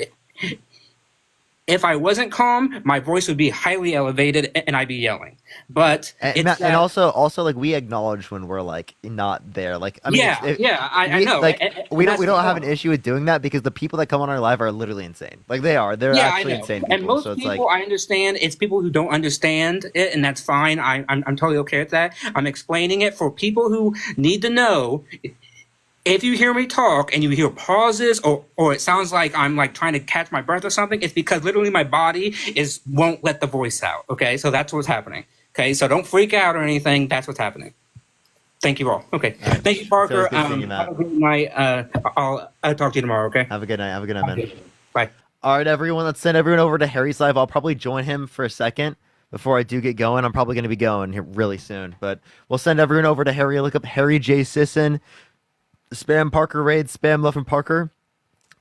If I wasn't calm, my voice would be highly elevated and I'd be yelling. But and also like we acknowledge when we're like not there. Like I mean, I know. Like we don't have an issue with doing that because the people that come on our live are literally insane. Like they are. They're actually insane people. And most people, I understand. It's people who don't understand it, and that's fine. I'm totally okay with that. I'm explaining it for people who need to know. If you hear me talk and you hear pauses or it sounds like I'm like trying to catch my breath or something, it's because literally my body won't let the voice out. Okay, so that's what's happening. Okay, so don't freak out or anything. That's what's happening. Thank you all. Okay, thank you, Parker. Have a good night. I'll talk to you tomorrow. Okay. Have a good night. Man. Okay. Bye. All right, everyone. Let's send everyone over to Harry's live. I'll probably join him for a second before I do get going. I'm probably going to be going here really soon, but we'll send everyone over to Harry. Look up Harry J. Sisson. Spam Parker Raid, spam Luffin Parker.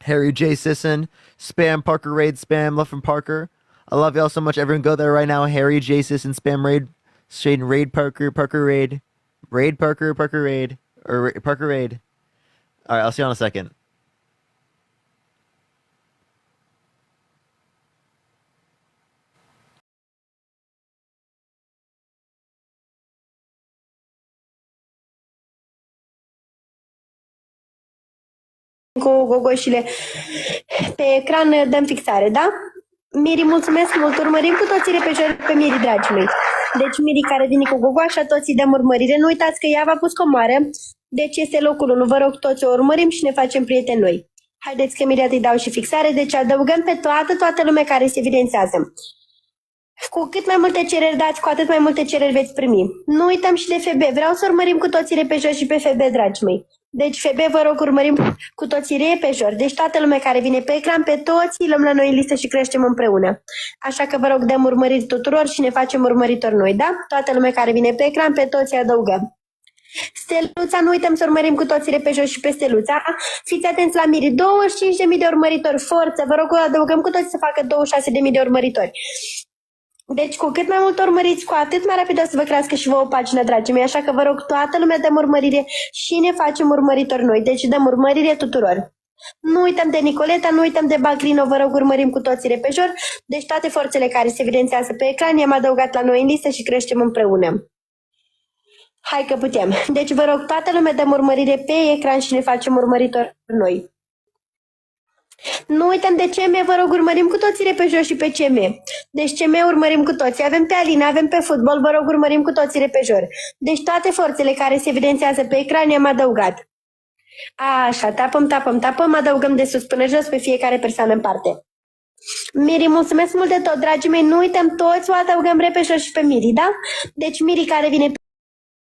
Harry J. Sisson, spam Parker Raid, spam Luffin Parker. I love y'all so much. Everyone go there right now. Harry J. Sisson, spam Raid, Shade Raid Parker, Parker Raid, Raid Parker, Parker Raid, or Parker Raid. All right, I'll see you in a second. Cu gogoșile pe ecran dăm fixare, da? Miri, mulțumesc mult, urmărim cu toții repejori pe Miri, dragii mei. Deci Miri care vine cu gogoașa, toții dăm urmărire. Nu uitați că ea v-a pus comoară, deci este locul 1. Vă rog, toți o urmărim și ne facem prieteni noi. Haideți că Miri îi dau și fixare, deci adăugăm pe toată lumea care se evidențează. Cu cât mai multe cereri dați, cu atât mai multe cereri veți primi. Nu uităm și de FB. Vreau să urmărim cu toții repejori și pe FB, dragii mei. Deci FB, vă rog, urmărim cu toții repejori. Deci toată lumea care vine pe ecran, pe toți luăm la noi în listă și creștem împreună. Așa că vă rog, dăm urmăriri tuturor și ne facem urmăritori noi, da? Toată lumea care vine pe ecran, pe toți adăugăm. Steluța, nu uităm să urmărim cu toții repejori și pe Steluța. Fiți atenți la Miri, 25.000 de urmăritori, forță, vă rog, adăugăm cu toții să facă 26.000 de urmăritori. Deci cu cât mai mult urmăriți, cu atât mai rapid o să vă crească și vă o pagină, dragii mei. Așa că vă rog, toată lumea dăm urmărire și ne facem urmăritori noi. Deci dăm urmărire tuturor. Nu uităm de Nicoleta, nu uităm de Bagrino, vă rog, urmărim cu toții repejor. Deci toate forțele care se evidențiază pe ecran i-am adăugat la noi în listă și creștem împreună. Hai că putem. Deci vă rog, toată lumea dăm urmărire pe ecran și ne facem urmăritori noi. Nu uităm de CM, vă rog, urmărim cu toții repejor și pe CM. Deci CM urmărim cu toții. Avem pe Alina, avem pe fotbal, vă rog, urmărim cu toții repejor. Deci toate forțele care se evidențiază pe ecran i-am adăugat. Așa, tapăm, adăugăm de sus până jos pe fiecare persoană în parte. Miri, mulțumesc mult de tot, dragii mei, nu uităm toți, o adăugăm repejor și pe Miri, da? Deci Miri care vine